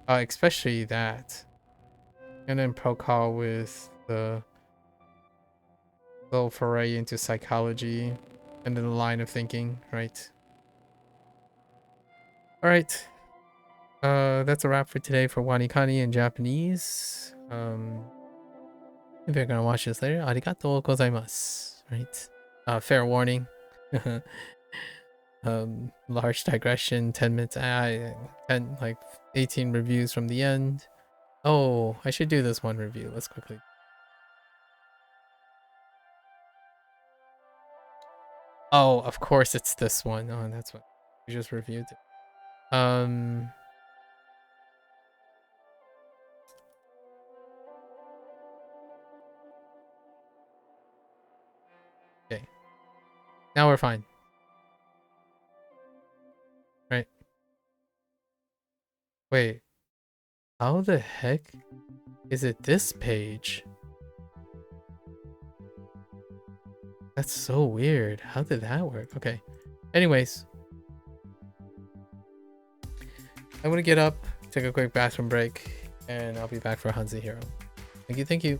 Especially that. And then Prokal with the little foray into psychology and then the line of thinking, right? Alright. That's a wrap for today for WaniKani in Japanese. If you're gonna watch this later, arigatou gozaimasu, right? Fair warning. Large digression, 10 minutes, 10, like 18 reviews from the end. Oh, I should do this one review. Let's quickly. Oh, of course it's this one. Oh, that's what we just reviewed it. Okay. Now we're fine. Right. Wait. How the heck is it this page? That's so weird. How did that work? Okay. Anyways. I'm gonna get up, take a quick bathroom break, and I'll be back for Hanzi Hero. Thank you, thank you.